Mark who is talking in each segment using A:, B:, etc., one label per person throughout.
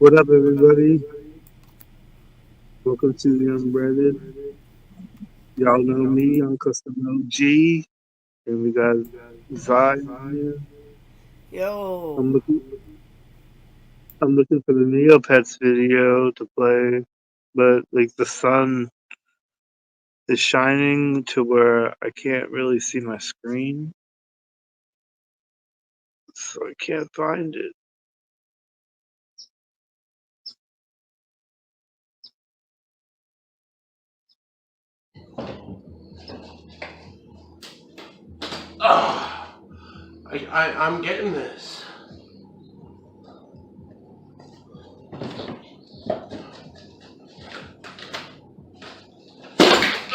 A: What up, everybody? Welcome to the Unbreaded. Y'all know me, I'm Custom OG, and we got Zion here. I'm
B: Yo,
A: looking, I'm looking for the Neopets video to play, but like the sun is shining to where I can't really see my screen, so I can't find it.
C: Ah, I'm getting this.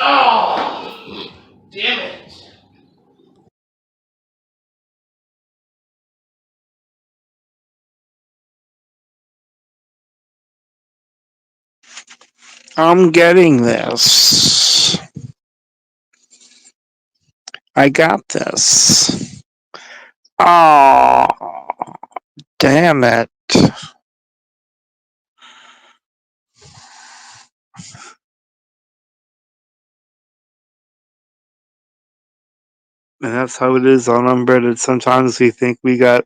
C: Oh, damn it.
A: I'm getting this. I got this. Oh, damn it. And that's how it is on Unbreaded. Sometimes we think we got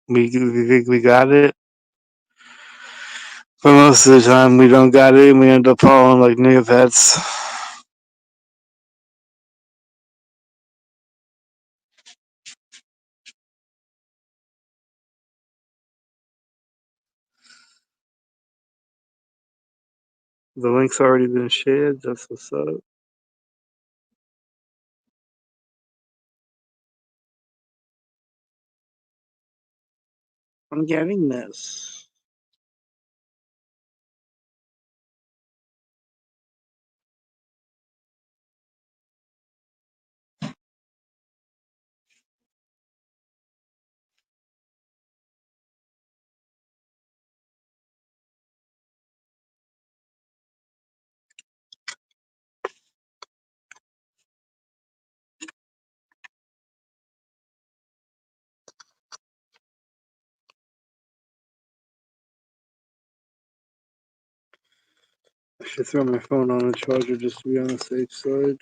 A: it, but most of the time we don't got it, and we end up falling like Neopets. The link's already been shared. That's what's up. I'm getting this. I should throw my phone on a charger just to be on the safe side.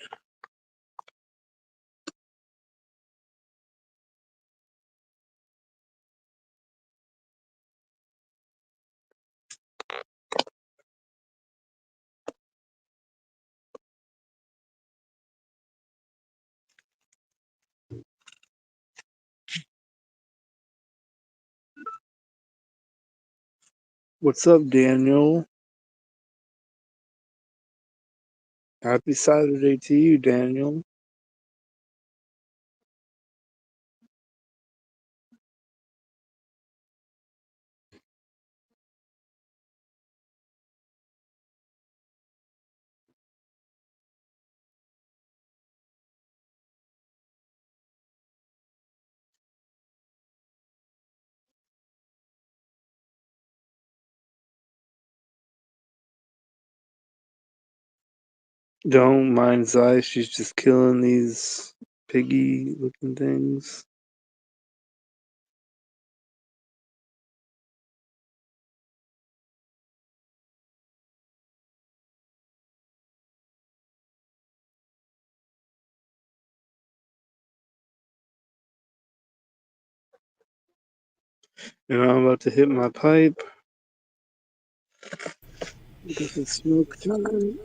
A: What's up, Daniel? Happy Saturday to you, Daniel. Don't mind Zai, she's just killing these piggy looking things. And I'm about to hit my pipe because it's smoke time.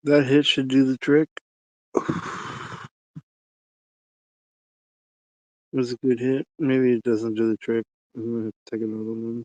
A: That hit should do the trick. It was a good hit. Maybe it doesn't do the trick. I'm gonna have to take another one.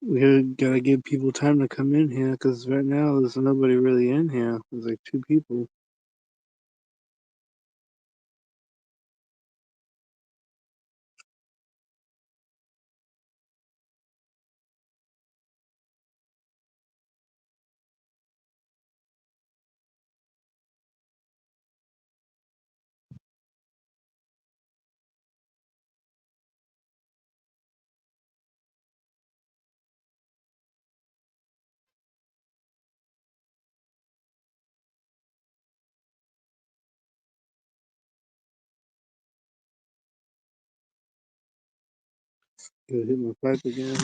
A: We gotta give people time to come in here because right now there's nobody really in here. There's like 2 people. Gotta hit my pipe again.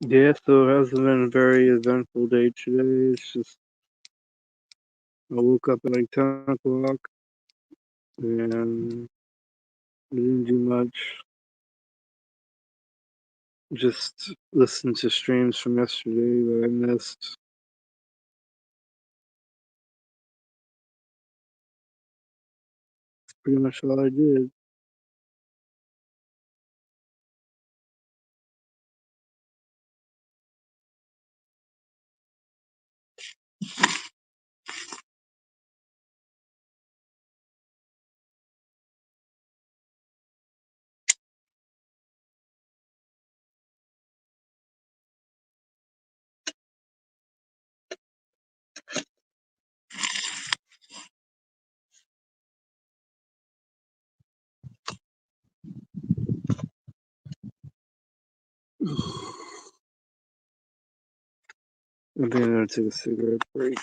A: Yeah, so it hasn't been a very eventful day today. It's just I woke up at like 10 o'clock and didn't do much. Just listened to streams from yesterday that I missed. Pretty much all I did. I think I'm gonna take a cigarette break.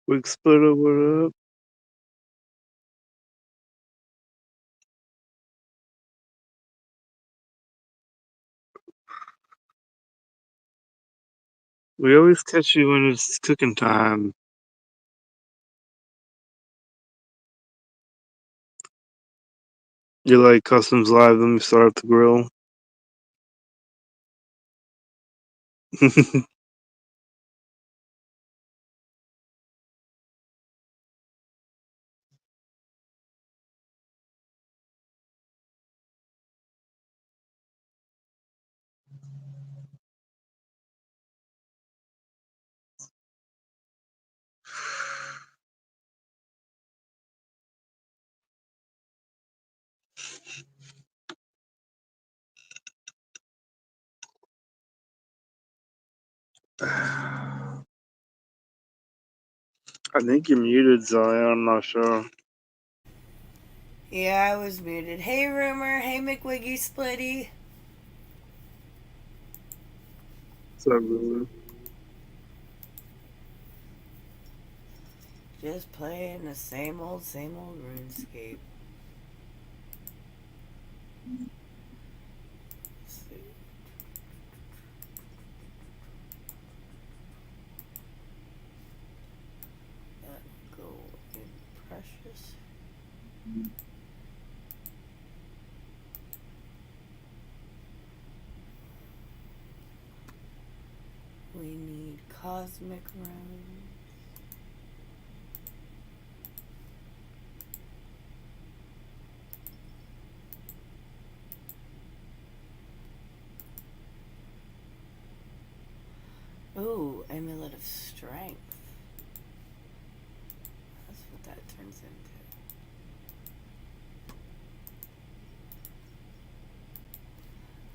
A: Quick splitter, what up? We always catch you when it's cooking time. You like Customs Live, let me start up the grill. I think you're muted, Zion, I'm not sure.
B: Yeah, I was muted. Hey, Rumor. Hey, McWiggy Splitty.
A: Sorry, brother.
B: Just playing the same old RuneScape. Let's see. Go in Precious. we need cosmic runes. Ooh, amulet of strength. That's what that turns into.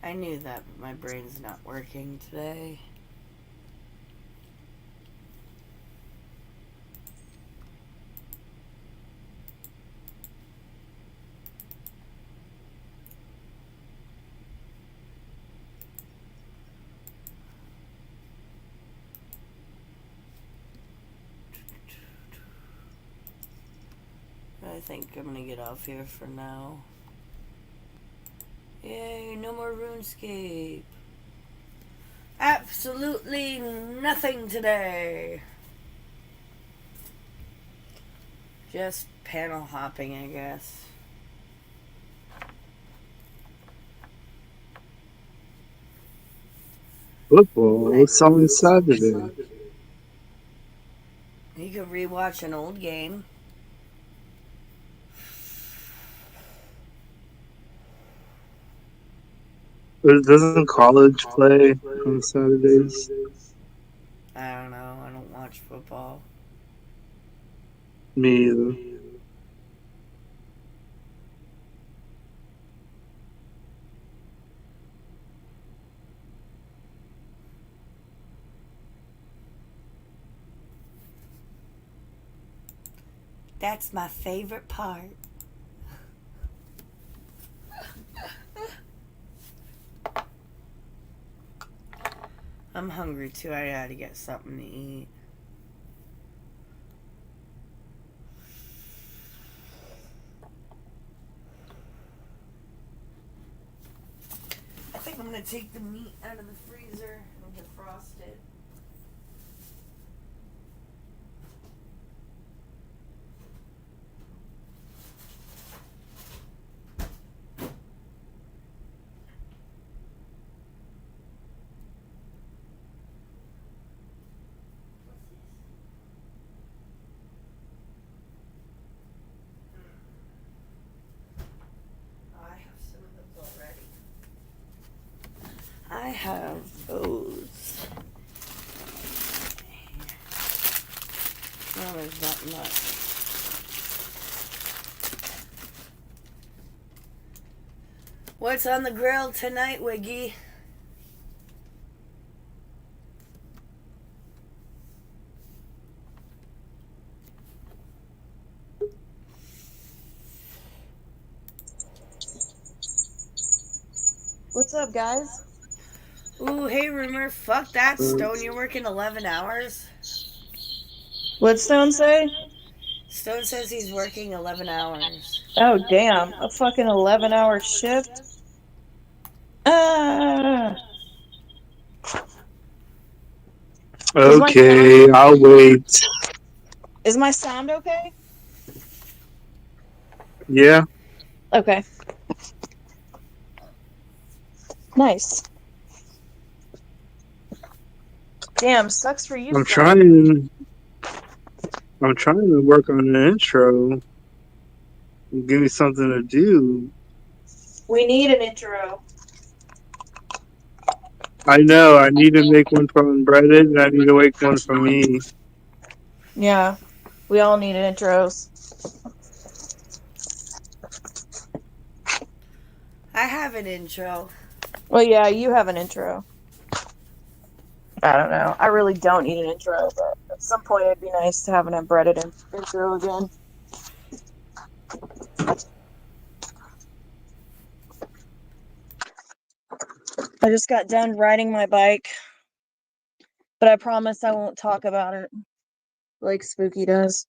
B: I knew that, but my brain's not working today. I think I'm gonna get off here for now. Yay, no more RuneScape. Absolutely nothing today. Just panel hopping, I guess.
A: Football. It's on Saturday.
B: You could rewatch an old game.
A: Doesn't college play on Saturdays?
B: I don't know. I don't watch football.
A: Me either.
B: That's my favorite part. I'm hungry too. I gotta get something to eat. I think I'm gonna take the meat out of the freezer and defrost it. I have some of those already. I have those. Well, there's not much. What's on the grill tonight, Wiggy?
D: What's up, guys?
B: Ooh, hey, Rumor. Fuck that, Stone. You're working 11 hours?
D: What'd Stone say?
B: Stone says he's working 11 hours.
D: Oh, damn. A fucking 11-hour shift? Ah!
A: Okay, I'll wait.
D: Is my sound okay?
A: Yeah.
D: Okay. Nice. Damn, sucks for you,
A: I'm
D: Stone.
A: trying to work on an intro. Give me something to do.
D: We need an intro.
A: I know. I need to make one from Reddit, and I need to make one from me.
D: Yeah, we all need intros.
B: I have an intro.
D: Well, yeah, you have an intro. I don't know. I really don't need an intro, but at some point it'd be nice to have an embedded intro again. I just got done riding my bike, but I promise I won't talk about it like Spooky does.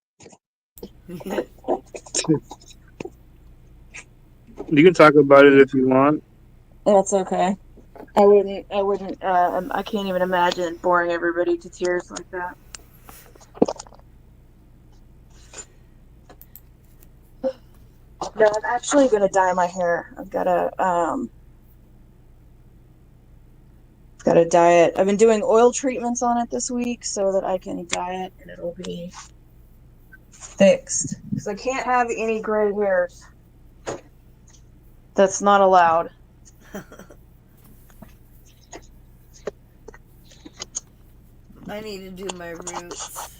A: You can talk about it if you want.
D: That's okay. I can't even imagine boring everybody to tears like that. No, I'm actually gonna dye my hair. I've got a Got to diet. I've been doing oil treatments on it this week so that I can diet and it'll be fixed. Because I can't have any gray hairs. That's not allowed.
B: I need to do my roots.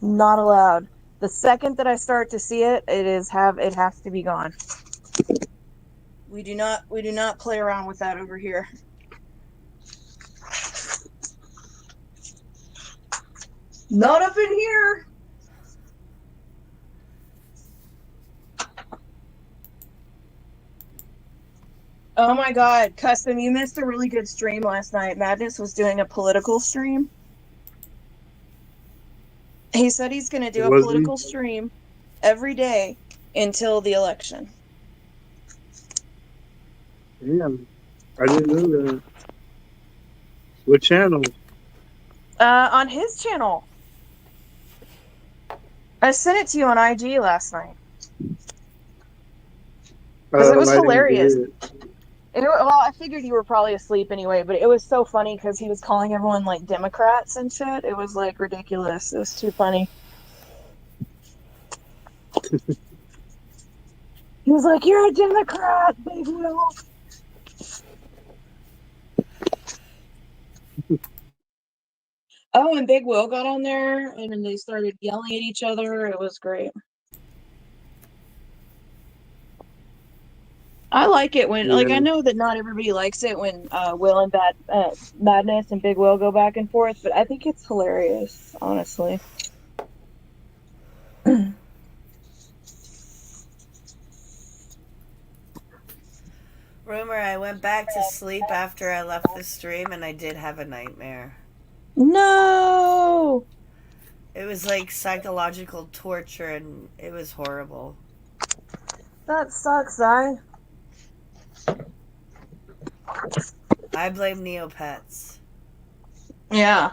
D: Not allowed. The second that I start to see it, it has to be gone. We do not play around with that over here. Not up in here. Oh my god, Custom, you missed a really good stream last night. Madness was doing a political stream. He said he's going to do a
A: Was he?
D: political stream every day until the election.
A: Damn. I didn't know that. What channel?
D: On his channel. I sent it to you on IG last night. Because it was
A: I didn't
D: hilarious.
A: get it.
D: Well, I figured you were probably asleep anyway, but it was so funny because he was calling everyone like Democrats and shit. It was like ridiculous. It was too funny. He was like, "You're a Democrat, Big Will." Oh, and Big Will got on there, and then they started yelling at each other. It was great. I like it when, like,
A: Yeah.
D: I know that not everybody likes it when Will and Madness and Big Will go back and forth, but I think it's hilarious, honestly.
B: Rumor, I went back to sleep after I left the stream and I did have a nightmare.
D: No!
B: It was like psychological torture and it was horrible.
D: That sucks, I
B: blame Neopets.
D: Yeah,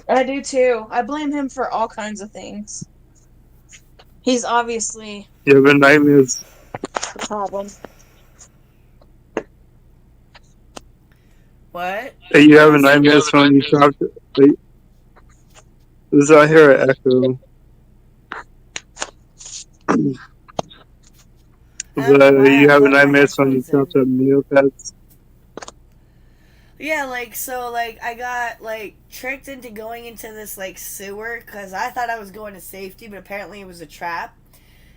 D: I do too. I blame him for all kinds of things. He's obviously
A: You have nightmares.
D: the problem.
B: What?
A: Hey, you have nightmares when you talk to. Wait. Is I hear an echo? You have nightmares when you talk to Neopets?
B: Yeah, I got tricked into going into this sewer because I thought I was going to safety, but apparently it was a trap.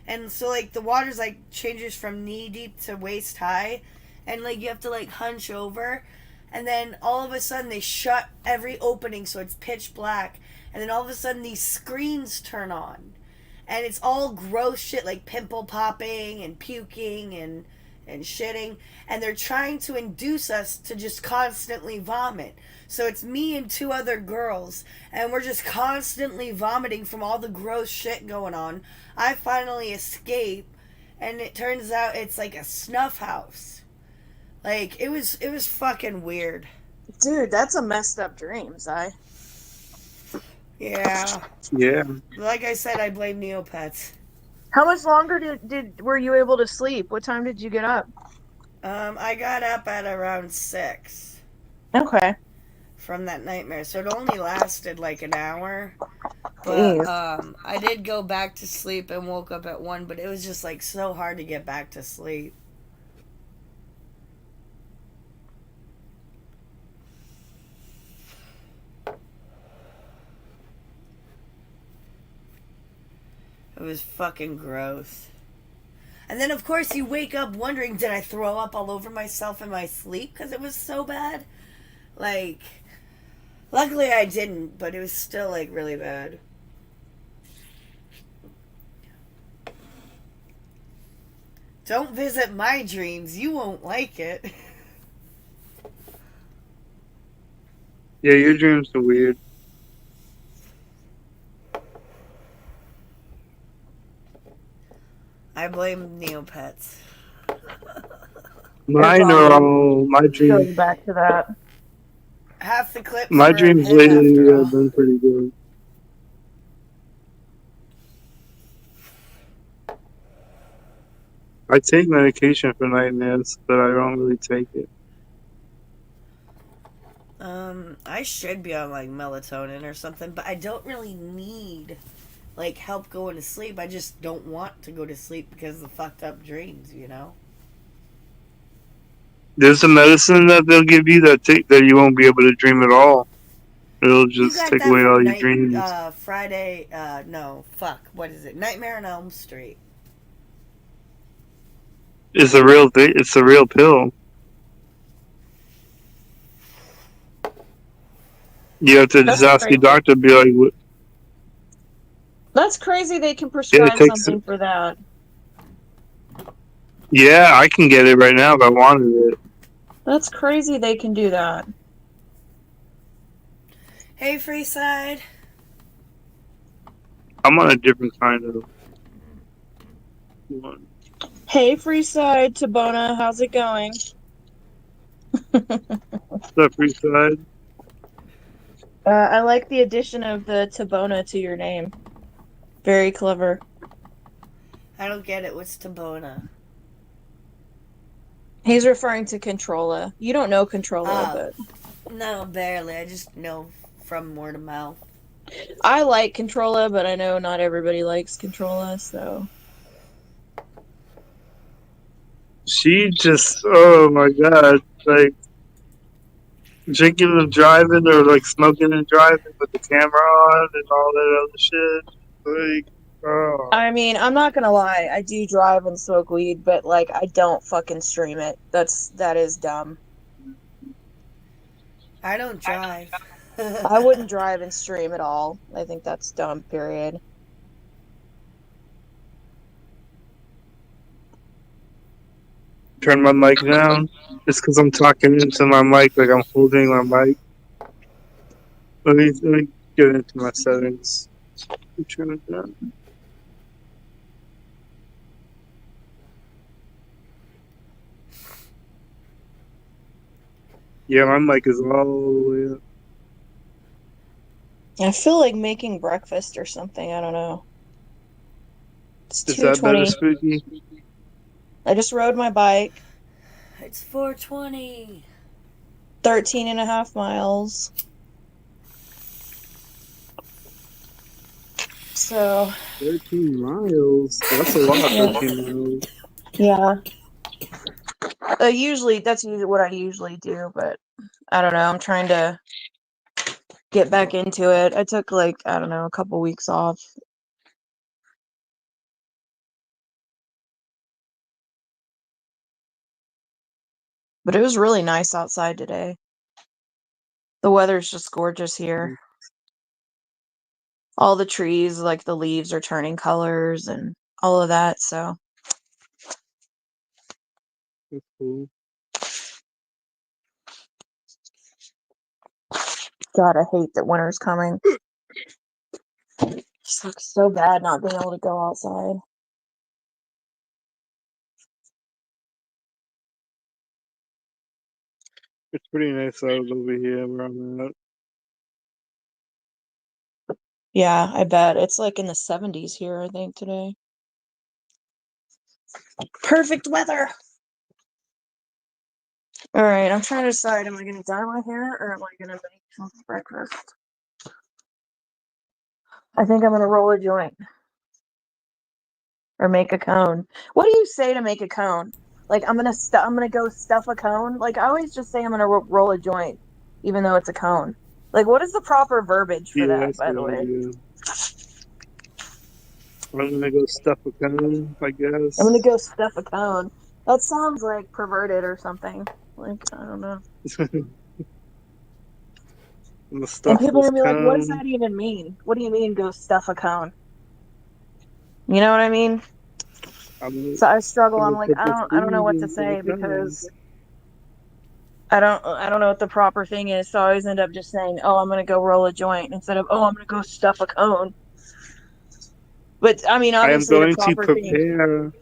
B: And so the water's changes from knee deep to waist high, and you have to hunch over, and then all of a sudden they shut every opening so it's pitch black, and then all of a sudden these screens turn on, and it's all gross shit like pimple popping and puking and shitting, and they're trying to induce us to just constantly vomit. So it's me and two other girls, and we're just constantly vomiting from all the gross shit going on. I finally escape, and it turns out it's like a snuff house. It was fucking weird.
D: Dude, that's a messed up dream, Zai.
B: Yeah.
A: Yeah.
B: Like I said, I blame Neopets.
D: How much longer were you able to sleep? What time did you get up?
B: I got up at around 6.
D: Okay.
B: From that nightmare, so it only lasted an hour. But I did go back to sleep and woke up at 1, but it was just so hard to get back to sleep. It was fucking gross. And then, of course, you wake up wondering, did I throw up all over myself in my sleep? Because it was so bad. Luckily I didn't, but it was still, really bad. Don't visit my dreams. You won't like it.
A: Yeah, your dreams are weird.
B: I blame Neopets.
A: Mine are all my dreams.
D: Going back to that.
B: Half the clips
A: My
B: were
A: dreams
B: him
A: lately
B: after all.
A: have been pretty good. I take medication for nightmares, but I don't really take it.
B: I should be on like melatonin or something, but I don't really need like help going to sleep. I just don't want to go to sleep because of the fucked up dreams, you know?
A: There's a medicine that they'll give you that you won't be able to dream at all. It'll
B: You
A: just
B: got
A: take
B: that
A: away
B: from
A: all your dreams.
B: Friday, no, fuck, what is it? Nightmare on Elm Street.
A: It's a real thing. It's a real pill. You have to just
D: That's
A: ask your
D: crazy.
A: doctor. Be like,
D: That's crazy they can
A: yeah, it
D: prescribe
A: takes.
D: something for that.
A: Yeah, I can get it right now if I wanted it.
D: That's crazy they can do that.
B: Hey, Freeside.
A: I'm on a different kind of one.
D: Hey, Freeside, Tabona, how's it going?
A: What's up, Freeside?
D: I like the addition of the Tabona to your name. Very clever.
B: I don't get it. What's Tabona?
D: He's referring to Controlla. You don't know Controlla,
B: Oh,
D: but
B: no, barely. I just know from word of mouth.
D: I like Controlla, but I know not everybody likes Controlla, so.
A: She just, oh my god, like drinking and driving or like smoking and driving with the camera on and all that other shit. Like, oh,
D: I mean, I'm not gonna lie, I do drive and smoke weed, but like I don't fucking stream it. That is dumb.
B: I don't drive.
D: I wouldn't drive and stream at all. I think that's dumb, period.
A: turn my mic down just because I'm talking into my mic, like I'm holding my mic. Let me get into my settings. Turn it down. Yeah, my mic is all the way up.
D: I feel like making breakfast or something, I don't know. It's
A: Is that better,
D: 2:20.
A: Spooky?
D: I just rode my bike,
B: It's 4:20.
D: 13 and a half miles. So,
A: 13 miles? That's a lot,
D: yeah.
A: 13 miles.
D: Yeah. That's usually what I usually do, but I don't know. I'm trying to get back into it. I took like, I don't know, a couple weeks off. But it was really nice outside today. The weather's just gorgeous here. All the trees, like the leaves are turning colors and all of that, so
A: That's cool.
D: God, I hate that winter's coming. Sucks so bad not being able to go outside.
A: It's pretty nice out over here where I'm at.
D: Yeah, I bet. It's like in the 70s here, I think, today. Perfect weather. All right, I'm trying to decide, am I going to dye my hair or am I going to make some breakfast? I think I'm going to roll a joint or make a cone. What do you say to make a cone? Like I'm going to go stuff a cone? Like I always just say I'm going to roll a joint even though it's a cone. Like what is the proper verbiage for
A: Yeah,
D: that,
A: that's
D: by the
A: what I
D: way?
A: do. I'm gonna go stuff a cone, I
D: I'm going to
A: guess.
D: go stuff a cone. That sounds like perverted or something. Like I don't know.
A: I'm gonna
D: And
A: stuff
D: people are
A: this
D: gonna be like, what does
A: cone.
D: that even mean? What do you mean go stuff a cone? You know what I mean?
A: I'm
D: So I struggle. I'm
A: gonna
D: like,
A: put the
D: I don't know
A: food
D: what to
A: into the
D: say
A: cone.
D: because I don't know what the proper thing is. So I always end up just saying, oh, I'm gonna go roll a joint instead of, oh, I'm gonna go stuff a cone. But I mean,
A: I am
D: obviously the
A: going to
D: proper thing.
A: prepare.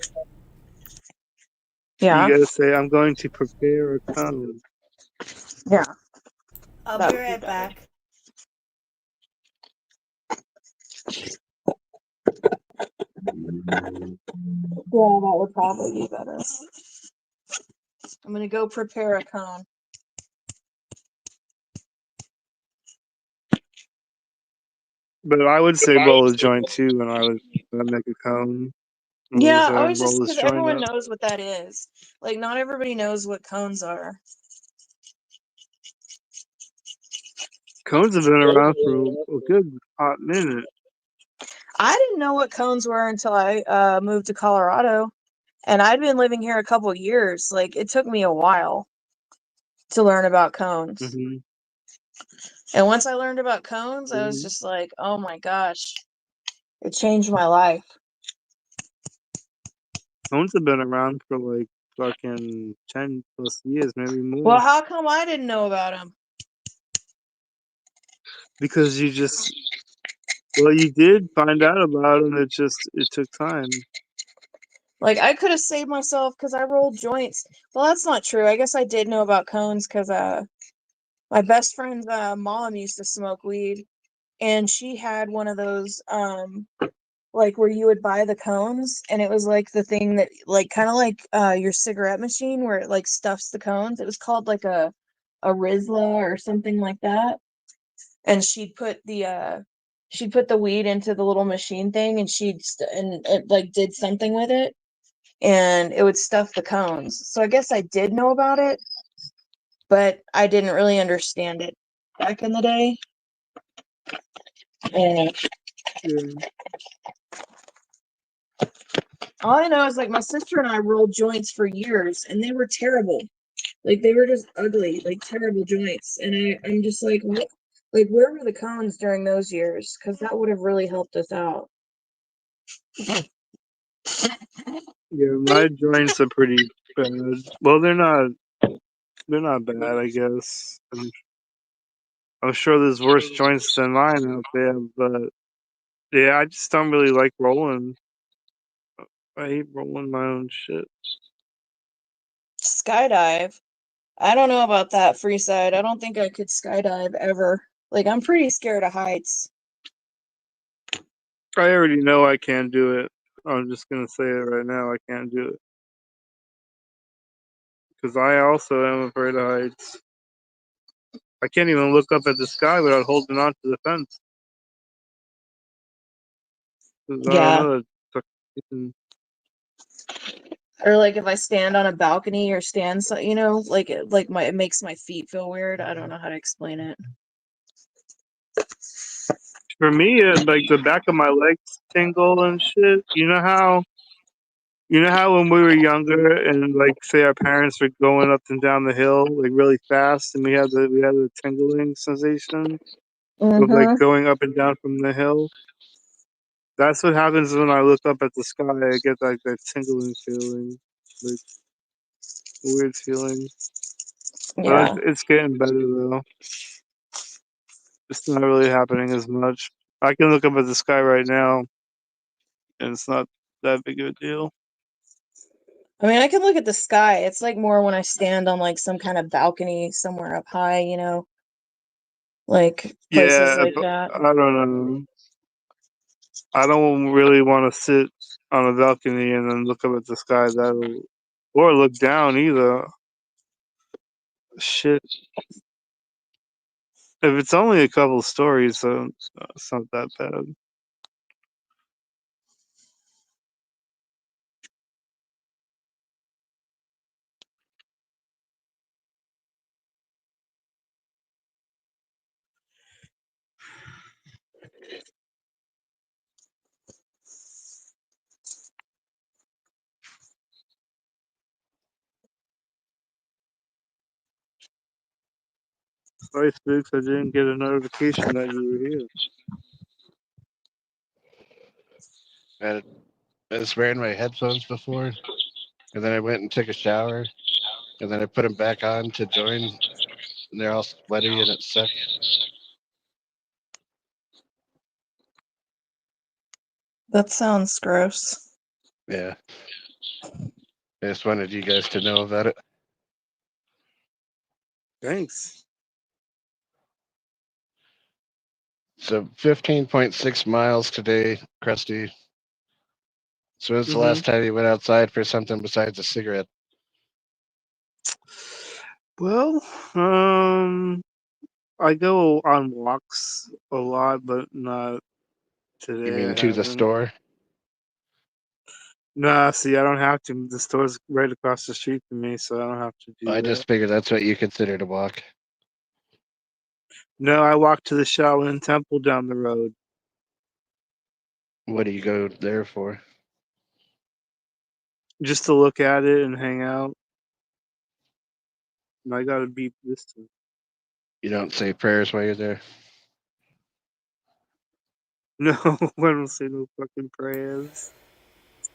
D: Yeah.
A: You gotta say, I'm going to prepare a cone.
D: Yeah.
B: I'll
D: That
B: be
D: would be
B: right
D: better.
B: back.
D: Yeah, that would probably be better. I'm gonna go prepare a cone.
A: But I would say roll a joint too, and I'd make a cone. And
D: Yeah, I was
A: I'd
D: just
A: roll this
D: because
A: joint
D: everyone
A: up.
D: knows what that is. Like, not everybody knows what cones are.
A: Cones have been around for a good hot minute.
D: I didn't know what cones were until I moved to Colorado, and I'd been living here a couple years. Like, it took me a while to learn about cones.
A: Hmm.
D: And once I learned about cones, I was just like, oh my gosh, it changed my life.
A: Cones have been around for like fucking 10 plus years, maybe more.
D: Well, how come I didn't know about them?
A: Because you just, well, you did find out about them. It took time.
D: Like, I could have saved myself because I rolled joints. Well, that's not true. I guess I did know about cones because my best friend's mom used to smoke weed, and she had one of those like where you would buy the cones, and it was like the thing that like kind of like your cigarette machine where it like stuffs the cones. It was called like a Rizla or something like that. And she'd put the weed into the little machine thing, and and it like did something with it, and it would stuff the cones. So I guess I did know about it, but I didn't really understand it back in the day. And
A: Yeah.
D: all I know is like my sister and I rolled joints for years, and they were terrible. Like they were just ugly, like terrible joints. And I'm just like, what? Like, where were the cones during those years? Because that would have really helped us out.
A: Yeah, my joints are pretty bad. Well, they're not bad, I guess. I'm sure there's worse joints than mine out there, but yeah, I just don't really like rolling. I hate rolling my own shit.
D: Skydive. I don't know about that, Freeside. I don't think I could skydive ever. Like, I'm pretty scared of heights.
A: I already know I can't do it. I'm just gonna say it right now. I can't do it because I also am afraid of heights. I can't even look up at the sky without holding on to the fence. 'Cause I don't
D: Yeah.
A: know. Fucking-
D: Or like if I stand on a balcony or stand, so you know, like it makes my feet feel weird. I don't know how to explain it.
A: For me, like the back of my legs tingle and shit. You know how when we were younger and like say our parents were going up and down the hill like really fast and we had the tingling sensation of like
D: Mm-hmm.
A: going up and down from the hill. That's what happens when I look up at the sky. I get like that tingling feeling, like weird feeling. But
D: Yeah.
A: it's getting better though. It's not really happening as much. I can look up at the sky right now, and it's not that big of a deal.
D: I mean, I can look at the sky. It's like more when I stand on like some kind of balcony somewhere up high, you know, like places
A: Yeah,
D: like
A: but
D: that.
A: I don't know. I don't really want to sit on a balcony and then look up at the sky. Or look down either. Shit. If it's only a couple stories, it's not that bad. Sorry, Spooks, I didn't get a notification that you were here.
E: I was wearing my headphones before, and then I went and took a shower, and then I put them back on to join, and they're all sweaty and it sucked.
D: That sounds gross.
E: Yeah. I just wanted you guys to know about it.
A: Thanks.
E: So 15.6 miles today, Krusty. So when's the
A: Hmm.
E: last time you went outside for something besides a cigarette?
A: Well, I go on walks a lot, but not Today
E: You mean
A: I
E: to the
A: haven't.
E: store?
A: Nah, see, I don't have to. The store's right across the street from me, so I don't have to do
E: I
A: that.
E: just figured that's what you considered a walk.
A: No, I walk to the Shaolin Temple down the road.
E: What do you go there for?
A: Just to look at it and hang out. And I gotta beat this time.
E: You don't say prayers while you're there.
A: No, I don't say no fucking prayers.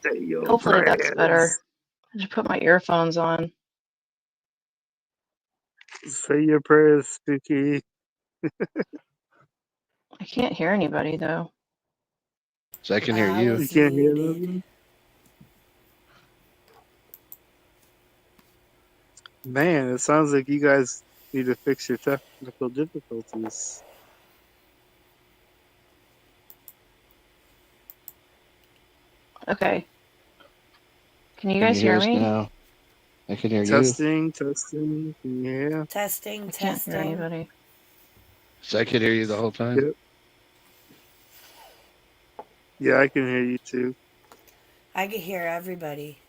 A: Say your
D: Hopefully
A: prayers.
D: that's better. I just put my earphones on.
A: Say your prayers, Spooky.
D: I can't hear anybody though.
E: So I can hear
B: I
E: you.
A: You
B: was
A: can't hear
B: muted.
A: them? Man, it sounds like you guys need to fix your technical difficulties.
D: Okay. Can you
E: Can
D: guys
E: you hear
D: hear
E: us
D: me?
E: now? I can hear you.
A: Testing. Yeah.
B: Testing,
D: I can't hear
B: testing.
D: anybody.
E: So I could hear you the whole time.
A: Yep. Yeah, I can hear you too.
B: I could hear everybody.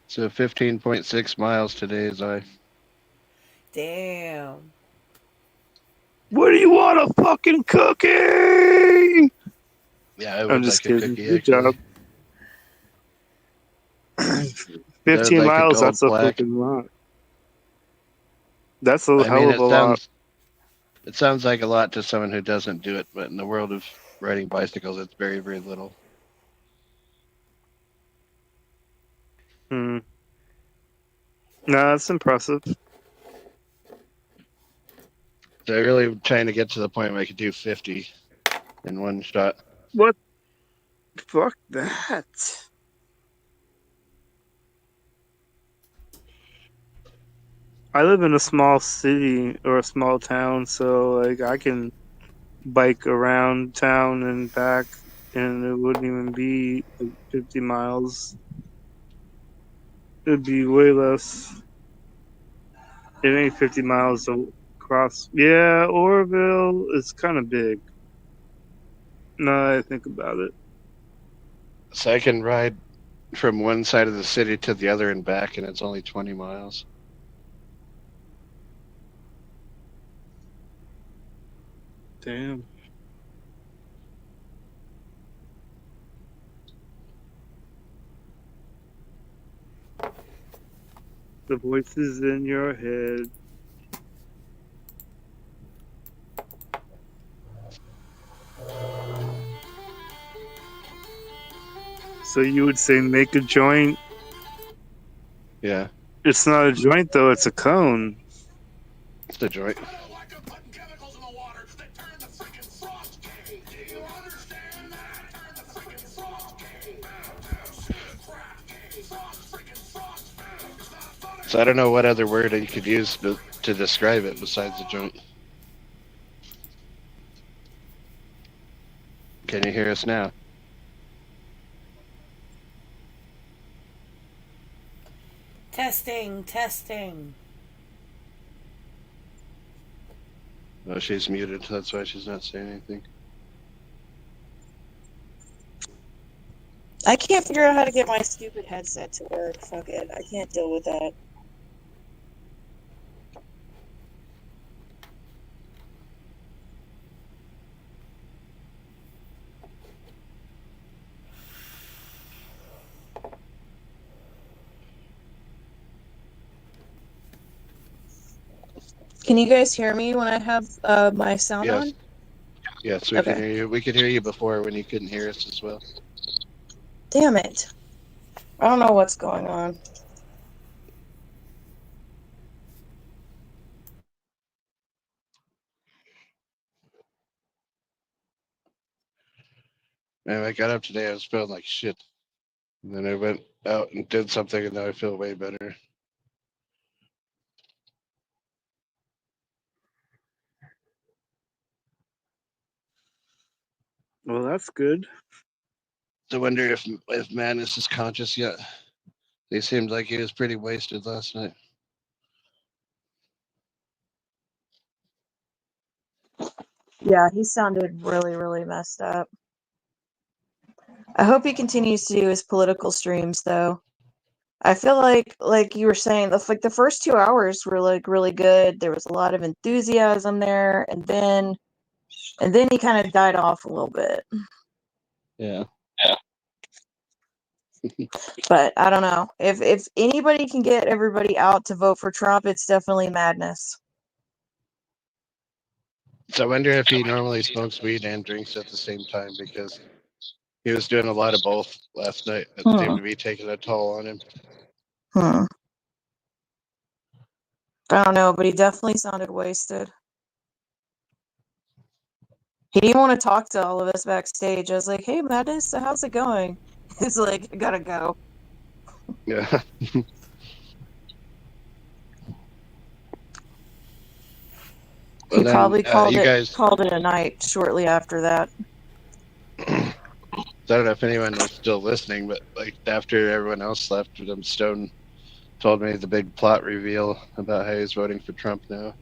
E: So 15.6 miles today is I.
B: Damn.
A: What do you want? A fucking cookie?
E: Yeah, I
A: I'm
E: would
A: just
E: like a
A: kidding.
E: cookie
A: Good
E: actually.
A: job.
E: I would
A: 15
E: like a
A: miles,
E: gold
A: that's a
E: plaque.
A: fucking lot. That's a
E: I
A: hell
E: mean,
A: of a lot.
E: it sounds like a lot to someone who doesn't do it, but in the world of riding bicycles, it's very, very little.
A: Hmm. No, that's impressive.
E: So I'm really trying to get to the point where I could do 50 in one shot.
A: What? Fuck that. I live in a small city or a small town, so like I can bike around town and back, and it wouldn't even be like 50 miles. It'd be way less. It ain't 50 miles across. Yeah, Oroville is kind of big. Now that I think about it.
E: So I can ride from one side of the city to the other and back, and it's only 20 miles.
A: Damn. The voices in your head. So you would say make a joint.
E: Yeah,
A: It's not a joint though, it's a cone.
E: it's a joint. So I don't know what other word you could use to describe it besides a joint. Can you hear us now?
B: Testing, testing.
E: Oh, she's muted. That's why she's not saying anything.
D: I can't figure out how to get my stupid headset to work. Fuck it. I can't deal with that. Can you guys hear me when I have my sound
E: Yes.
D: on?
E: Yes, we
D: Okay.
E: can hear you. We could hear you before when you couldn't hear us as well.
D: Damn it. I don't know what's going on.
E: Man, I got up today, I was feeling like shit. And then I went out and did something, and now I feel way better.
A: Well, that's good.
E: I wonder if Madness is conscious yet. He seemed like he was pretty wasted last night.
D: Yeah, he sounded really, really messed up. I hope he continues to do his political streams, though. I feel like you were saying, the first 2 hours were like really good. There was a lot of enthusiasm there, and then he kind of died off a little bit.
E: Yeah.
D: But I don't know. If anybody can get everybody out to vote for Trump, it's definitely madness.
E: So I wonder if he normally smokes weed and drinks at the same time, because he was doing a lot of both last night. It seemed to be taking a toll on him.
D: I don't know, but he definitely sounded wasted. He didn't want to talk to all of us backstage. I was like, "Hey, Madness, so how's it going?" He's like, "I gotta go."
E: Yeah.
D: He
E: Well,
D: probably
E: then, you guys,
D: called it a night shortly after that.
E: I don't know if anyone was still listening, but like after everyone else left, Stone told me the big plot reveal about how he's voting for Trump now.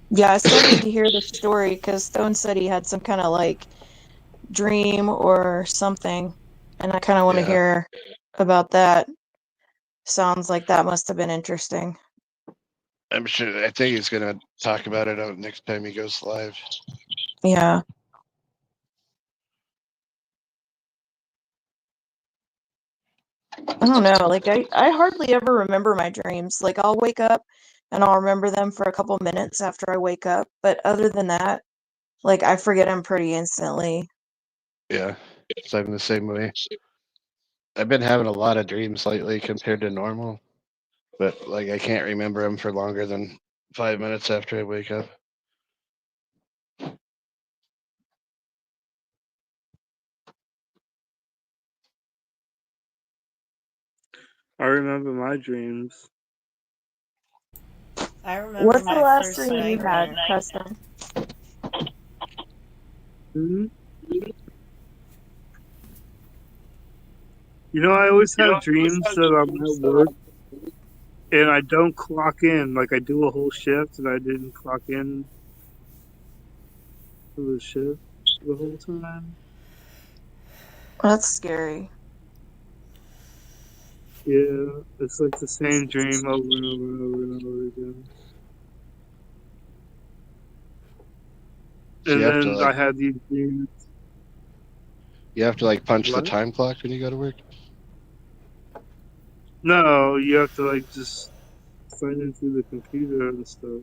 D: Yeah, I still need to hear the story because Stone said he had some kind of like dream or something, and I kind of want to
E: Yeah.
D: hear about that. Sounds like that must have been interesting.
E: I'm sure. I think he's gonna talk about it out next time he goes live.
D: Yeah. I don't know. Like I hardly ever remember my dreams. Like I'll wake up and I'll remember them for a couple minutes after I wake up. But other than that, like I forget them pretty instantly.
E: Yeah, so I'm the same way. I've been having a lot of dreams lately compared to normal, but like I can't remember them for longer than 5 minutes after I wake up.
A: I remember my dreams.
B: I remember
D: What's the
B: my
D: last
B: first
D: dream you had,
B: nightmare.
D: Custom?
A: Hmm? You know, I always have dreams that I'm at work and I don't clock in. Like I do a whole shift and I didn't clock in for the shift the whole time.
D: That's scary.
A: Yeah, it's like the same dream over and over and over and over again.
E: So
A: And then I had these dreams.
E: you have to like punch the
A: What?
E: time clock when you go to work.
A: No, you have to like just sign in through the computer and stuff.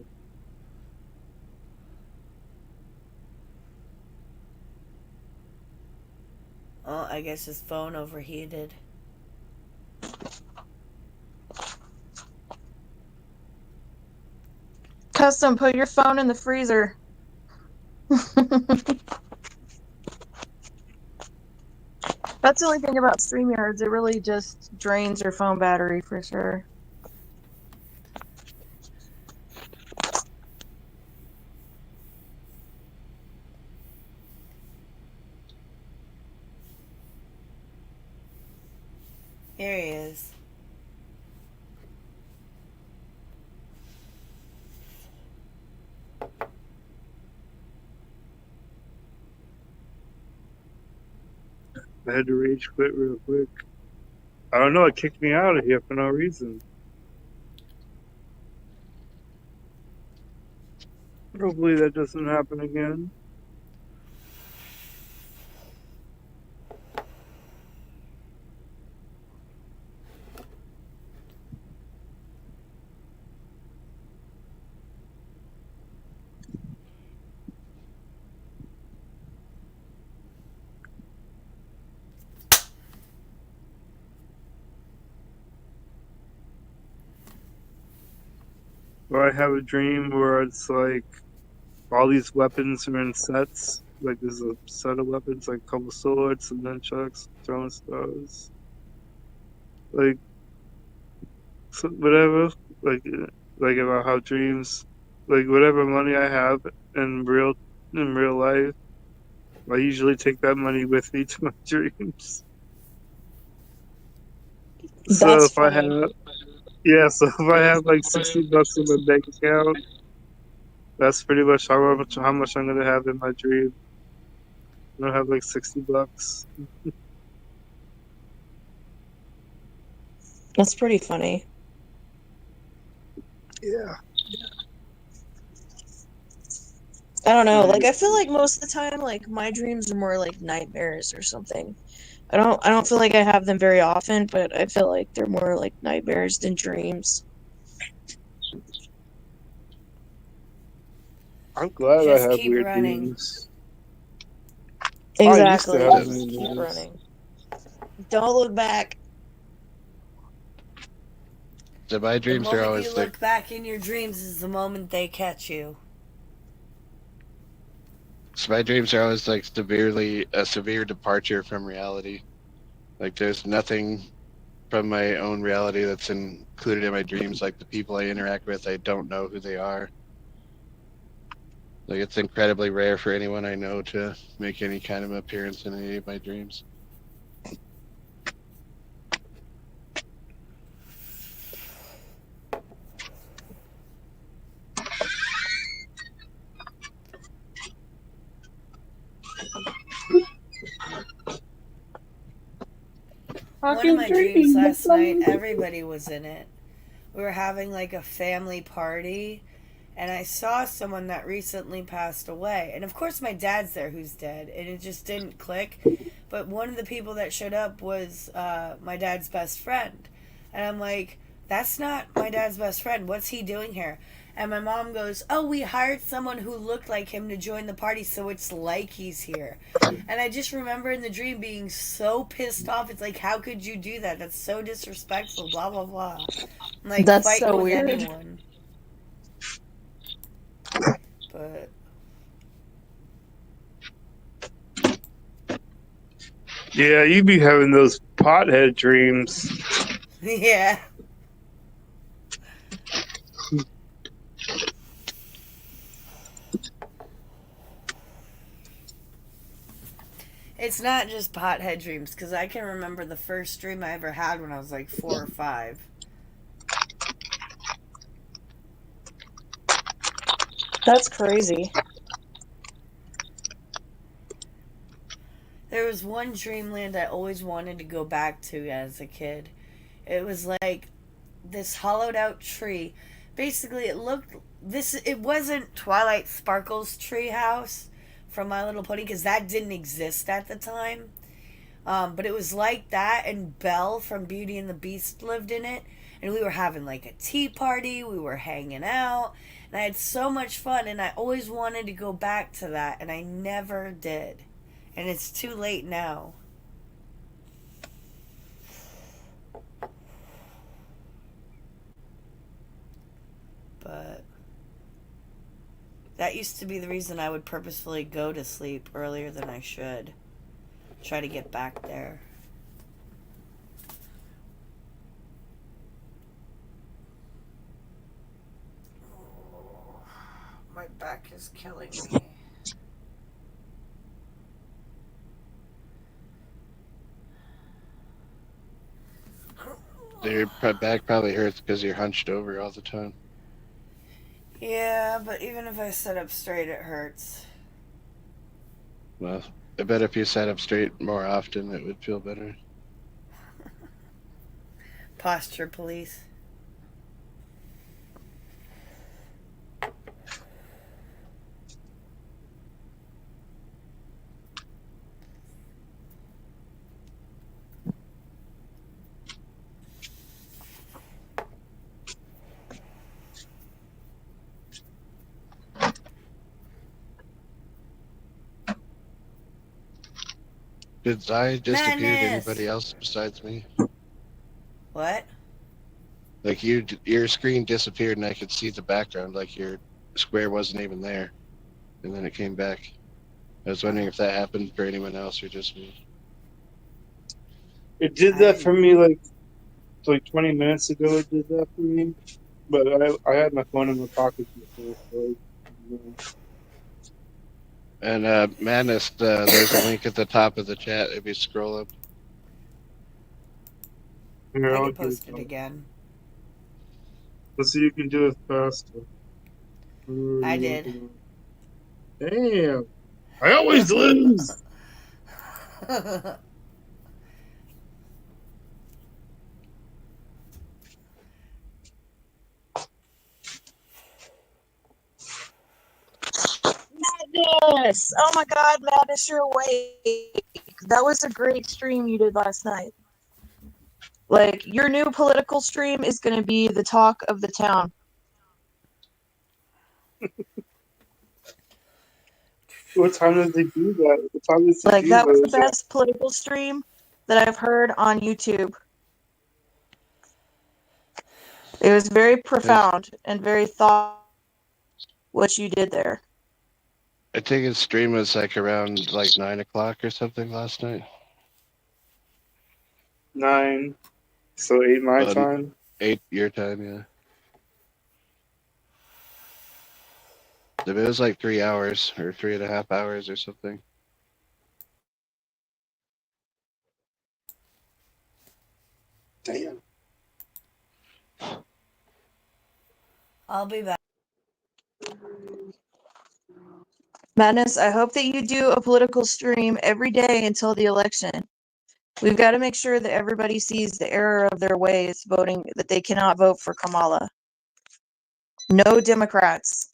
B: Oh, I guess his phone overheated.
D: Custom, put your phone in the freezer. That's the only thing about StreamYards. It really just drains your phone battery for sure.
B: Here he is.
A: I had to rage quit real quick. I don't know, it kicked me out of here for no reason. Hopefully that doesn't happen again. Or I have a dream where it's like all these weapons are in sets. Like there's a set of weapons, like a couple swords, some nunchucks, throwing stars, like so whatever. Like like about how dreams, like whatever money I have in real life, I usually take that money with me to my dreams. So
D: That's
A: if I have
D: funny.
A: Yeah, so if I have like $60 in my bank account, That's pretty much how much I'm gonna have in my dream. I'm gonna have like $60.
D: That's pretty funny.
A: Yeah.
D: I don't know. Like
A: Pretty-
D: I feel like most of the time, like my dreams are more like nightmares or something. I don't feel like I have them very often, but I feel like they're more like nightmares than dreams.
A: I'm glad I
B: Just
A: have
B: keep
A: weird
B: running.
A: dreams. I used to
D: Exactly.
A: have
D: Just keep
A: nightmares.
D: running. Don't look back.
E: So my
B: The
E: dreams are
B: moment you
E: always like
B: look back in your dreams is the moment they catch you.
E: severely a severe departure from reality. Like there's nothing from my own reality that's included in my dreams. Like the people I interact with, I don't know who they are. Like it's incredibly rare for anyone I know to make any kind of appearance in any of my dreams.
B: One of my dreams last night, everybody was in it. We were having like a family party, and I saw someone that recently passed away. And of course, my dad's there who's dead, and it just didn't click. But one of the people that showed up was my dad's best friend. And I'm like, that's not my dad's best friend. What's he doing here? And my mom goes, oh, we hired someone who looked like him to join the party, so it's like he's here. And I just remember in the dream being so pissed off. It's like, how could you do that? That's so disrespectful, blah, blah, blah. I'm like,
D: That's
B: fighting
D: so
B: with
D: weird.
B: anyone. But
A: Yeah, you be having those pothead dreams.
B: yeah. It's not just pothead dreams, because I can remember the first dream I ever had when I was like 4 or 5.
D: That's crazy.
B: There was one dreamland I always wanted to go back to as a kid. It was like this hollowed out tree. Basically, it wasn't Twilight Sparkle's tree house from My Little Pony, because that didn't exist at the time. But it was like that, and Belle from Beauty and the Beast lived in it. And we were having like a tea party, we were hanging out, and I had so much fun, and I always wanted to go back to that, and I never did. And it's too late now. But that used to be the reason I would purposefully go to sleep earlier than I should. Try to get back there. Oh, my back is killing me.
E: Your back probably hurts because you're hunched over all the time.
B: Yeah, but even if I sit up straight, it hurts.
E: Well, I bet if you sat up straight more often, it would feel better.
B: Posture police.
E: Did Zai disappear to
B: Madness!
E: anybody else besides me?
B: What?
E: Like your screen disappeared and I could see the background, like your square wasn't even there, and then it came back. I was wondering if that happened for anyone else or just me.
A: It did that for me like 20 minutes ago. It did that for me, but I had my phone in my pocket before. So,
E: And Madness, there's a link at the top of the chat if you scroll up.
A: here,
B: I
A: I'll
B: can
A: do
B: post
A: it.
B: it again.
A: Let's see, you can do it faster.
B: I did.
A: Damn. I always lose.
D: Madness! Oh my god, Madness, you're awake. That was a great stream you did last night. Like, your new political stream is going to be the talk of the town.
A: What time does he do that? What time does he
D: Like,
A: do
D: that was the
A: that?
D: best political stream that I've heard on YouTube. It was very profound and very thought what you did there.
E: I think his stream was like around like 9 o'clock or something last night.
A: 9. So 8 my time.
E: 8 your time, yeah. It was like 3 hours or 3.5 hours or something.
A: Damn.
B: I'll be back.
D: Madness, I hope that you do a political stream every day until the election. We've got to make sure that everybody sees the error of their ways voting, that they cannot vote for Kamala. No Democrats.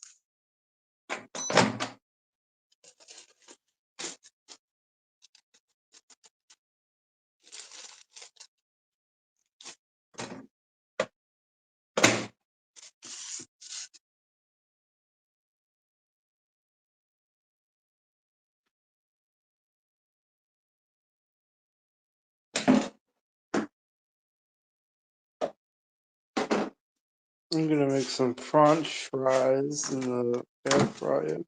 A: I'm gonna make some French fries in the air fryer.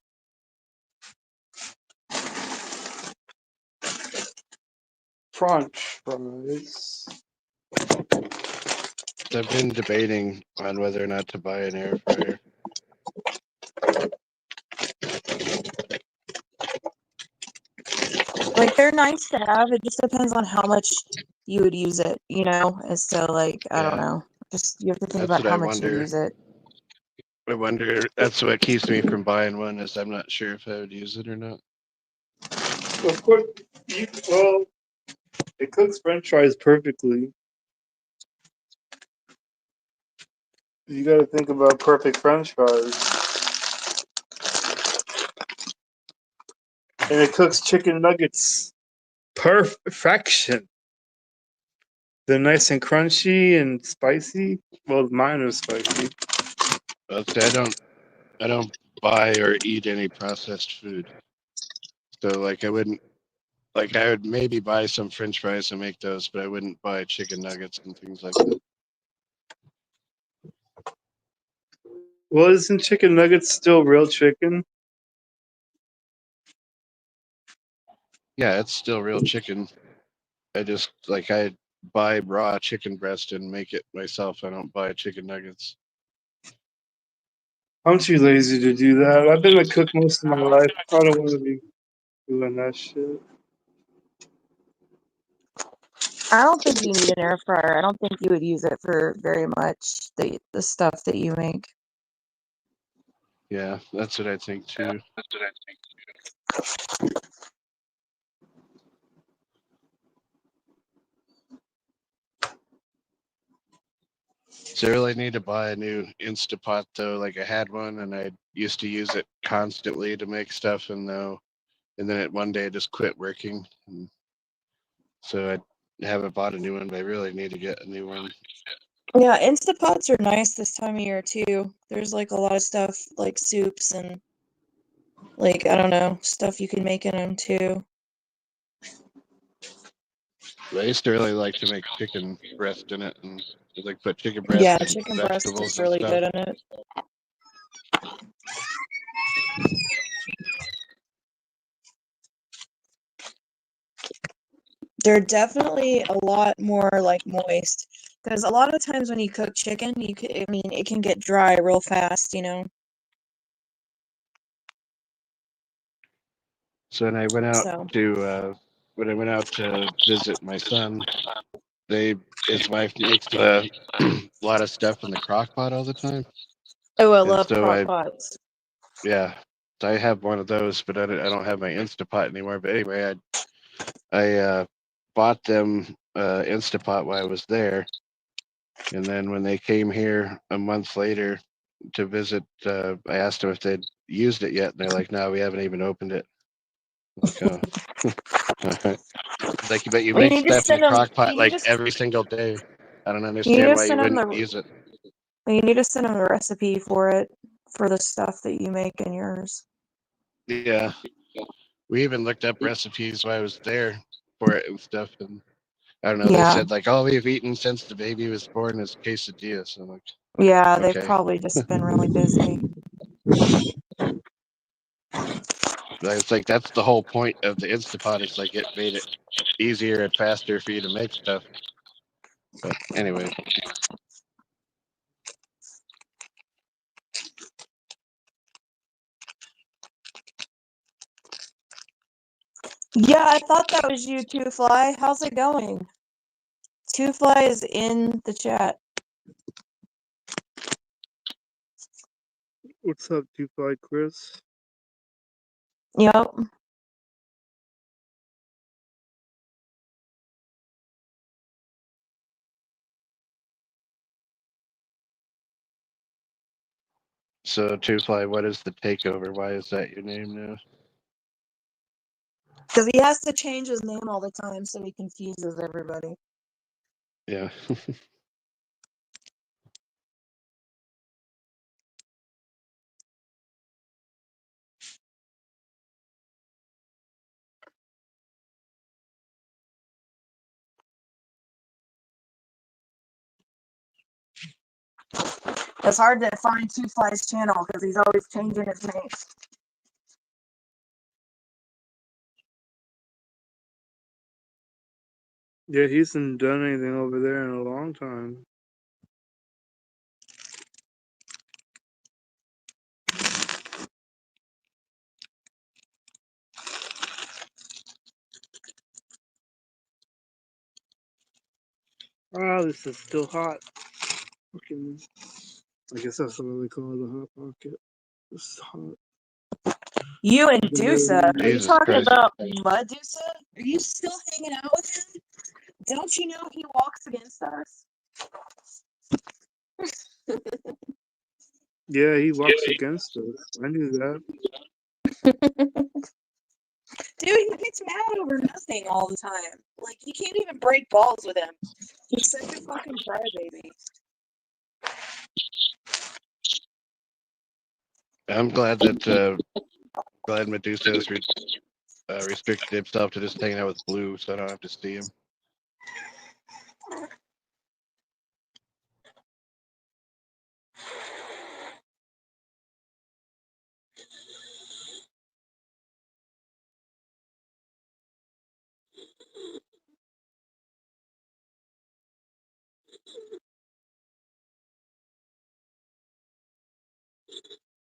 A: French fries.
E: I've been debating on whether or not to buy an air fryer.
D: Like, they're nice to have. It just depends on how much you would use it, you know? And so, like, I don't
E: Yeah.
D: know. Just, you have to think
E: That's
D: about
E: what
D: how
E: I
D: much you
E: wonder.
D: use it.
E: I wonder, that's what keeps me from buying one, is I'm not sure if I would use it or not.
A: Of course, well, it cooks French fries perfectly. You gotta think about perfect French fries. And it cooks chicken nuggets perfection. They're nice and crunchy and spicy. Well, mine are spicy.
E: I don't buy or eat any processed food. So like I would maybe buy some French fries and make those, but I wouldn't buy chicken nuggets and things like that.
A: Well, isn't chicken nuggets still real chicken?
E: Yeah, it's still real chicken. I buy raw chicken breast and make it myself. I don't buy chicken nuggets.
A: I'm too lazy to do that. I've been a cook most of my life. I don't want to be doing that shit.
D: I don't think you need an air fryer. I don't think you would use it for very much, the stuff that you make.
E: Yeah, that's what I think too. So I really need to buy a new Instapot though. Like I had one and I used to use it constantly to make stuff, and then it one day just quit working. And so I haven't bought a new one, but I really need to get a new one.
D: Yeah, Instapots are nice this time of year too. There's like a lot of stuff like soups and like, I don't know, stuff you can make in them too.
E: I used to really like to make chicken breast in it, and like put chicken breast
D: Yeah,
E: and
D: chicken breast
E: vegetables
D: is
E: and
D: really
E: stuff.
D: good in it. They're definitely a lot more like moist because a lot of times when you cook chicken, it can get dry real fast, you know.
E: So when I went out
D: So
E: to visit my son, his wife makes a lot of stuff in the crock pot all the time.
D: oh, I
E: And
D: love
E: so
D: crock pots.
E: Yeah, I have one of those, but I don't have my Instapot anymore. But anyway, I bought them Instapot while I was there, and then when they came here a month later to visit, I asked them if they'd used it yet, and they're like, "No, we haven't even opened it." I'm like, oh, like, but you
D: Well, you
E: make
D: need to
E: stuff in a
D: send them.
E: crock pot
D: You need
E: like
D: to.
E: every single day. I don't
D: You need
E: understand
D: to
E: why you
D: send them
E: wouldn't
D: the.
E: use it.
D: You need to send them the recipe for it, for the stuff that you make in yours.
E: Yeah, we even looked up recipes while I was there for it and stuff, and I don't know. They
D: Yeah,
E: said like all we've eaten since the baby was born is quesadillas. I'm like,
D: yeah, they've
E: okay.
D: probably just been really busy.
E: Like, it's like that's the whole point of the Instapot. It's like it made it easier and faster for you to make stuff. But anyway,
D: Yeah, I thought that was you, Two Fly. How's it going? Two Fly is in the chat.
A: What's up, Two Fly Chris?
D: Yep.
E: so Two Fly, what is the takeover? Why is that your name now?
D: Because he has to change his name all the time, so he confuses everybody.
E: Yeah.
D: It's hard to find Two Fly's channel because he's always changing his name.
A: Yeah, he hasn't done anything over there in a long time. Wow, this is still hot. Fucking, I guess that's what they call the hot pocket. This is hot.
D: You and Dusa. Are you
E: Jesus
D: talking
E: Christ.
D: about Medusa? Are you still hanging out with him? Don't you know he walks against us?
A: Yeah, he walks against us. I knew that.
D: Dude, he gets mad over nothing all the time. Like, you can't even break balls with him. He's such a fucking crybaby.
E: I'm glad that glad Medusa has restricted himself to just hanging out with Blue, so I don't have to see him.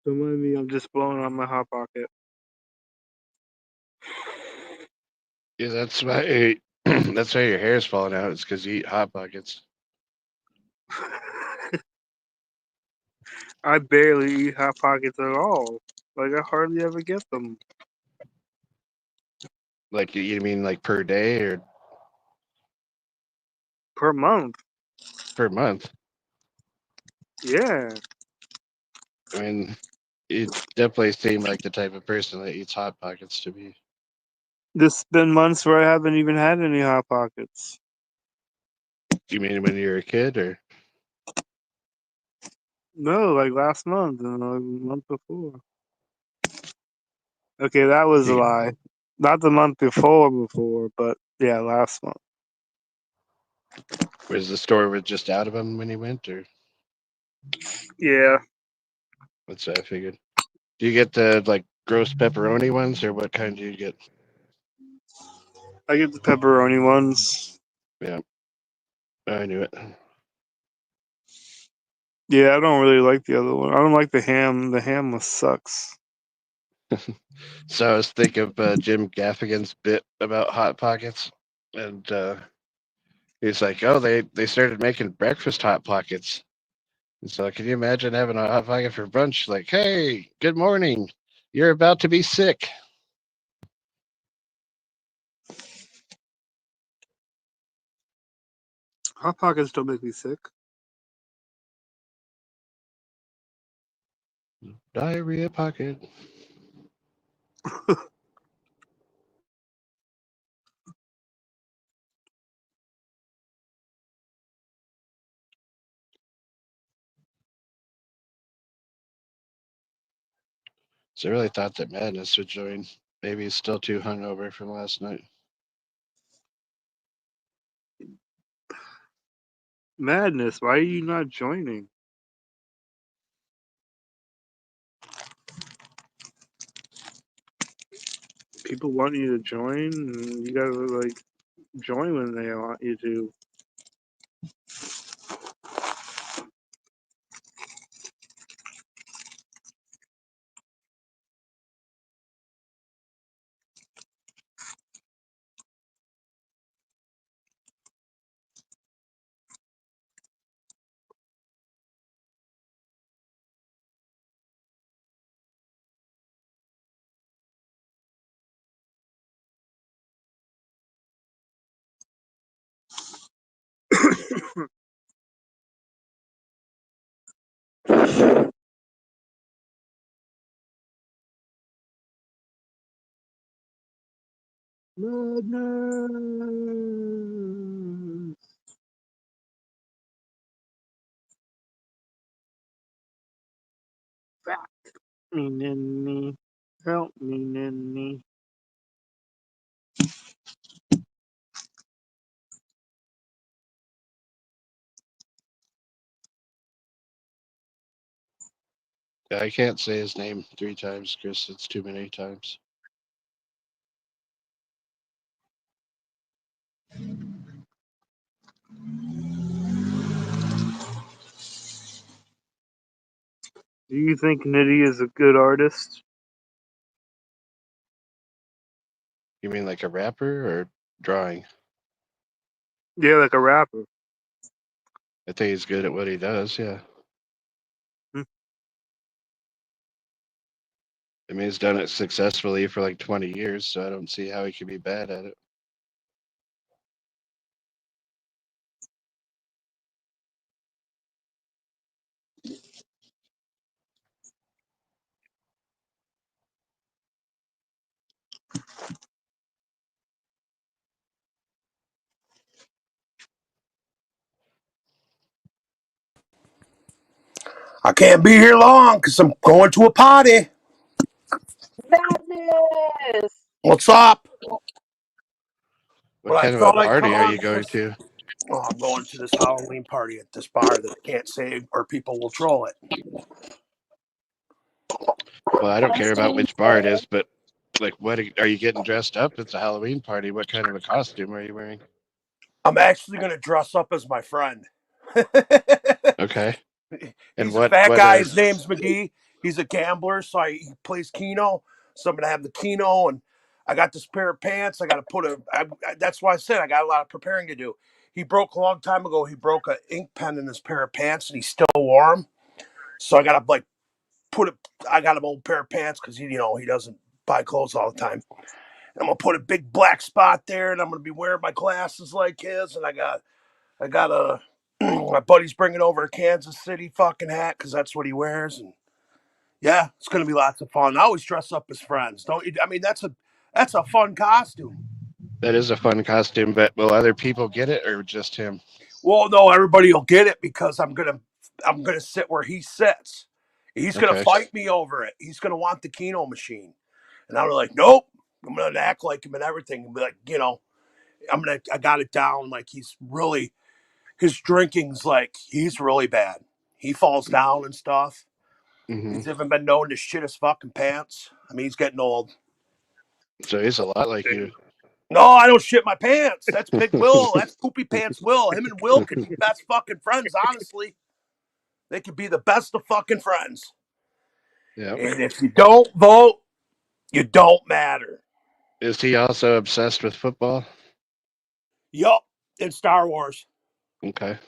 A: Don't mind me, I'm just blowing on my hot pocket.
E: Yeah, that's why that's why your hair's falling out. It's because you eat hot pockets.
A: I barely eat hot pockets at all. Like, I hardly ever get them.
E: Like you mean like per day or
A: Per month.
E: per month?
A: Yeah.
E: I mean, you definitely seem like the type of person that eats hot pockets to me.
A: There's been months where I haven't even had any hot pockets.
E: You mean when you were a kid, or
A: No, like last month and the month before. Okay, that was a
E: you,
A: lie. Not the month before, but yeah, last month.
E: was the store was just out of them when you went, or
A: Yeah.
E: what's that? I figured. Do you get the like gross pepperoni ones, or what kind do you get?
A: I get the pepperoni ones.
E: Yeah, I knew it.
A: Yeah, I don't really like the other one. I don't like the ham. The ham was sucks.
E: So I was thinking of Jim Gaffigan's bit about hot pockets, and he's like, "Oh, they started making breakfast hot pockets." So can you imagine having a hot pocket for brunch? Like, hey, good morning. You're about to be sick.
A: Hot Pockets don't make me sick.
E: Diarrhea pocket. So I really thought that Madness would join. Maybe he's still too hungover from last night.
A: Madness, why are you not joining? People want you to join, and you gotta like join when they want you to. Madness. Back me, Ninny. Help me, Ninny.
E: Yeah, I can't say his name 3 times, Chris. It's too many times.
A: Do you think Nitty is a good artist?
E: You mean like a rapper or drawing?
A: Yeah, like a rapper.
E: I think he's good at what he does, yeah.
A: Hmm.
E: I mean, he's done it successfully for like 20 years, so I don't see how he could be bad at it.
F: I can't be here long because I'm going to a party.
D: Madness.
F: What's up?
E: What
F: But I
E: kind of a
F: thought I'd come
E: party are
F: on
E: you going
F: because
E: to?
F: I'm going to this Halloween party at this bar that I can't say or people will troll it.
E: Well, I don't care about
D: Costume
E: which bar it is, but like, what are you getting dressed up? It's a Halloween party. What kind of a costume are you wearing?
F: I'm actually going to dress up as my friend.
E: Okay. And
F: He's a fat
E: what
F: guy. His name's McGee. He's a gambler, so he plays Keno. So I'm going to have the Keno, and I got this pair of pants. I got to put that's why I said I got a lot of preparing to do. He broke a long time ago. He broke an ink pen in his pair of pants, and he still wore them. So I got to like put it. I got an old pair of pants because he doesn't buy clothes all the time. And I'm gonna put a big black spot there, and I'm gonna be wearing my glasses like his. And I got a my buddy's bringing over a Kansas City fucking hat because that's what he wears. And yeah, it's gonna be lots of fun. I always dress up as friends, don't you? I mean, that's a fun costume.
E: That is a fun costume, but will other people get it or just him?
F: Well, no, everybody will get it because I'm gonna sit where he sits. He's gonna
E: Okay.
F: fight me over it. He's gonna want the Keno machine. And I'm like, nope. I'm gonna act like him and everything, and be like, I got it down. Like his drinking's like he's really bad. He falls down and stuff.
E: Hmm.
F: He's even been known to shit his fucking pants. I mean, he's getting old.
E: So he's a lot like you.
F: No, I don't shit my pants. That's Big Will. That's Poopy Pants Will. Him and Will could be best fucking friends. Honestly, they could be the best of fucking friends.
E: Yep.
F: And if you don't vote, you don't matter.
E: Is he also obsessed with football?
F: Yup. In Star Wars.
E: Okay.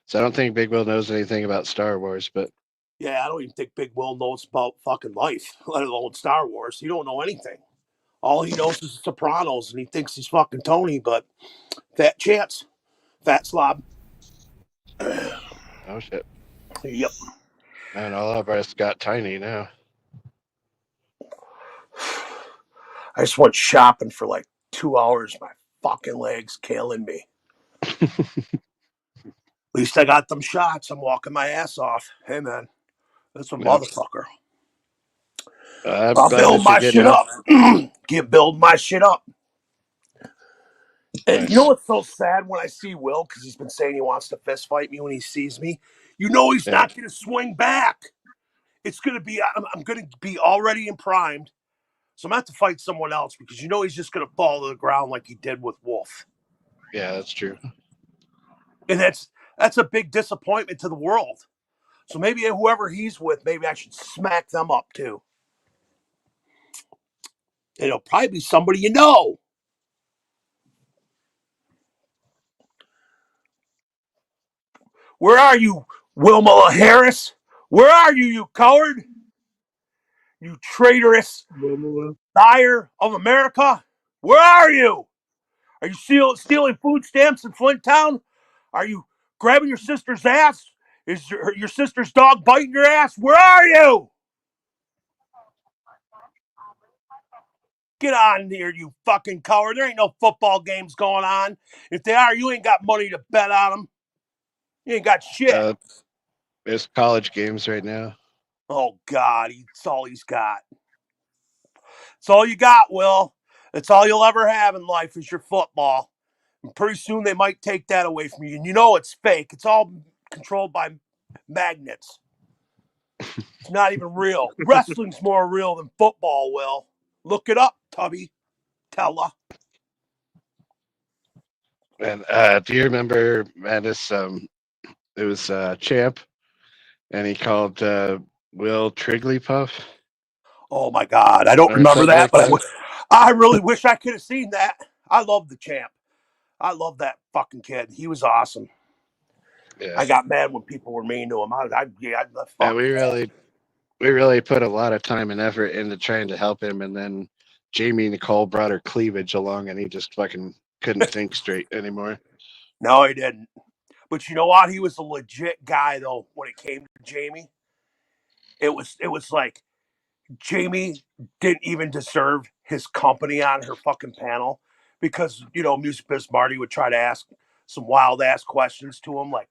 E: So I don't think Big Will knows anything about Star Wars, but
F: Yeah, I don't even think Big Will knows about fucking life, let alone Star Wars. He don't know anything. All he knows is Sopranos, and he thinks he's fucking Tony, but fat chance, fat slob.
E: oh shit.
F: Yep.
E: Man, all of us got tiny now.
F: I just went shopping for like 2 hours. My fucking legs killing me. At least I got them shots. I'm walking my ass off. Hey man, that's a
E: Yep.
F: motherfucker.
E: I'm
F: I'll
E: glad
F: build
E: that you're
F: my
E: getting
F: shit
E: out.
F: up. Build my shit up. And you know
E: Nice.
F: what's so sad when I see Will, because he's been saying he wants to fist fight me when he sees me. You know he's
E: Yeah.
F: not going to swing back. It's going to be, I'm going to be already and primed. So I'm going to have to fight someone else because you know he's just going to fall to the ground like he did with Wolf.
E: Yeah, that's true.
F: And that's a big disappointment to the world. So maybe whoever he's with, maybe I should smack them up too. It'll probably be somebody you know. Where are you, Wilma Harris? Where are you, you coward? You traitorous
A: Wilma.
F: liar of America? Where are you? Are you stealing food stamps in Flint Town? Are you grabbing your sister's ass? Is your sister's dog biting your ass? Where are you? Get on here, you fucking coward. There ain't no football games going on. If they are, you ain't got money to bet on them. You ain't got shit.
E: There's college games right now.
F: Oh, God. It's all he's got. It's all you got, Will. It's all you'll ever have in life is your football. And pretty soon they might take that away from you. And you know it's fake. It's all controlled by magnets. It's not even real. Wrestling's more real than football, Will. Look it up, Tubby. Tella.
E: And do you remember Madness? It was Champ, and he called Will Trigglypuff
F: Oh, my God. I don't
E: or
F: remember
E: something
F: that,
E: like
F: but
E: that.
F: I really wish I could have seen that. I love the champ. I love that fucking kid. He was awesome.
E: Yeah,
F: I got mad when people were mean to him.
E: and
F: Fuck
E: we
F: that.
E: really put a lot of time and effort into trying to help him, and then Jamie Nicole brought her cleavage along, and he just fucking couldn't think straight anymore.
F: No, he didn't. But you know what? He was a legit guy though. When it came to Jamie, it was like Jamie didn't even deserve his company on her fucking panel because Music Biz Marty would try to ask some wild ass questions to him like,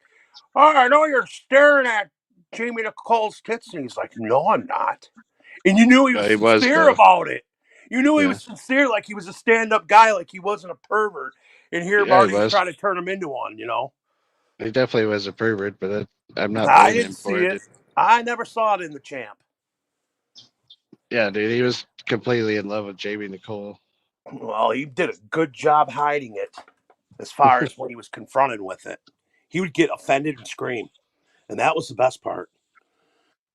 F: "Oh, I know you're staring at Jamie Nicole's tits," and he's like, "No, I'm not." And you knew he was
E: He was
F: sincere
E: though.
F: about it. You knew he
E: Yeah,
F: was sincere, like he was a stand-up guy, like he wasn't a pervert. And here
E: yeah, he
F: Marty's
E: was.
F: trying to turn him into one.
E: He definitely was a pervert, but I'm not
F: I
E: blaming
F: didn't
E: him for
F: see
E: it.
F: it. I never saw it in the champ.
E: Yeah, dude, he was completely in love with Jamie Nicole.
F: Well, he did a good job hiding it as far as when he was confronted with it. He would get offended and scream. And that was the best part.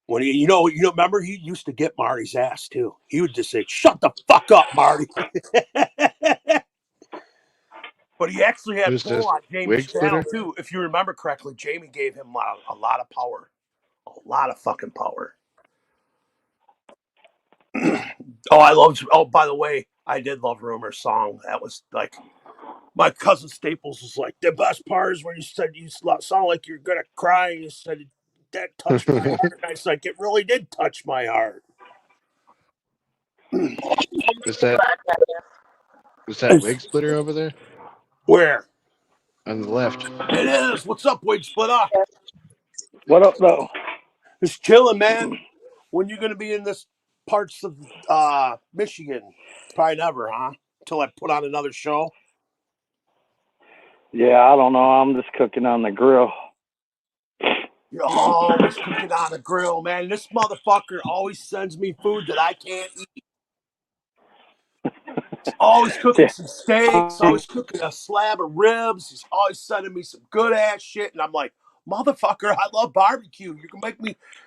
F: When remember he used to get Marty's ass too. He would just say, "Shut the fuck up, Marty." But he actually had
E: Who's
F: pull
E: this?
F: on Jamie's
E: Wig
F: channel
E: splitter?
F: too. If you remember correctly, Jamie gave him a lot of power, a lot of fucking power. Oh, I loved. Oh, by the way, I did love Rumor's song. That was like my cousin Staples was like the best part is when you said you sound like you're gonna cry. And you said that touched my heart. And I was like, it really did touch my heart.
E: is that is that wig splitter over there
F: Where
E: on the left?
F: it is. What's up, Wig Splitter?
G: What up, though?
F: It's chilling, man. When you gonna be in this parts of Michigan? Probably never, huh? Until I put on another show.
G: Yeah, I don't know. I'm just cooking on the grill.
F: You're always cooking on a grill, man. This motherfucker always sends me food that I can't eat. He's always cooking
G: Yeah.
F: some steaks, always cooking a slab of ribs. He's always sending me some good ass shit. And I'm like, motherfucker, I love barbecue. You can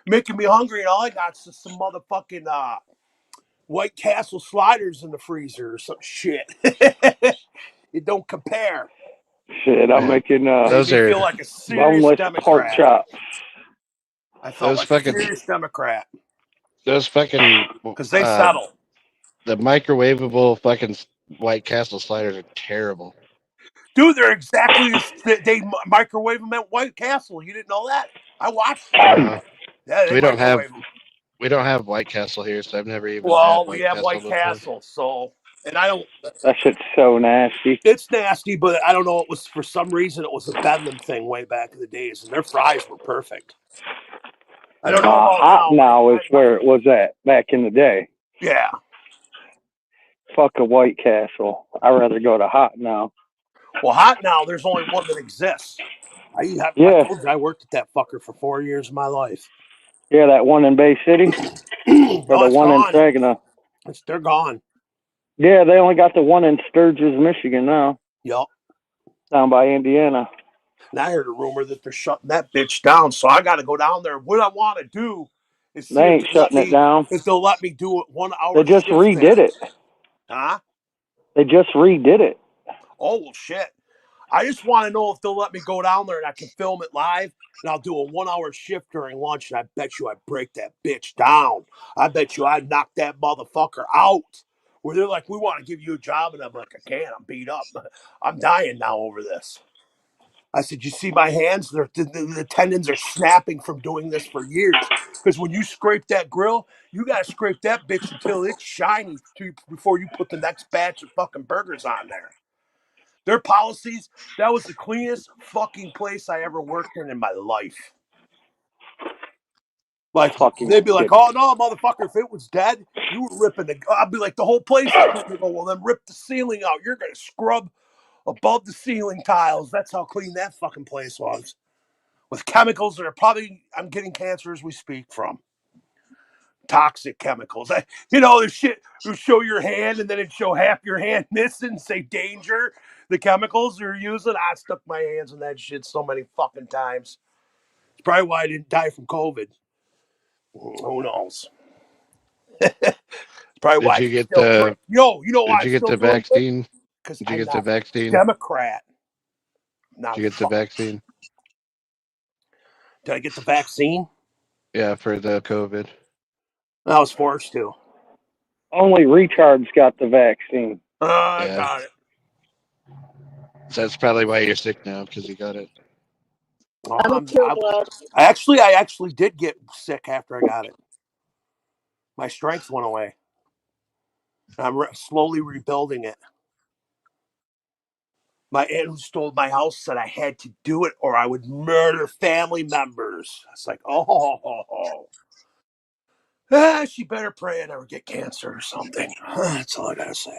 F: making me hungry, and all I got is just some motherfucking White Castle sliders in the freezer or some shit. It don't compare.
G: Shit, I'm
E: Yeah.
G: making
F: Made
E: Those
F: me
E: are
F: feel like a serious
G: boneless pork
F: Democrat.
G: chops.
F: I felt
E: those
F: like
E: fucking
F: a serious Democrat
E: those fucking
F: because they settle.
E: the microwavable fucking White Castle sliders are terrible.
F: Dude, they're exactly they microwave them at White Castle. You didn't know that? I watched them.
E: Uh,
F: Yeah, they
E: we don't have
F: microwave them.
E: White Castle here, so I've never even had
F: Well, we
E: White
F: have
E: Castle
F: White
E: before.
F: Castle, so and I don't.
G: That shit's so nasty.
F: It's nasty, but I don't know. It was for some reason it was a Bedlam thing way back in the days, and their fries were perfect. I don't know about
G: Hot
F: now.
G: now is where it was at back in the day.
F: Yeah.
G: Fuck a White Castle. I'd rather go to Hot now.
F: Well, Hot now, there's only one that exists. I
G: Yeah.
F: told you I worked at that fucker for 4 years of my life.
G: Yeah, that one in Bay City or
F: No,
G: the
F: it's
G: one in
F: gone.
G: Saginaw.
F: They're gone.
G: Yeah, they only got the one in Sturgis, Michigan now,
F: Yep.
G: down by Indiana.
F: And I heard a rumor that they're shutting that bitch down, so I got to go down there. What I want to do is see
G: They ain't shutting it down.
F: if they'll let me do it 1 hour.
G: They just
F: shift
G: redid
F: there.
G: it.
F: Huh?
G: They just redid it.
F: Oh, well, shit. I just want to know if they'll let me go down there and I can film it live, and I'll do a 1 hour shift during lunch, and I bet you I break that bitch down. I bet you I knock that motherfucker out. Where they're like, we want to give you a job, and I'm like, I can't. I'm beat up. I'm dying now over this. I said, you see my hands? The tendons are snapping from doing this for years. Because when you scrape that grill, you got to scrape that bitch until it's shiny before you put the next batch of fucking burgers on there. Their policies, that was the cleanest fucking place I ever worked in my life. Like,
G: Fucking
F: they'd be like,
G: ridiculous.
F: oh, no, motherfucker, if it was dead, you were ripping the... I'd be like, the whole place is clean. They go, well, then rip the ceiling out. You're going to scrub above the ceiling tiles. That's how clean that fucking place was. With chemicals that are probably... I'm getting cancer as we speak from. Toxic chemicals. The shit would show your hand and then it'd show half your hand missing, say danger. The chemicals they're using, I stuck my hands in that shit so many fucking times. It's probably why I didn't die from COVID. Who knows? It's probably why
E: Did you get the
F: why
E: Did you
F: I'm
E: get
F: still
E: the
F: doing
E: vaccine?
F: because
E: Did you
F: I'm
E: get the
F: not
E: vaccine?
F: Democrat. Not
E: Did you get the vaccine?
F: Did I get the vaccine?
E: Yeah, for the COVID.
F: I was forced to.
G: Only retards got the vaccine.
F: I
E: Yeah.
F: got it.
E: So that's probably why you're sick now, because you got it.
F: I actually did get sick after I got it. My strength went away. I'm slowly rebuilding it. My aunt who stole my house said I had to do it or I would murder family members. It's like, she better pray I never get cancer or something. That's all I gotta say.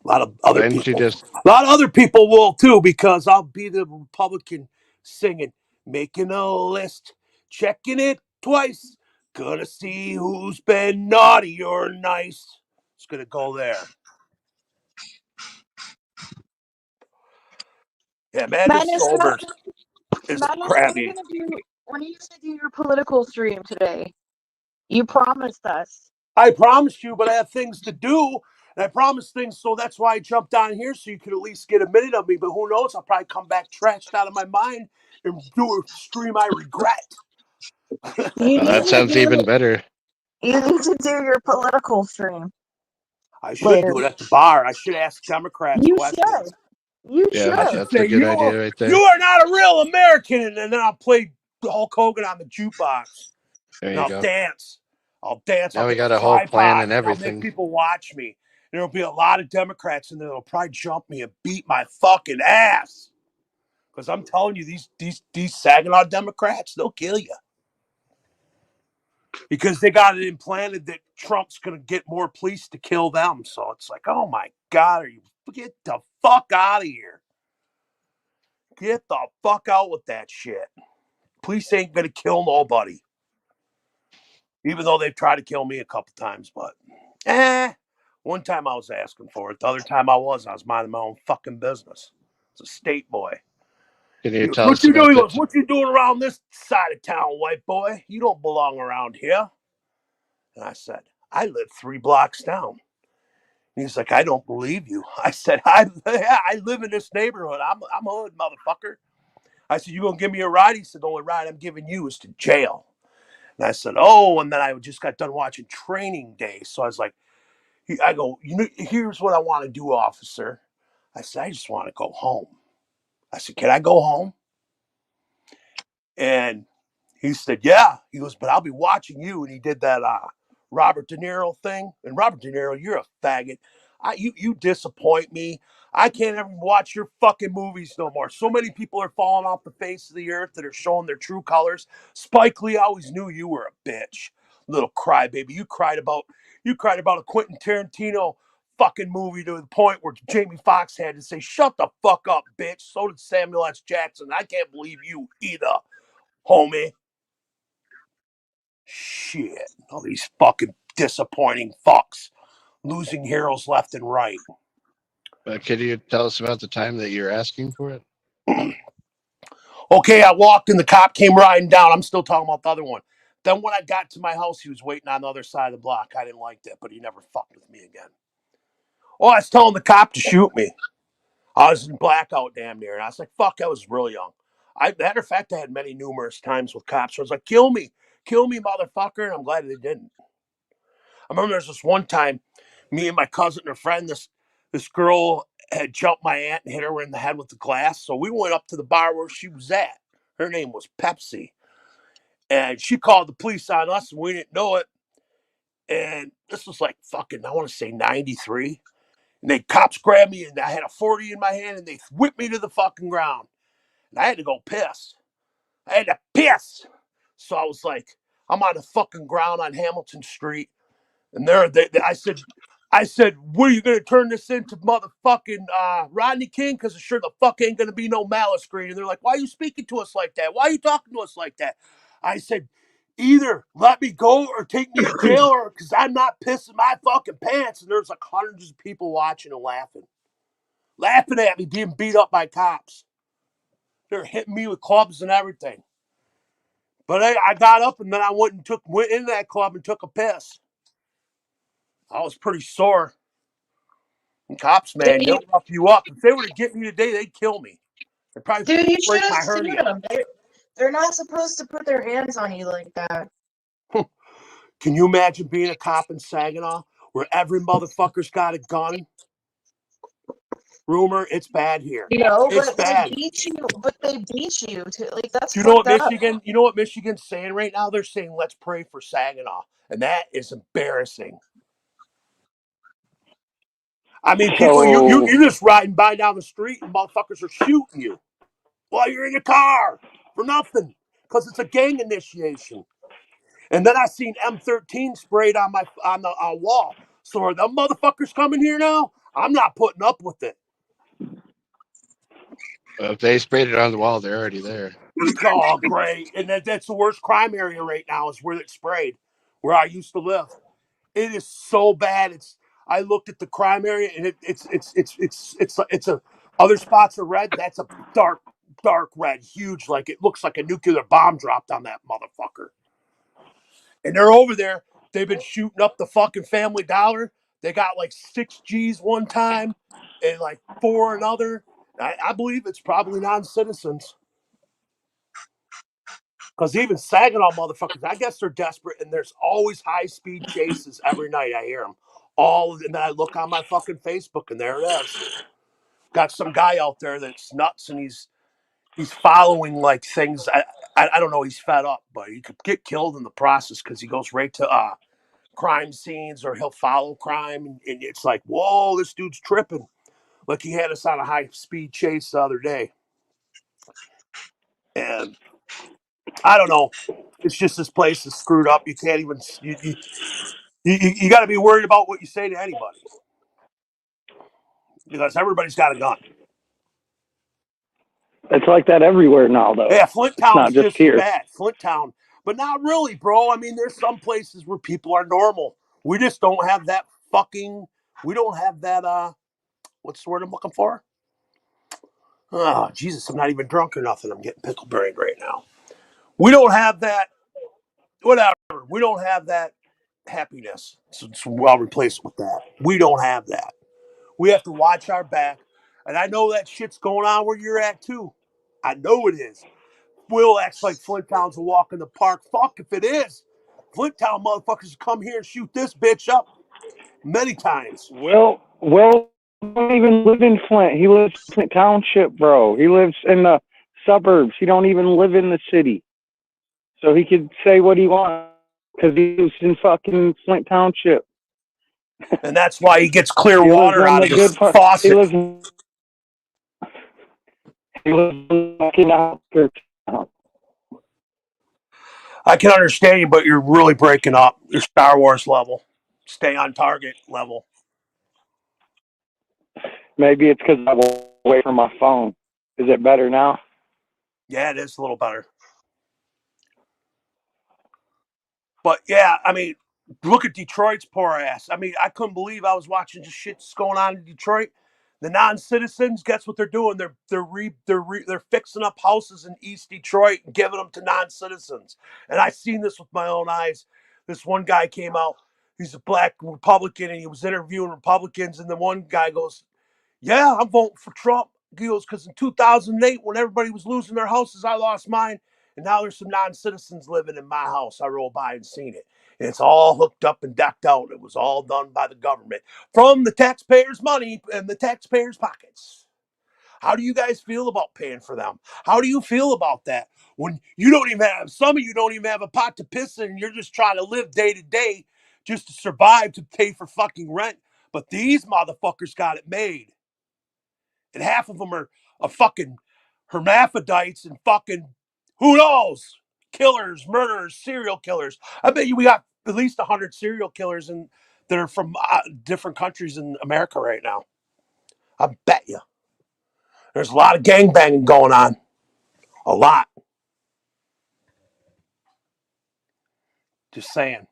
F: A lot of other people will too, because I'll be the Republican singing, making a list, checking it twice, gonna see who's been naughty or nice. It's gonna go there. Yeah, Madness Sober is crabby.
D: When are you gonna do your political stream today? You promised us.
F: I promised you, but I have things to do. And I promised things, so that's why I jumped on here, so you could at least get a minute of me. But who knows? I'll probably come back trashed out of my mind and do a stream I regret.
E: That sounds even better.
D: You need to do your political stream.
F: I should do it at the bar. I should ask Democrats questions.
D: You should.
E: That's a good idea right there.
F: You are not a real American. And then I'll play Hulk Hogan on the jukebox.
E: There you
F: I'll
E: go.
F: dance.
E: Now we got a whole plan and everything.
F: I'll make people watch me. There'll be a lot of Democrats in there that'll probably jump me and beat my fucking ass. Because I'm telling you, these Saginaw Democrats, they'll kill you. Because they got it implanted that Trump's going to get more police to kill them. So it's like, oh my God, get the fuck out of here. Get the fuck out with that shit. Police ain't going to kill nobody. Even though they've tried to kill me a couple times, but one time I was asking for it. The other time I was minding my own fucking business. It's a state boy.
E: Can you tell
F: What
E: us
F: you
E: about
F: doing?
E: that?
F: What you doing around this side of town, white boy? You don't belong around here. And I said, I live 3 blocks down. And he's like, I don't believe you. I said, I live in this neighborhood. I'm a hood motherfucker. I said, you gonna give me a ride? He said, the only ride I'm giving you is to jail. And I said, oh, and then I just got done watching Training Day. So I was like, I go, here's what I want to do, officer. I said, I just want to go home. I said, can I go home? And he said, yeah. He goes, but I'll be watching you. And he did that Robert De Niro thing. And Robert De Niro, you're a faggot. You disappoint me. I can't ever watch your fucking movies no more. So many people are falling off the face of the earth that are showing their true colors. Spike Lee, I always knew you were a bitch. Little crybaby. You cried about a Quentin Tarantino fucking movie to the point where Jamie Foxx had to say, shut the fuck up, bitch. So did Samuel S. Jackson. I can't believe you either, homie. Shit. All these fucking disappointing fucks. Losing heroes left and right.
E: Can you tell us about the time that you're asking for it?
F: Okay, I walked and the cop came riding down. I'm still talking about the other one. Then when I got to my house, he was waiting on the other side of the block. I didn't like that, but he never fucked with me again. Oh, I was telling the cop to shoot me. I was in blackout damn near. And I was like, fuck, I was real young. Matter of fact, I had many numerous times with cops where I was like, kill me, motherfucker. And I'm glad they didn't. I remember there's this one time, me and my cousin and a friend, this girl had jumped my aunt and hit her in the head with the glass. So we went up to the bar where she was at. Her name was Pepsi. And she called the police on us and we didn't know it. And this was like fucking, I want to say 93. And they cops grabbed me and I had a 40 in my hand and they whipped me to the fucking ground. And I had to go piss. I had to piss. So I was like, I'm on the fucking ground on Hamilton Street. And I said, what are you going to turn this into motherfucking Rodney King? Because sure the fuck ain't going to be no malice screen. And they're like, why are you speaking to us like that? Why are you talking to us like that? I said, either let me go or take me to jail or because I'm not pissing my fucking pants. And there's like hundreds of people watching and laughing at me being beat up by cops. They're hitting me with clubs and everything. But I got up and then I went into that club and took a piss. I was pretty sore. And cops, man, they'll rough you up. If they were to get me today, they'd kill me. They'd probably
D: Dude, you should
F: break my
D: have sued
F: hernia.
D: them. They're not supposed to put their hands on you like that.
F: Can you imagine being a cop in Saginaw where every motherfucker's got a gun? Rumor, it's bad here. It's bad.
D: They beat you. But they beat you. That's
F: Do you know what
D: fucked up.
F: Michigan? You know what Michigan's saying right now? They're saying, "Let's pray for Saginaw," and that is embarrassing. I mean, people, you're just riding by down the street and motherfuckers are shooting you while you're in your car for nothing because it's a gang initiation. And then I seen M13 sprayed on the wall. So are them motherfuckers coming here now? I'm not putting up with it.
E: If they sprayed it on the wall, they're already there.
F: Oh, great! And that's the worst crime area right now is where it's sprayed, where I used to live. It is so bad. I looked at the crime area and it's a other spots are red. That's a dark red, huge, like it looks like a nuclear bomb dropped on that motherfucker. And they're over there. They've been shooting up the fucking Family Dollar. They got like 6 G's one time and like 4 another. I believe it's probably non-citizens. Because even Saginaw motherfuckers, I guess they're desperate, and there's always high-speed chases every night. I hear them. And then I look on my fucking Facebook, and there it is. Got some guy out there that's nuts, and he's following like things. I don't know. He's fed up, but he could get killed in the process because he goes right to crime scenes or he'll follow crime, and it's like, whoa, this dude's tripping. Like he had us on a high-speed chase the other day, and I don't know. It's just this place is screwed up. You can't even you got to be worried about what you say to anybody because everybody's got a gun.
G: It's like that everywhere now, though.
F: Yeah, Flint Town's
G: just
F: just
G: here.
F: as bad. Flint Town, but not really, bro. I mean, there's some places where people are normal. We just don't have that fucking. We don't have that. What's the word I'm looking for? Oh, Jesus, I'm not even drunk or nothing. I'm getting pickle brained right now. We don't have that. Whatever. We don't have that happiness. So I'll replace it with that. We don't have that. We have to watch our back. And I know that shit's going on where you're at too. I know it is. Will acts like Flint Town's a walk in the park. Fuck if it is. Flint Town motherfuckers come here and shoot this bitch up many times.
G: Will don't even live in Flint. He lives in Flint Township, bro. He lives in the suburbs. He don't even live in the city. So he could say what he wants because he lives in fucking Flint Township.
F: And that's why he gets clear
G: He lives
F: water
G: in
F: out
G: the
F: of his
G: good part.
F: faucet.
G: He lives in fucking outskirts.
F: I can understand you, but you're really breaking up. You're Star Wars level. Stay on target level.
G: Maybe it's because I'm away from my phone. Is it better now?
F: Yeah, it is a little better. But yeah, I mean, look at Detroit's poor ass. I mean, I couldn't believe I was watching just shit that's going on in Detroit. The non-citizens, guess what they're doing? They're fixing up houses in East Detroit and giving them to non-citizens. And I seen this with my own eyes. This one guy came out. He's a black Republican, and he was interviewing Republicans. And the one guy goes, "Yeah, I'm voting for Trump." He goes, "Because in 2008, when everybody was losing their houses, I lost mine. And now there's some non-citizens living in my house. I rolled by and seen it. And it's all hooked up and decked out. It was all done by the government from the taxpayers' money and the taxpayers' pockets." How do you guys feel about paying for them? How do you feel about that? When you don't even have, some of you don't even have a pot to piss in, and you're just trying to live day to day just to survive to pay for fucking rent. But these motherfuckers got it made. And half of them are fucking hermaphrodites and fucking, who knows, killers, murderers, serial killers. I bet you we got at least 100 serial killers that are from different countries in America right now. I bet you. There's a lot of gangbanging going on. A lot. Just saying.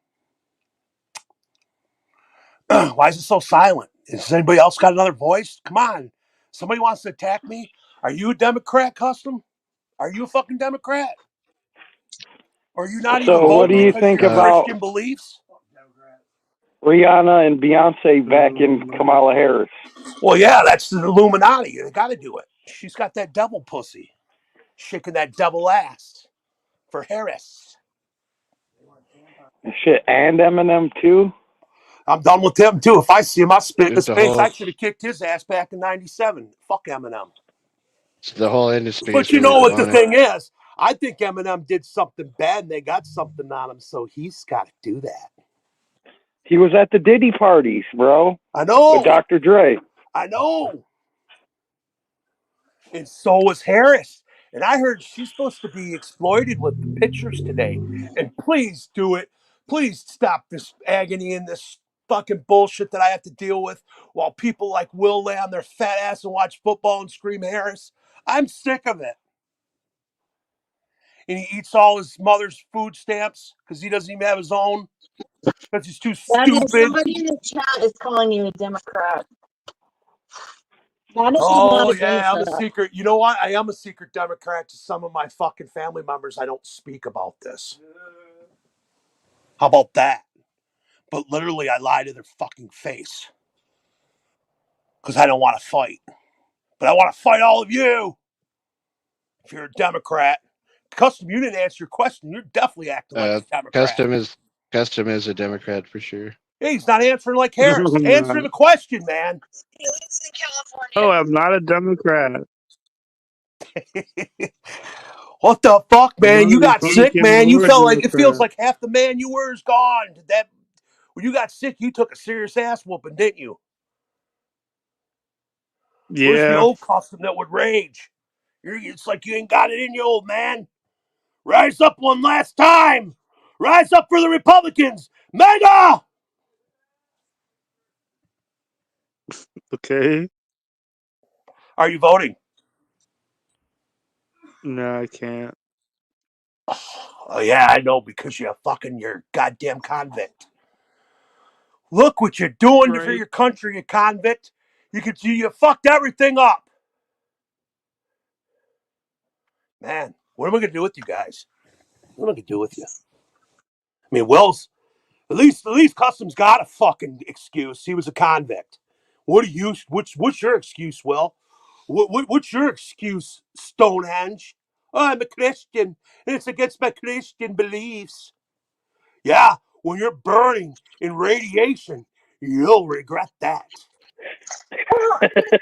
F: Why is it so silent? Has anybody else got another voice? Come on. Somebody wants to attack me? Are you a Democrat, Custom? Are you a fucking Democrat? Or are you not even
G: So what
F: voting
G: do you
F: because of
G: think
F: your
G: about
F: Christian beliefs?
G: Rihanna and Beyonce backing Kamala Harris?
F: Well, yeah, that's the Illuminati. They got to do it. She's got that devil pussy, shaking that devil ass for Harris.
G: Shit, and Eminem too?
F: I'm done with him too. If I see him, I'll spit in
E: Dude,
F: his
E: the
F: face.
E: whole
F: I should have kicked his ass back in '97. Fuck Eminem.
E: industry
F: But
E: is
F: you
E: really
F: know what the
E: demonic.
F: thing is? I think Eminem did something bad and they got something on him, so he's got to do that.
G: He was at the Diddy parties, bro.
F: I know.
G: With Dr. Dre.
F: I know. And so was Harris. And I heard she's supposed to be exploited with the pictures today. And please do it. Please stop this agony and this fucking bullshit that I have to deal with while people like Will lay on their fat ass and watch football and scream Harris. I'm sick of it. And he eats all his mother's food stamps because he doesn't even have his own because he's too stupid.
D: Somebody in the chat is calling you a Democrat. That is
F: Oh,
D: not a
F: yeah, I'm a
D: Democrat.
F: secret. You know what? I am a secret Democrat to some of my fucking family members. I don't speak about this. How about that? But literally, I lie to their fucking face because I don't want to fight. But I want to fight all of you if you're a Democrat. Custom, you didn't answer your question. You're definitely acting like a Democrat.
E: Custom is a Democrat for sure.
F: Hey, he's not answering like
A: No,
F: Harris.
A: I'm
F: Answer
A: not.
F: the question, man.
D: He lives in California.
A: Oh, I'm not a Democrat.
F: What the fuck,
A: I'm
F: man?
A: not
F: You
A: a
F: got sick,
A: Republican
F: man. You
A: or a
F: felt like it feels
A: Democrat.
F: like half the man you were is gone. That when you got sick, you took a serious ass whooping, didn't you? Where's the
A: Yeah.
F: old Custom that would rage? It's like you ain't got it in you, old man. Rise up one last time. Rise up for the Republicans. Mega!
A: Okay.
F: Are you voting?
A: No, I can't.
F: Oh, yeah, I know, because you're a goddamn convict. Look what you're doing for
A: Right.
F: your country, you convict. You fucked everything up. Man, what am I going to do with you guys? What am I going to do with you? I mean, Will's At least Customs got a fucking excuse. He was a convict. What's your excuse, Will? What's your excuse, Stonehenge? Oh, I'm a Christian, and it's against my Christian beliefs. Yeah, when you're burning in radiation, you'll regret that.
D: Well, I mean,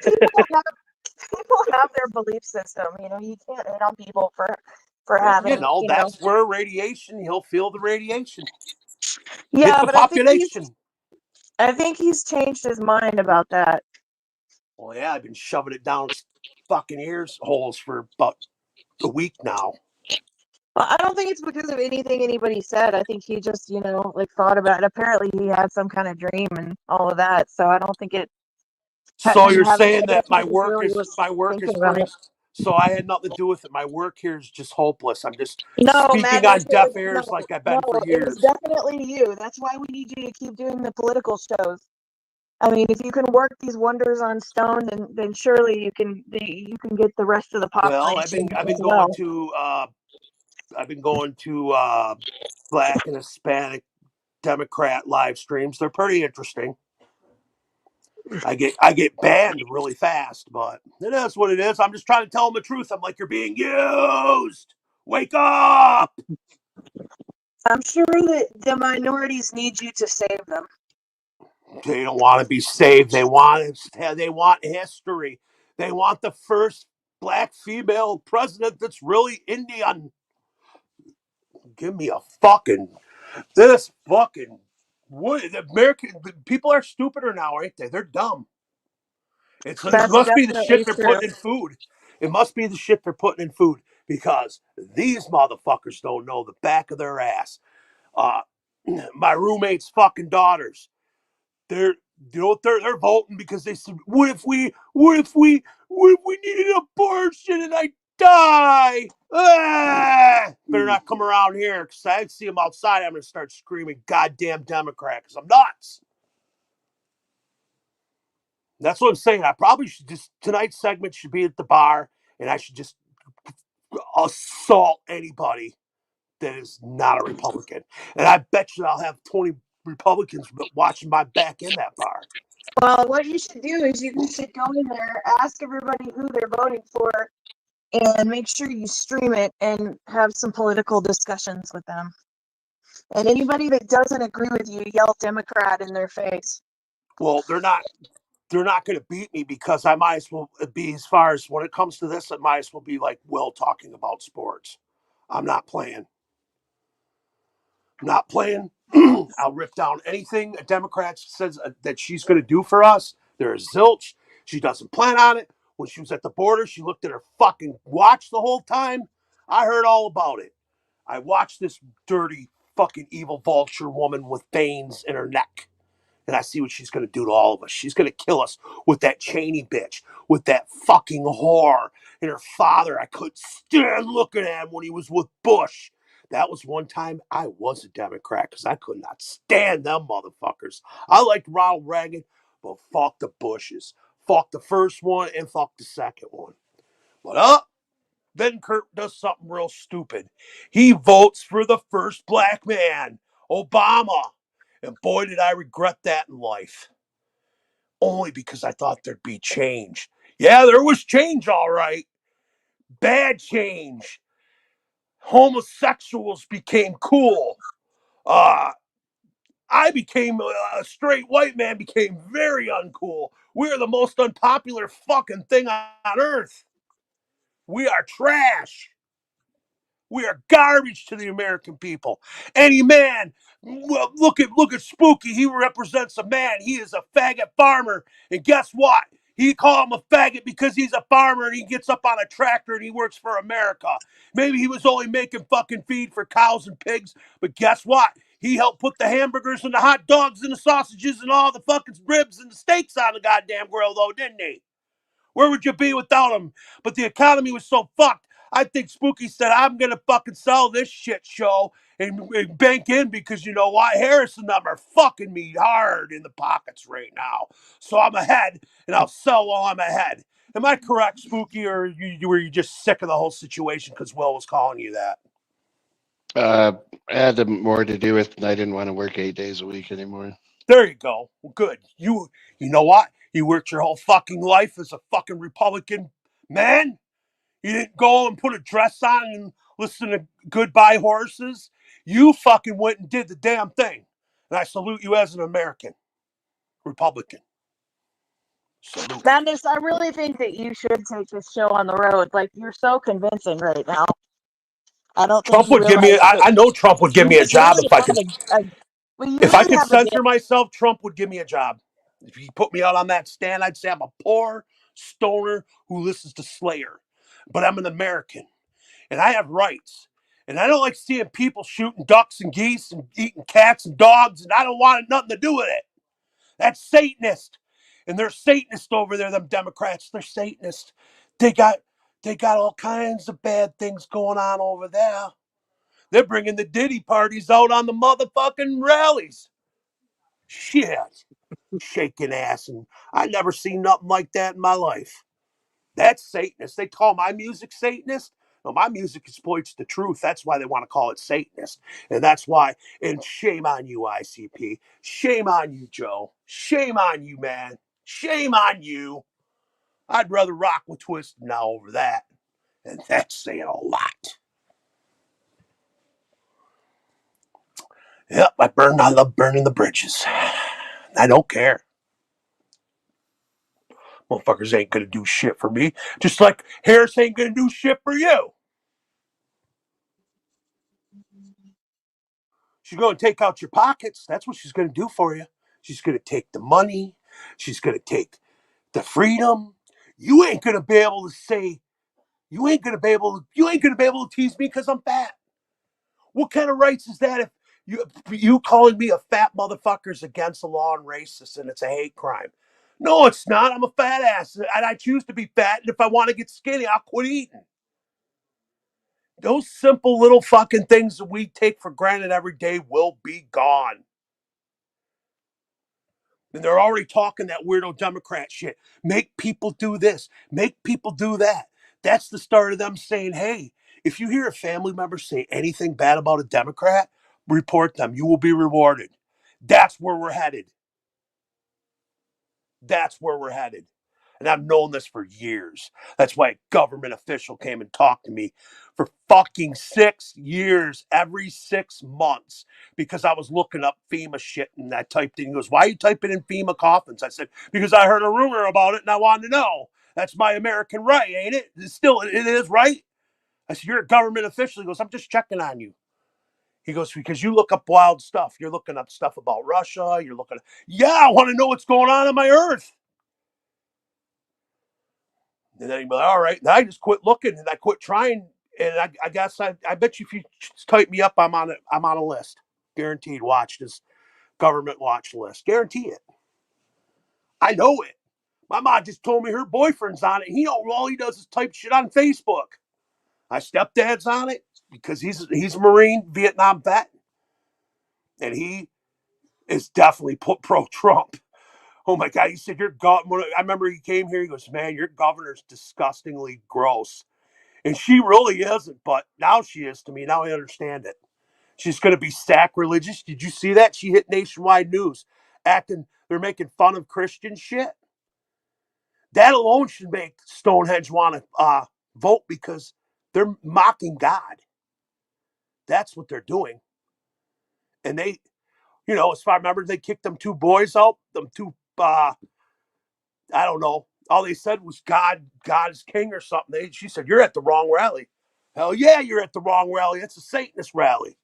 D: people have their belief system. You know, you can't hit on people for having,
F: That's where radiation, he'll feel the radiation.
D: Yeah,
F: Hit the
D: but
F: population.
D: I think he's changed his mind about that.
F: Well, yeah, I've been shoving it down his fucking ears holes for about a week now.
D: Well, I don't think it's because of anything anybody said. I think he just, like thought about it. Apparently he had some kind of dream and all of that. So I don't think it.
F: So you're
D: I
F: saying
D: guess
F: that my
D: he just
F: work
D: really
F: is
D: was thinking about
F: pretty.
D: it.
F: So I had nothing to do with it. My work here is just hopeless. I'm just
D: No,
F: speaking
D: Matt,
F: on deaf ears like I've been for
D: it was
F: years.
D: definitely you. That's why we need you to keep doing the political shows. I mean, if you can work these wonders on Stone, then surely you can get the rest of the population.
F: Well, I've been going to Black and Hispanic Democrat live streams. They're pretty interesting. I get banned really fast, but it is what it is. I'm just trying to tell them the truth. I'm like, you're being used. Wake up.
D: I'm sure that the minorities need you to save them.
F: They don't want to be saved. They want history. They want the first black female president that's really Indian. Give me a fucking what? The American people are stupider now, aren't they? They're dumb. It must be the shit they're putting in food. It must be the shit they're putting in food because these motherfuckers don't know the back of their ass. My roommate's fucking daughters. They're voting because they said, what if we needed an abortion and I die? Better not come around here because I see them outside. I'm gonna start screaming, "Goddamn Democrat!" because I'm nuts. That's what I'm saying. I probably should tonight's segment should be at the bar, and I should just assault anybody that is not a Republican. And I bet you I'll have 20 Republicans watching my back in that bar.
D: Well, what you should do is you should go in there, ask everybody who they're voting for, and make sure you stream it and have some political discussions with them. And anybody that doesn't agree with you, yell Democrat in their face.
F: Well, they're not going to beat me because I might as well be, as far as when it comes to this, it might as well be like Will talking about sports. I'm not playing. I'll rip down anything a Democrat says that she's going to do for us. There's zilch. She doesn't plan on it. When she was at the border, she looked at her fucking watch the whole time. I heard all about it. I watched this dirty fucking evil vulture woman with veins in her neck. And I see what she's going to do to all of us. She's going to kill us with that Cheney bitch, with that fucking whore. And her father, I couldn't stand looking at him when he was with Bush. That was one time I was a Democrat because I could not stand them motherfuckers. I liked Ronald Reagan, but fuck the Bushes. Fuck the first one and fuck the second one. But then Kurt does something real stupid. He votes for the first black man, Obama. And boy, did I regret that in life. Only because I thought there'd be change. Yeah, there was change, all right. Bad change. Homosexuals became cool. I became a straight white man, became very uncool. We're the most unpopular fucking thing on earth. We are trash. We are garbage to the American people. Any man, well, look at Spooky. He represents a man. He is a faggot farmer. And guess what? He call him a faggot because he's a farmer and he gets up on a tractor and he works for America. Maybe he was only making fucking feed for cows and pigs, but guess what? He helped put the hamburgers and the hot dogs and the sausages and all the fucking ribs and the steaks on the goddamn grill, though, didn't he? Where would you be without him? But the economy was so fucked. I think Spooky said, I'm going to fucking sell this shit show and bank in because you know what? Harris and them are fucking me hard in the pockets right now. So I'm ahead and I'll sell while I'm ahead. Am I correct, Spooky, or were you just sick of the whole situation because Will was calling you that?
E: It had more to do with I didn't want to work 8 days a week anymore.
F: There you go. Well, good. You know what? You worked your whole fucking life as a fucking Republican man. You didn't go and put a dress on and listen to Goodbye Horses. You fucking went and did the damn thing. And I salute you as an American Republican. Salute.
D: Madness, I really think that you should take this show on the road. Like, you're so convincing right now. I don't think
F: Trump
D: you
F: would give me.
D: realize that
F: I know Trump would give
D: you
F: me a
D: just
F: job
D: really
F: if I
D: have
F: could.
D: well, you
F: If I
D: would
F: could
D: have a
F: censor myself, Trump would give me a job. If he put me out on that stand, I'd say I'm a poor stoner who listens to Slayer. But I'm an American, and I have rights. And I don't like seeing people shooting ducks and geese and eating cats and dogs, and I don't want nothing to do with it. That's Satanist. And they're Satanists over there, them Democrats. They're Satanists. They got all kinds of bad things going on over there. They're bringing the Diddy parties out on the motherfucking rallies. Shit. Shaking ass. And I never seen nothing like that in my life. That's Satanist. They call my music Satanist. No, my music exploits the truth. That's why they want to call it Satanist. And that's why, and shame on you, ICP. Shame on you, Joe. Shame on you, man. Shame on you. I'd rather rock with Twisted now over that. And that's saying a lot. Yep, I love burning the bridges. I don't care. Motherfuckers ain't gonna do shit for me. Just like Harris ain't gonna do shit for you. She's gonna take out your pockets. That's what she's gonna do for you. She's gonna take the money. She's gonna take the freedom. You ain't gonna be able to say, you ain't gonna be able to tease me because I'm fat. What kind of rights is that if you calling me a fat motherfucker is against the law and racist and it's a hate crime? No, it's not. I'm a fat ass and I choose to be fat. And if I want to get skinny, I'll quit eating. Those simple little fucking things that we take for granted every day will be gone. And they're already talking that weirdo Democrat shit. Make people do this. Make people do that. That's the start of them saying, hey, if you hear a family member say anything bad about a Democrat, report them. You will be rewarded. That's where we're headed. That's where we're headed. And I've known this for years. That's why a government official came and talked to me for fucking 6 years, every 6 months, because I was looking up FEMA shit and I typed in. He goes, why are you typing in FEMA coffins? I said, because I heard a rumor about it and I wanted to know. That's my American right, ain't it? It is, right? I said, you're a government official. He goes, I'm just checking on you. He goes, because you look up wild stuff. You're looking up stuff about Russia. You're looking, yeah, I want to know what's going on my earth. And then he'd be like, all right. And I just quit looking and I quit trying. And I guess I bet you if you type me up, I'm on a list. Guaranteed. Watch this government watch list. Guarantee it. I know it. My mom just told me her boyfriend's on it. All he does is type shit on Facebook. My stepdad's on it because he's a Marine, Vietnam vet. And he is definitely pro-Trump. Oh my God. He said, I remember he came here. He goes, man, your governor's disgustingly gross. And she really isn't, but now she is to me. Now I understand it. She's going to be sacrilegious. Did you see that? She hit nationwide news they're making fun of Christian shit. That alone should make Stonehenge want to vote because they're mocking God. That's what they're doing. And they, as far as I remember, they kicked them 2 boys out, them 2, I don't know. All they said was God is king or something. She said, you're at the wrong rally. Hell yeah, you're at the wrong rally. That's a Satanist rally.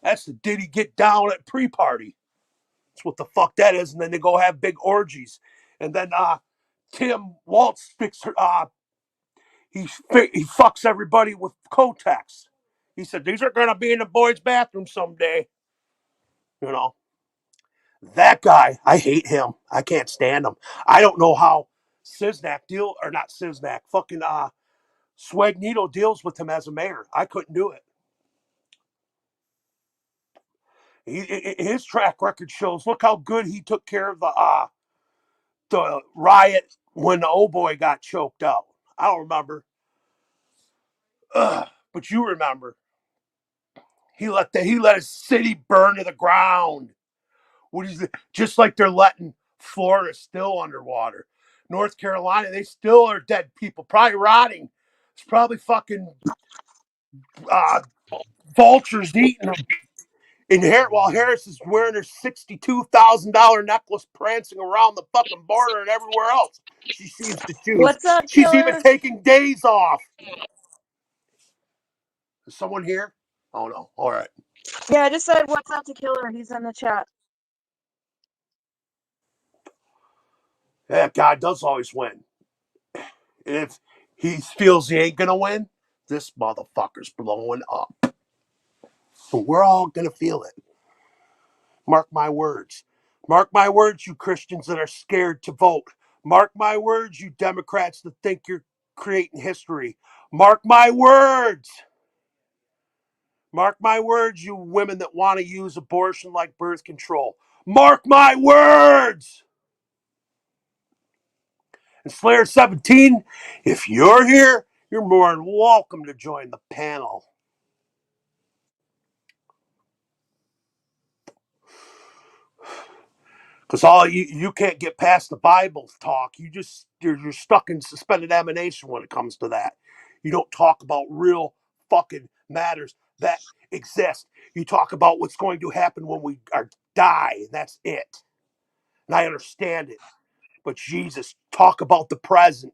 F: That's the Diddy get down at pre-party. That's what the fuck that is. And then they go have big orgies. And then Tim Waltz he fucks everybody with Kotex. He said, these are going to be in the boys' bathroom someday. That guy, I hate him. I can't stand him. I don't know how fucking Swagnito deals with him as a mayor. I couldn't do it. His track record shows. Look how good he took care of the riot when the old boy got choked out. I don't remember, but you remember. He let his city burn to the ground. What is it? Just like they're letting Florida still underwater. North Carolina, they still are dead people, probably rotting. It's probably fucking vultures eating them. While Harris is wearing her $62,000 necklace, prancing around the fucking border and everywhere else she seems to choose.
D: What's up,
F: She's even
D: killer?
F: taking days off. Is someone here? Oh no. All right.
D: Yeah, I just said what's up to killer. He's in the chat.
F: Yeah, God does always win. And if he feels he ain't gonna win, this motherfucker's blowing up. And we're all gonna feel it. Mark my words. Mark my words, you Christians that are scared to vote. Mark my words, you Democrats that think you're creating history. Mark my words. Mark my words, you women that want to use abortion like birth control. Mark my words. And Slayer 17, if you're here, you're more than welcome to join the panel. Because all you can't get past the Bible talk. You're stuck in suspended animation when it comes to that. You don't talk about real fucking matters that exist. You talk about what's going to happen when we die, and that's it. And I understand it. But Jesus, talk about the present.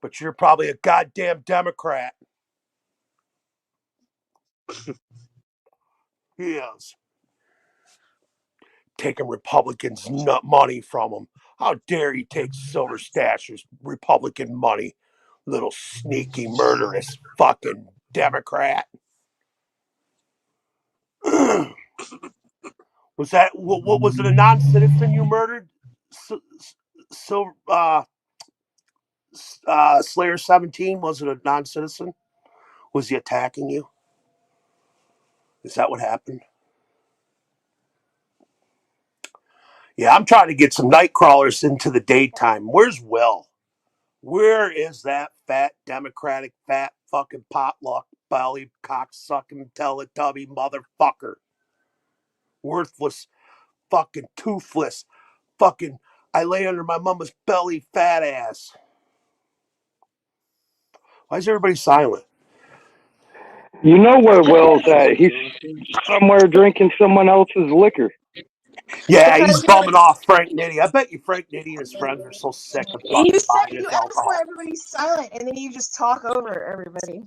F: But you're probably a goddamn Democrat. He is. Taking Republicans' money from them. How dare he take Silver Stasher's Republican money? Little sneaky, murderous fucking Democrat. Was that, what was it, a non-citizen you murdered? Slayer 17, was it a non-citizen? Was he attacking you? Is that what happened? Yeah, I'm trying to get some night crawlers into the daytime. Where's Will? Where is that fat Democratic fat fucking potluck belly cocksucking Teletubby motherfucker? Worthless fucking toothless fucking I lay under my mama's belly fat ass. Why is everybody silent?
G: You know where Will's at. He's somewhere drinking someone else's liquor.
F: Yeah,
D: Because
F: he's bumming off Frank Nitty. I bet you Frank Nitty and his friends are so sick of
D: you
F: fucking
D: said
F: buying
D: you
F: his
D: asked why
F: alcohol.
D: everybody's silent, and then you just talk over everybody.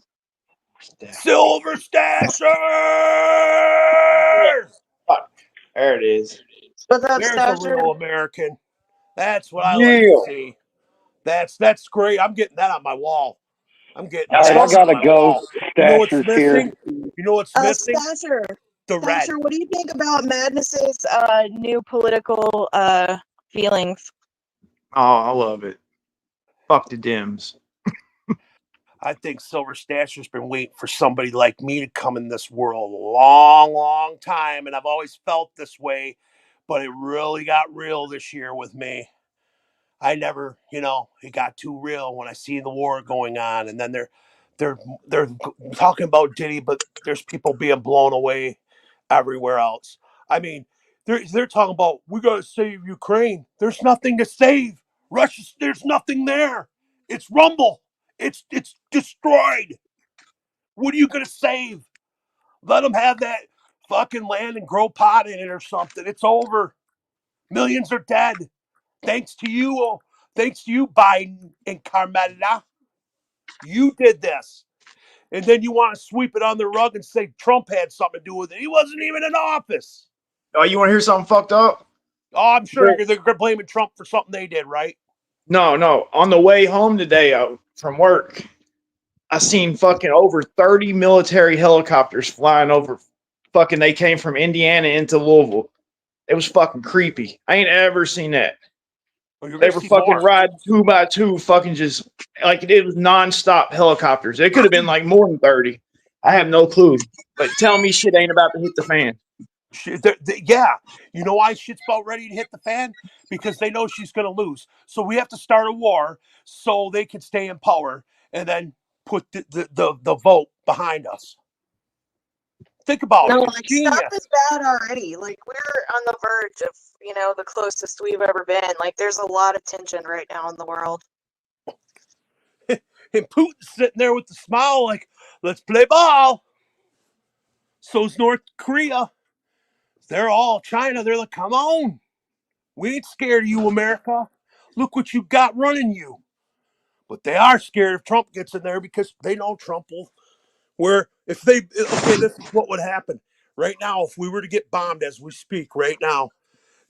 F: Silver Stasher!
H: Fuck. There it is.
D: What's up,
F: There's a
D: Stasher?
F: real American. That's what I like
H: Yeah.
F: to see. That's great. I'm getting that on my wall. I'm getting
G: All right,
F: that
G: I gotta
F: on my
G: go.
F: wall. You know what's
G: Stasher's here.
F: missing? You know what's missing?
D: Stasher.
F: The red.
D: Stasher, what do you think about Madness's new political feelings?
H: Oh, I love it. Fuck the Dems.
F: I think Silver Stasher's been waiting for somebody like me to come in this world a long, long time, and I've always felt this way, but it really got real this year with me. I never, it got too real when I see the war going on, and then they're talking about Diddy, but there's people being blown away everywhere else. I mean, they're talking about we got to save Ukraine. There's nothing to save. Russia, there's nothing there. It's Rumble. It's destroyed. What are you gonna save? Let them have that fucking land and grow pot in it or something. It's over. Millions are dead. Thanks to you, Biden and Carmela. You did this. And then you want to sweep it on the rug and say Trump had something to do with it. He wasn't even in office.
H: Oh, you want to hear something fucked up?
F: Oh, I'm sure they're blaming Trump for something they did, right?
H: No. On the way home today from work, I seen fucking over 30 military helicopters flying over. Fucking, they came from Indiana into Louisville. It was fucking creepy. I ain't ever seen that.
F: Well,
H: They were fucking riding 2 by 2, fucking just like it was nonstop helicopters. It could have been like more than 30. I have no clue. But tell me shit ain't about to hit the fan.
F: Yeah. You know why shit's about ready to hit the fan? Because they know she's going to lose. So we have to start a war so they can stay in power and then put the vote behind us. Think about
D: No,
F: it. It's
D: like
F: genius.
D: stuff is bad already. Like we're on the verge of, the closest we've ever been. Like there's a lot of tension right now in the world.
F: And Putin's sitting there with the smile like, let's play ball. So's North Korea. They're all China. They're like, come on. We ain't scared of you, America. Look what you got running you. But they are scared if Trump gets in there because they know Trump will. This is what would happen. Right now, if we were to get bombed as we speak right now,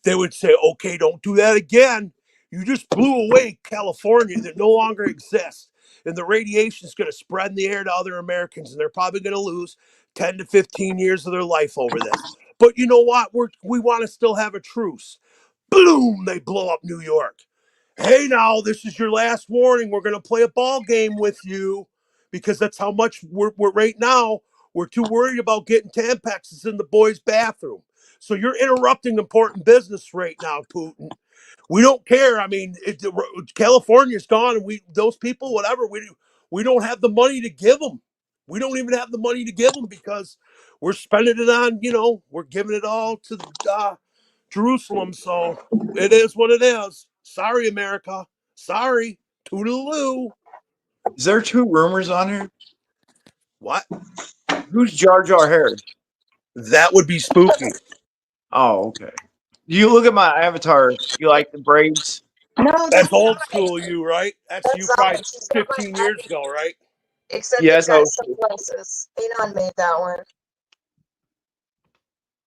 F: they would say, okay, don't do that again. You just blew away California that no longer exists. And the radiation is going to spread in the air to other Americans, and they're probably going to lose 10 to 15 years of their life over this. But you know what? We want to still have a truce. Boom! They blow up New York. Hey, now, this is your last warning. We're going to play a ball game with you because that's how much we're right now. We're too worried about getting Tampexes in the boys' bathroom. So you're interrupting important business right now, Putin. We don't care. I mean, California's gone, and those people, whatever, we don't have the money to give them. We don't even have the money to give them because we're spending it on, we're giving it all to Jerusalem. So it is what it is. Sorry, America. Sorry. Toodaloo.
H: Is there two rumors on here?
F: What?
H: Who's Jar Jar Harris?
F: That would be spooky.
H: Oh, okay. You look at my avatar. You like the braids?
D: No,
F: That's old school, you, right? That's you probably
D: She's got
F: 15 years ago, right?
D: Except
H: Yeah,
D: it's got
H: so-
D: sunglasses. Enon made that one.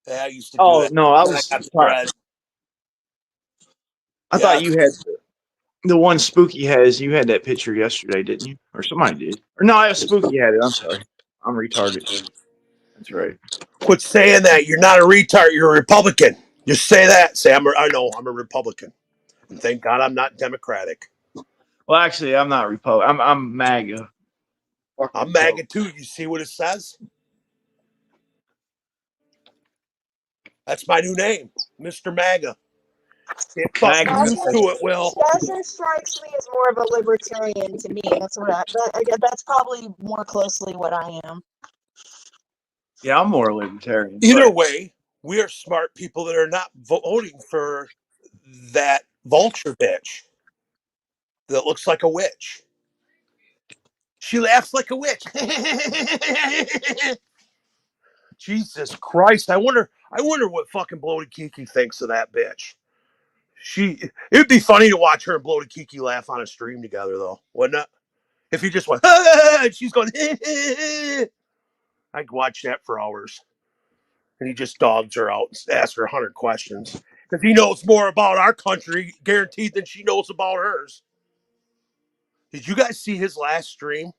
F: Yeah, I used to do
H: Oh
F: that.
H: no, I
F: When
H: was.
F: got spread.
H: I thought you had the one Spooky has. You had that picture yesterday, didn't you? Or somebody did. Or no, it was Spooky had it. I'm sorry. I'm retarded. That's right.
F: Quit saying that. You're not a retard. You're a Republican. Just say that. Say I know I'm a Republican, and thank God I'm not Democratic.
H: Well, actually, I'm not Republican. I'm MAGA.
F: I'm MAGA too. You see what it says? That's my new name, Mr. MAGA. Get fucking
H: MAGA.
F: used to it, Will.
D: Stasher strikes me as more of a libertarian to me. That's that's probably more closely what I am.
H: Yeah, I'm more libertarian.
F: Either way, we are smart people that are not voting for that vulture bitch that looks like a witch. She laughs like a witch. Jesus Christ! I wonder what fucking Bloated Kiki thinks of that bitch. It'd be funny to watch her and Bloated Kiki laugh on a stream together, though, wouldn't it? If he just went, and she's going, I'd watch that for hours. And he just dogs her out and asks her 100 questions because he knows more about our country, guaranteed, than she knows about hers. Did you guys see his last stream?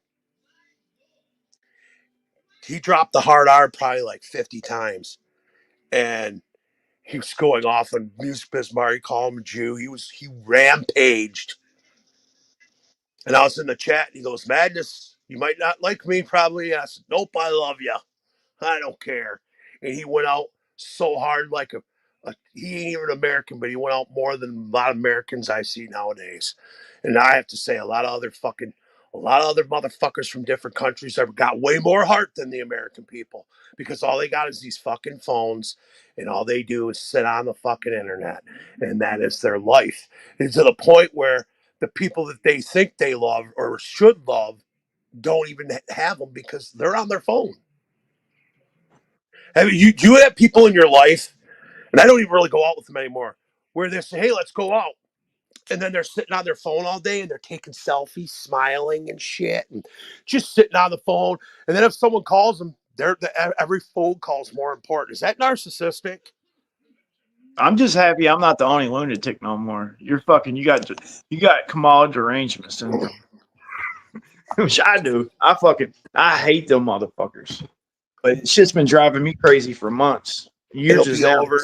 F: He dropped the hard R probably like 50 times, and he was going off on Music Bismarck. He called him a Jew. He rampaged. And I was in the chat, and he goes, Madness, you might not like me, probably. I said, nope, I love you. I don't care. And he went out so hard, like he ain't even American, but he went out more than a lot of Americans I see nowadays. And I have to say, a lot of other motherfuckers from different countries have got way more heart than the American people because all they got is these fucking phones, and all they do is sit on the fucking internet, and that is their life. And to the point where the people that they think they love or should love don't even have them because they're on their phone. Do you have people in your life, and I don't even really go out with them anymore, where they say, hey, let's go out. And then they're sitting on their phone all day and they're taking selfies, smiling and shit, and just sitting on the phone. And then if someone calls them, every phone call is more important. Is that narcissistic?
H: I'm just happy I'm not the only lunatic no more. You're fucking. You got Kamal derangement syndrome, which I do. I hate them motherfuckers. But shit's been driving me crazy for months.
F: It'll be over.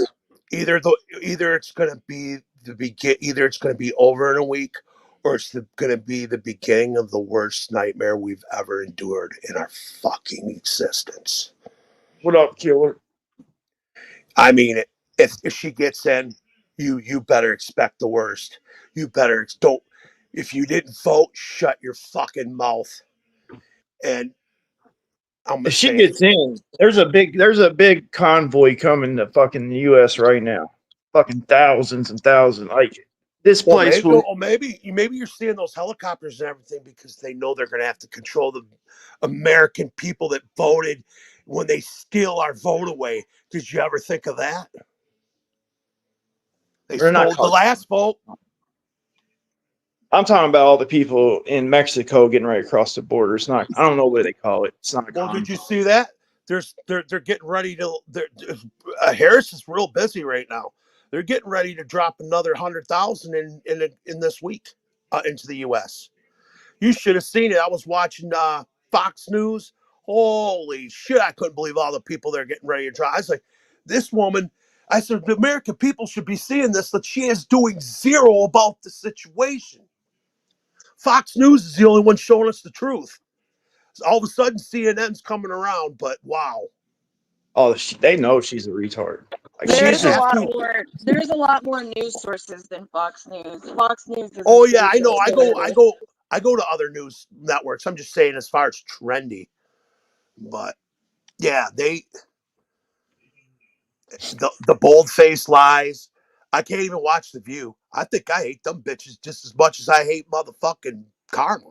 F: Either it's gonna be over in a week, or it's gonna be the beginning of the worst nightmare we've ever endured in our fucking existence.
H: What up, killer?
F: I mean, if she gets in, you better expect the worst. You better don't. If you didn't vote, shut your fucking mouth. And I'm gonna
H: If she
F: say
H: gets
F: it.
H: in, there's a big convoy coming to fucking the U.S. right now. Fucking thousands and thousands. Like this
F: Well,
H: place will.
F: maybe you're seeing those helicopters and everything because they know they're gonna have to control the American people that voted when they steal our vote away. Did you ever think of that? They
H: They're not
F: stole the
H: called.
F: last vote.
H: I'm talking about all the people in Mexico getting right across the border. It's not. I don't know what they call it. It's not a
F: Well, did you
H: convoy.
F: see that? They're getting ready to. Harris is real busy right now. They're getting ready to drop another 100,000 in this week into the U.S. You should have seen it. I was watching Fox News. Holy shit! I couldn't believe all the people they're getting ready to drop. I was like, this woman. I said, the American people should be seeing this. That she is doing zero about the situation. Fox News is the only one showing us the truth. All of a sudden, CNN's coming around, but wow.
H: Oh, they know she's a retard. Like
F: She
D: There's a
F: has
D: lot
F: to.
D: more. There's a lot more news sources than Fox News. Fox News is
F: Oh yeah, I know.
D: ridiculous.
F: I go to other news networks. I'm just saying as far as trendy. But yeah, the bold faced lies. I can't even watch The View. I think I hate them bitches just as much as I hate motherfucking Karma.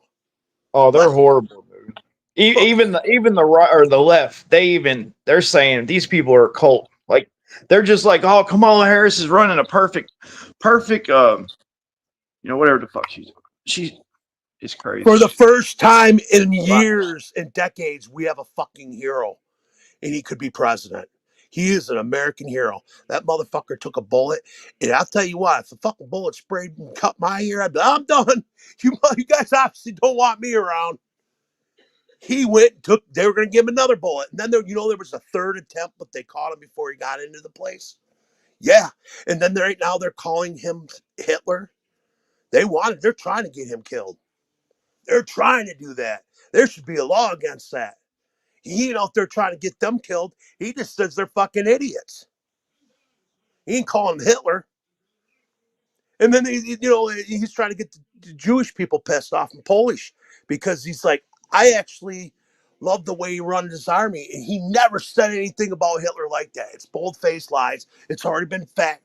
H: Oh, they're
F: But
H: horrible, dude. Even the right or the left, they're saying these people are a cult. Like they're just like, oh, Kamala Harris is running a perfect, whatever the fuck she is crazy.
F: for the first time in years and decades, we have a fucking hero, and he could be president. He is an American hero. That motherfucker took a bullet, and I'll tell you what, if the fucking bullet sprayed and cut my ear, I'm done. You guys obviously don't want me around. He went and took. They were going to give him another bullet, and then there was a third attempt, but they caught him before he got into the place. Yeah, and then right now they're calling him Hitler. They're trying to get him killed. They're trying to do that. There should be a law against that. He ain't out there trying to get them killed. He just says they're fucking idiots. He ain't calling them Hitler. And then he's trying to get the Jewish people pissed off and Polish because he's like, I actually love the way he runs his army, and he never said anything about Hitler like that. It's bold-faced lies. It's already been fact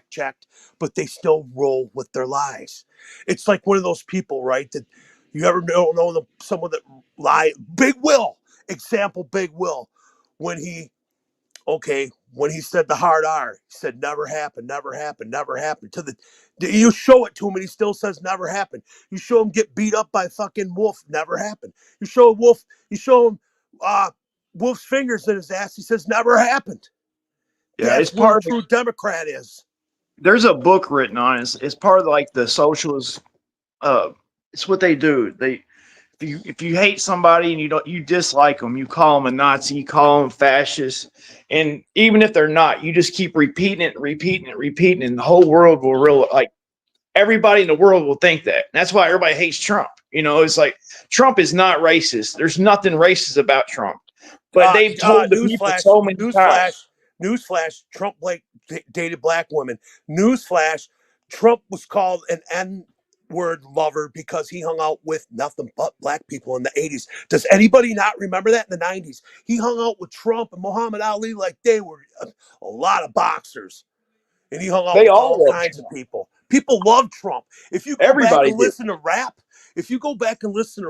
F: checked, but they still roll with their lies. It's like one of those people, right? That you ever know someone that lie. Big Will, example. Big Will, when he said the hard R, he said never happened, never happened, never happened. You show it to him and he still says never happened. You show him get beat up by fucking Wolf, never happened. You show him Wolf's fingers in his ass, he says never happened.
H: Yeah, it's
F: That's what a
H: part of
F: true Democrat is.
H: there's a book written on it. It's part of like the socialist. It's what they do. If you hate somebody and you dislike them, you call them a Nazi, you call them fascist, and even if they're not, you just keep repeating it, and the whole world will everybody in the world will think that. And that's why everybody hates Trump. It's like Trump is not racist. There's nothing racist about Trump, but they've told the people so many times.
F: Newsflash, Trump dated black women. Newsflash, Trump was called an N-word lover because he hung out with nothing but black people in the 80s. Does anybody not remember that in the 90s? He hung out with Trump and Muhammad Ali like they were a lot of boxers. And he hung out
H: They
F: with
H: all
F: all
H: love
F: kinds
H: Trump.
F: of people. People love Trump. If you go back
H: Everybody
F: and
H: did.
F: listen to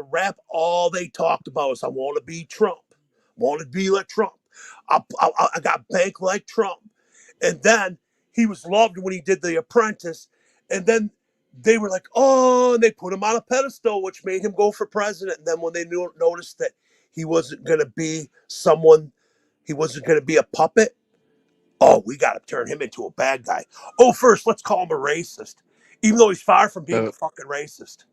F: rap, all they talked about is I want to be Trump. I want to be like Trump. I got bank like Trump. And then he was loved when he did The Apprentice. And then they were like, oh, and they put him on a pedestal, which made him go for president. And then when they noticed that he wasn't going to be he wasn't going to be a puppet. Oh, we got to turn him into a bad guy. Oh, first, let's call him a racist, even though he's far from being a fucking racist.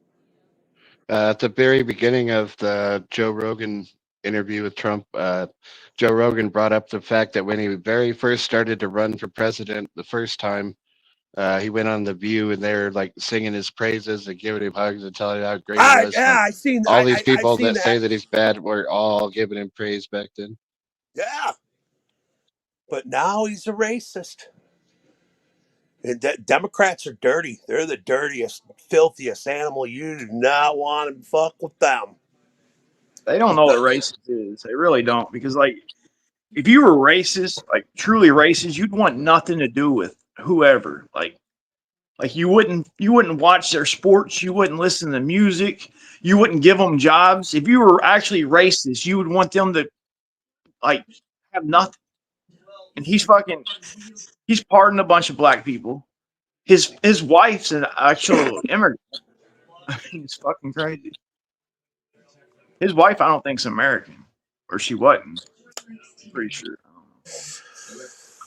E: At the very beginning of the Joe Rogan interview with Trump, Joe Rogan brought up the fact that when he very first started to run for president the first time, he went on The View and they're like singing his praises and giving him hugs and telling him how great he was.
F: Yeah, I've seen
E: all these people
F: that
E: say that he's bad were all giving him praise back then.
F: Yeah. But now he's a racist. And Democrats are dirty. They're the dirtiest, filthiest animal. You do not want to fuck with them.
H: They don't know what racist is. They really don't. Because like if you were racist, like truly racist, you'd want nothing to do with whoever. Like you wouldn't watch their sports, you wouldn't listen to music, you wouldn't give them jobs. If you were actually racist, you would want them to like have nothing. And he's pardoned a bunch of black people. His wife's an actual immigrant. I mean, it's fucking crazy. His wife, I don't think, is American, or she wasn't. I'm pretty sure.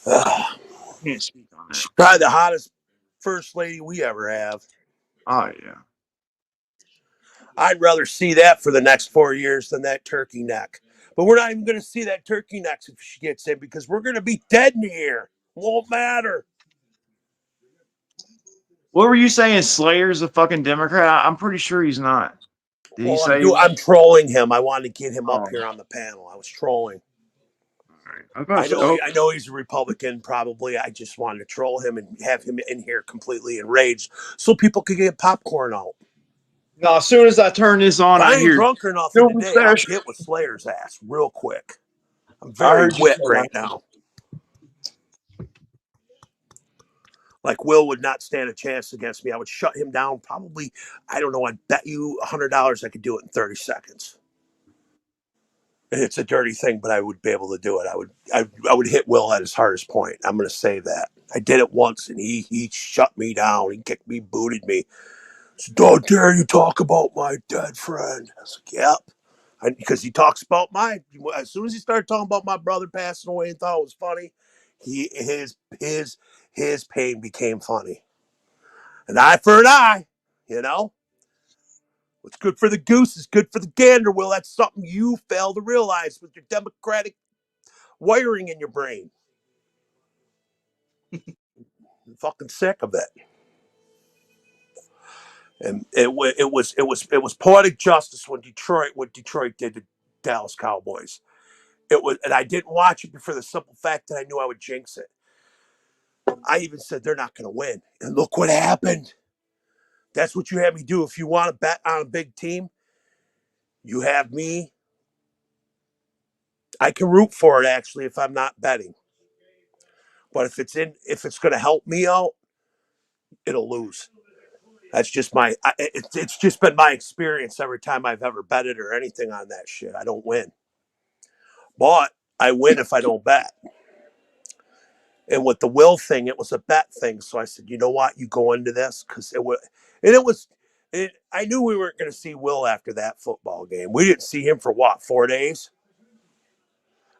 H: I don't know. I can't speak on that.
F: Probably the hottest first lady we ever have.
H: Oh yeah.
F: I'd rather see that for the next 4 years than that turkey neck. But we're not even going to see that turkey neck if she gets in because we're going to be dead in here. Won't matter.
H: What were you saying? Slayer's a fucking Democrat? I'm pretty sure he's not. Did he say?
F: I'm trolling him. I wanted to get him up here on the panel. I was trolling. I know he's a Republican, probably. I just wanted to troll him and have him in here completely enraged so people could get popcorn out.
H: No, as soon as I turn this on, I
F: ain't
H: hear
F: drunk or nothing today. I'll get with Slayer's ass real quick. I'm very wet right now. Like Will would not stand a chance against me. I would shut him down. Probably, I don't know. I'd bet you $100 I could do it in 30 seconds. It's a dirty thing, but I would be able to do it. I would hit Will at his hardest point. I'm going to say that. I did it once, and he shut me down. He kicked me, booted me. Said, "Don't dare you talk about my dead friend." I was like, "Yep," because he talks about as soon as he started talking about my brother passing away and thought it was funny, his pain became funny. An eye for an eye, you know. What's good for the goose is good for the gander. Will, that's something you fail to realize with your democratic wiring in your brain. I'm fucking sick of it. And it was poetic justice what Detroit did to Dallas Cowboys. It was, and I didn't watch it for the simple fact that I knew I would jinx it. I even said they're not going to win, and look what happened. That's what you had me do. If you want to bet on a big team, you have me. I can root for it actually if I'm not betting. But if it's going to help me out, it'll lose. That's just it's just been my experience every time I've ever betted or anything on that shit. I don't win. But I win if I don't bet. And with the Will thing, it was a bet thing. So I said, you know what? You go into this because I knew we weren't going to see Will after that football game. We didn't see him for what, 4 days?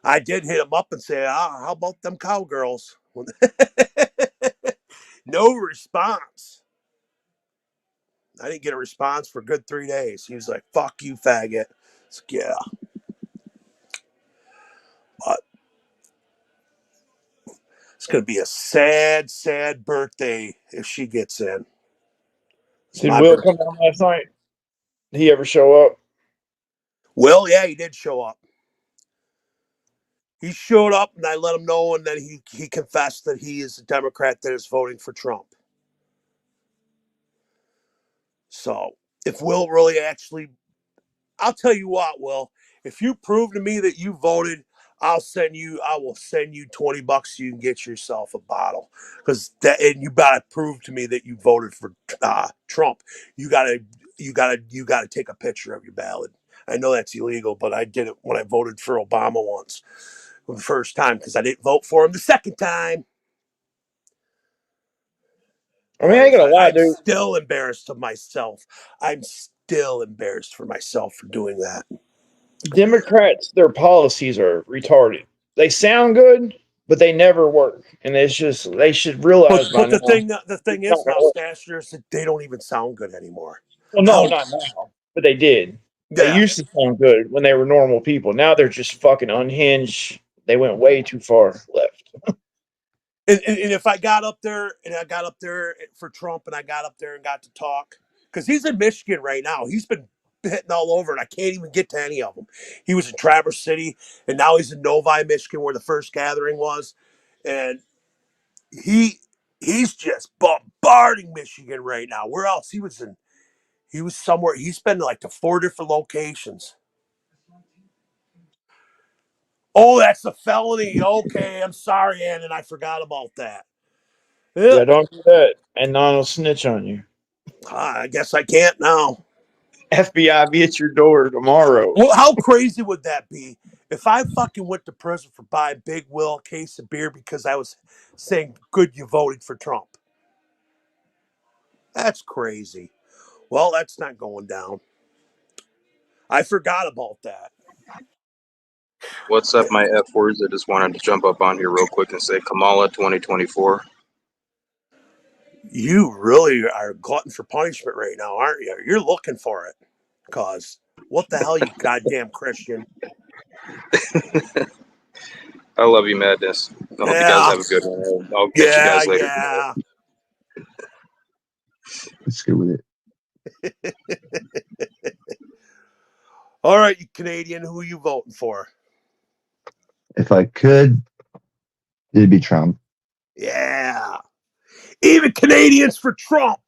F: I did hit him up and say, how about them cowgirls? No response. I didn't get a response for a good 3 days. He was like, "Fuck you, faggot." It's like, yeah. But it's going to be a sad, sad birthday if she gets in.
H: Did Will come down last night? Did he ever show up?
F: Will, yeah, he did show up. He showed up, and I let him know, and then he confessed that he is a Democrat that is voting for Trump. So if Will really actually, I'll tell you what, Will, if you prove to me that you voted, I will send you $20 so you can get yourself a bottle. And you gotta prove to me that you voted for Trump. You gotta take a picture of your ballot. I know that's illegal, but I did it when I voted for Obama once. For the first time, because I didn't vote for him the second time.
H: I mean, I ain't gonna lie, dude.
F: I'm still embarrassed of myself. I'm still embarrassed for myself for doing that.
H: Democrats, their policies are retarded. They sound good, but they never work. And it's just they should realize.
F: But the thing is now, Stasher, is that they don't even sound good anymore.
H: Well, no, not now, but they did. Yeah. They used to sound good when they were normal people. Now they're just fucking unhinged. They went way too far left.
F: And if I got up there for Trump and I got up there and got to talk, because he's in Michigan right now. He's been hitting all over and I can't even get to any of them. He was in Traverse City and now he's in Novi, Michigan, where the first gathering was. And he's just bombarding Michigan right now. Where else? He was somewhere. He's been like to 4 different locations. Oh, that's a felony. Okay, I'm sorry, Ann, and I forgot about that.
H: Yeah, don't do that, and Don will snitch on you.
F: I guess I can't now.
H: FBI be at your door tomorrow.
F: Well, how crazy would that be if I fucking went to prison for buying Big Will a case of beer because I was saying good you voted for Trump? That's crazy. Well, that's not going down. I forgot about that.
I: What's up, my F words? I just wanted to jump up on here real quick and say Kamala 2024.
F: You really are a glutton for punishment right now, aren't you? You're looking for it. Cause what the hell, you goddamn Christian?
I: I love you, Madness. I hope you guys
F: Yeah,
I: have a good one. I'll catch you guys later.
F: yeah.
J: Let's go with it.
F: All right, you Canadian, who are you voting for?
J: If I could, it'd be Trump.
F: Yeah. Even Canadians for Trump.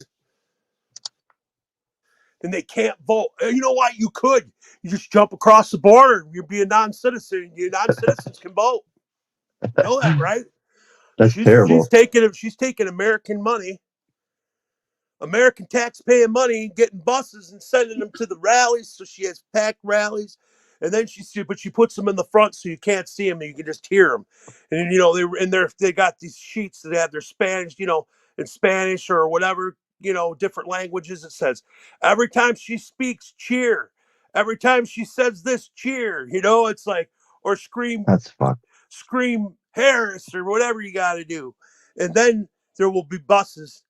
F: And they can't vote. You know what? You could. You just jump across the border. You'd be a non-citizen. You non-citizens can vote. You know that, right?
J: That's terrible.
F: She's taking American money, American tax-paying money, getting buses and sending them to the rallies. So she has packed rallies, and then she puts them in the front so you can't see them and you can just hear them. And you know they got these sheets that have their Spanish, in Spanish or whatever, different languages. It says every time she speaks, cheer. Every time she says this, cheer. It's like, or scream
J: That's fucked.
F: Harris or whatever you got to do. And then there will be buses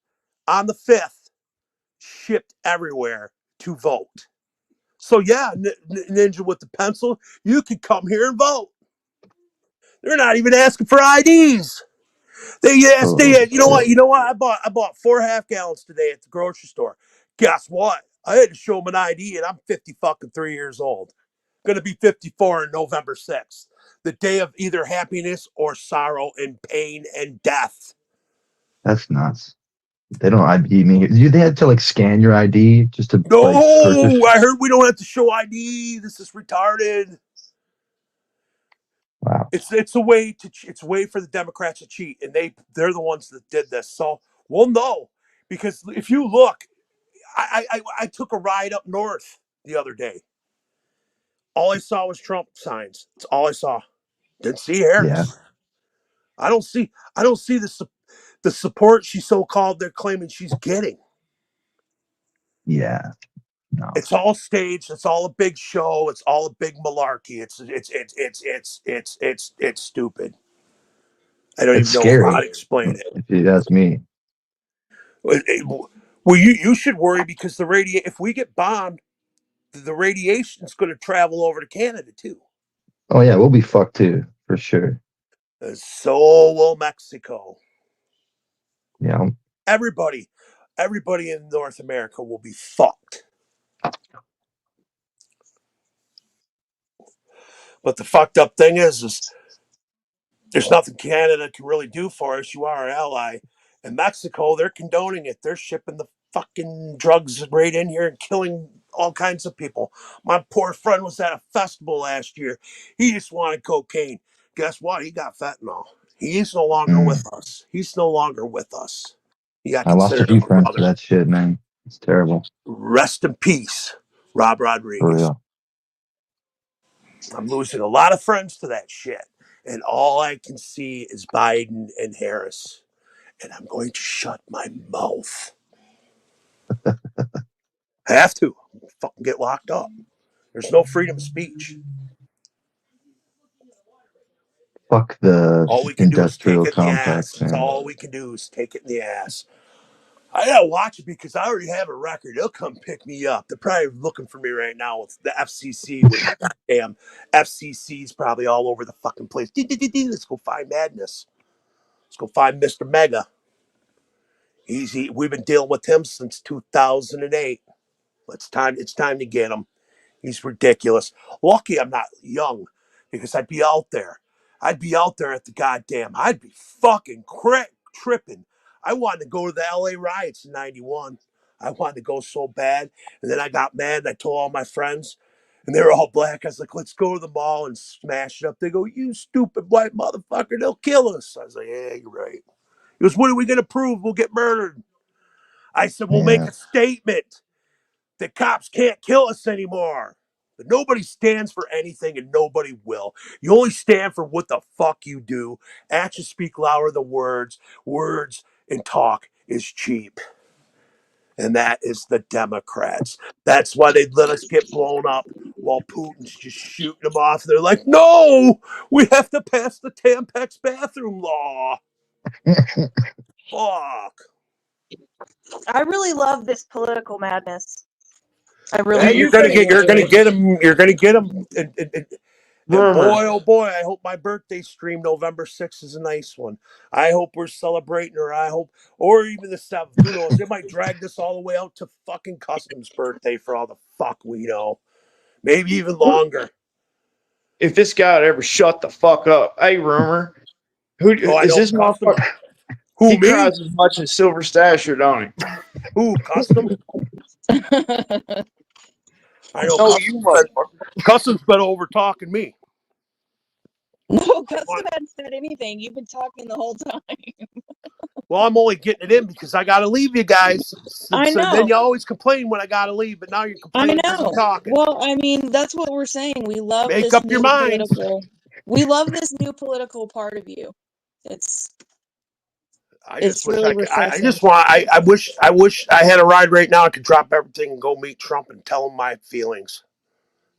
F: on the 5th shipped everywhere to vote. So yeah, Ninja with the pencil, you can come here and vote. They're not even asking for IDs. You know what? I bought 4 half-gallons today at the grocery store. Guess what? I had to show them an ID, and I'm 53 years old. Gonna be 54 on November 6th. The day of either happiness or sorrow and pain and death.
J: That's nuts. They don't ID me. They had to like scan your ID just to
F: No,
J: purchase.
F: I heard we don't have to show ID. This is retarded.
J: Wow.
F: It's a way for the Democrats to cheat, and they're the ones that did this. So we'll know, because if you look, I took a ride up north the other day. All I saw was Trump signs. That's all I saw. Didn't see Harris.
J: Yeah.
F: I don't see the support she's so-called they're claiming she's getting.
J: Yeah. No.
F: It's all staged. It's all a big show. It's all a big malarkey. It's stupid. I don't
J: It's
F: even know
J: scary,
F: how to explain it.
J: if you ask me.
F: Well, you should worry, because if we get bombed, the radiation's going to travel over to Canada too.
J: Oh yeah, we'll be fucked too, for sure.
F: So will Mexico.
J: Yeah.
F: Everybody in North America will be fucked. But the fucked up thing is there's nothing Canada can really do for us. You are our ally. And Mexico, they're condoning it. They're shipping the fucking drugs right in here and killing all kinds of people. My poor friend was at a festival last year. He just wanted cocaine. Guess what? He got fentanyl. He's no longer with us. He's no longer with us. He got
J: I lost a
F: considered
J: few
F: a
J: friends to
F: brother.
J: that shit, man. It's terrible.
F: Rest in peace, Rob
J: For
F: Rodriguez.
J: real.
F: I'm losing a lot of friends to that shit. And all I can see is Biden and Harris. And I'm going to shut my mouth. I have to. Fucking get locked up. There's no freedom of speech.
J: Fuck the
F: All we can do is take
J: industrial
F: it in the ass.
J: complex,
F: That's
J: man.
F: all we can do is take it in the ass. I gotta watch it because I already have a record. They'll come pick me up. They're probably looking for me right now with the FCC. With the goddamn FCC's probably all over the fucking place. Let's go find Madness. Let's go find Mr. Mega. We've been dealing with him since 2008. It's time to get him. He's ridiculous. Lucky I'm not young, because I'd be out there. I'd be out there at the goddamn. I'd be fucking tripping. I wanted to go to the LA riots in '91. I wanted to go so bad. And then I got mad and I told all my friends. And they were all black. I was like, let's go to the mall and smash it up. They go, you stupid white motherfucker, they'll kill us. I was like, yeah, you're right. He goes, what are we going to prove? We'll get murdered. I said, we'll make
J: Yeah.
F: a statement that cops can't kill us anymore. But nobody stands for anything and nobody will. You only stand for what the fuck you do. Actions speak louder than words. Words and talk is cheap. And that is the Democrats. That's why they let us get blown up while Putin's just shooting them off. They're like, no, we have to pass the Tampax bathroom law. Fuck.
D: I really love this political madness. I
F: Yeah,
D: really
F: you're
D: do.
F: gonna get them. You're gonna get them. And
H: Rumor.
F: boy, oh boy, I hope my birthday stream November 6th is a nice one. I hope we're celebrating, or even the 7th. Who knows? They might drag this all the way out to fucking Customs' birthday for all the fuck we know. Maybe even longer.
H: If this guy would ever shut the fuck up. Hey, Rumor. Who
F: Oh, I
H: is
F: know
H: this
F: Custom.
H: motherfucker?
F: Who,
H: He
F: me?
H: cries as much as Silver Stasher, don't he?
F: Who, Custom? I know
H: No, you motherfucker.
F: Custom's been over talking me.
D: No, Custom hadn't said anything. You've been talking the whole time.
F: Well, I'm only getting it in because I got to leave you guys.
D: I
F: So
D: know.
F: then you always complain when I got to leave, but now you're
D: I
F: complaining because
D: know.
F: I'm talking.
D: Well, I mean, that's what we're saying. We love
F: Make
D: this
F: up
D: new
F: your minds.
D: political. We love this new political part of you. It's really refreshing.
F: I wish I had a ride right now. I could drop everything and go meet Trump and tell him my feelings.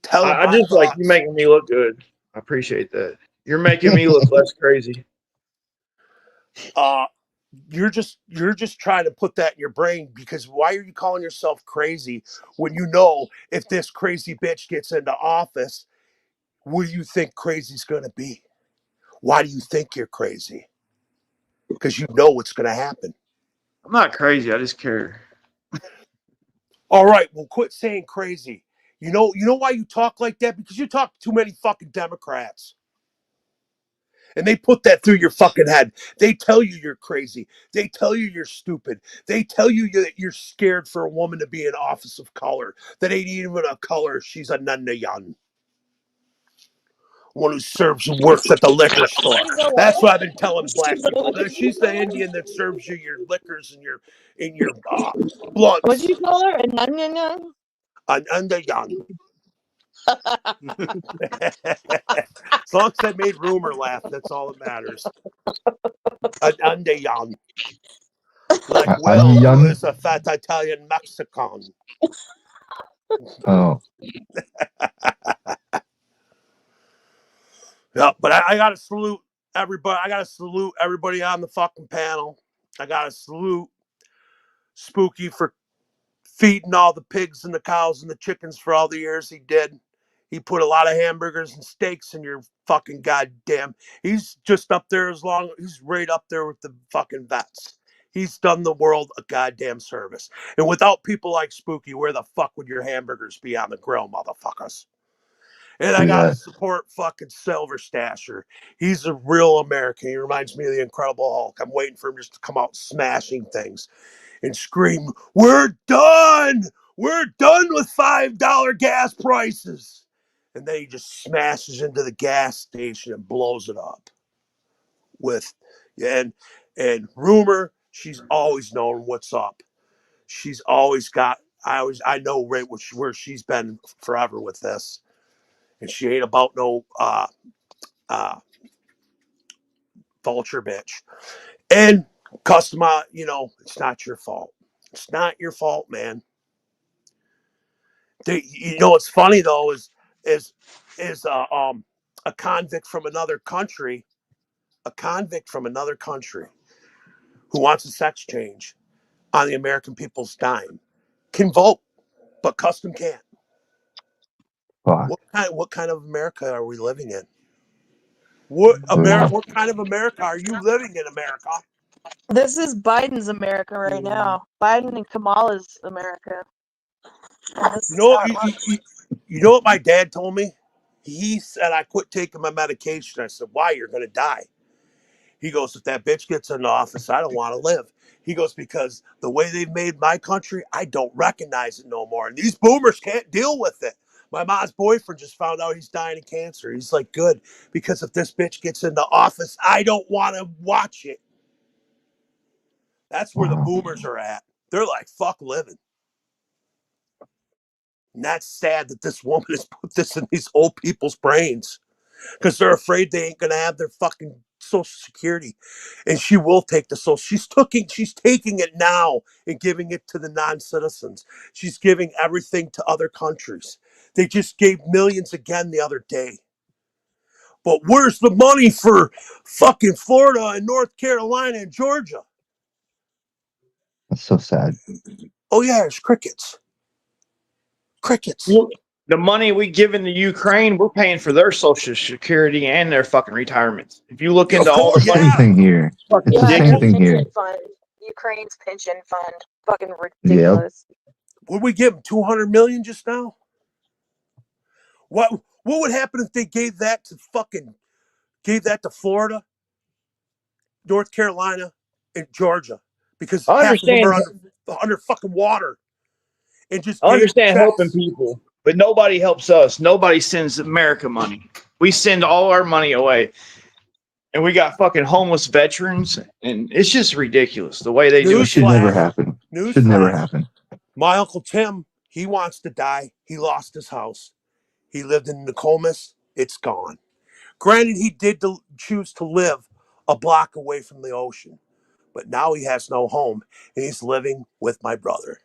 F: Tell him
H: I
F: my
H: just like you
F: thoughts.
H: making me look good. I appreciate that. You're making me look less crazy.
F: You're just trying to put that in your brain because why are you calling yourself crazy when you know if this crazy bitch gets into office, what do you think crazy's going to be? Why do you think you're crazy? Because you know what's going to happen.
H: I'm not crazy. I just care.
F: All right, well, quit saying crazy. You know why you talk like that? Because you talk to too many fucking Democrats. And they put that through your fucking head. They tell you you're crazy. They tell you you're stupid. They tell you that you're scared for a woman to be in office of color. That ain't even a color. She's a Nanayan. One who works at the liquor store. That's what I've been telling black people. She's the Indian that serves you your liquors and your blunts.
D: What'd you call her? A nun?
F: An Nanayan. As long as I made Rumor laugh, that's all that matters. An Andeyan. Like Will, who
J: Onion?
F: is a fat Italian Mexican.
J: Oh,
F: Yeah, but I gotta salute everybody. I gotta salute everybody on the fucking panel. I gotta salute Spooky for feeding all the pigs and the cows and the chickens for all the years he did. He put a lot of hamburgers and steaks in your fucking goddamn. He's just up there he's right up there with the fucking vets. He's done the world a goddamn service. And without people like Spooky, where the fuck would your hamburgers be on the grill, motherfuckers? And I gotta support fucking Silver Stasher. He's a real American. He reminds me of the Incredible Hulk. I'm waiting for him just to come out smashing things and scream, "We're done! We're done with $5 gas prices!" And then he just smashes into the gas station and blows it up. And Rumor, she's always known what's up. She's always got. I know right where she's been forever with this, and she ain't about no vulture bitch. And Custom, it's not your fault. It's not your fault, man. What's funny though is a convict from another country, who wants a sex change on the American people's dime can vote, but Custom can't.
J: fuck.
F: What kind of America are we living in? What kind of America are you living in, America?
D: This is Biden's America right now. Biden and Kamala's America. And this is how it looks.
F: You know what my dad told me? He said I quit taking my medication. I said, why? You're going to die. He goes, if that bitch gets in office, I don't want to live. He goes, because the way they've made my country, I don't recognize it no more. And these boomers can't deal with it. My mom's boyfriend just found out he's dying of cancer. He's like, good, because if this bitch gets into office, I don't want to watch it. That's where the
J: Wow.
F: boomers are at. They're like, fuck living. And that's sad that this woman has put this in these old people's brains because they're afraid they ain't going to have their fucking Social Security. And she will take the social. She's taking it now and giving it to the non-citizens. She's giving everything to other countries. They just gave millions again the other day. But where's the money for fucking Florida and North Carolina and Georgia?
J: That's so sad.
F: Oh yeah, there's crickets. Crickets.
H: Well, the money we give into Ukraine, we're paying for their social security and their fucking retirements. If you look into all the
J: Same
H: money,
J: thing here.
H: fucking
J: It's the
D: Yeah,
J: same
D: their
J: thing here.
D: pension fund. Ukraine's pension fund. Fucking ridiculous.
F: What we give them? 200 million just now? What would happen if they gave that to Florida, North Carolina, and Georgia? Because
H: I
F: half of them are
H: understand.
F: under fucking water. And just
H: I understand
F: checks.
H: helping people, but nobody helps us. Nobody sends America money. We send all our money away. And we got fucking homeless veterans, and it's just ridiculous the way they do
J: It
H: it.
J: should never happen. Should never happen.
F: My Uncle Tim, he wants to die. He lost his house. He lived in Nokomis. It's gone. Granted, he did choose to live a block away from the ocean, but now he has no home, and he's living with my brother,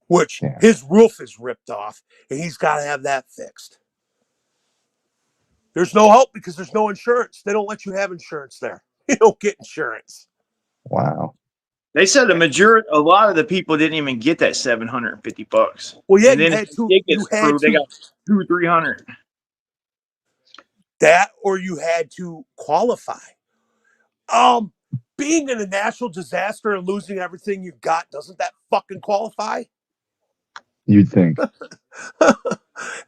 F: which his roof is ripped off, and he's got to have that fixed. There's no help because there's no insurance. They don't let you have insurance there. You don't get insurance.
J: Wow.
H: They said a lot of the people didn't even get that $750.
F: Well, yeah,
H: and then if it gets through, they got $200-300.
F: That, or you had to qualify. Being in a natural disaster and losing everything you've got, doesn't that fucking qualify?
J: You'd think.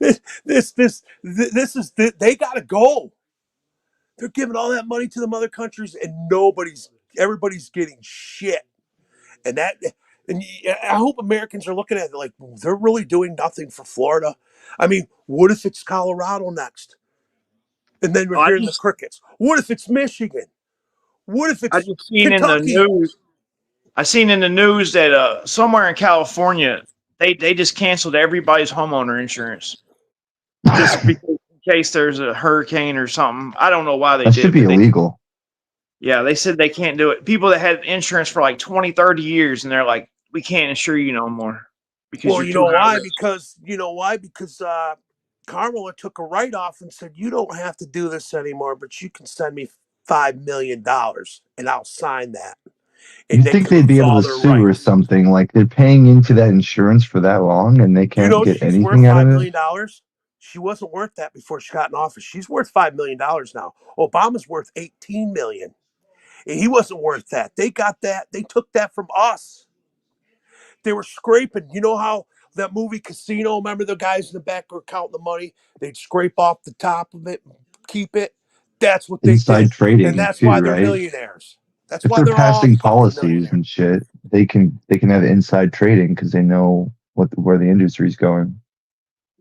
F: This is they gotta go. They're giving all that money to the other countries, and everybody's getting shit. And I hope Americans are looking at it like they're really doing nothing for Florida. I mean, what if it's Colorado next? And then we're hearing the crickets. What if it's Michigan? What if it's Kentucky?
H: I seen in the news that somewhere in California they just canceled everybody's homeowner insurance just because in case there's a hurricane or something. I don't know why they
J: That
H: did.
J: should be illegal.
H: Yeah, they said they can't do it. People that had insurance for like 20, 30 years, and they're like, we can't insure you no more. Because
F: Well, you know why? Because Carmela took a write-off and said, you don't have to do this anymore, but you can send me $5 million and I'll sign that.
J: You'd think they'd be able to sue or something. Like they're paying into that insurance for that long and they can't get anything out of it.
F: $5 million? She wasn't worth that before she got in office. She's worth $5 million now. Obama's worth $18 million. And he wasn't worth that. They got that. They took that from us. They were scraping. You know how that movie Casino, remember the guys in the back were counting the money? They'd scrape off the top of it and keep it. That's what they
J: Inside
F: did.
J: trading,
F: And that's
J: too,
F: why they're
J: right?
F: millionaires. That's
J: If
F: why
J: they're
F: they're all
J: passing policies and shit, they can have inside trading because they know where the industry's going.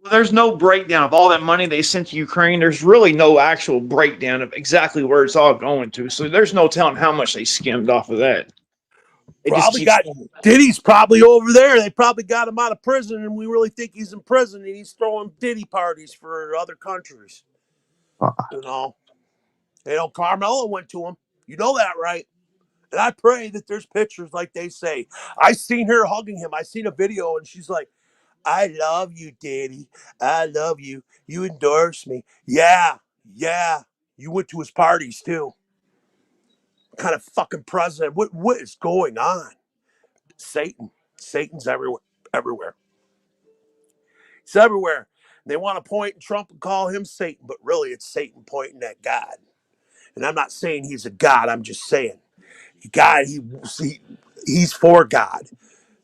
H: Well, there's no breakdown of all that money they sent to Ukraine. There's really no actual breakdown of exactly where it's all going to. So there's no telling how much they skimmed off of that. They
F: probably got Diddy's probably over there. They probably got him out of prison, and we really think he's in prison, and he's throwing Diddy parties for other countries. You know, Carmela went to him. You know that, right? And I pray that there's pictures like they say. I seen her hugging him. I seen a video, and she's like, I love you, Daddy. I love you. You endorse me. Yeah. You went to his parties, too. What kind of fucking president? What is going on? Satan's everywhere. He's everywhere. They want to point at Trump and call him Satan, but really it's Satan pointing at God. And I'm not saying he's a God. I'm just saying, God, he's for God.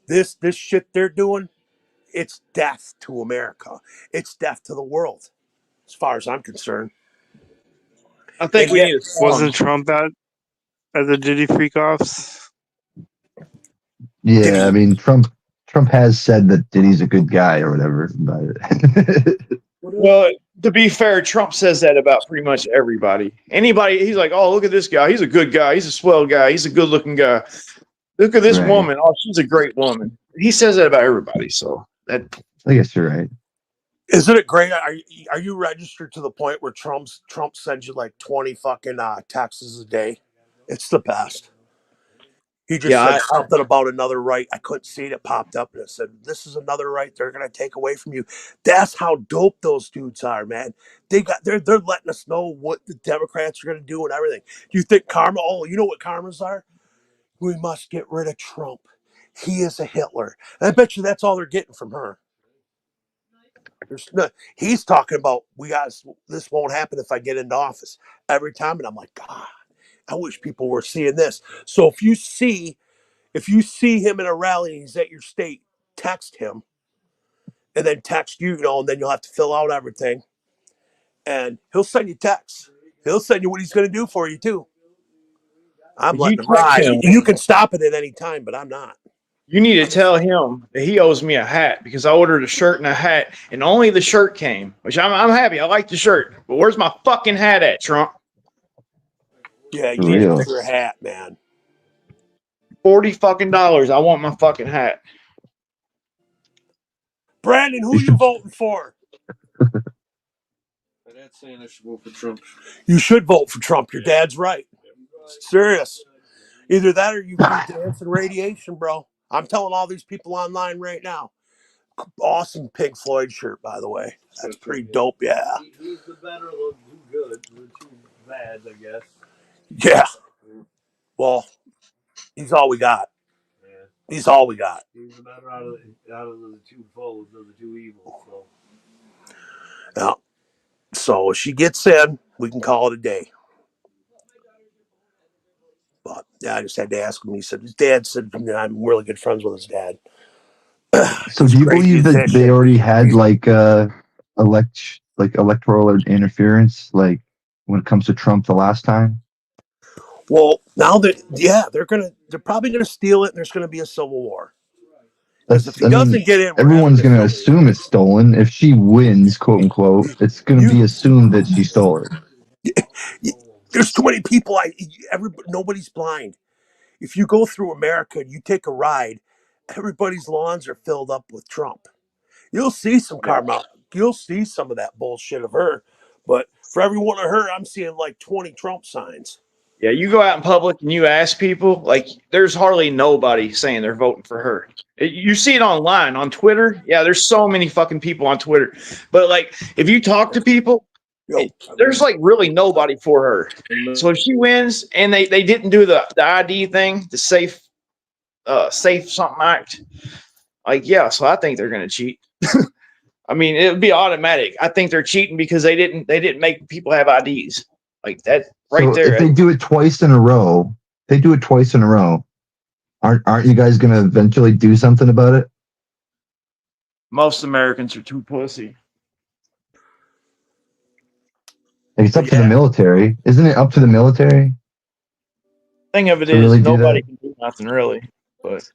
F: This shit they're doing, it's death to America. It's death to the world, as far as I'm concerned.
H: I think we need.
A: Wasn't Trump at the Diddy freak offs?
J: Yeah, I mean Trump Trump has said that Diddy's a good guy or whatever. But
H: Well, to be fair, Trump says that about pretty much everybody. Anybody, he's like, oh, look at this guy. He's a good guy. He's a swell guy. He's a good looking guy. Look at this
J: Right.
H: woman. Oh, she's a great woman. He says that about everybody. So that
J: I guess you're right.
F: Isn't it great? Are you registered to the point where Trump sends you like 20 fucking texts a day? It's the best. He just said something about another right. I couldn't see it. It popped up and it said, "This is another right they're gonna take away from you." That's how dope those dudes are, man. They're letting us know what the Democrats are gonna do and everything. Do you think karma? Oh, you know what karmas are? We must get rid of Trump. He is a Hitler. And I bet you that's all they're getting from her. There's no, he's talking about this won't happen if I get into office every time, and I'm like, God, I wish people were seeing this. So if you see him in a rally and he's at your state, text him, and then text you, and then you'll have to fill out everything, and he'll send you texts. He'll send you what he's going to do for you too. I'm letting him ride. You can stop it at any time, but I'm not.
H: you need to tell him that he owes me a hat because I ordered a shirt and a hat, and only the shirt came. Which I'm happy. I like the shirt, but where's my fucking hat at, Trump?
F: Yeah, you need to get your hat, man.
H: $40 fucking. I want my fucking hat.
F: Brandon, who you voting for?
K: My dad's saying I should vote for Trump.
F: You should vote for Trump. Your dad's right. Serious. Either that or you can dance in radiation, bro. I'm telling all these people online right now. Awesome Pink Floyd shirt, by the way. That's pretty dope, yeah.
K: He's the better of the two good, the two bad, I guess.
F: Yeah. Well, he's all we got.
K: Yeah.
F: He's all we got.
K: He's the better out of the two foes, of the two evils. So.
F: Yeah. So if she gets in, we can call it a day. But yeah, I just had to ask him. He said his dad said I'm really good friends with his dad.
J: So do you believe that they already had electoral interference, like when it comes to Trump the last time?
F: Well, now that they're probably gonna steal it, and there's gonna be a civil war. Because if he doesn't get in,
J: everyone's gonna assume it's stolen. If she wins, quote unquote, it's gonna be assumed that she stole it.
F: There's too many people. Nobody's blind. If you go through America and you take a ride, everybody's lawns are filled up with Trump. You'll see some karma. You'll see some of that bullshit of her. But for every one of her, I'm seeing like 20 Trump signs.
H: Yeah, you go out in public and you ask people, like, there's hardly nobody saying they're voting for her. You see it online, on Twitter. Yeah, there's so many fucking people on Twitter. But, like, if you talk to people, there's, like, really nobody for her. So if she wins and they didn't do the ID thing, the safe something act, like, yeah, so I think they're going to cheat. I mean, it would be automatic. I think they're cheating because they didn't make people have IDs. Like that right there.
J: If they do it twice in a row, aren't you guys gonna eventually do something about it?
H: Most Americans are too pussy.
J: Like it's up to the military. Isn't it up to the military?
H: Thing of it is really nobody can do nothing really. But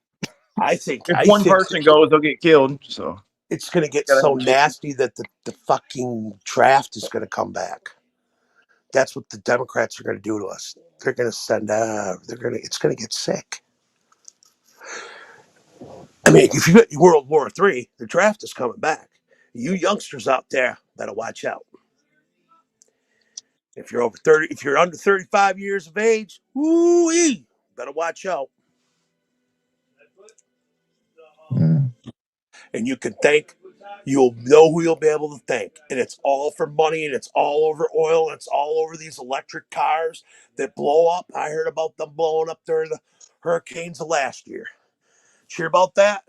F: I think
H: if one person goes, they'll get killed. So
F: it's gonna get so nasty that the fucking draft is gonna come back. That's what the Democrats are going to do to us. They're going to it's going to get sick. I mean, if you got World War III, the draft is coming back. You youngsters out there better watch out. If you're over 30, if you're under 35 years of age, woo-wee, better watch out. And you can thank, you'll know who you'll be able to thank. And it's all for money, and it's all over oil, and it's all over these electric cars that blow up. I heard about them blowing up during the hurricanes of last year. Did you hear about that?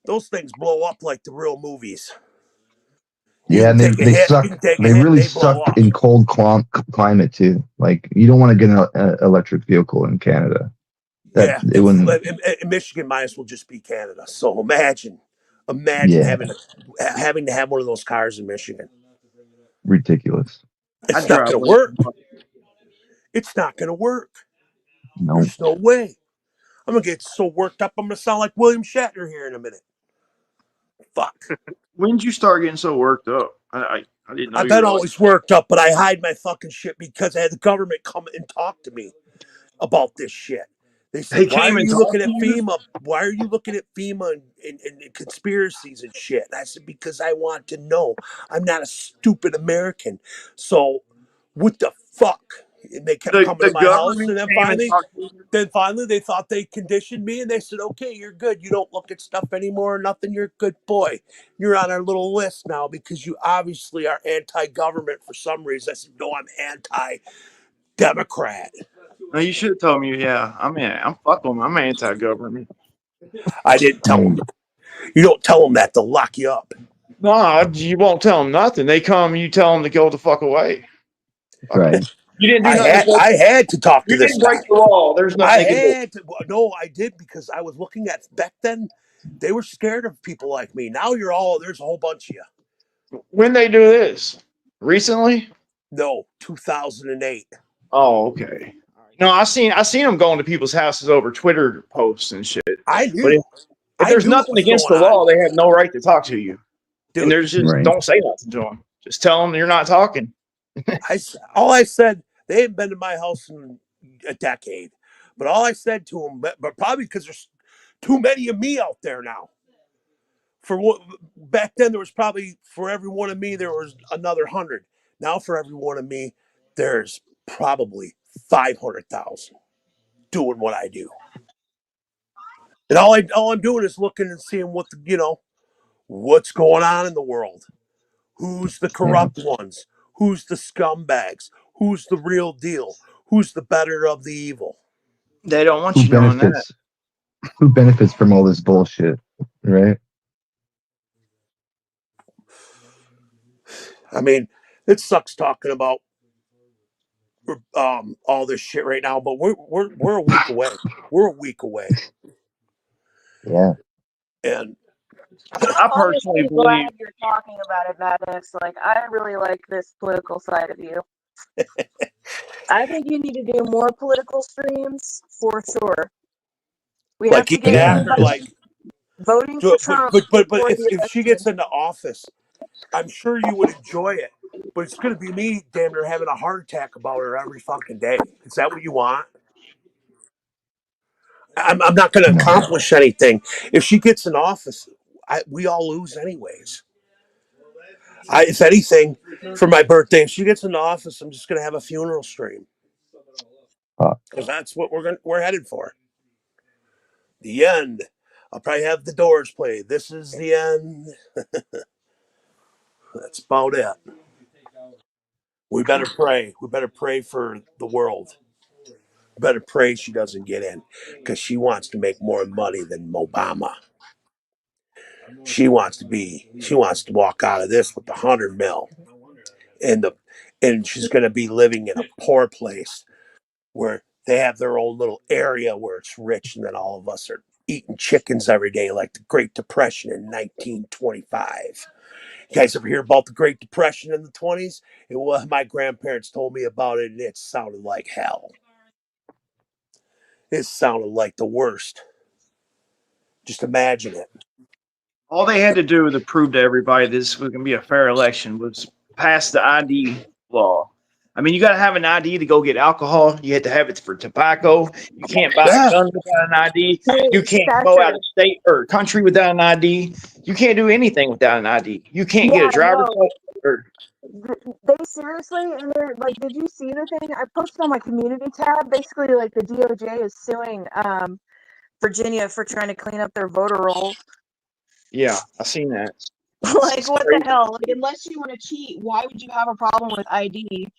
F: Those things blow up like the real movies.
J: Yeah, and they suck. They really suck in cold climate too. Like you don't want to get an electric vehicle in Canada.
F: In Michigan might as well just be Canada. So imagine having to have one of those cars in Michigan.
J: Ridiculous.
F: It's not going to work. It's not going to work.
J: No.
F: There's no way. I'm going to get so worked up, I'm going to sound like William Shatner here in a minute. Fuck.
H: When did you start getting so worked up? I didn't know
F: I've
H: you
F: been
H: were like.
F: always worked up, but I hide my fucking shit because I had the government come and talk to me about this shit. They said,
H: They
F: why
H: came
F: are
H: and
F: you
H: talked
F: looking
H: to
F: at
H: you?
F: FEMA? Why are you looking at FEMA and conspiracies and shit? And I said, because I want to know. I'm not a stupid American. So what the fuck? And they kept coming to
H: The
F: my house,
H: government
F: and
H: came and talked to you.
F: then finally they thought they conditioned me, and they said, okay, you're good. You don't look at stuff anymore or nothing. You're a good boy. You're on our little list now because you obviously are anti-government for some reason. I said, no, I'm anti-Democrat.
H: No, you should have told me. Yeah, I'm fuck them. I'm anti-government.
F: I didn't tell them. You don't tell them that; they'll lock you up.
H: No, you won't tell them nothing. They come, you tell them to go the fuck away.
J: Right.
H: You didn't do nothing.
F: I had to talk to
H: You
F: this
H: didn't break
F: guy.
H: the law. There's nothing
F: I
H: they can do.
F: had to. No, I did because I was looking at back then. They were scared of people like me. Now there's a whole bunch of you.
H: When they do this? Recently?
F: No, 2008.
H: Oh, okay. No, I seen them going to people's houses over Twitter posts and shit.
F: I
H: But
F: knew.
H: if
F: I
H: there's
F: knew what
H: nothing
F: was
H: against the
F: going on.
H: law, they have no right to talk to you.
F: Dude,
H: and there's just don't say nothing to them. Just tell them you're not talking.
F: all I said, they ain't been to my house in a decade. But all I said to them, but probably because there's too many of me out there now. For what back then there was probably for every one of me there was another 100. Now for every one of me there's probably 500,000 doing what I do. And all I'm doing is looking and seeing what's going on in the world. Who's the corrupt ones? Who's the scumbags? Who's the real deal? Who's the better of the evil?
H: They don't want
J: Who
H: you knowing that.
J: benefits? Who benefits from all this bullshit? Right.
F: I mean, it sucks talking about all this shit right now, but we're a week away. We're a week away.
J: Yeah.
F: And
H: I personally
D: Honestly,
H: believe
D: glad you're talking about it, Madness. Like, I really like this political side of you. I think you need to do more political streams for sure. We have
F: like
D: to
F: even
D: get
F: after
D: everybody
F: like
D: voting for Trump.
F: but
D: before the
F: if she
D: election.
F: gets into office, I'm sure you would enjoy it. But it's going to be me, damn near, having a heart attack about her every fucking day. Is that what you want? I'm not going to accomplish anything. If she gets in office, we all lose anyways. If anything, for my birthday, if she gets into office, I'm just going to have a funeral stream. Because that's what we're headed for. The end. I'll probably have the Doors play. This is the end. That's about it. We better pray. We better pray for the world. We better pray she doesn't get in because she wants to make more money than Obama. She wants to walk out of this with the 100 mil, and she's going to be living in a poor place where they have their own little area where it's rich, and then all of us are eating chickens every day like the Great Depression in 1925. You guys ever hear about the Great Depression in the 20s? My grandparents told me about it, and it sounded like hell. It sounded like the worst. Just imagine it.
H: all they had to do to prove to everybody this was going to be a fair election was pass the ID law. I mean, you got to have an ID to go get alcohol. You have to have it for tobacco. You can't buy a gun without an ID. You can't go out of state or country without an ID. You can't do anything without an ID. You can't get a driver's license.
D: They seriously, and they're like, did you see the thing I posted on my community tab? Basically, like the DOJ is suing Virginia for trying to clean up their voter rolls.
H: Yeah, I seen that.
D: Like, what the hell? Like, unless you want to cheat, why would you have a problem with ID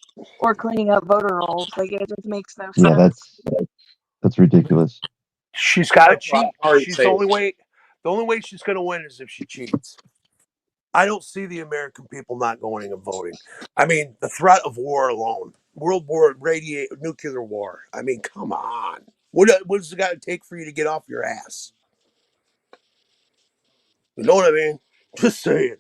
D: or cleaning up voter rolls? Like, it just makes no sense.
J: Yeah, that's ridiculous.
F: She's got to cheat. She's the only way she's going to win is if she cheats. I don't see the American people not going and voting. I mean, the threat of war alone, world war, nuclear war. I mean, come on. What does it got to take for you to get off your ass? You know what I mean? Just saying.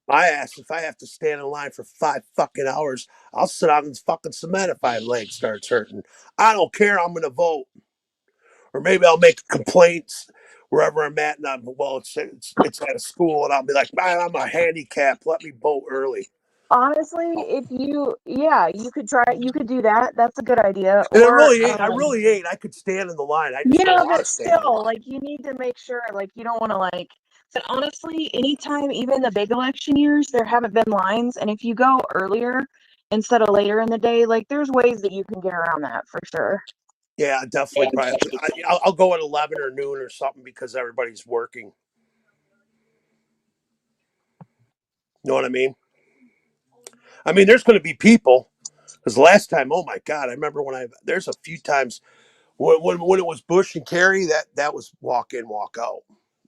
F: My ass, if I have to stand in line for 5 fucking hours, I'll sit out in fucking cement if my leg starts hurting. I don't care. I'm going to vote. Or maybe I'll make complaints wherever I'm at, and it's at a school, and I'll be like, man, I'm a handicap. Let me vote early.
D: Honestly, if you you could do that. That's a good idea.
F: And I
D: Or
F: really ain't. I could stand in the line. I just don't want to
D: but
F: stand in the
D: still,
F: line.
D: like you need to make sure, like you don't want to But honestly, anytime, even the big election years, there haven't been lines, and if you go earlier instead of later in the day, like there's ways that you can get around that for sure.
F: Yeah, definitely. Probably have to. I'll go at 11 or noon or something because everybody's working. You know what I mean? I mean, there's going to be people. Because last time, oh my God, I remember there's a few times when it was Bush and Kerry, that was walk in, walk out.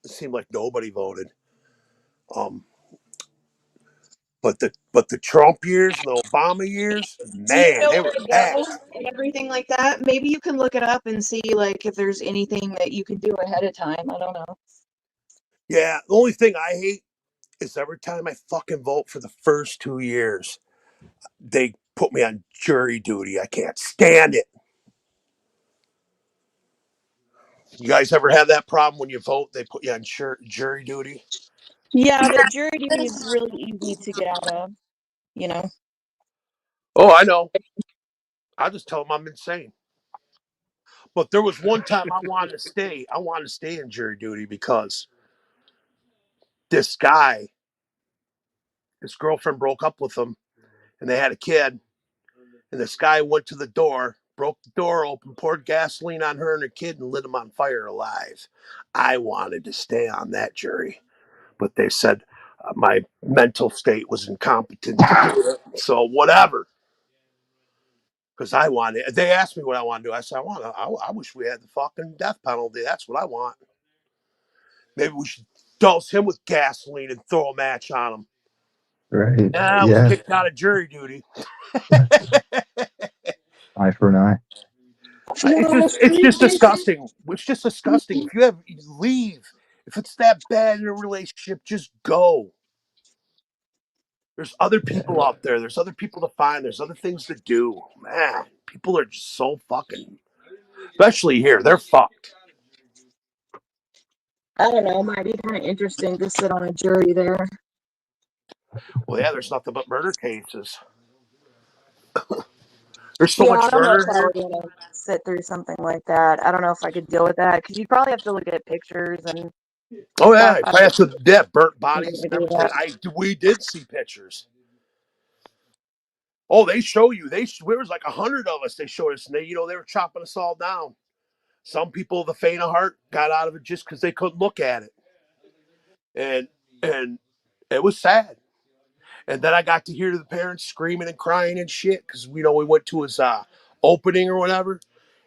F: It seemed like nobody voted. But the Trump years and the Obama years,
D: Do you
F: man,
D: know
F: they
D: where
F: were
D: to go
F: packed.
D: and everything like that? Maybe you can look it up and see like if there's anything that you could do ahead of time. I don't know.
F: Yeah, the only thing I hate is every time I fucking vote for the first 2 years, they put me on jury duty. I can't stand it. You guys ever have that problem when you vote? They put you on jury duty.
D: Yeah, but jury duty is really easy to get out of, you know.
F: Oh, I know. I just tell them I'm insane. But there was one time I wanted to stay. I wanted to stay in jury duty because this guy, his girlfriend broke up with him, and they had a kid. And this guy went to the door, broke the door open, poured gasoline on her and her kid, and lit them on fire alive. I wanted to stay on that jury, but they said my mental state was incompetent to do it. So whatever. Because they asked me what I want to do. I said, I wish we had the fucking death penalty. That's what I want. Maybe we should dose him with gasoline and throw a match on him.
J: Right.
F: I was
J: Yeah.
F: kicked out of jury duty.
J: Eye for an eye.
F: It's just disgusting. It's just disgusting. If you leave, if it's that bad in a relationship, just go. There's other people out there. There's other people to find. There's other things to do. Man, people are just so fucking, especially here. They're fucked.
D: I don't know, might be kind of interesting to sit on a jury there.
F: Well, yeah, there's nothing but murder cases. There's so
D: Yeah, I
F: much
D: don't know if
F: murder
D: I
F: here.
D: would want to sit through something like that. I don't know if I could deal with that because you'd probably have to look at pictures and
F: Oh yeah,
D: stuff.
F: if
D: I
F: I
D: don't
F: have to, burnt
D: think I
F: bodies
D: could
F: and
D: do
F: everything.
D: that.
F: We did see pictures. Oh, they show you. There was like 100 of us. They showed us, and they were chopping us all down. Some people, the faint of heart, got out of it just because they couldn't look at it, and and it was sad. And then I got to hear the parents screaming and crying and shit because we went to his opening or whatever,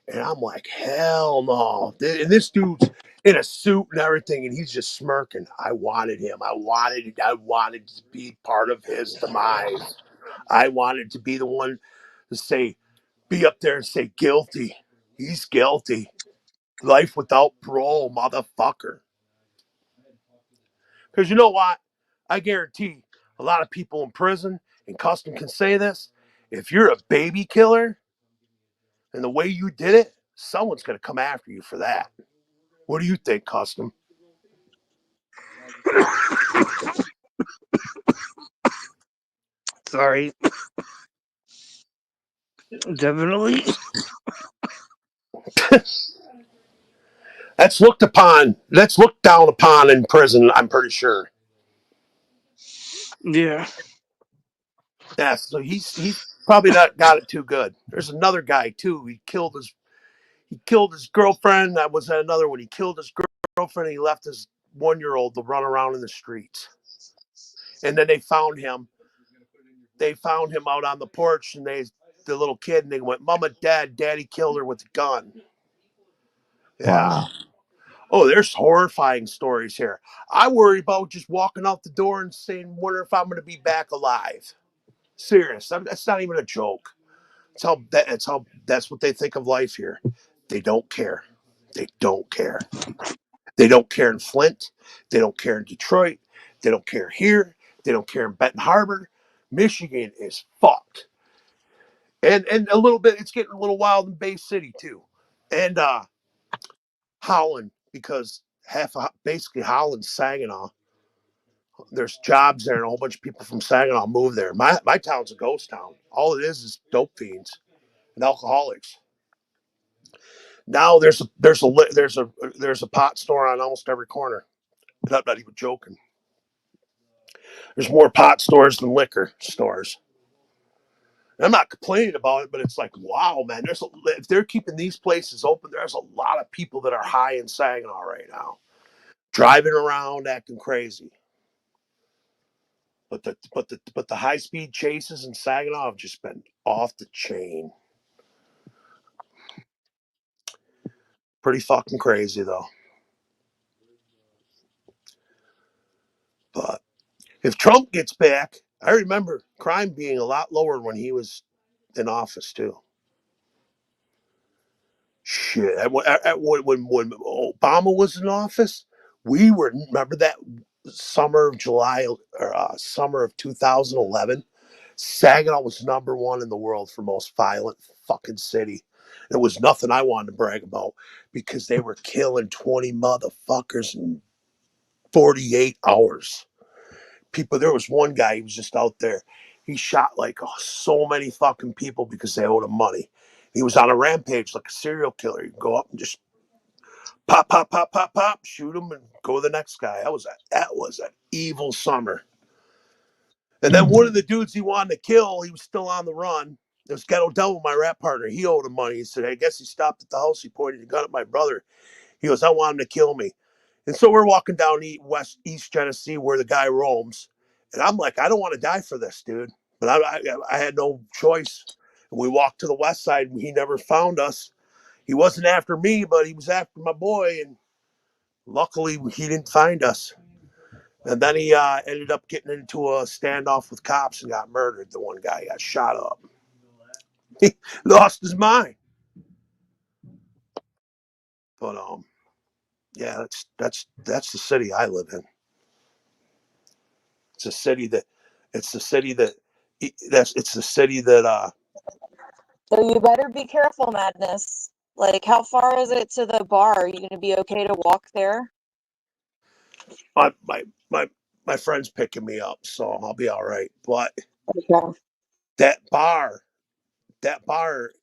F: and I'm like, hell no! And this dude's in a suit and everything, and he's just smirking. I wanted him. I wanted to be part of his demise. I wanted to be the one to be up there and say guilty. He's guilty. Life without parole, motherfucker. Because you know what? I guarantee a lot of people in prison, and Custom can say this, if you're a baby killer and the way you did it, someone's going to come after you for that. What do you think, Custom?
A: Sorry. Definitely.
F: That's looked upon. That's looked down upon in prison, I'm pretty sure.
A: Yeah.
F: Yeah, so he's probably not got it too good. There's another guy too. He killed his girlfriend. That was another one. He killed his girlfriend. And he left his 1-year-old to run around in the streets. And then they found him. They found him out on the porch, and the little kid, and they went, "Mama, Daddy killed her with a gun." Yeah.
J: Wow.
F: Oh, there's horrifying stories here. I worry about just walking out the door and saying, "Wonder if I'm going to be back alive." Serious. That's not even a joke. That's what they think of life here. They don't care. They don't care. They don't care in Flint. They don't care in Detroit. They don't care here. They don't care in Benton Harbor. Michigan is fucked. And a little bit, it's getting a little wild in Bay City too. And Howland, because basically Holland, Saginaw. There's jobs there, and a whole bunch of people from Saginaw move there. My town's a ghost town. All it is dope fiends and alcoholics. Now there's a pot store on almost every corner. And I'm not even joking. There's more pot stores than liquor stores. And I'm not complaining about it, but it's like, wow, man. If they're keeping these places open, there's a lot of people that are high in Saginaw right now, driving around acting crazy. But the high speed chases in Saginaw have just been off the chain. Pretty fucking crazy though. But if Trump gets back, I remember crime being a lot lower when he was in office too. Shit, when Obama was in office, remember that summer of July or summer of 2011. Saginaw was number one in the world for most violent fucking city. It was nothing I wanted to brag about because they were killing 20 motherfuckers in 48 hours. People, there was one guy, he was just out there. He shot like so many fucking people because they owed him money. He was on a rampage like a serial killer. He'd go up and just pop, pop, pop, pop, pop, shoot him and go to the next guy. That was an evil summer. And then one of the dudes he wanted to kill, he was still on the run. It was Ghetto Devil, my rap partner. He owed him money. He said, I guess he stopped at the house. He pointed a gun at my brother. He goes, I want him to kill me. And so we're walking down East Genesee where the guy roams. And I'm like, I don't want to die for this, dude. But I had no choice. And we walked to the west side and he never found us. He wasn't after me, but he was after my boy. And luckily he didn't find us. And then he ended up getting into a standoff with cops and got murdered. The one guy got shot up. He lost his mind. But yeah, that's the city I live in. It's the city that
D: So you better be careful, Madness. Like, how far is it to the bar? Are you going to be okay to walk there?
F: my friend's picking me up, so I'll be all right. But
D: Okay.
F: that bar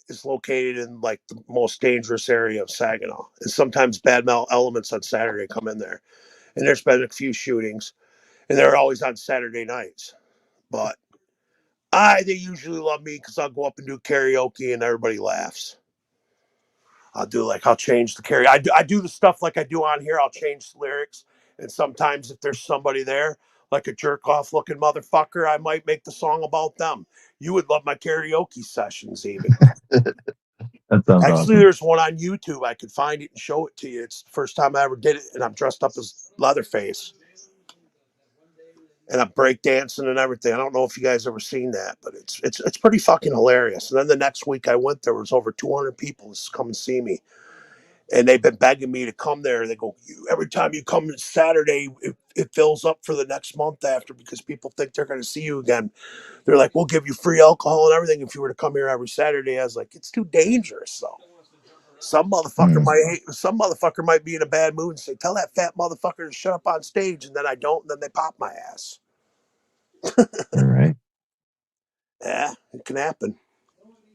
F: is located in like the most dangerous area of Saginaw. And sometimes bad elements on Saturday come in there. And there's been a few shootings, and they're always on Saturday nights. But they usually love me because I'll go up and do karaoke and everybody laughs. I'll change the karaoke. I do the stuff like I do on here. I'll change the lyrics. And sometimes if there's somebody there, like a jerk off looking motherfucker, I might make the song about them. You would love my karaoke sessions even.
J: That sounds
F: Actually,
J: awesome.
F: there's one on YouTube. I could find it and show it to you. It's the first time I ever did it, and I'm dressed up as Leatherface. And I'm breakdancing and everything. I don't know if you guys ever seen that, but it's pretty fucking hilarious. And then the next week I went, there was over 200 people to come and see me. And they've been begging me to come there. They go, every time you come Saturday, it fills up for the next month after because people think they're going to see you again. They're like, we'll give you free alcohol and everything if you were to come here every Saturday. I was like, it's too dangerous, though. Some motherfucker might be in a bad mood and say, tell that fat motherfucker to shut up on stage. And then I don't, and then they pop my ass.
J: All right.
F: Yeah, it can happen.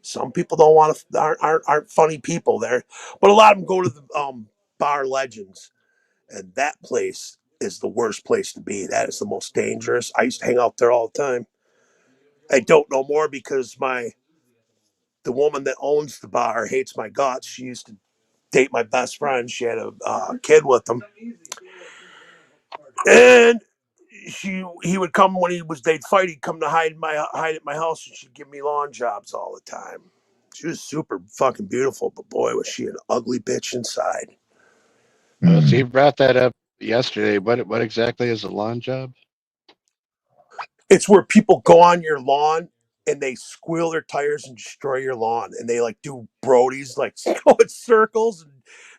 F: Some people don't want to aren't funny people there, but a lot of them go to the Bar Legends, and that place is the worst place to be. That is the most dangerous. I used to hang out there all the time. I don't no more because the woman that owns the bar hates my guts. She used to date my best friend. She had a kid with him, and he would come when they'd fight. He'd come to hide at my house, and she'd give me lawn jobs all the time. She was super fucking beautiful, but boy, was she an ugly bitch inside.
E: So you brought that up yesterday. What exactly is a lawn job?
F: It's where people go on your lawn and they squeal their tires and destroy your lawn, and they like do Brodies, like go in circles and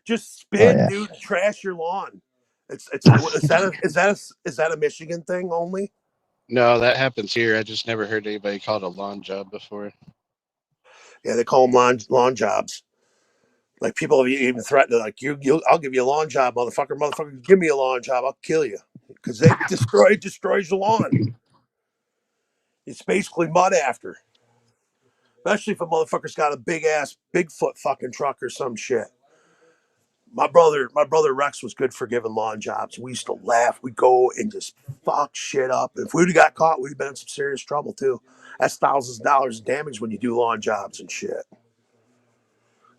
F: just spin, dude, and trash your lawn. Is that a Michigan thing only?
E: No, that happens here. I just never heard anybody call it a lawn job before.
F: Yeah, they call them lawn jobs. Like people have even threatened, like I'll give you a lawn job, motherfucker, give me a lawn job, I'll kill you, because it destroys the lawn. It's basically mud after, especially if a motherfucker's got a big ass Bigfoot fucking truck or some shit. My brother Rex was good for giving lawn jobs. We used to laugh. We'd go and just fuck shit up. If we'd have got caught, we'd have been in some serious trouble too. That's thousands of dollars of damage when you do lawn jobs and shit.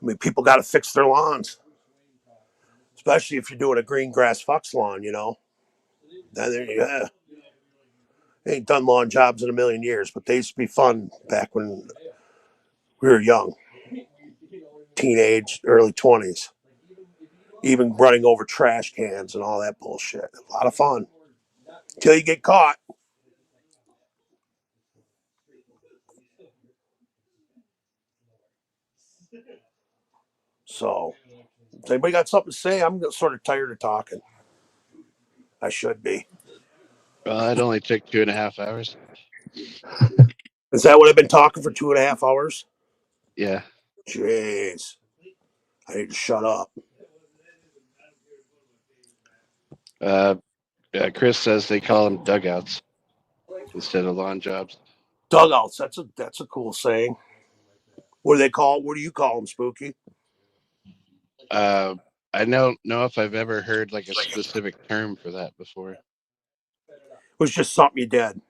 F: I mean, people got to fix their lawns, especially if you're doing a green grass fucks lawn, you know. Then yeah, ain't done lawn jobs in a million years, but they used to be fun back when we were young, teenage, early 20s. Even running over trash cans and all that bullshit. A lot of fun. Until you get caught. So, has anybody got something to say? I'm sort of tired of talking. I should be.
E: It only took 2.5 hours.
F: Is that what I've been talking for 2.5 hours?
E: Yeah.
F: Jeez. I need to shut up.
E: Chris says they call them dugouts instead of lawn jobs.
F: Dugouts. That's a cool saying. What do they call? What do you call them, Spooky?
E: I don't know if I've ever heard like a specific term for that before.
F: It was just something you did.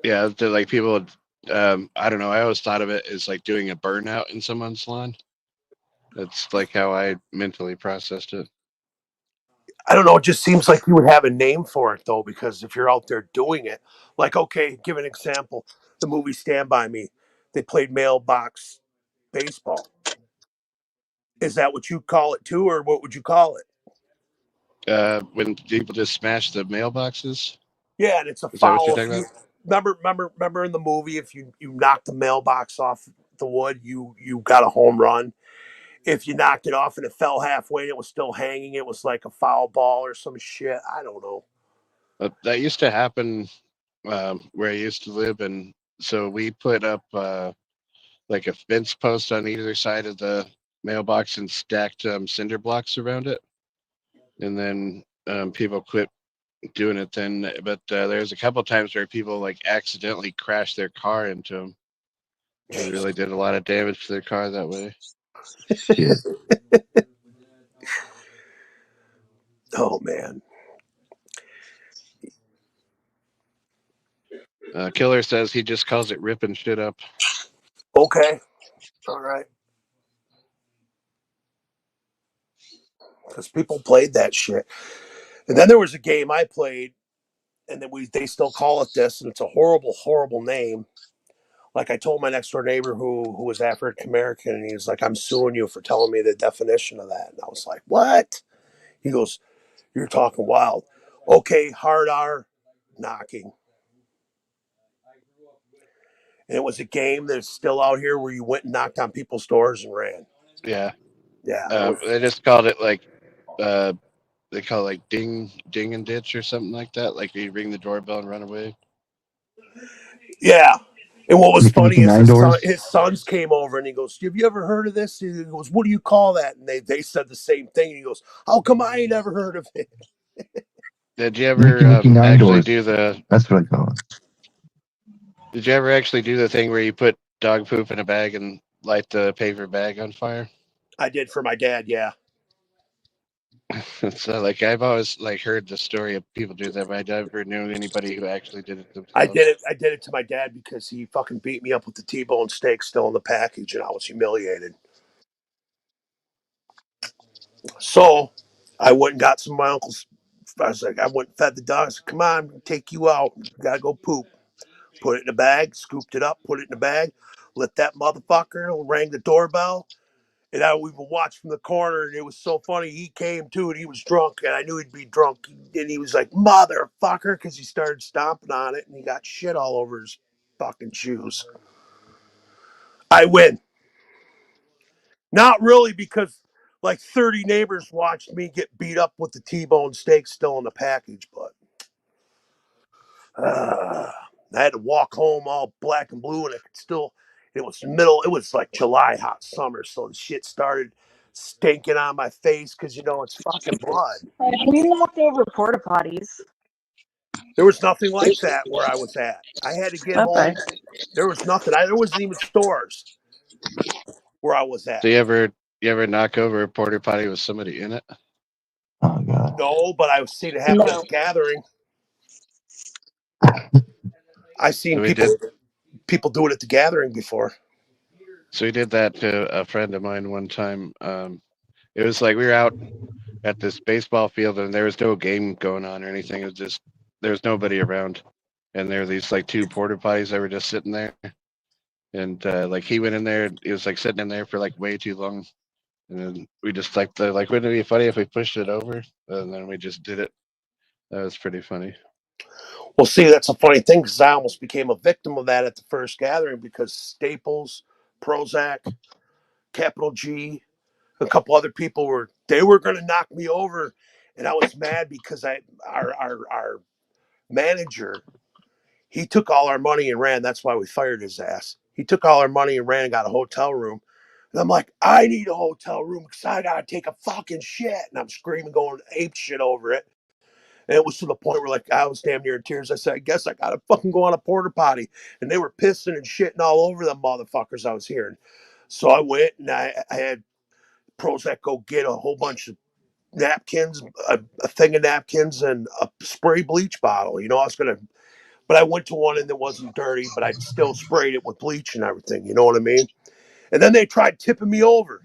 E: Yeah, like people. I don't know. I always thought of it as like doing a burnout in someone's lawn. That's like how I mentally processed it.
F: I don't know. It just seems like you would have a name for it, though, because if you're out there doing it, like, okay, give an example. The movie Stand By Me, they played mailbox baseball. Is that what you call it too, or what would you call it?
E: When people just smash the mailboxes.
F: Yeah, and it's a
E: Is that what you're
F: foul.
E: talking about?
F: Remember in the movie, if you knocked the mailbox off the wood, you got a home run. If you knocked it off and it fell halfway and it was still hanging, it was like a foul ball or some shit. I don't know.
E: That used to happen where I used to live, and so we put up like a fence post on either side of the mailbox and stacked cinder blocks around it, and then people quit doing it then. But there's a couple times where people like accidentally crashed their car into them. They really did a lot of damage to their car that way.
J: Shit.
F: Oh man.
E: Killer says he just calls it ripping shit up.
F: Okay. All right. Because people played that shit. And then there was a game I played, and then they still call it this, and it's a horrible, horrible name. Like I told my next door neighbor who was African American, and he's like, "I'm suing you for telling me the definition of that." And I was like, "What?" He goes, "You're talking wild." Okay, hard R knocking. And it was a game that's still out here where you went and knocked on people's doors and ran.
E: Yeah.
F: Yeah.
E: They just called it like they call it like ding and ditch or something like that. Like you ring the doorbell and run away.
F: Yeah. And what was funny is
J: doors?
F: his sons came over and he goes, "Have you ever heard of this?" He goes, "What do you call that?" And they said the same thing. And he goes, "How come I ain't never heard of it?"
E: Did you ever
J: Mickey
E: actually
J: doors.
E: do the?
J: That's what I call it.
E: Did you ever actually do the thing where you put dog poop in a bag and light the paper bag on fire?
F: I did for my dad, yeah.
E: So like I've always like heard the story of people do that, but I never knew anybody who actually did it themselves.
F: I did it to my dad because he fucking beat me up with the T-bone steak still in the package, and I was humiliated. So I went and got some of my uncle's. I was like, I went and fed the dog. I said, "Come on, take you out. You gotta go poop." Put it in a bag, scooped it up, put it in a bag, lit that motherfucker, rang the doorbell. And I even watched from the corner, and it was so funny. He came to it, he was drunk, and I knew he'd be drunk. And he was like, "Motherfucker," because he started stomping on it, and he got shit all over his fucking shoes. I win. Not really, because like 30 neighbors watched me get beat up with the T-bone steak still in the package, but I had to walk home all black and blue, and it was like July, hot summer, so the shit started stinking on my face because it's fucking blood.
D: We knocked over porta potties.
F: There was nothing like that where I was at. I had to get
D: Okay.
F: home. There was nothing. There wasn't even stores where I was at.
E: So you ever knock over a porta potty with somebody in it?
J: Oh god.
F: No, but I've seen it happen at
D: No.
F: a gathering. I've seen
E: So we did.
F: people do it at the gathering before.
E: So we did that to a friend of mine one time. It was like we were out at this baseball field and there was no game going on or anything. It was just there was nobody around, and there were these like two porta potties that were just sitting there. And like he went in there, he was like sitting in there for like way too long, and then we just like wouldn't it be funny if we pushed it over? And then we just did it. That was pretty funny.
F: Well, see, that's a funny thing because I almost became a victim of that at the first gathering because Staples, Prozac, Capital G, a couple other people were going to knock me over, and I was mad because our manager, he took all our money and ran. That's why we fired his ass. He took all our money and ran and got a hotel room. And I'm like, I need a hotel room because I gotta take a fucking shit. And I'm screaming, going ape shit over it. And it was to the point where like I was damn near in tears. I said, I guess I gotta fucking go on a porta potty. And they were pissing and shitting all over them motherfuckers I was hearing. So I went and I had Prozac go get a whole bunch of napkins, a thing of napkins, and a spray bleach bottle. I was gonna, but I went to one and it wasn't dirty, but I still sprayed it with bleach and everything. You know what I mean? And then they tried tipping me over.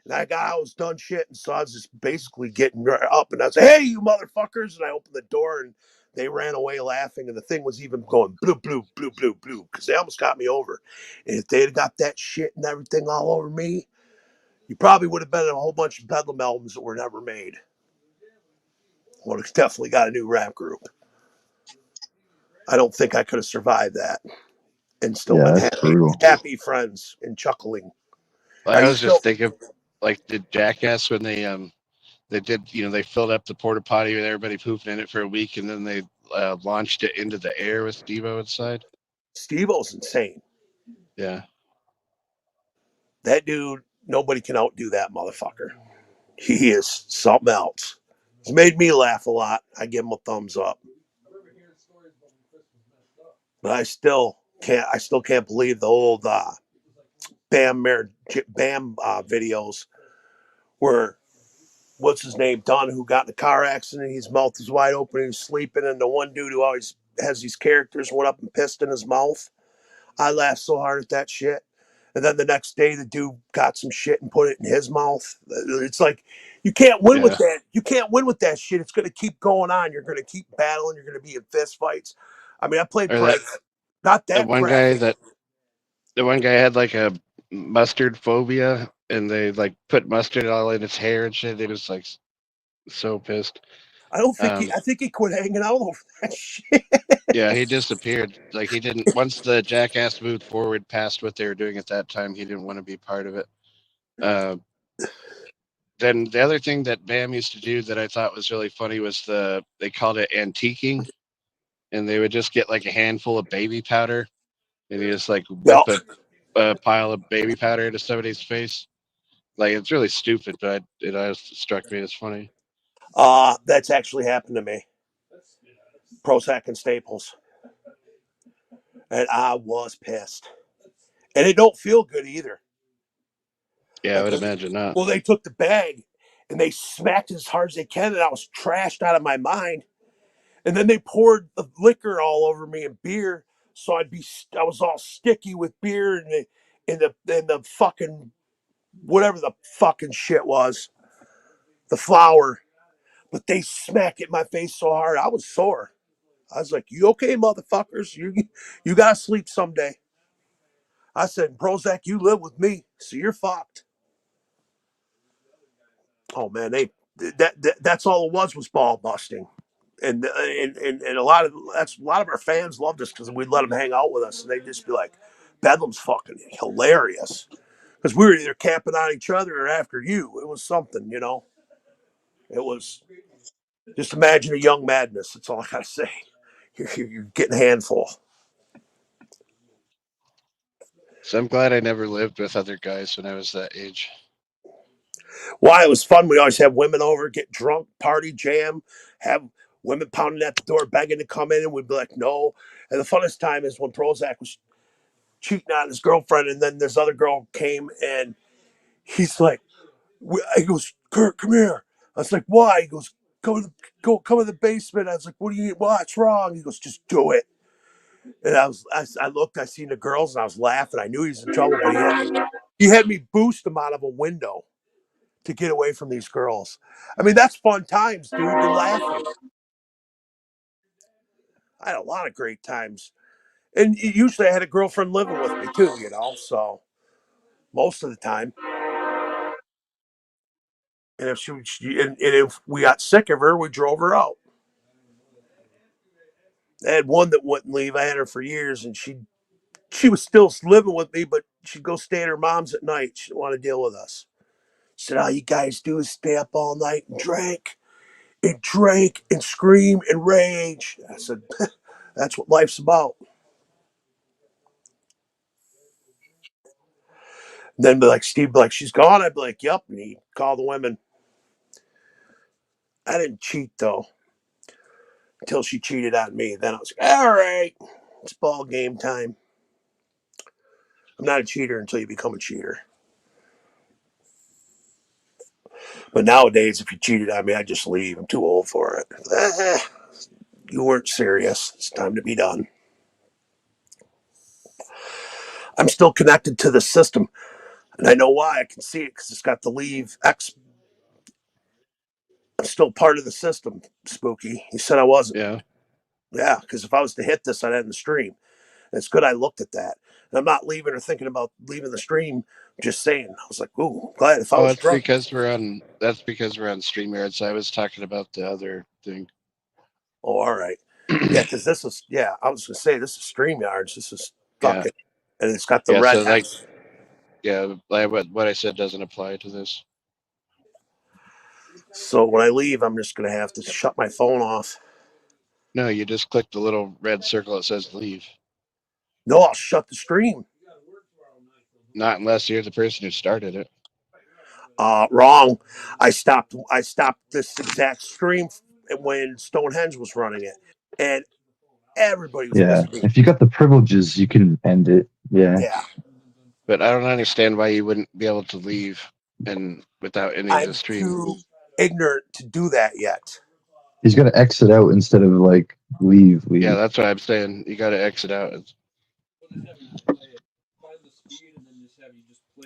F: And I was done shit, and so I was just basically getting up, and I was like, "Hey, you motherfuckers!" And I opened the door, and they ran away laughing, and the thing was even going blue, blue, blue, blue, blue, because they almost got me over. And if they'd have got that shit and everything all over me, you probably would have been in a whole bunch of Bedlam albums that were never made. Would have definitely got a new rap group. I don't think I could have survived that and still been
J: that's brutal.
F: happy friends and chuckling. Are
E: I
F: you
E: was
F: still?
E: just thinking, like the Jackass when they did, they filled up the porta potty with everybody pooping in it for a week, and then they launched it into the air with Steve-O inside.
F: Steve-O's insane.
E: Yeah.
F: That dude, nobody can outdo that motherfucker. He is something else. He's made me laugh a lot. I give him a thumbs up. But I still can't believe the old Bam videos where what's his name, Dunn, who got in a car accident, his mouth is wide open, he's sleeping, and the one dude who always has these characters went up and pissed in his mouth. I laughed so hard at that shit. And then the next day, the dude got some shit and put it in his mouth. It's like, you can't win with that. You can't win with that shit. It's going to keep going on. You're going to keep battling. You're going to be in fist fights. I mean, I played not that graphic.
E: The one guy had like a mustard phobia, and they like put mustard all in his hair and shit. He was like so pissed.
F: I don't think I think he quit hanging out over that shit.
E: Yeah, he disappeared. Like he didn't. Once the Jackass moved forward past what they were doing at that time, he didn't want to be part of it. Then the other thing that Bam used to do that I thought was really funny was they called it antiquing, and they would just get like a handful of baby powder, and you just like whip a pile of baby powder into somebody's face. Like it's really stupid, but it always struck me as funny.
F: That's actually happened to me. Prozac and Staples. And I was pissed. And it don't feel good either.
E: Yeah, I would imagine not.
F: Well, they took the bag and they smacked it as hard as they can, and I was trashed out of my mind. And then they poured the liquor all over me and beer, so I was all sticky with beer and the fucking whatever the fucking shit was, the flour. But they smacked it in my face so hard, I was sore. I was like, "You okay, motherfuckers? You gotta sleep someday." I said, "Prozac, you live with me, so you're fucked." Oh man, that's all it was ball busting, and a lot of our fans loved us because we'd let them hang out with us, and they'd just be like, "Bedlam's fucking hilarious," because we were either camping on each other or after you. It was something, It was just imagine a young madness. That's all I gotta say. You're getting a handful.
E: So I'm glad I never lived with other guys when I was that age.
F: Why? It was fun. We always have women over, get drunk, party, jam, have women pounding at the door, begging to come in, and we'd be like, no. And the funnest time is when Prozac was cheating on his girlfriend, and then this other girl came, and he's like, he goes, Kurt, come here. I was like, why? He goes, come in the basement. I was like, what's wrong? He goes, just do it. And I looked, I seen the girls, and I was laughing. I knew he was in trouble, but he had me boost him out of a window to get away from these girls. I mean, that's fun times, dude. You're laughing. I had a lot of great times. And usually I had a girlfriend living with me too, so most of the time. And if we got sick of her, we drove her out. I had one that wouldn't leave. I had her for years, and she was still living with me, but she'd go stay at her mom's at night. She didn't want to deal with us. She said, all you guys do is stay up all night and drink and scream and rage. I said, that's what life's about. And then be like, Steve be like, she's gone. I'd be like, yep. And he'd call the women. I didn't cheat though until she cheated on me. Then I was like, all right, it's ball game time. I'm not a cheater until you become a cheater. But nowadays, if you cheated on me, I just leave. I'm too old for it. You weren't serious. It's time to be done. I'm still connected to the system. And I know why. I can see it because it's got the leave X. I'm still part of the system, Spooky. He said I wasn't.
E: Yeah.
F: Yeah, because if I was to hit this, I'd end the stream. And it's good I looked at that. And I'm not leaving or thinking about leaving the stream. Just saying. I was like, ooh, glad if I
E: Oh,
F: was
E: that's
F: drunk.
E: because we're on StreamYard. So I was talking about the other thing.
F: Oh, all right. Yeah, because this is, I was going to say, this is StreamYards. This is fucking, and it's got the red
E: so like,
F: X.
E: what I said doesn't apply to this.
F: So when I leave, I'm just going to have to shut my phone off.
E: No, you just click the little red circle that says leave.
F: No, I'll shut the stream.
E: Not unless you're the person who started it.
F: Wrong. I stopped this exact stream when Stonehenge was running it, and everybody was
J: Yeah.
F: missing me.
J: If you got the privileges, you can end it. Yeah.
F: Yeah.
E: But I don't understand why you wouldn't be able to leave and without ending
F: I'm
E: the stream.
F: too ignorant to do that yet.
J: He's got to exit out instead of like leave.
E: Yeah, that's what I'm saying. You got to exit out.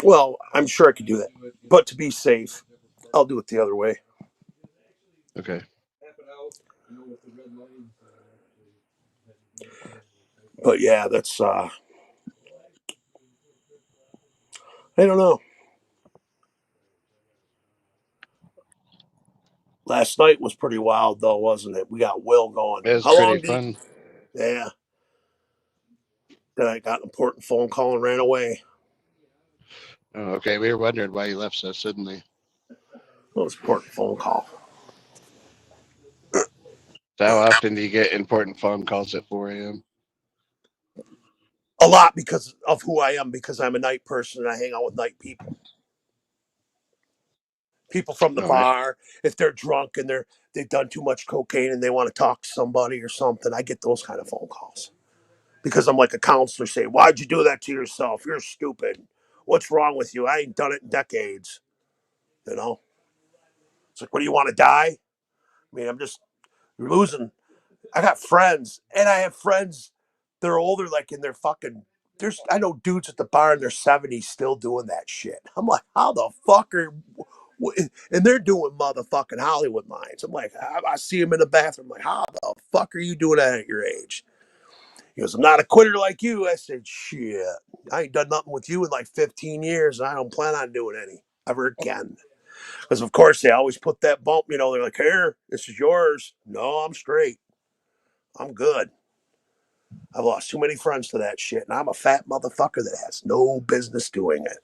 F: Well, I'm sure I could do that, but to be safe, I'll do it the other way.
E: Okay.
F: But yeah, that's I don't know. Last night was pretty wild though, wasn't it? We got Will going.
E: It was
F: How
E: pretty
F: long did
E: fun.
F: Yeah. Then I got an important phone call and ran away.
E: Oh, okay. We were wondering why you left so suddenly.
F: Well, it was an important phone call.
E: How often do you get important phone calls at 4 a.m.?
F: A lot because of who I am, because I'm a night person and I hang out with night people. People from the bar, if they're drunk and they've done too much cocaine and they want to talk to somebody or something, I get those kind of phone calls. Because I'm like a counselor saying, why'd you do that to yourself? You're stupid. What's wrong with you? I ain't done it in decades. You know? It's like, what do you want to die? I mean, I'm just losing. I got friends, and I have friends that are older, like in their fucking. I know dudes at the bar in their 70s still doing that shit. I'm like, how the fuck are. And they're doing motherfucking Hollywood lines. I'm like, I see them in the bathroom. I'm like, how the fuck are you doing that at your age? He goes, I'm not a quitter like you. I said, shit. I ain't done nothing with you in like 15 years, and I don't plan on doing any ever again. Because, of course, they always put that bump, they're like, here, this is yours. No, I'm straight. I'm good. I've lost too many friends to that shit, and I'm a fat motherfucker that has no business doing it.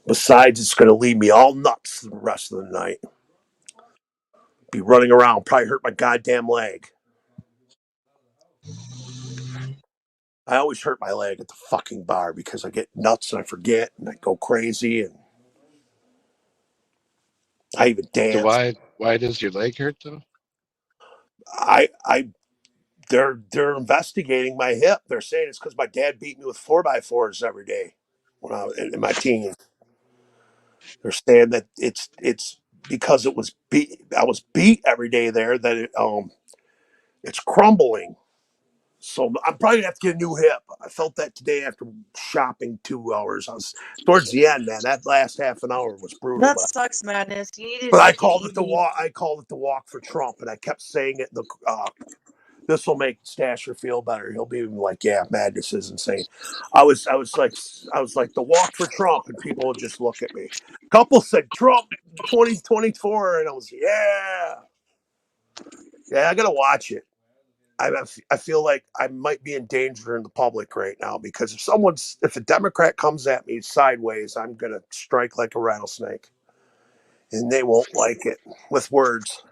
F: Besides, it's going to leave me all nuts the rest of the night. Be running around, probably hurt my goddamn leg. I always hurt my leg at the fucking bar because I get nuts and I forget and I go crazy. And I even
E: So
F: danced.
E: why does your leg hurt though?
F: They're investigating my hip. They're saying it's because my dad beat me with 4x4s every day when I was in my teens. They're saying that it's because it was beat. I was beat every day there that it's crumbling. So I'm probably gonna have to get a new hip. I felt that today after shopping 2 hours. I was towards the end, man. That last half an hour was brutal,
D: That
F: but
D: sucks, Madness. You need to
F: but I
D: take it
F: called it the
D: easy.
F: walk. I called it the walk for Trump, and I kept saying it. This will make Stasher feel better. He'll be like, "Yeah, Madness is insane." I was like the walk for Trump, and people would just look at me. A couple said Trump 2024, and I was yeah. I gotta watch it. I feel like I might be in danger in the public right now because if a Democrat comes at me sideways, I'm gonna strike like a rattlesnake, and they won't like it with words.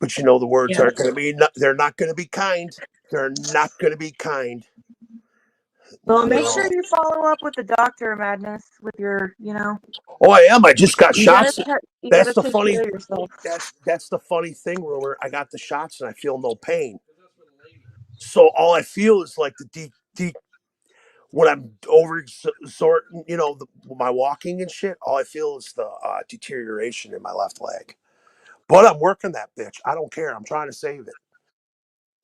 F: But you know the words
D: Yeah.
F: aren't going to be. They're not going to be kind. They're not going to be kind.
D: Well, make sure
F: No.
D: you follow up with the doctor, Madness, with your,
F: Oh, I am. I just got shots.
D: you
F: That's
D: gotta
F: the
D: take care
F: funny.
D: of yourself.
F: That's the funny thing, Rumor. I got the shots and I feel no pain. So all I feel is like the deep when I'm over exerting, my walking and shit. All I feel is the deterioration in my left leg. But I'm working that bitch. I don't care. I'm trying to save it.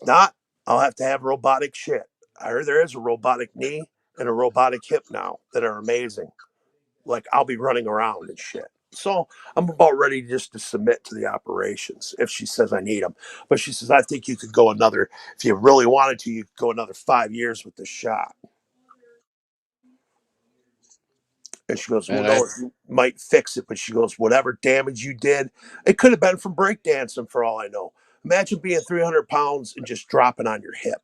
F: Not, I'll have to have robotic shit. I heard there is a robotic knee and a robotic hip now that are amazing. Like I'll be running around and shit. So I'm about ready just to submit to the operations if she says I need them. But she says, I think you could go if you really wanted to, you could go another 5 years with the shot. And she goes, well,
E: And
F: no, you might fix it. But she goes, whatever damage you did, it could have been from breakdancing for all I know. Imagine being 300 pounds and just dropping on your hip.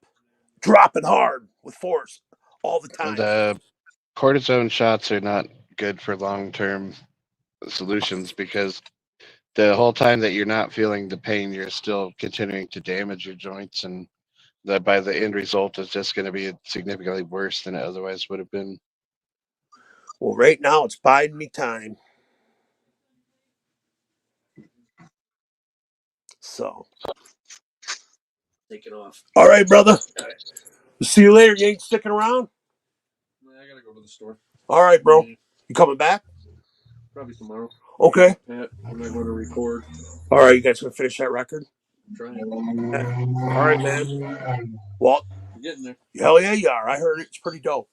F: Dropping hard with force all the time.
E: the cortisone shots are not good for long-term solutions because the whole time that you're not feeling the pain, you're still continuing to damage your joints, and that by the end result is just going to be significantly worse than it otherwise would have been.
F: Well, right now it's biding me time. So,
K: Take it off.
F: all right, brother. See you later. You ain't sticking around?
K: I gotta go to the store.
F: All right, bro. You coming back?
K: Probably tomorrow.
F: Okay.
K: Pat, I'm not going to record.
F: All right, you guys gonna finish that record?
K: Trying.
F: All right, man. Well,
K: I'm getting there.
F: hell yeah, you are. I heard it's pretty dope.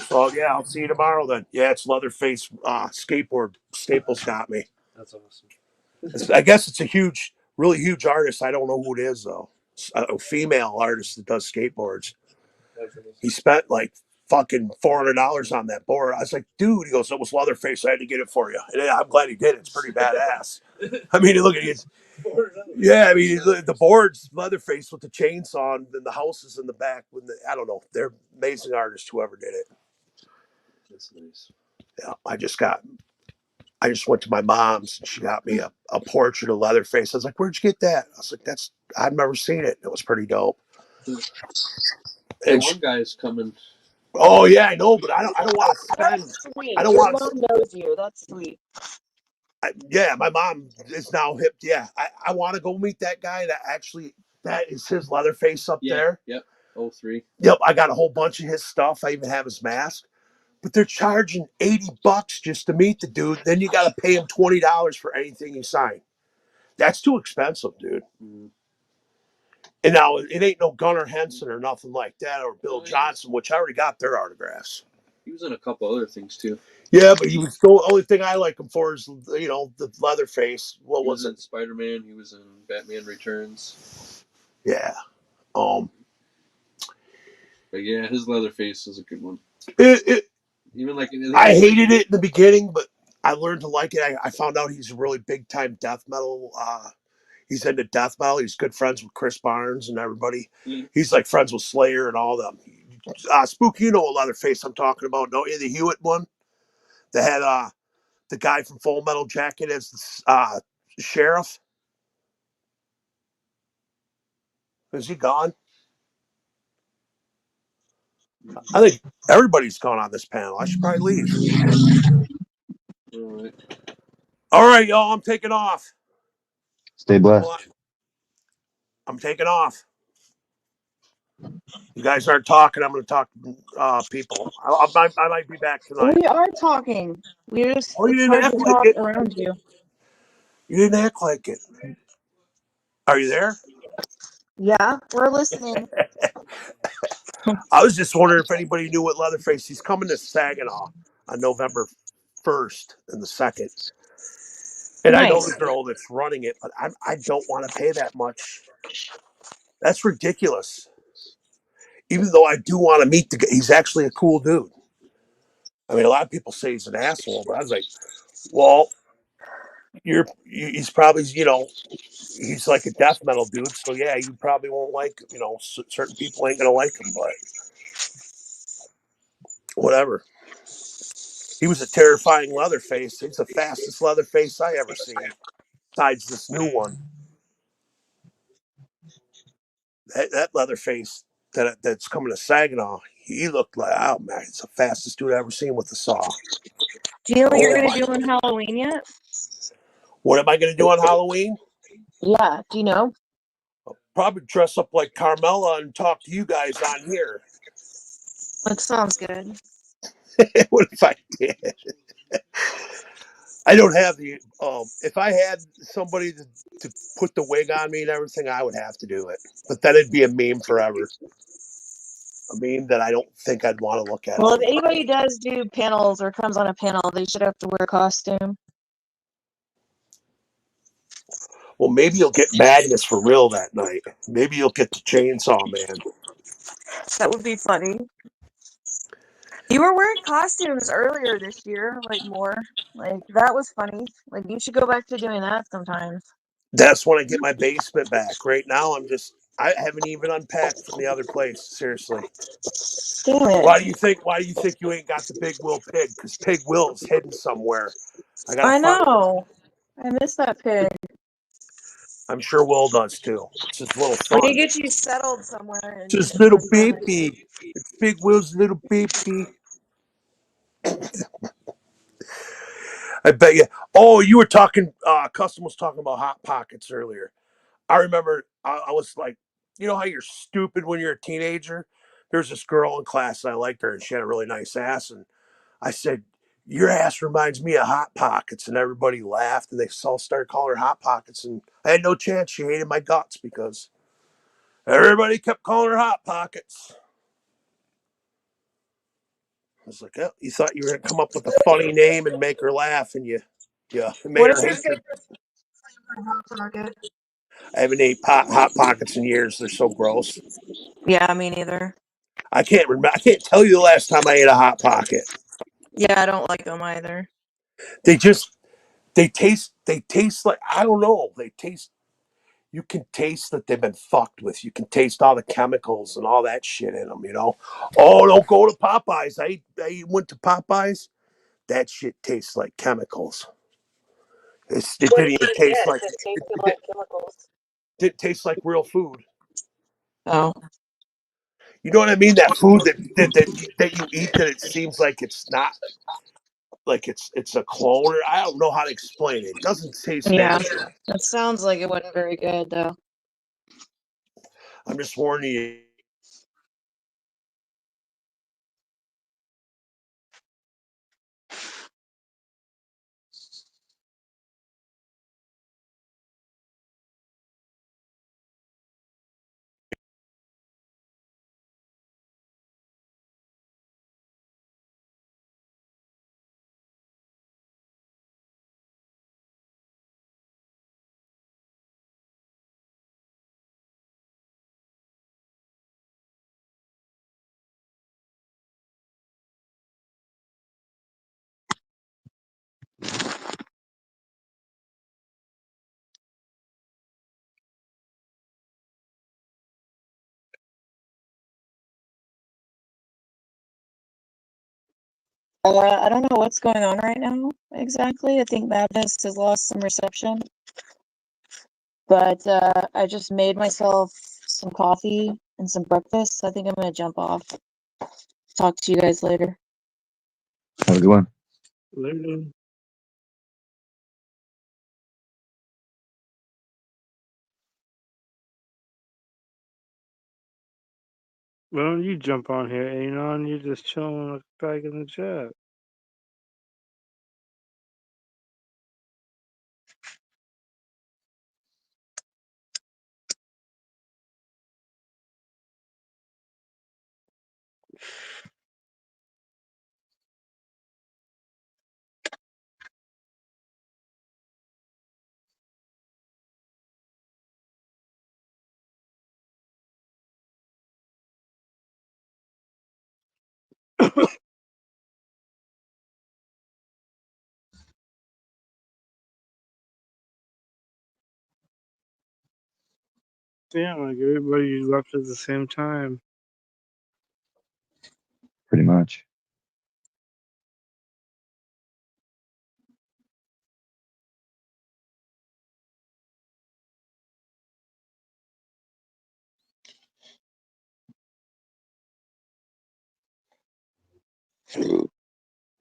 F: So yeah, I'll see you tomorrow then. Yeah, it's Leatherface skateboard. Staples got me.
K: That's awesome.
F: I guess it's a really huge artist. I don't know who it is though. It's a female artist that does skateboards. He spent like fucking $400 on that board. I was like, dude. He goes, it was Leatherface. I had to get it for you. And I'm glad he did. It's pretty badass. I mean, look at it. Yeah, I mean, the board's Leatherface with the chainsaw and then the houses in the back. I don't know. They're amazing artists. Whoever did it.
K: That's nice.
F: Yeah, I just went to my mom's and she got me a portrait of Leatherface. I was like, where'd you get that? I was like, I've never seen it. It was pretty dope.
K: That
F: And
K: one guy's coming.
F: oh yeah, I know, but I don't want to spend.
D: That's sweet.
F: I don't
D: Your
F: want
D: mom
F: to.
D: knows you. That's sweet.
F: Yeah, my mom is now hip. Yeah, I want to go meet that guy. That is his Leatherface up there.
K: Yep. 03.
F: Yep, I got a whole bunch of his stuff. I even have his mask. But they're charging $80 just to meet the dude. Then you got to pay him $20 for anything you sign. That's too expensive, dude.
K: Mm.
F: And now it ain't no Gunnar Henson or nothing like that, or Bill Johnson, which I already got their autographs.
K: He was in a couple other things too.
F: Yeah, but the only thing I like him for is the Leatherface. What was it?
K: Spider-Man. He was in Batman Returns.
F: Yeah.
K: But yeah, his Leatherface is a good one. Even like
F: I hated it in the beginning, but I learned to like it. I found out he's a really big time death metal. He's into death metal. He's good friends with Chris Barnes and everybody.
K: Mm.
F: He's like friends with Slayer and all them. Spook, you know a Leatherface I'm talking about, don't you? The Hewitt one that had the guy from Full Metal Jacket as the sheriff. Is he gone? I think everybody's gone on this panel. I should probably leave. All right, y'all. I'm taking off.
J: Stay blessed.
F: I'm taking off. You guys aren't talking. I'm going to talk to people. I might be back tonight.
D: We are talking.
F: You
D: It's
F: didn't
D: hard
F: act
D: to
F: like
D: talk
F: it.
D: around you.
F: You didn't act like it. Are you there?
D: Yeah, we're listening.
F: I was just wondering if anybody knew what Leatherface. He's coming to Saginaw on November 1st and the 2nd. And I know the
D: Nice.
F: girl that's running it, but I don't want to pay that much. That's ridiculous. Even though I do want to meet the guy, he's actually a cool dude. I mean, a lot of people say he's an asshole, but I was like, well, he's probably, he's like a death metal dude. So yeah, you probably won't like, certain people ain't going to like him, but whatever. He was a terrifying Leatherface. He's the fastest Leatherface I ever seen, besides this new one. That Leatherface that's coming to Saginaw, he looked like, oh man, it's the fastest dude I ever seen with the saw.
D: Do you know what you're going to do on Halloween yet?
F: What am I going to do on Halloween?
D: Yeah, do you know?
F: I'll probably dress up like Carmella and talk to you guys on here.
D: That sounds good.
F: What if I did? I don't have the. If I had somebody to put the wig on me and everything, I would have to do it. But then it'd be a meme forever. A meme that I don't think I'd want to look at.
D: Well, if anybody does do panels or comes on a panel, they should have to wear a costume.
F: Well, maybe you'll get Magnus for real that night. Maybe you'll get the Chainsaw Man.
D: That would be funny. You were wearing costumes earlier this year, like more. Like, that was funny. Like, you should go back to doing that sometimes.
F: That's when I get my basement back. Right now, I haven't even unpacked from the other place. Seriously.
D: Damn it.
F: Why do you think you ain't got the Big Will pig? Because Pig Will's hidden somewhere.
D: I know. I miss that pig.
F: I'm sure Will does too. It's his little son.
D: We need to get you settled somewhere.
F: It's his little baby. It's Big Will's little baby. I bet you. Oh, you were talking. Custom was talking about Hot Pockets earlier. I remember. I was like, you know how you're stupid when you're a teenager. There's this girl in class, and I liked her, and she had a really nice ass. And I said, "Your ass reminds me of Hot Pockets," and everybody laughed, and they all started calling her Hot Pockets. And I had no chance. She hated my guts because everybody kept calling her Hot Pockets. I was like, oh, you thought you were going to come up with a funny name and make her laugh, and you made her hate you. I haven't ate Hot Pockets in years. They're so gross.
D: Yeah, me neither.
F: I can't remember. I can't tell you the last time I ate a Hot Pocket.
D: Yeah, I don't like them either.
F: They taste like, I don't know. You can taste that they've been fucked with. You can taste all the chemicals and all that shit in them, Oh, don't go to Popeyes. I went to Popeyes. That shit tastes like chemicals. It didn't even taste like
D: chemicals.
F: Didn't taste like real food.
D: Oh.
F: You know what I mean? That food that you eat that it seems like it's not, like it's a clone. I don't know how to explain it. It doesn't taste natural.
D: That sounds like it wasn't very good, though.
F: I'm just warning you.
D: I don't know what's going on right now exactly. I think Baptist has lost some reception. But I just made myself some coffee and some breakfast. I think I'm going to jump off. Talk to you guys later.
J: Have a good one.
A: Later. Why don't you jump on here, Anon? You're just chilling back in the chat. Damn, like everybody left at the same time.
J: Pretty much.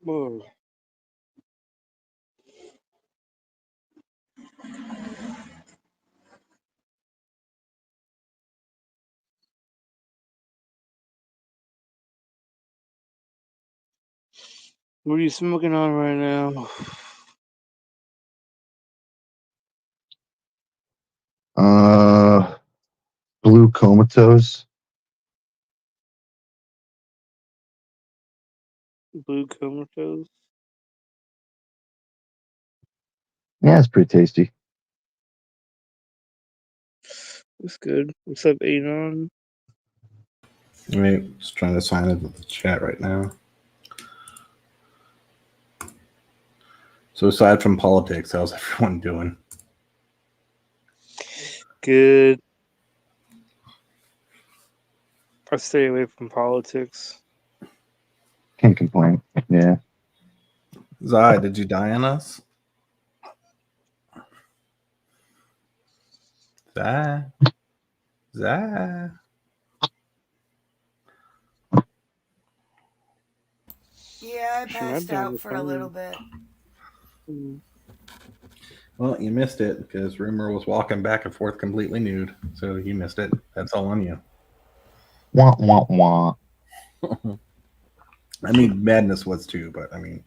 A: Whoa. What are you smoking on right now?
J: Blue Comatose.
A: Blue Comatose?
J: Yeah, it's pretty tasty.
A: That's good. What's up, Anon?
L: Wait, just trying to sign into the chat right now. So aside from politics, how's everyone doing?
A: Good. I stay away from politics.
J: Can't complain. Yeah.
L: Zai, did you die on us? Zai? Zai?
B: Yeah, I passed out for a little bit.
L: Well, you missed it because Rumor was walking back and forth completely nude. So you missed it. That's all on you.
J: Wah, wah, wah.
L: I mean, Madness was too, but I mean.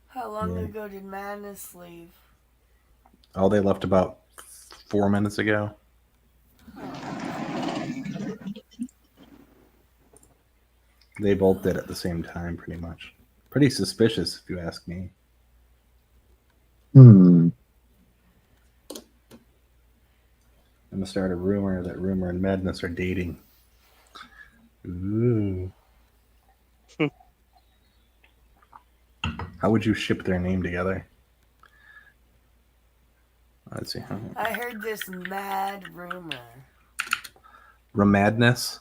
B: How long ago did Madness leave?
L: Oh, they left about 4 minutes ago. They both did at the same time, pretty much. Pretty suspicious, if you ask me.
J: Hmm.
L: I'm gonna start a rumor that Rumor and Madness are dating. Ooh. How would you ship their name together? Let's see.
B: I heard this mad rumor.
L: Ramadness?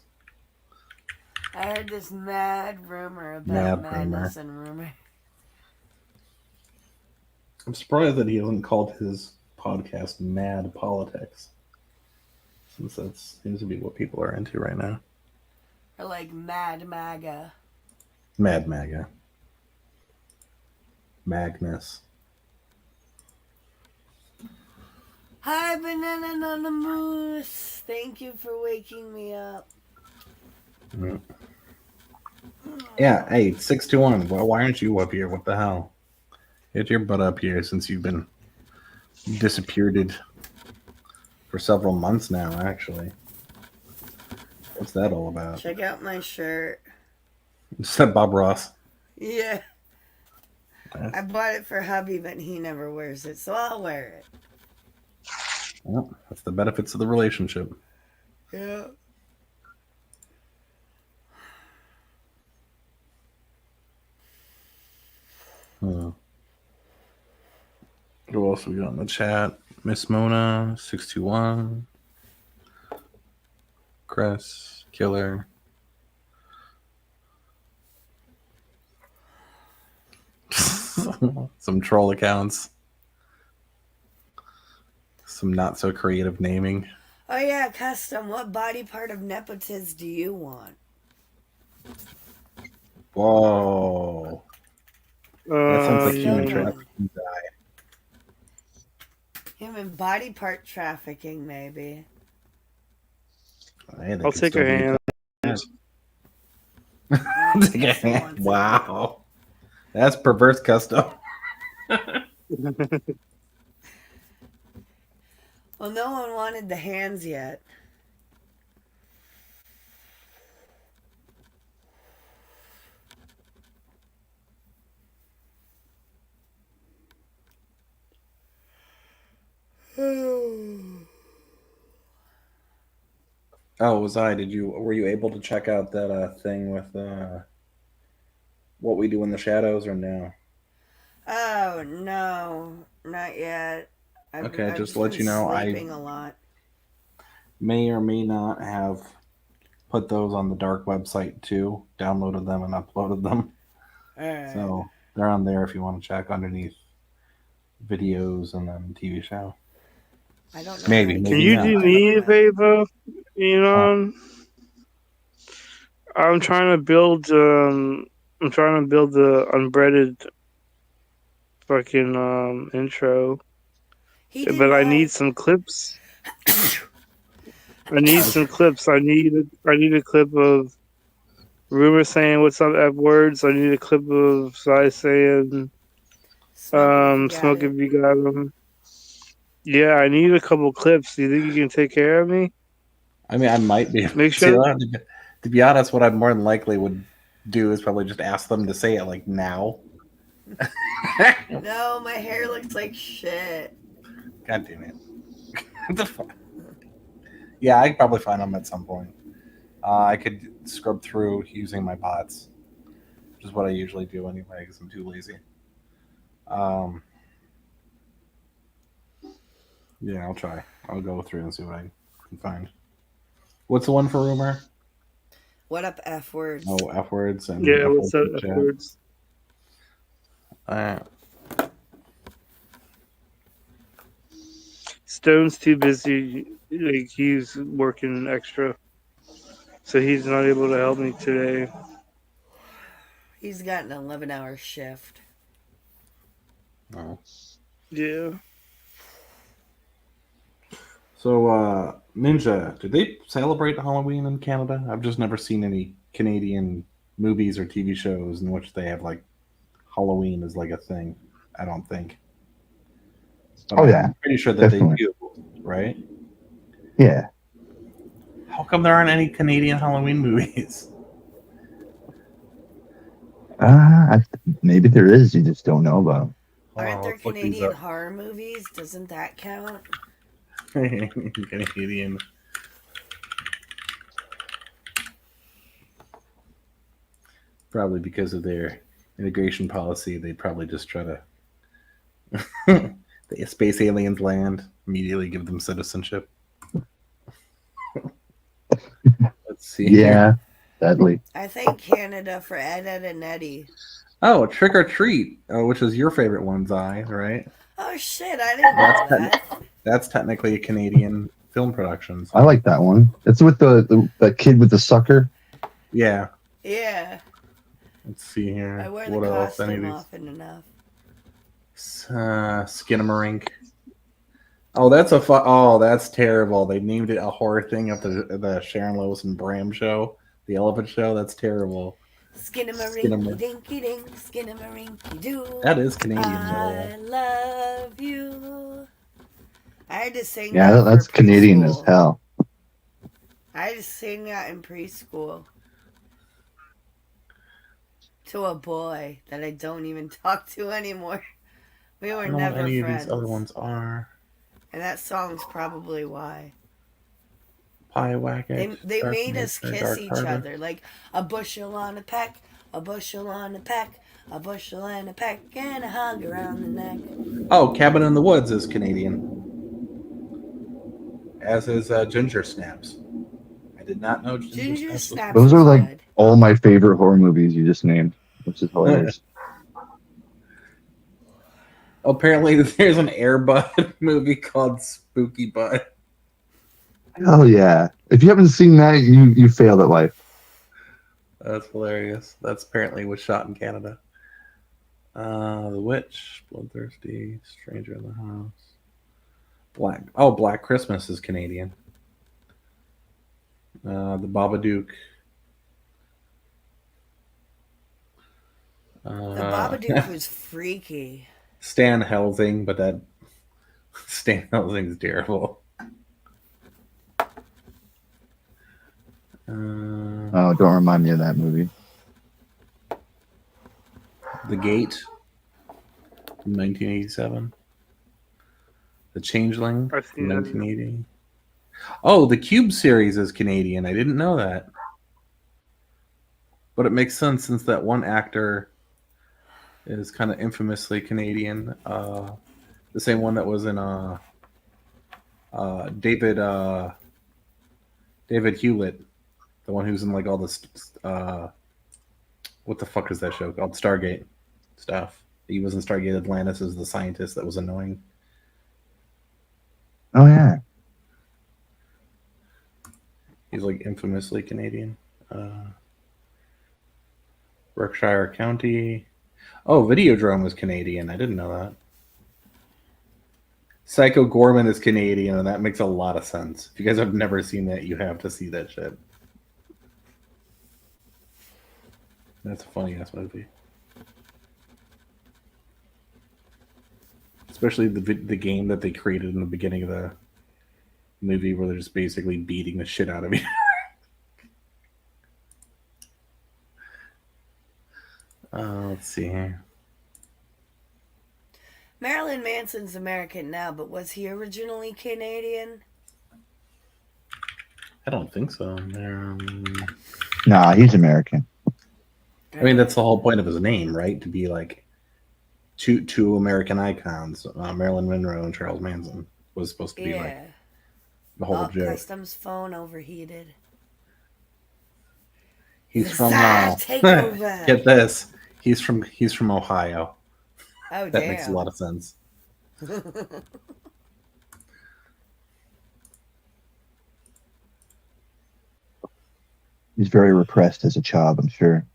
B: I heard this mad rumor about
L: Mad
B: Madness
L: rumor.
B: and Rumor.
L: I'm surprised that he hasn't called his podcast Mad Politics, since that seems to be what people are into right now.
B: Or like Mad MAGA.
L: Mad MAGA. Magnus.
B: Hi, Banana Anonymous. Thank you for waking me up.
L: Mm. Yeah, hey, 621. Why aren't you up here? What the hell? Get your butt up here since you've been disappeared for several months now, actually. What's that all about?
B: Check out my shirt.
L: Is that Bob Ross?
B: Yeah. I bought it for hubby, but he never wears it, so I'll wear it.
L: Well, that's the benefits of the relationship.
B: Yeah.
L: Who else we got in the chat? Miss Mona, 621. Cress, Killer. Some troll accounts. Some not so creative naming.
B: Oh yeah, Custom. What body part of Nepotiz do you want?
L: Whoa. That sounds like human
B: Still going.
L: trafficking.
B: Human body part trafficking, maybe.
L: Hey, they
A: I'll
L: could
A: take
L: still
A: her
L: be-
A: hand.
L: Take a hand. Wow. That's perverse, Custom.
B: Well, no one wanted the hands yet.
L: Oh, was I? Were you able to check out that thing with What We Do in the Shadows or no?
B: Oh no, not yet.
L: Okay,
B: I've
L: just to let
B: been
L: you know,
B: sleeping a lot.
L: May or may not have put those on the dark website too, downloaded them and uploaded them.
B: Alright.
L: So they're on there if you want to check underneath videos and then TV show.
B: I don't know.
L: Maybe,
A: Can
L: maybe
A: you
L: not.
A: do me a favor? You know, I'm trying to build. I'm trying to build the unbreaded fucking intro, but I need some clips. I need some clips. I need a clip of Rumor saying "What's up, F words." I need a clip of Sai saying "Smoke if you got 'em." Yeah, I need a couple clips. Do you think you can take care of me?
L: I mean, I might be.
A: Make sure.
L: To be honest, what I more than likely would do is probably just ask them to say it like now.
B: No, my hair looks like shit.
L: God damn it. What the fuck? Yeah, I could probably find them at some point. I could scrub through using my bots, which is what I usually do anyway because I'm too lazy. Yeah, I'll try. I'll go through and see what I can find. What's the one for Rumor?
B: What up, F words?
L: Oh, F words and
A: Yeah, what's up, F words? Stone's too busy. Like he's working extra, so he's not able to help me today.
B: He's got an 11-hour shift.
L: Oh.
A: Yeah.
L: So, Ninja, do they celebrate Halloween in Canada? I've just never seen any Canadian movies or TV shows in which they have like Halloween as like a thing. I don't think. But
J: Oh, yeah.
L: I'm pretty sure that
J: Definitely.
L: they do, right?
J: Yeah.
L: How come there aren't any Canadian Halloween movies?
J: Maybe there is. You just don't know about.
B: Aren't there Canadian horror movies? Doesn't that count?
L: Canadian. Probably because of their immigration policy, they probably just try to the space aliens land, immediately give them citizenship. Let's see.
J: Yeah, sadly.
B: I thank Canada for Ed, Ed, and Eddie.
L: Oh, Trick or Treat, which is your favorite one, Zai, right?
B: Oh shit, I didn't know that.
L: That's technically a Canadian film production.
J: I like that one. It's with the kid with the sucker.
L: Yeah.
B: Yeah.
L: Let's see here.
B: I wear
L: What
B: the
L: else? Any of
B: costume
L: these?
B: often enough.
L: Skinamarink. Oh, that's terrible. They named it a horror thing at the Sharon Lois and Bram show, the Elephant Show. That's terrible.
B: Skinnamarink, dinky dink, skinnamarink, doo.
L: That is Canadian.
B: I love you. I had to sing
J: Yeah,
B: that
J: that's
B: for
J: Canadian as
B: preschool.
J: hell.
B: I had to sing that in preschool to a boy that I don't even talk to anymore. We
L: I
B: were
L: don't know what
B: never
L: any
B: friends.
L: of these other ones are.
B: And that song's probably why.
L: Pie Wacket.
B: They
L: Dark
B: made us
L: Nature,
B: kiss
L: Dark
B: each
L: Harbor.
B: other. Like a bushel on a peck, a bushel on a peck, a bushel and a peck, and a hug around the neck.
L: Oh, Cabin in the Woods is Canadian. As is Ginger Snaps. I did not know
B: Ginger Snaps.
J: Those are like all my favorite horror movies you just named, which is hilarious.
L: Apparently, there's an Air Bud movie called Spooky Bud.
J: Hell yeah! If you haven't seen that, you failed at life.
L: That's hilarious. That's apparently was shot in Canada. The Witch, Bloodthirsty, Stranger in the House, Black Christmas is Canadian. The Babadook.
B: The Babadook was freaky.
L: Stan Helsing, but that Stan Helsing's terrible.
J: Oh, don't remind me of that movie.
L: The Gate, 1987. The Changeling,
A: I've seen that.
L: 1980. Oh, the Cube series is Canadian. I didn't know that. But it makes sense since that one actor is kind of infamously Canadian. The same one that was in David Hewlett, the one who's in like all this what the fuck is that show called? Stargate stuff. He was in Stargate Atlantis as the scientist that was annoying.
J: Oh yeah.
L: He's like infamously Canadian. Berkshire County. Oh, Videodrome was Canadian. I didn't know that. Psycho Gorman is Canadian, and that makes a lot of sense. If you guys have never seen that, you have to see that shit. That's a funny ass movie. Especially the game that they created in the beginning of the movie where they're just basically beating the shit out of you. Let's see here.
B: Marilyn Manson's American now, but was he originally Canadian?
L: I don't think so.
J: Nah, he's American.
L: I mean, that's the whole point of his name, right? To be like two American icons, Marilyn Monroe and Charles Manson, was supposed to be like the whole joke.
B: Customs phone overheated.
L: He's from
B: take over.
L: Get this. He's from Ohio.
B: Oh,
L: that makes a lot of sense.
J: He's very repressed as a child, I'm sure.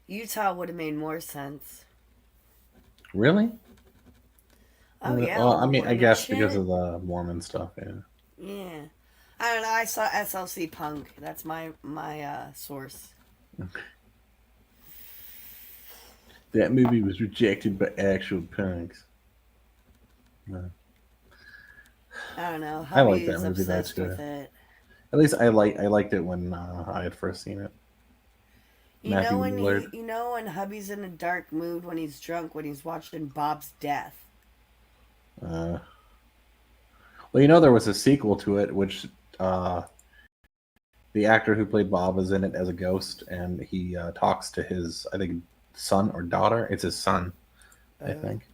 B: Utah would have made more sense.
L: Really?
B: Oh yeah.
L: Well, I mean, I guess
B: shit.
L: because of the Mormon stuff, yeah.
B: Yeah. I don't know. I saw SLC Punk. That's my source.
L: That movie was rejected by actual punks.
B: I don't know.
L: I like that
B: Hubby's
L: movie. That's
B: obsessed
L: good.
B: with it.
L: At least I liked it when I had first seen it.
B: You know when hubby's in a dark mood when he's drunk when he's watching Bob's Death.
L: Well, you know there was a sequel to it, which the actor who played Bob is in it as a ghost, and he talks to his, I think, son or daughter. It's his son, I think.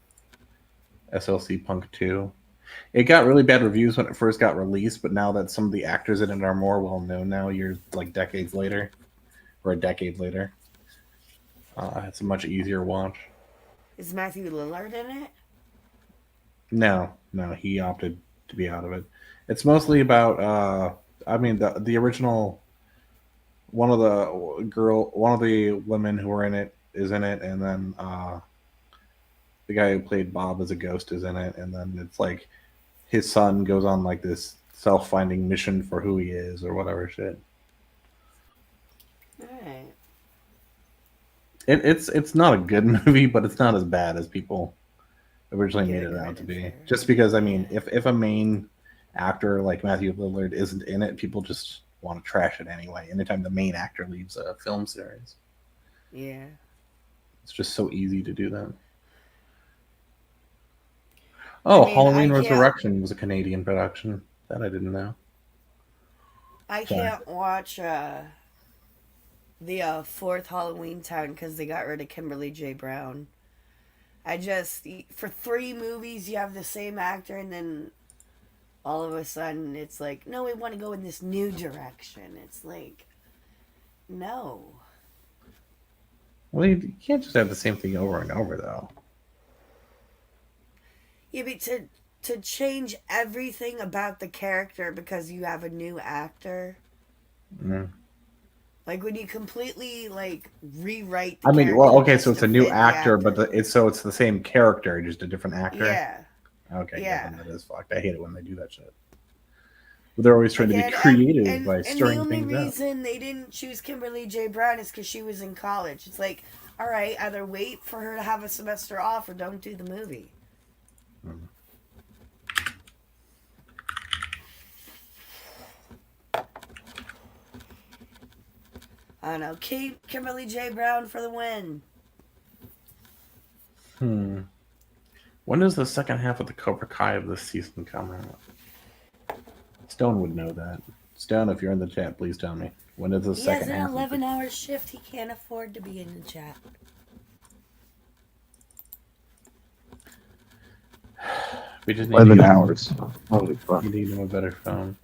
L: SLC Punk 2. It got really bad reviews when it first got released, but now that some of the actors in it are more well known now, years like decades later, or a decade later, it's a much easier watch.
B: Is Matthew Lillard in it?
L: No, he opted to be out of it. It's mostly about, I mean, the original, one of the women who were in it is in it, and then the guy who played Bob as a ghost is in it, and then it's like his son goes on like this self-finding mission for who he is or whatever shit.
B: Alright.
L: It's not a good movie, but it's not as bad as people originally made it out to be. Just because, I mean, if a main actor like Matthew Lillard isn't in it, people just want to trash it anyway. Anytime the main actor leaves a film series.
B: Yeah.
L: It's just so easy to do that. Oh, I mean, Halloween Resurrection was a Canadian production. That I didn't know.
B: I can't watch the fourth Halloween Town because they got rid of Kimberly J. Brown. For 3 movies you have the same actor, and then all of a sudden it's like, no, we want to go in this new direction. It's like, no.
L: Well, you can't just have the same thing over and over, though.
B: Yeah, but to change everything about the character because you have a new actor.
L: Mm.
B: Like when you completely like rewrite
L: I mean, well,
B: character
L: okay,
B: just
L: so it's
B: to
L: a new
B: fit the
L: actor, but it's the same character, just a different actor.
B: Yeah.
L: Okay,
B: Yeah.
L: then that is fucked. I hate it when they do that shit. But they're always trying to be creative by stirring
B: and the only
L: things up.
B: reason they didn't choose Kimberly J. Brown is because she was in college. It's like, all right, either wait for her to have a semester off or don't do the movie. I don't know. Kimberly J. Brown for the win.
L: When does the second half of the Cobra Kai of this season come out? Stone would know that. Stone, if you're in the chat, please tell me. When does the second half?
B: He has an 11-hour shift. He can't afford to be in the chat.
L: We just
J: 11 hours. Holy fuck.
L: We need a better phone.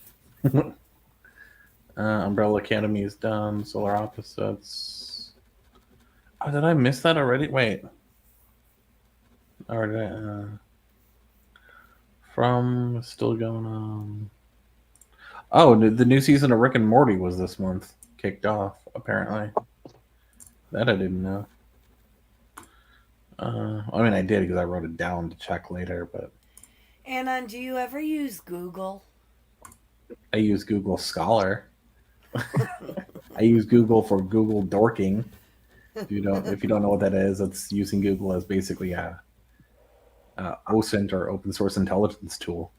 L: Umbrella Academy is done. Solar Opposites. Oh, did I miss that already? Wait. Or did I, From still going on. Oh, the new season of Rick and Morty was this month. Kicked off, apparently. That I didn't know. I mean, I did because I wrote it down to check later, but...
B: Anon, do you ever use Google?
L: I use Google Scholar. I use Google for Google dorking. If you don't know what that is, it's using Google as basically a OSINT or open source intelligence tool.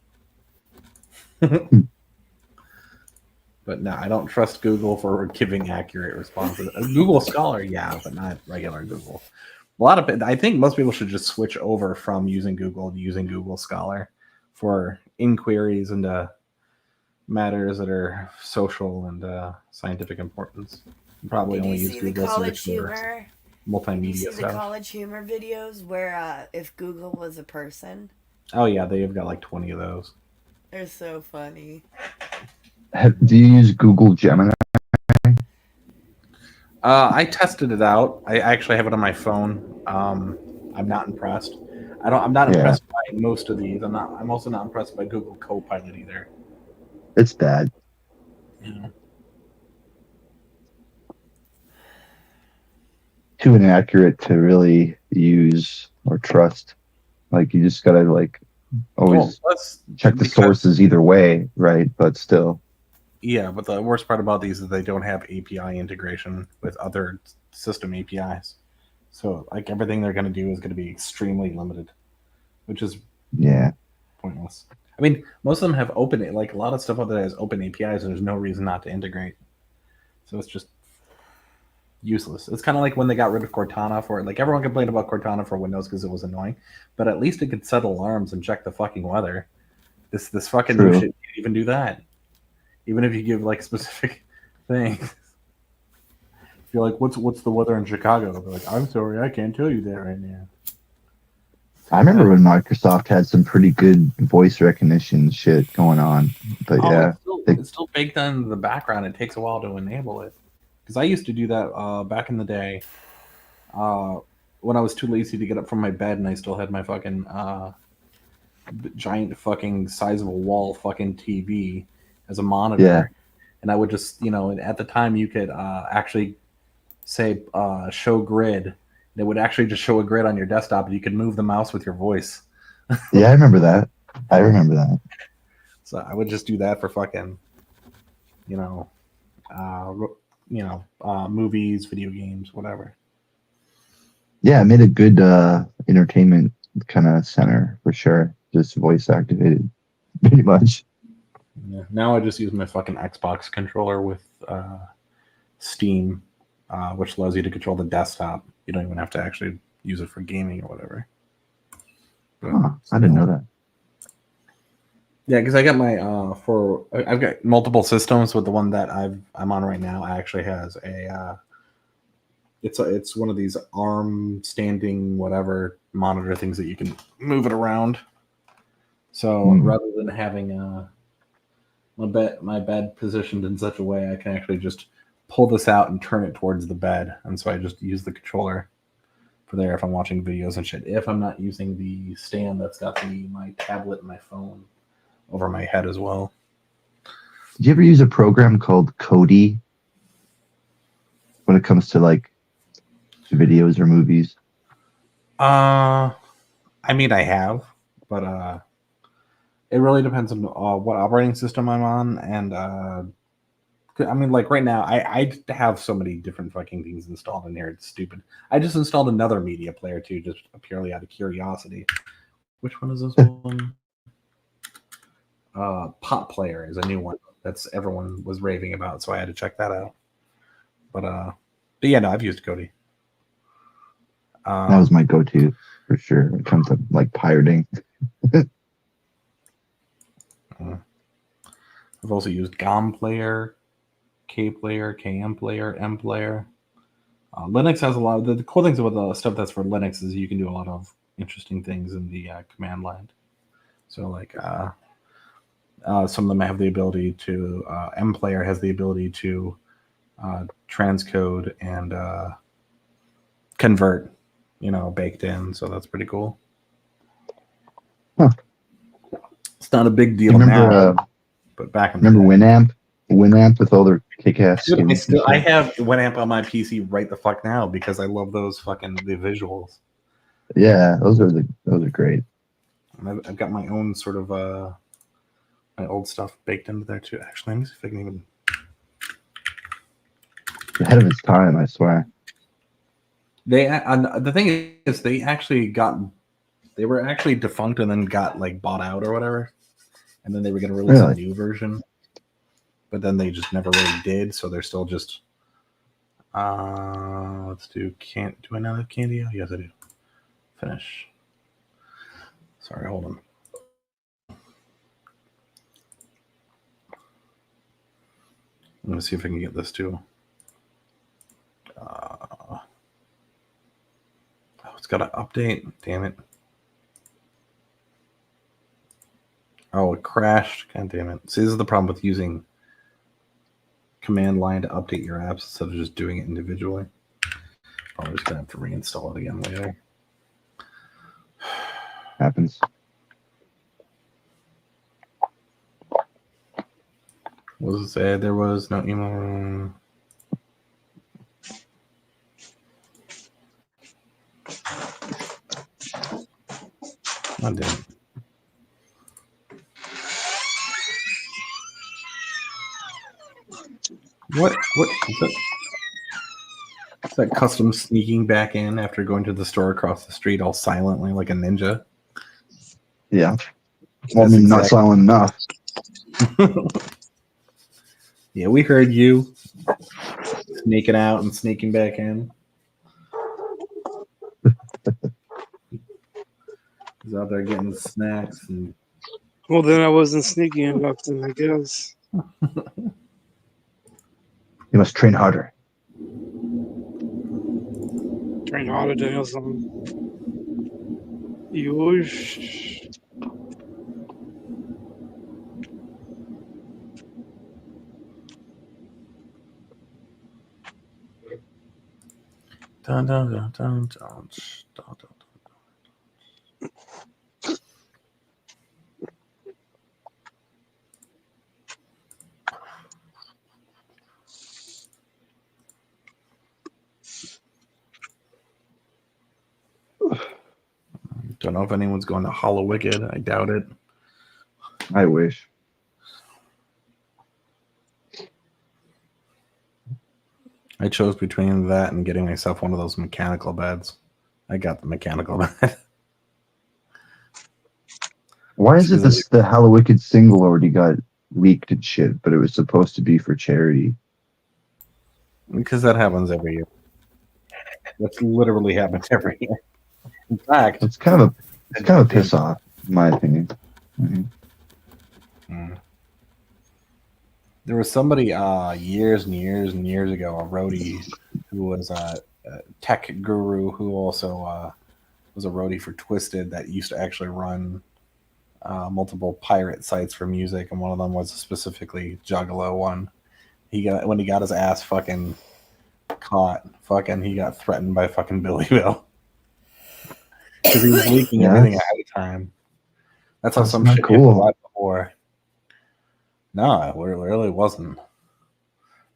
L: But no, I don't trust Google for giving accurate responses. Google Scholar, yeah, but not regular Google. I think most people should just switch over from using Google to using Google Scholar for inquiries into matters that are social and scientific importance. Probably
B: Did
L: only
B: you
L: use
B: see
L: Google
B: the college
L: for
B: humor?
L: multimedia
B: Did you see
L: stuff.
B: the college humor videos where if Google was a person?
L: Oh yeah, they've got like 20 of those.
B: They're so funny.
J: Do you use Google Gemini?
L: I tested it out. I actually have it on my phone. I'm not impressed. I'm not impressed by most of these. I'm also not impressed by Google Copilot either.
J: It's bad.
L: Yeah.
J: Too inaccurate to really use or trust. Like you just gotta like always check the sources either way, right? But still.
L: Yeah, but the worst part about these is they don't have API integration with other system APIs. So like everything they're going to do is going to be extremely limited, which is pointless. I mean, most of them have open, like a lot of stuff out there has open APIs, and there's no reason not to integrate. So it's just useless. It's kind of like when they got rid of Cortana for, like everyone complained about Cortana for Windows because it was annoying, but at least it could set alarms and check the fucking weather. This fucking new shit can't even do that. Even if you give like specific things. If you're like, what's the weather in Chicago? They're like, I'm sorry, I can't tell you that right now.
J: I remember when Microsoft had some pretty good voice recognition shit going on. But
L: it's still baked into the background. It takes a while to enable it. Because I used to do that back in the day when I was too lazy to get up from my bed and I still had my fucking giant fucking sizable wall fucking TV as a monitor.
J: Yeah.
L: And I would just, at the time you could actually say show grid. And it would actually just show a grid on your desktop and you could move the mouse with your voice.
J: Yeah, I remember that.
L: So I would just do that for fucking, movies, video games, whatever.
J: Yeah, it made a good entertainment kind of center for sure. Just voice activated, pretty much.
L: Yeah. Now I just use my fucking Xbox controller with Steam, which allows you to control the desktop. You don't even have to actually use it for gaming or whatever.
J: I didn't know that.
L: Yeah, because I got my I've got multiple systems, but the one that I'm on right now actually has a it's one of these arm standing whatever monitor things that you can move it around. So rather than having my bed positioned in such a way, I can actually just pull this out and turn it towards the bed, and so I just use the controller for there if I'm watching videos and shit. If I'm not using the stand that's got my tablet and my phone over my head as well.
J: Did you ever use a program called Kodi when it comes to like videos or movies?
L: I mean, I have, but it really depends on what operating system I'm on, and I mean, like right now, I have so many different fucking things installed in here. It's stupid. I just installed another media player too, just purely out of curiosity. Which one is this one? Pop Player is a new one that's everyone was raving about, so I had to check that out. But yeah, no, I've used Kodi.
J: That was my go-to for sure when it comes to like pirating.
L: I've also used GOM Player, K Player, KM Player, M Player. Linux has a lot of the cool things about the stuff that's for Linux is you can do a lot of interesting things in the command line. So like some of them have the ability to M Player has the ability to transcode and convert, baked in. So that's pretty cool.
J: Huh.
L: It's not a big deal now, but back in the day.
J: Winamp with all their kick-ass skins.
L: I have Winamp on my PC right the fuck now because I love those fucking the visuals.
J: Yeah, those are great.
L: And I've got my own sort of my old stuff baked into there too. Actually, let me see if I can even.
J: Ahead of its time, I swear.
L: The thing is, they were actually defunct and then got like bought out or whatever, and then they were going to release a new version, but then they just never really did. So they're still just. Let's do. Do I not have Candy? Yes, I do. Finish. Sorry, hold on. I'm going to see if I can get this too. Oh, it's got to update. Damn it. Oh, it crashed. God damn it. See, this is the problem with using command line to update your apps instead of just doing it individually. Probably just going to have to reinstall it again later.
J: Happens.
L: What does it say? There was no email. Oh, damn it. What is that? Is that custom sneaking back in after going to the store across the street all silently like a ninja?
J: Yeah. Well, I mean, not silent enough.
L: Yeah, we heard you sneaking out and sneaking back in. He's out there getting snacks and.
A: Well, then I wasn't sneaky enough, then I guess.
J: You must train harder.
A: Train harder, Danielson. Yosh.
L: Dun, dun, dun, dun, dun, dun, dun. Don't know if anyone's going to Hollow Wicked. I doubt it.
J: I wish.
L: I chose between that and getting myself one of those mechanical beds. I got the mechanical bed.
J: Why is it the Hollow Wicked single already got leaked and shit, but it was supposed to be for charity?
L: Because that happens every year. That's literally happens every year. In fact,
J: it's kind of a piss off, in my opinion.
L: Mm-hmm. There was somebody years and years and years ago, a roadie who was a tech guru who also was a roadie for Twisted that used to actually run multiple pirate sites for music, and one of them was specifically Juggalo one. he got his ass fucking caught. He got threatened by fucking Billy Bill because he was leaking everything ahead of time. That's how some shit happened live before. No, it really wasn't.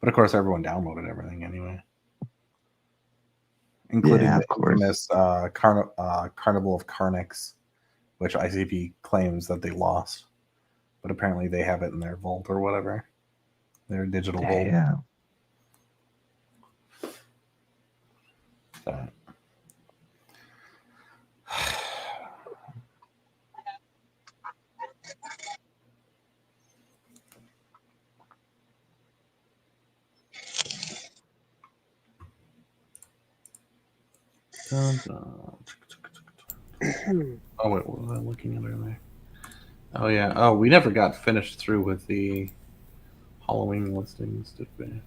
L: But of course, everyone downloaded everything anyway, including the infamous Carnival of Carnix, which ICP claims that they lost, but apparently they have it in their vault or whatever, their digital vault.
J: Yeah.
L: So. Oh wait, what was I looking at earlier? Oh yeah. Oh, we never got finished through with the Halloween listings, did we?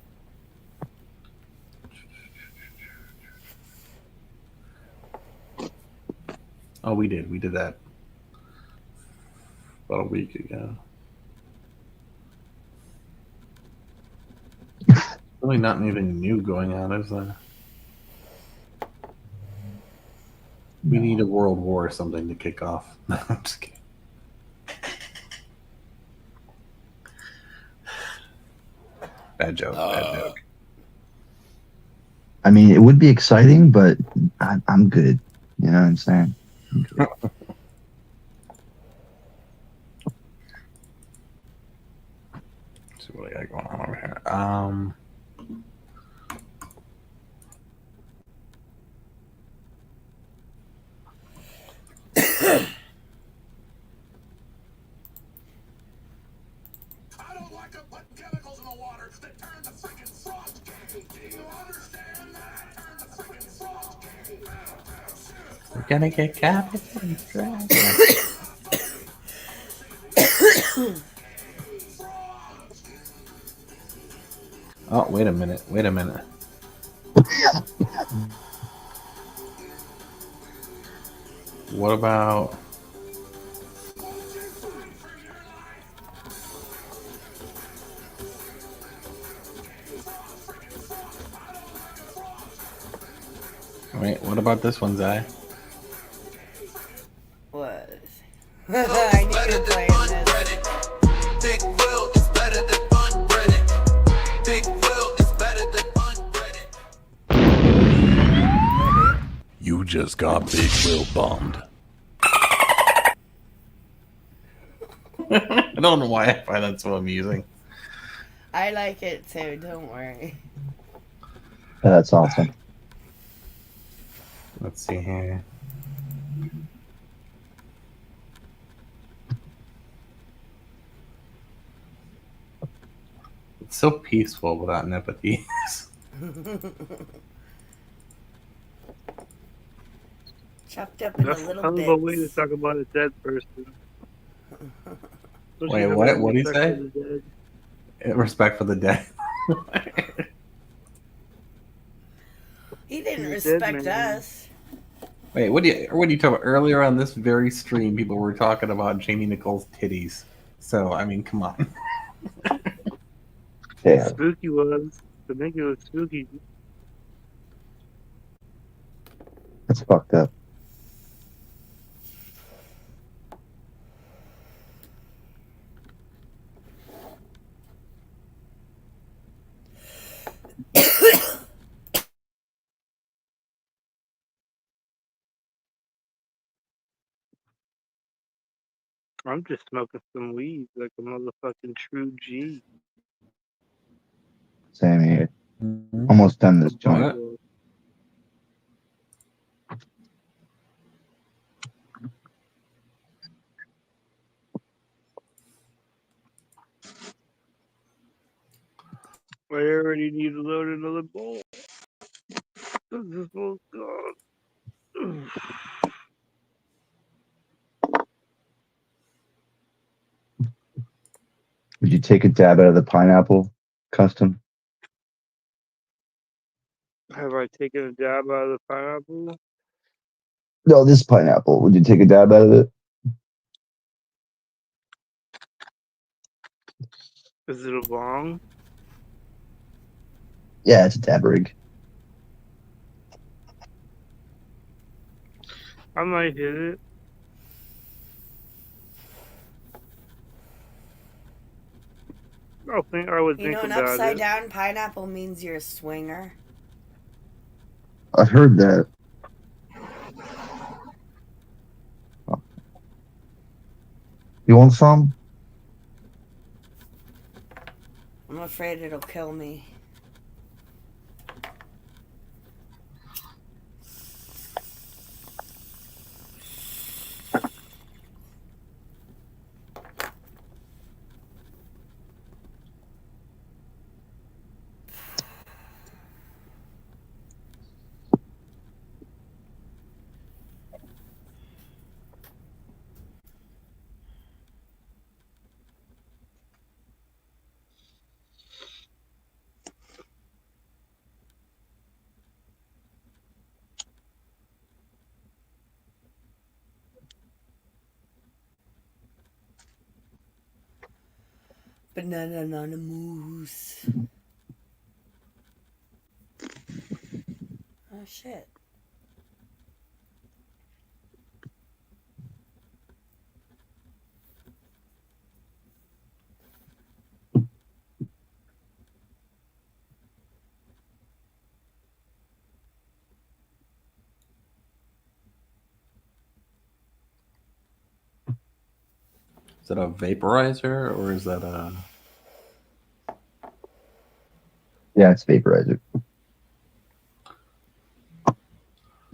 L: Oh, we did. We did that about a week ago. Really not anything new going on, is there? We need a world war or something to kick off. No, I'm just kidding. Bad joke. Bad joke.
J: I mean, it would be exciting, but I'm good. You know what I'm saying?
L: Let's see what I got going on over here. We're gonna get capped. Oh, wait a minute. Wait a minute. What about... Wait, what about this one, Zai?
B: What? I knew you were playing this.
M: Big Will is better than unready. Big Will is better than unready.
N: You just got Big Will bombed.
L: I don't know why I find that so amusing.
B: I like it too, don't worry.
J: That's awesome.
L: Let's see here. It's so peaceful without nepathy.
B: Chopped up in
A: That's
B: a
A: a
B: little
A: hell of
B: bit.
A: a way to talk about a dead person.
L: Wait, what? What do you say? Respect for the dead.
B: He didn't
A: He's a dead
B: respect
A: man.
B: us.
L: Wait, what do you talk about? Earlier on this very stream, people were talking about Jamie Nichols' titties. So, I mean, come on.
J: Yeah.
A: Spooky was. I think it was spooky.
J: That's fucked up.
A: I'm just smoking some weed like a motherfucking true G.
J: Same here. Almost done this joint.
A: What? I already need to load another bowl. This bowl's gone.
J: Would you take a dab out of the pineapple, Custom?
A: Have I taken a dab out of the pineapple?
J: No, this pineapple. Would you take a dab out of it?
A: Is it a bong?
J: Yeah, it's a dab rig.
A: I might hit it. I would
B: You
A: think
B: know, an
A: about
B: upside
A: it.
B: down pineapple means you're a swinger.
J: I heard that. You want some?
B: I'm afraid it'll kill me. Banana mousse. Oh shit.
L: Is that a vaporizer or is that a?
J: Yeah, it's vaporizer.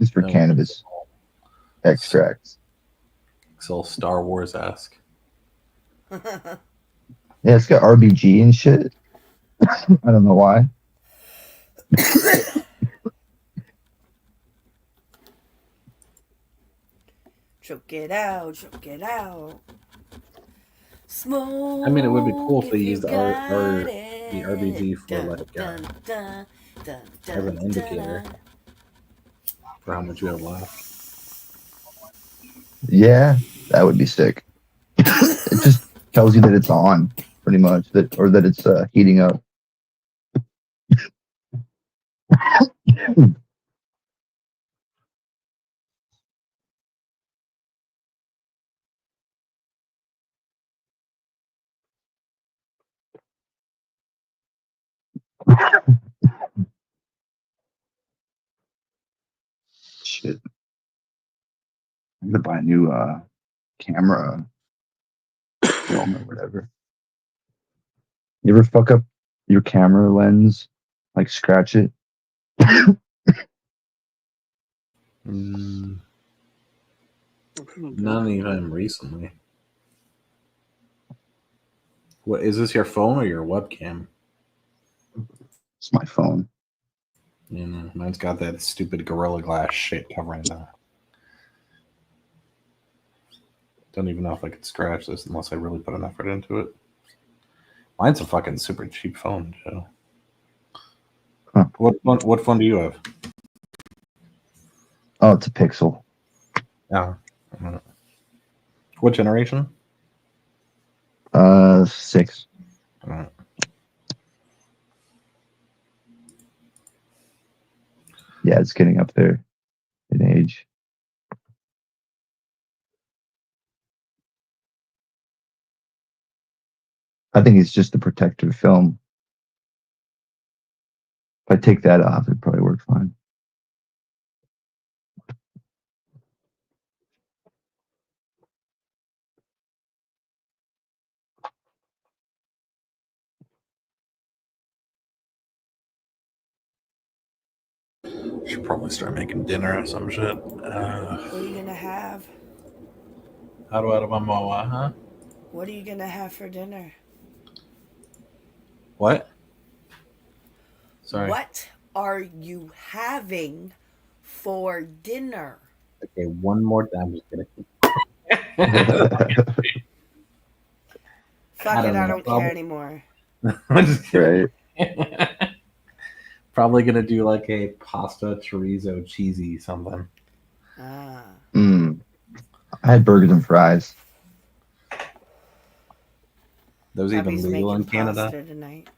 J: It's for cannabis extracts.
L: It's all Star Wars-esque.
J: Yeah, it's got RBG and shit. I don't know why.
B: Choke it out, choke it out. Smoke.
L: I mean, it would be cool if they
B: you
L: used the
B: got
L: the
B: it.
L: RBG for
B: Dun,
L: like
B: dun, dun, dun,
L: as an
B: dun,
L: indicator
B: dun.
L: for how much you have left.
J: Yeah, that would be sick. It just tells you that it's on, pretty much, or that it's heating up. Shit. I'm gonna buy a new camera film or whatever. You ever fuck up your camera lens? Like scratch it?
L: None even recently. What is this? Your phone or your webcam?
J: It's my phone.
L: You know, mine's got that stupid Gorilla Glass shit covering that. Don't even know if I could scratch this unless I really put an effort into it. Mine's a fucking super cheap phone, Joe.
J: Huh.
L: What phone do you have?
J: Oh, it's a Pixel.
L: Yeah. What generation?
J: 6. Yeah, it's getting up there in age. I think it's just the protective film. If I take that off, it'd probably work fine.
L: Should probably start making dinner or some shit.
B: What are you gonna have?
L: How do I have my moa, huh?
B: What are you gonna have for dinner?
L: What? Sorry.
B: What are you having for dinner?
L: Okay, one more time. Just kidding.
B: Fuck it, I don't care anymore.
L: I'm just kidding.
J: Right.
L: Probably gonna do like a pasta chorizo cheesy something.
B: Ah.
J: I had burgers and fries.
L: Those
B: Abby's
L: even legal in
B: making
L: Canada?
B: pasta tonight.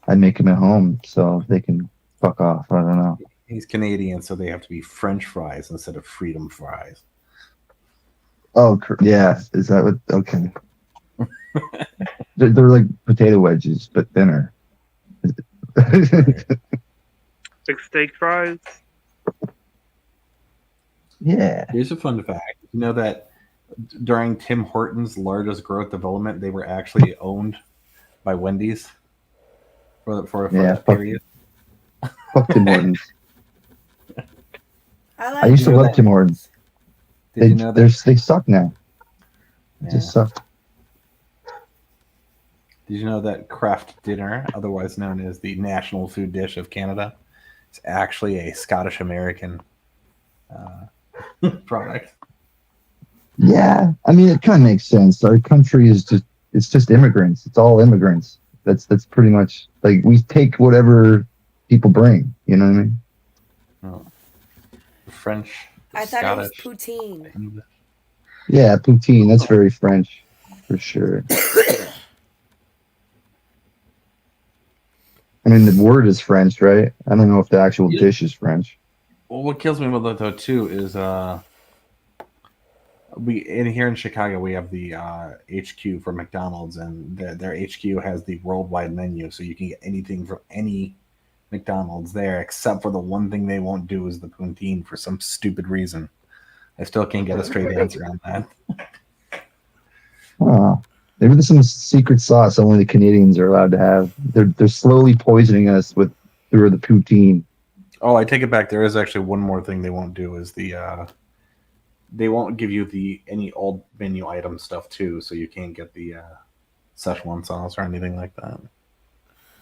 J: I make them at home so they can fuck off. I don't know.
L: He's Canadian, so they have to be French fries instead of freedom fries.
J: Oh, yeah. Is that what? Okay. They're like potato wedges, but thinner.
A: Like steak fries.
J: Yeah.
L: Here's a fun fact. You know that during Tim Hortons' largest growth development, they were actually owned by Wendy's for that period.
J: Fuck Tim Hortons.
B: I
J: used to love Tim Hortons.
L: Did you know that?
J: They suck now. They
L: Yeah.
J: just suck.
L: Did you know that Kraft Dinner, otherwise known as the national food dish of Canada, is actually a Scottish American product?
J: Yeah, I mean, it kind of makes sense. Our country is just immigrants. It's all immigrants. That's pretty much like we take whatever people bring. You know what I mean?
L: Oh. French.
B: thought it was
L: Scottish.
B: poutine.
J: Yeah, poutine. That's very French, for sure. I mean, the word is French, right? I don't know if the actual dish is French.
L: Well, what kills me about that though too is here in Chicago we have the HQ for McDonald's, and their HQ has the worldwide menu, so you can get anything from any McDonald's there, except for the one thing they won't do is the poutine for some stupid reason. I still can't get a straight answer on that.
J: Oh, maybe there's some secret sauce only the Canadians are allowed to have. They're slowly poisoning us through the poutine.
L: Oh, I take it back. There is actually one more thing they won't do is they won't give you any old menu item stuff too, so you can't get the Szechuan sauce or anything like that.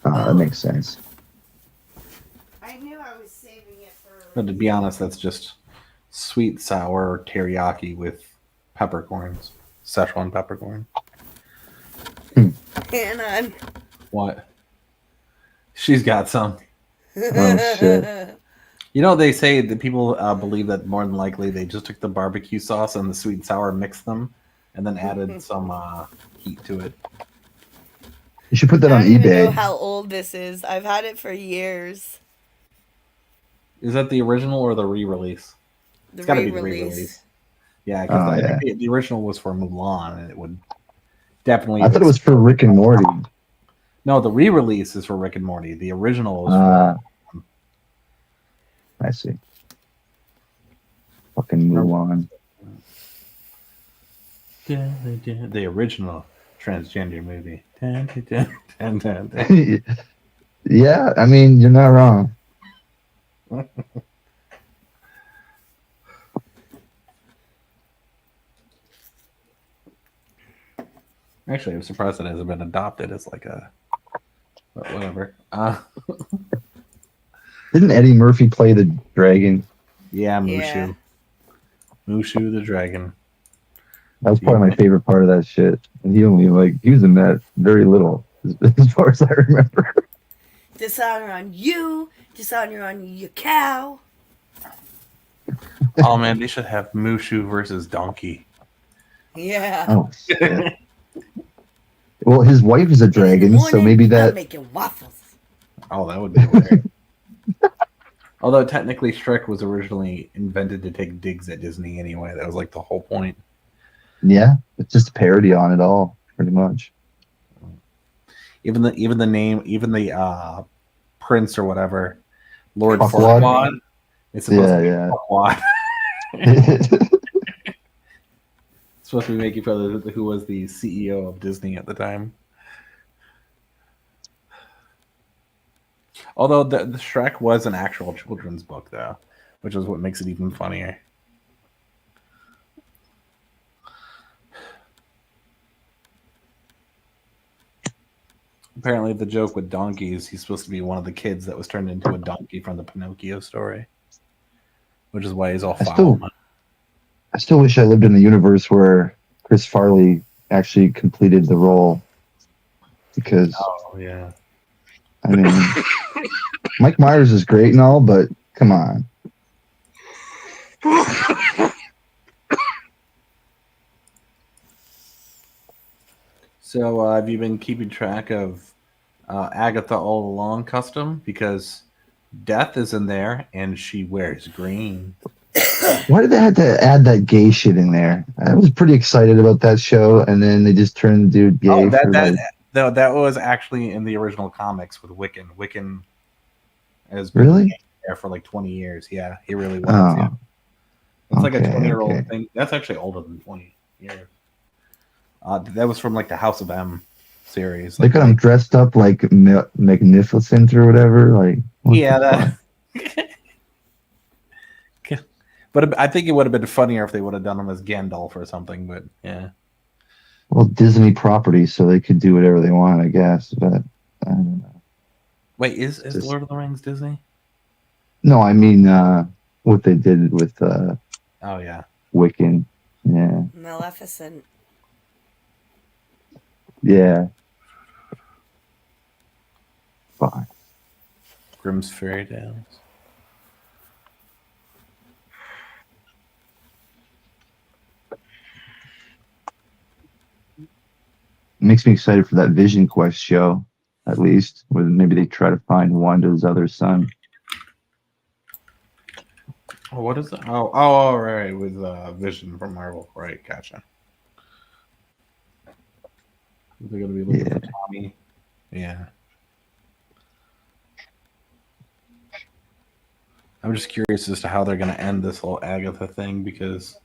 J: Oh, that makes sense.
B: I knew I was saving it for.
L: But to be honest, that's just sweet sour teriyaki with peppercorns, Szechuan peppercorn.
B: And
L: What? She's got some.
J: Oh shit!
L: You know, they say that people believe that more than likely they just took the barbecue sauce and the sweet and sour, mixed them, and then added some heat to it.
J: You should put that
B: I
J: on
B: don't even know
J: eBay.
B: how old this is. I've had it for years.
L: Is that the original or the re-release?
B: The
L: It's got to be the
B: re-release.
L: re-release. Yeah, because
J: Oh,
L: I
J: yeah.
L: think the original was for Mulan, and it would definitely.
J: I thought it was for Rick and Morty.
L: No, the re-release is for Rick and Morty. The original was
J: I see. Fucking Mulan.
L: the original transgender movie. Dun, dun, dun, dun, dun.
J: Yeah, I mean, you're not wrong.
L: Actually, I'm surprised it hasn't been adopted as like a. But whatever.
J: Didn't Eddie Murphy play the dragon?
L: Yeah, Mushu.
B: Yeah.
L: Mushu the dragon.
J: That was probably my favorite part of that shit. And he was in that very little, as far as I remember.
B: Dishonor on you. Dishonor on your cow.
L: Oh man, they should have Mushu versus Donkey.
B: Yeah.
J: Oh shit. Well, his wife is a dragon, so
B: Morning,
J: maybe
B: I'm
J: that.
B: making waffles.
L: Oh, that would be weird. Although technically Shrek was originally invented to take digs at Disney anyway. That was like the whole point.
J: Yeah, it's just a parody on it all, pretty much.
L: Even the name, even the prince or whatever, Lord
J: Fuckwad?
L: Farquaad. It's supposed to be
J: Yeah.
L: Farquaad. It's supposed to be making fun of who was the CEO of Disney at the time. Although the Shrek was an actual children's book, though, which is what makes it even funnier. Apparently, the joke with donkeys, he's supposed to be one of the kids that was turned into a donkey from the Pinocchio story, which is why he's all foul.
J: I still wish I lived in the universe where Chris Farley actually completed the role. Because,
L: Oh, yeah.
J: I mean, Mike Myers is great and all, but come on.
L: So, have you been keeping track of Agatha All Along custom because Death is in there and she wears green.
J: Why did they have to add that gay shit in there? I was pretty excited about that show, and then they just turned the dude gay
L: Oh,
J: for like.
L: that was actually in the original comics with Wiccan. Wiccan has been
J: Really?
L: there for like 20 years. Yeah, he really was.
J: Oh,
L: Yeah. It's like a
J: okay,
L: 20-year-old
J: okay.
L: thing. That's actually older than 20 years. That was from like the House of M series.
J: They
L: Like,
J: got him dressed up like Magnificent or whatever. Like, what
L: yeah,
J: the
L: that.
J: fuck?
L: But I think it would have been funnier if they would have done him as Gandalf or something. But yeah.
J: Well, Disney property, so they could do whatever they want, I guess. But I don't know.
L: Wait, is
J: Just-
L: Lord of the Rings Disney?
J: No, I mean what they did with
L: Oh yeah.
J: Wiccan. Yeah,
B: Maleficent.
J: yeah. Fuck.
L: Grimm's Fairy Tales.
J: Makes me excited for that Vision Quest show, at least, where maybe they try to find Wanda's other son.
L: Oh, what is it? Oh, right, with Vision from Marvel. Right, gotcha. They're gonna be looking for Tommy. Yeah. I'm just curious as to how they're gonna end this whole Agatha thing because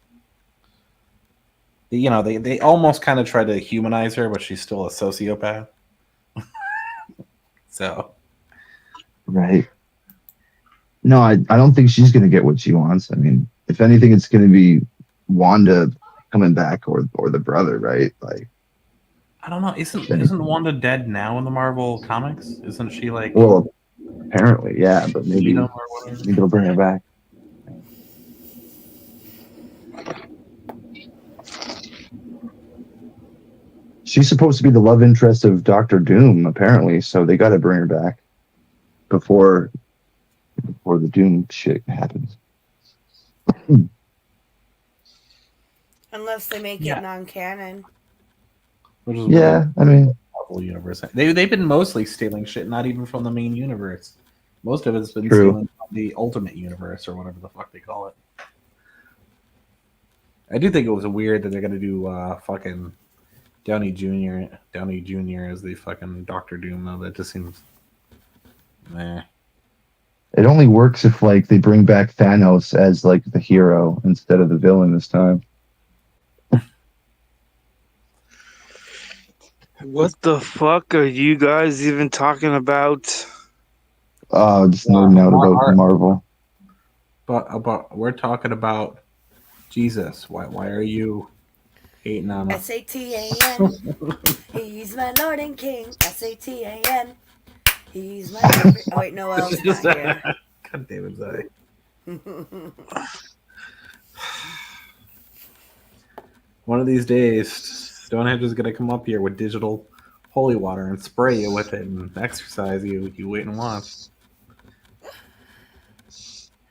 L: they almost kind of try to humanize her, but she's still a sociopath. So
J: Right. No, I don't think she's going to get what she wants. I mean, if anything, it's going to be Wanda coming back or the brother, right? Like,
L: I don't know. Isn't Wanda dead now in the Marvel comics? Isn't she like?
J: well, apparently, yeah, but maybe they'll bring her back. She's supposed to be the love interest of Doctor Doom, apparently, so they got to bring her back before the Doom shit happens.
B: Unless they make it non-canon.
L: Which is
J: Yeah, I mean,
L: Marvel universe. They've been mostly stealing shit, not even from the main universe. Most of it's been
J: True.
L: stealing from the Ultimate Universe or whatever the fuck they call it. I do think it was weird that they're gonna do fucking Downey Jr. as the fucking Doctor Doom though. That just seems meh.
J: it only works if like they bring back Thanos as like the hero instead of the villain this time.
A: What the fuck are you guys even talking about?
J: Just nerding out about Marvel.
L: But we're talking about Jesus. Why are you hating on us?
B: S-A-T-A-N. He's my Lord and King. S-A-T-A-N. He's my favorite. Oh wait, no, L's not here.
L: God damn it, Zay. One of these days, Stonehenge is gonna come up here with digital holy water and spray you with it and exercise you. You wait and watch.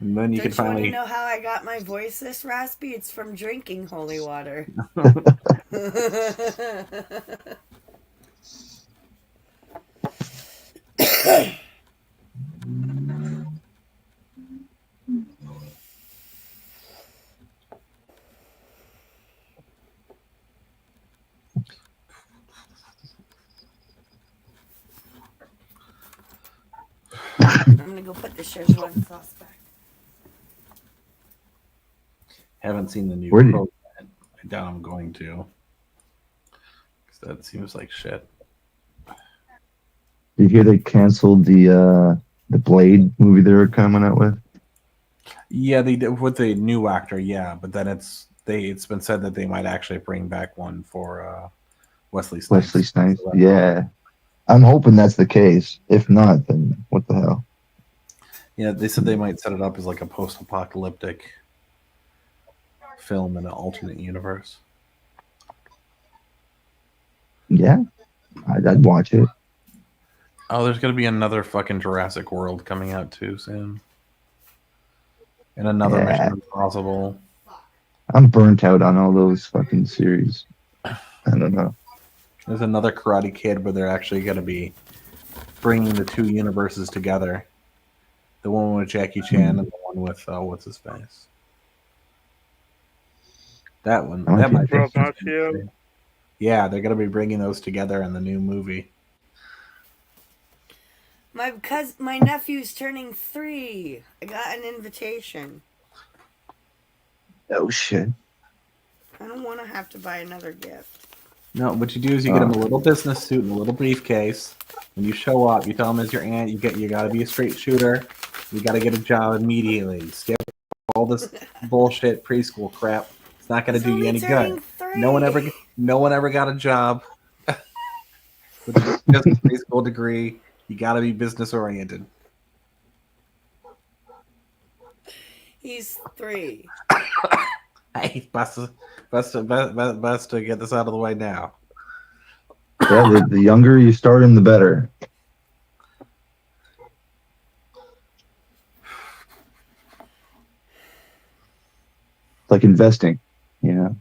L: And then you
B: Don't
L: can
B: you
L: finally.
B: want to know how I got my voice this raspy? It's from drinking holy water. I'm gonna go put the Szechuan sauce back.
L: Haven't seen the new
J: Where did-
L: program. I doubt I'm going to. Because that seems like shit.
J: Did you hear they canceled the Blade movie they were coming out with?
L: Yeah, they did with the new actor, yeah, but then it's been said that they might actually bring back one for Wesley Snipes.
J: Wesley Snipes.
L: So
J: Yeah. I'm hoping that's the case. If not, then what the hell?
L: yeah, they said they might set it up as like a post-apocalyptic film in an alternate universe.
J: Yeah. I'd watch it.
L: Oh, there's gonna be another fucking Jurassic World coming out too soon. And another
J: Yeah.
L: Mission Impossible.
J: I'm burnt out on all those fucking series. I don't know.
L: There's another Karate Kid, but they're actually gonna be bringing the two universes together. The one with Jackie Chan and the one with what's his face. That one. That might be.
A: Ralph Macchio.
L: Yeah, they're gonna be bringing those together in the new movie.
B: My nephew's turning 3. I got an invitation.
J: Oh shit.
B: I don't want to have to buy another gift.
L: No, what you do is you get him a little business suit and a little briefcase. When you show up, you tell him as your aunt, you got to be a straight shooter. You got to get a job immediately. Skip all this bullshit preschool crap. It's not going to do you any good.
B: 3.
L: No one ever got a job with just a preschool degree. You got to be business oriented.
B: He's 3.
L: Hey, best to get this out of the way now.
J: Yeah, the younger you start him, the better. It's like investing, you know.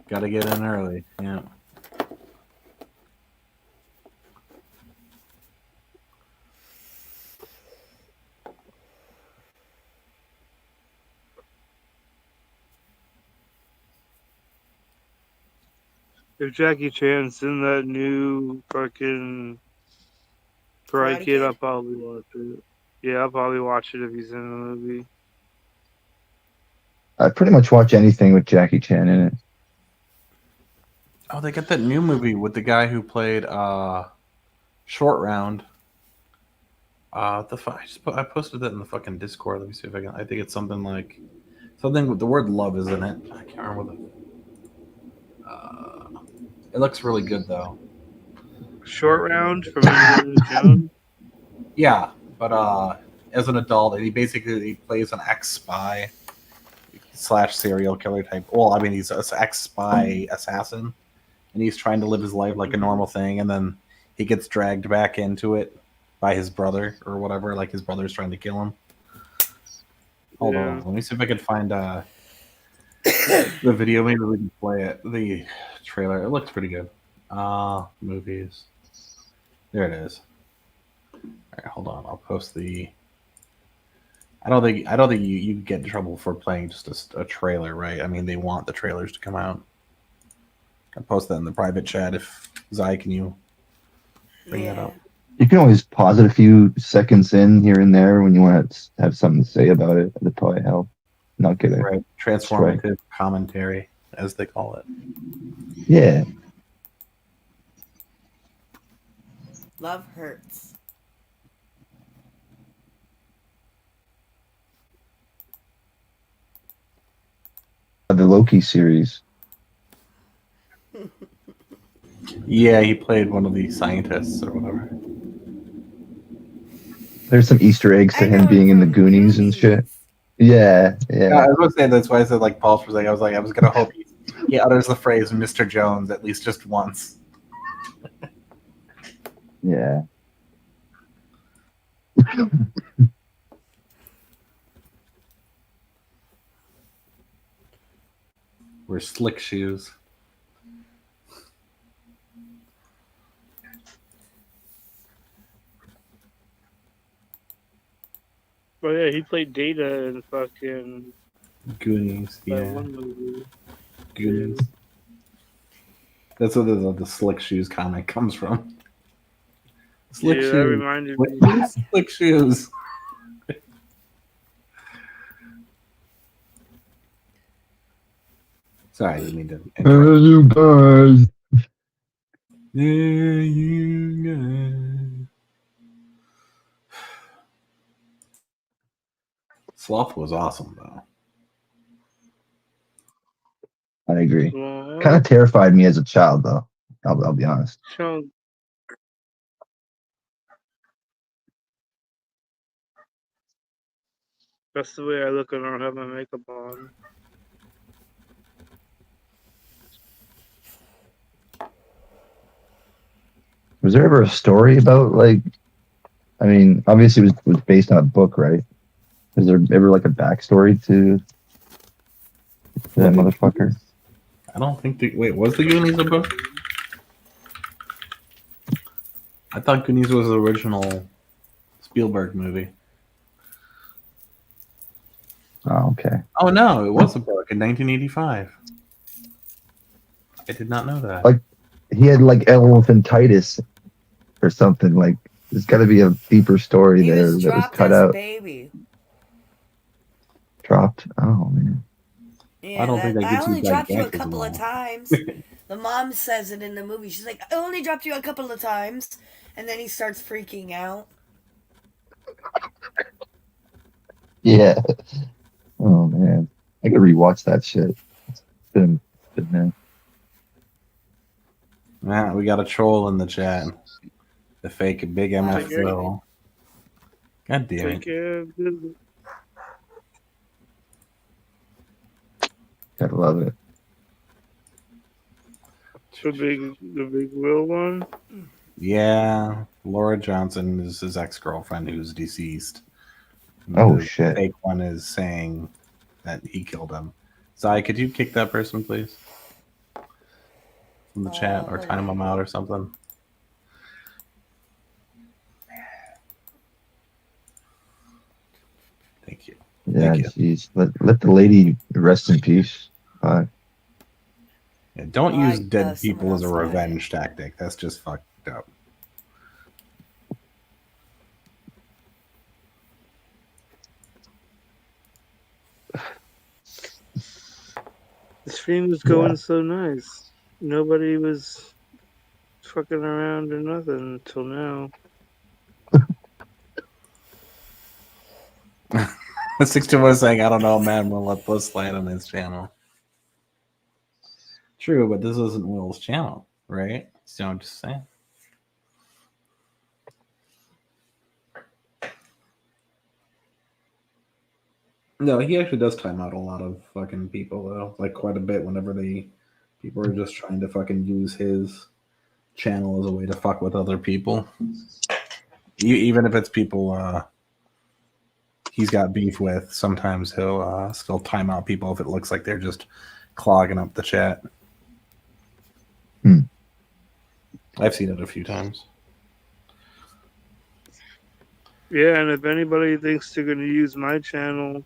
L: Got to get in early. Yeah.
A: If Jackie Chan's in that new fucking Karate Kid, I'll probably watch it. Yeah, I'll probably watch it if he's in the movie.
J: I pretty much watch anything with Jackie Chan in it.
L: Oh, they got that new movie with the guy who played Short Round. I posted that in the fucking Discord. Let me see if I can. I think it's something with the word love is in it. I can't remember what it looks really good though.
A: Short Round from Indiana Jones.
L: Yeah, but as an adult, he plays an ex-spy / serial killer type. Well, I mean, he's an ex-spy assassin, and he's trying to live his life like a normal thing, and then he gets dragged back into it by his brother or whatever. Like his brother's trying to kill him. Hold on, let me see if I can find the video. Maybe we can play it. The trailer. It looks pretty good. Movies. There it is. All right, hold on. I'll post the. I don't think you get in trouble for playing just a trailer, right? I mean, they want the trailers to come out. I'll post that in the private chat. If Zai, can you bring that up?
J: You can always pause it a few seconds in here and there when you want to have something to say about it. That'd probably help. Not get it.
L: Right. Transformative commentary, as they call it.
J: Yeah.
B: Love hurts.
J: The Loki series.
L: Yeah, he played one of the scientists or whatever.
J: There's some Easter eggs to him being in the Goonies and shit. Yeah, yeah.
L: I was going to say that's why I said like Paul's was like I was going to hope he utters the phrase "Mr. Jones" at least just once.
J: Yeah.
L: We're slick shoes.
A: Oh yeah, he played Data in fucking
L: Goonies.
A: that
L: Yeah,
A: one movie.
L: Goonies. That's where the slick shoes comment comes from. Slick
A: Yeah,
L: shoes.
A: that reminded me.
L: Slick shoes. Sorry, I didn't mean to interrupt.
J: You guys.
L: Yeah, you guys. Sloth was awesome, though.
J: I agree.
A: Well,
J: Kind of terrified me as a child, though. I'll be honest.
A: Sean, that's the way I look when I don't have my makeup on.
J: Was there ever a story about like? I mean, obviously it was based on a book, right? Was there ever like a backstory to that motherfucker?
L: I don't think wait, was the Goonies a book? I thought Goonies was the original Spielberg movie.
J: Oh, okay.
L: Oh no, it was a book in 1985. I did not know that.
J: Like he had like elephantitis or something. Like there's got to be a deeper story
B: He
J: there
B: was
J: that was
B: dropped
J: cut
B: as a
J: out.
B: baby.
J: Dropped. Oh man.
B: Yeah,
L: I don't think they
B: I
L: get too
B: only dropped you a
L: gigantic
B: couple of
L: now.
B: times. The mom says it in the movie. She's like, I only dropped you a couple of times. And then he starts freaking out.
J: Yeah. Oh man. I could rewatch that shit. It's been man.
L: Man, we got a troll in the chat. The fake Big MF
A: Take care.
L: Phil. God damn
A: Take
L: it.
A: care of business.
J: Gotta love it.
A: The big Will one.
L: Yeah, Laura Johnson is his ex-girlfriend who's deceased. And
J: Oh,
L: the
J: shit.
L: fake one is saying that he killed him. Zai, could you kick that person, please? From the chat, or time them out or something? Thank you.
J: Yeah,
L: Thank you.
J: jeez. Let the lady rest in peace.
L: Yeah, don't use dead
B: someone
L: people as a
B: else died.
L: revenge tactic. That's just fucked up.
A: The stream was going so nice. Nobody was fucking around or nothing until now.
L: 61 saying, I don't know, man. We'll let this slide on his channel. True, but this isn't Will's channel, right? So I'm just saying. No, he actually does time out a lot of fucking people, though. Like, quite a bit whenever people are just trying to fucking use his channel as a way to fuck with other people. Even if it's people he's got beef with, sometimes he'll still time out people if it looks like they're just clogging up the chat. I've seen it a few times.
A: Yeah, and if anybody thinks they're gonna use my channel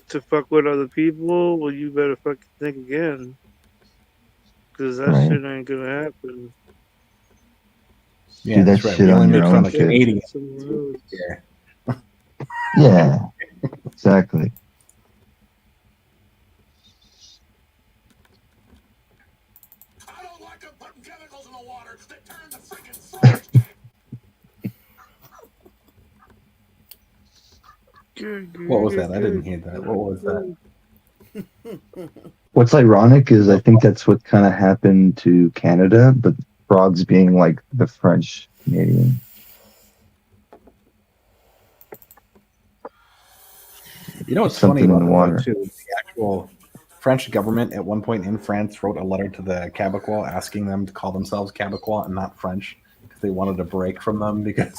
A: to fuck with other people, well, you better fucking think again, because that
J: Right.
A: shit ain't gonna happen.
L: Yeah,
J: Do that
L: that's right.
J: shit
L: We
J: on
L: only
J: your
L: make fun
J: own
L: of
J: shit.
L: Canadians.
A: Somewhere else.
L: Yeah.
J: Yeah. Exactly.
L: What was that? I didn't hear that. What was that?
J: What's ironic is I think that's what kind of happened to Canada, but frogs being like the French Canadian.
L: You know what's
J: Something
L: funny
J: in
L: about
J: the
L: that,
J: water.
L: though, too? The actual French government at one point in France wrote a letter to the Quebecois asking them to call themselves Quebecois and not French because they wanted a break from them because,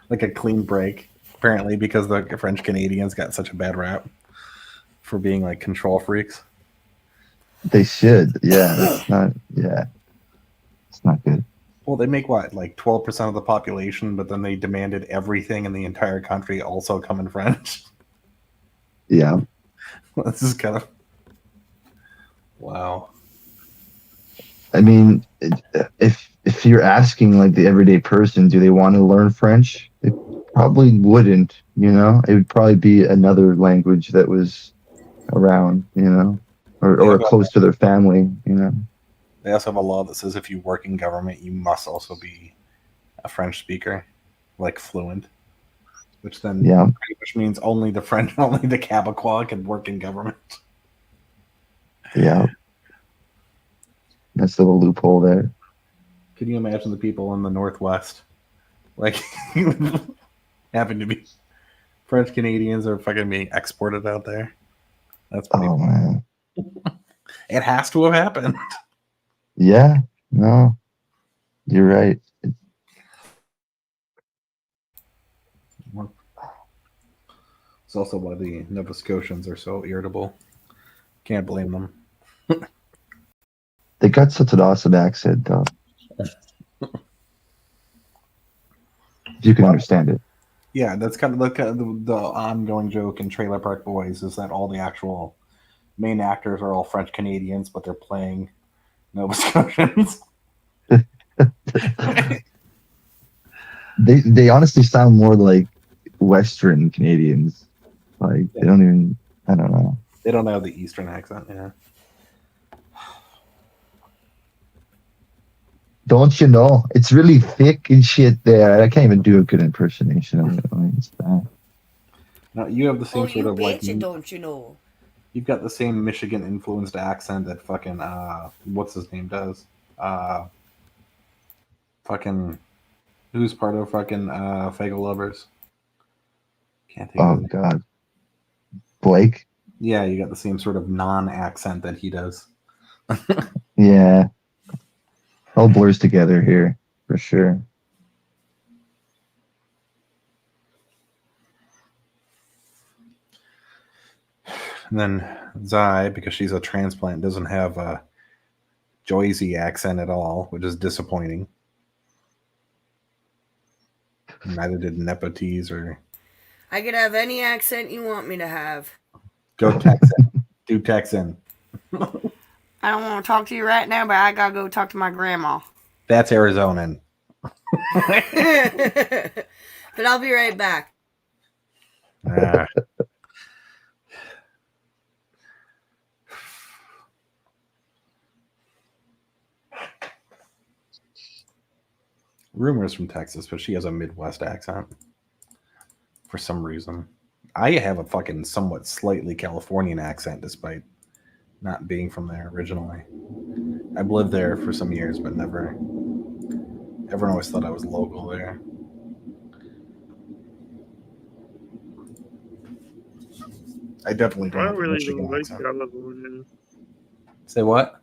L: like a clean break, apparently, because the French Canadians got such a bad rap for being like control freaks.
J: They should. Yeah. That's not. Yeah. It's not good.
L: Well, they make what, like 12% of the population, but then they demanded everything in the entire country also come in French.
J: Yeah.
L: This is kind of wow.
J: I mean, if you're asking like the everyday person, do they want to learn French? They probably wouldn't. You know, it would probably be another language that was around. You know, or close to their family. You know.
L: They also have a law that says if you work in government, you must also be a French speaker, like fluent. Which then, pretty much means only the French, only the Quebecois can work in government.
J: Yeah. That's the little loophole there.
L: Can you imagine the people in the Northwest, like having to be French Canadians are fucking being exported out there? That's pretty funny.
J: Man.
L: It has to have happened.
J: Yeah. No. You're right.
L: It's also why the Nova Scotians are so irritable. Can't blame them.
J: They got such an awesome accent, though. If you can understand it.
L: Yeah, that's kind of the ongoing joke in Trailer Park Boys is that all the actual main actors are all French Canadians, but they're playing Nova Scotians.
J: They honestly sound more like Western Canadians. Like they don't even. I don't know.
L: They don't have the Eastern accent. Yeah.
J: Don't you know? It's really thick and shit there. I can't even do a good impersonation of it. I mean, it's bad.
L: No, you have the same
B: Oh,
L: sort
B: you
L: of like.
B: betcha, don't you know?
L: You've got the same Michigan influenced accent that fucking what's his name does. Fucking who's part of fucking Fagel Lovers? Can't think of
J: Oh
L: his name.
J: God, Blake.
L: Yeah, you got the same sort of non-accent that he does.
J: Yeah, all blurs together here for sure.
L: And then Zai, because she's a transplant, doesn't have a Joyzy accent at all, which is disappointing. Neither did Nepotes or
B: I could have any accent you want me to have.
L: Go Texan. Do Texan.
B: I don't want to talk to you right now, but I gotta go talk to my grandma.
L: That's Arizonan.
B: But I'll be right back.
L: Rumors from Texas, but she has a Midwest accent for some reason. I have a fucking somewhat slightly Californian accent despite not being from there originally. I've lived there for some years, but never. Everyone always thought I was local there. I definitely don't
A: I
L: have a
A: really
L: Michigan
A: don't like
L: accent.
A: California.
L: Say what?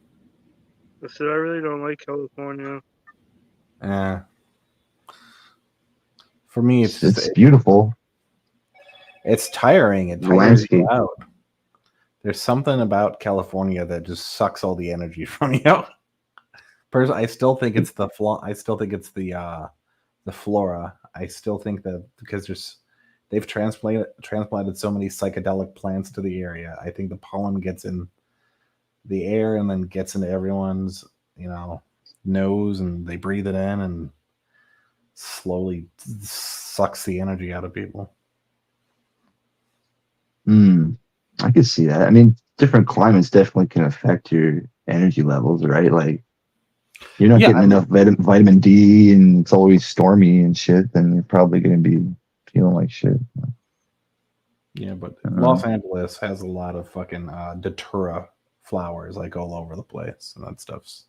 A: I said I really don't like California.
L: For me, it's just
J: It's beautiful.
L: It's tiring. It
J: The
L: tires you
J: landscape.
L: out. There's something about California that just sucks all the energy from you. Personally, I still think it's the I still think it's the flora. I still think that because they've transplanted so many psychedelic plants to the area. I think the pollen gets in the air and then gets into everyone's nose, and they breathe it in and slowly sucks the energy out of people.
J: I could see that. I mean, different climates definitely can affect your energy levels, right? Like, you're not getting enough vitamin D and it's always stormy and shit, then you're probably going to be feeling like shit.
L: Yeah, but Los Angeles has a lot of fucking datura flowers like all over the place, and that stuff's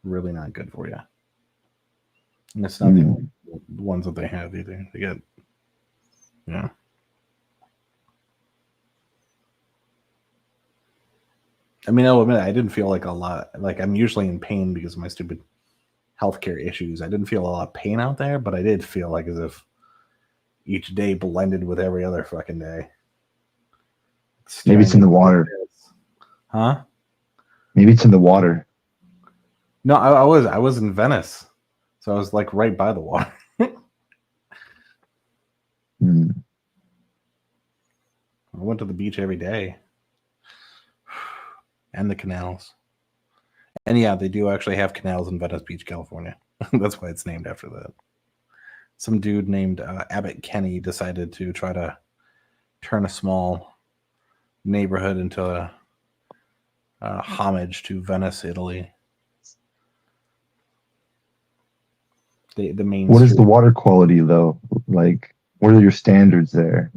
L: really not good for you. And it's not the only ones that they have either. They get, I mean, I'll admit I didn't feel like a lot. Like, I'm usually in pain because of my stupid healthcare issues. I didn't feel a lot of pain out there, but I did feel like as if each day blended with every other fucking day.
J: Maybe it's in the water.
L: Huh?
J: Maybe it's in the water.
L: No, I was in Venice, so I was like right by the water. I went to the beach every day. And the canals. And yeah, they do actually have canals in Venice Beach, California. That's why it's named after that. Some dude named Abbott Kenny decided to try to turn a small neighborhood into a homage to Venice, Italy. The main
J: What is
L: street.
J: the water quality, though? Like, what are your standards there?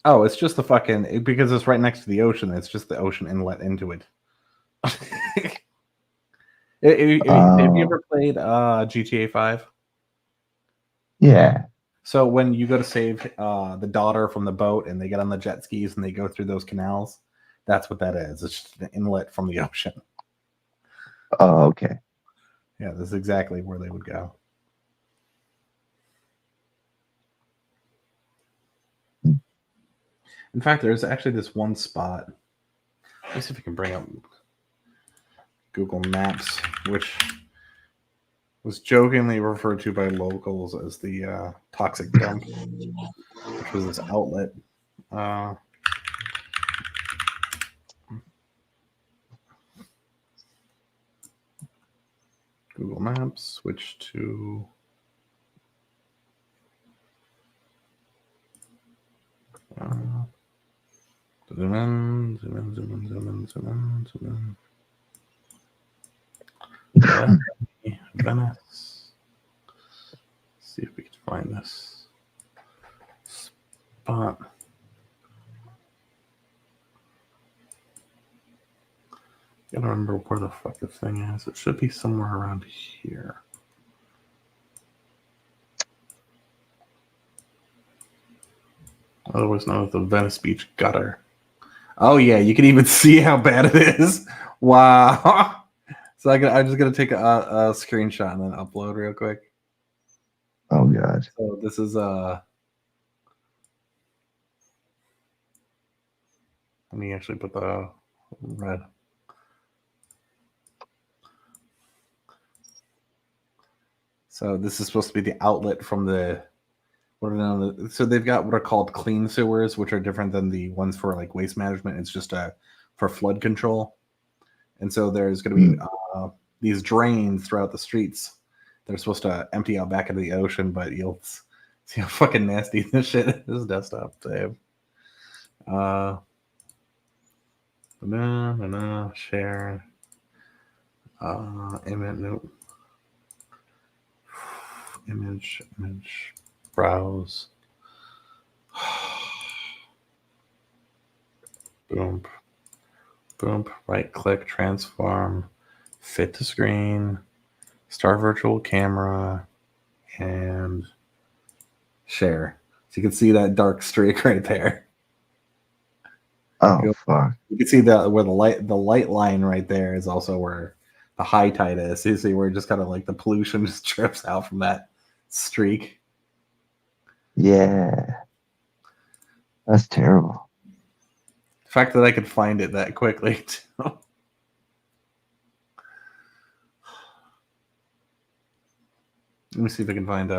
L: Oh, it's just the fucking, because it's right next to the ocean. It's just the ocean inlet into it. Have you ever played GTA 5?
J: Yeah.
L: So when you go to save the daughter from the boat and they get on the jet skis and they go through those canals, that's what that is. It's just an inlet from the ocean.
J: Oh, okay.
L: Yeah, that's exactly where they would go. In fact, there's actually this one spot. Let me see if I can bring up Google Maps, which was jokingly referred to by locals as the toxic dump, which was this outlet. Google Maps, switch to zoom in, zoom in, zoom in, zoom in, zoom in, zoom in. Venice. See if we can find this spot. Gotta remember where the fuck this thing is. It should be somewhere around here. Otherwise known as the Venice Beach gutter. Oh yeah, you can even see how bad it is. Wow. So I'm just gonna take a screenshot and then upload real quick.
J: Oh god.
L: So this is let me actually put the red. So this is supposed to be the outlet from the so they've got what are called clean sewers, which are different than the ones for like waste management. It's just for flood control. And so there's going to be these drains throughout the streets. They're supposed to empty out back into the ocean, but you'll see how fucking nasty this shit is. Desktop save. Share. Image. Nope. Image. Browse. Boom. Boom. Right click. Transform. Fit to screen. Start virtual camera. And share. So you can see that dark streak right there.
J: Oh fuck!
L: You can see where the light line right there is also where the high tide is. So you see where just kind of like the pollution just drips out from that streak.
J: Yeah, that's terrible.
L: The fact that I could find it that quickly too. Let me see if I can find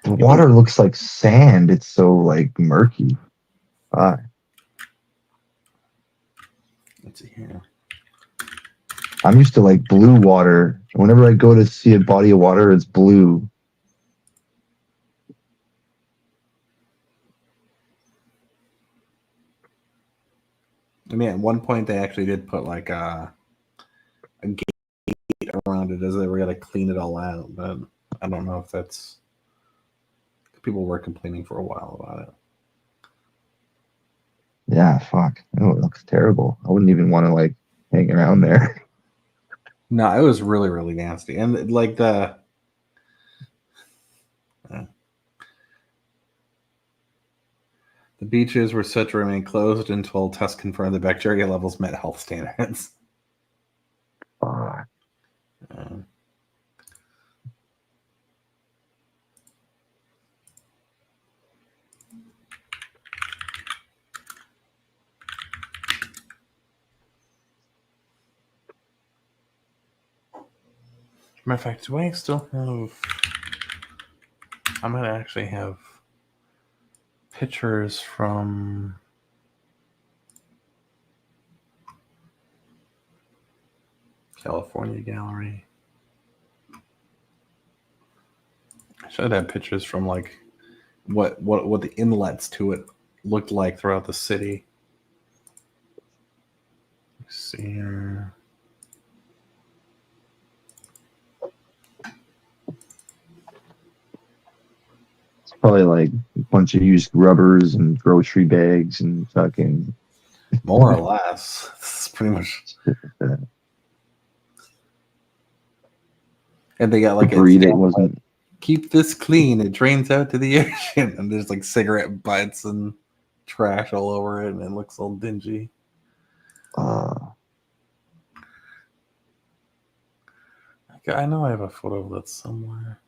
J: The water looks like sand. It's so like murky.
L: Let's see here.
J: I'm used to like blue water. Whenever I go to see a body of water, it's blue.
L: I mean, at one point they actually did put like a gate around it as they were gonna clean it all out, but I don't know if that's. People were complaining for a while about it.
J: Yeah, fuck. Oh, it looks terrible. I wouldn't even want to like hang around there.
L: No, it was really, really nasty, and like the beaches were set to remain closed until tests confirmed the bacteria levels met health standards.
J: Fuck.
L: Matter of fact, do I still have? I might actually have pictures from California Gallery. I should have pictures from like what the inlets to it looked like throughout the city. Let's see here.
J: Probably like a bunch of used rubbers and grocery bags and fucking.
L: More or less. It's pretty much. And they got like
J: debris that wasn't.
L: Like, keep this clean. It drains out to the ocean, and there's like cigarette butts and trash all over it, and it looks all dingy. I know I have a photo of that somewhere.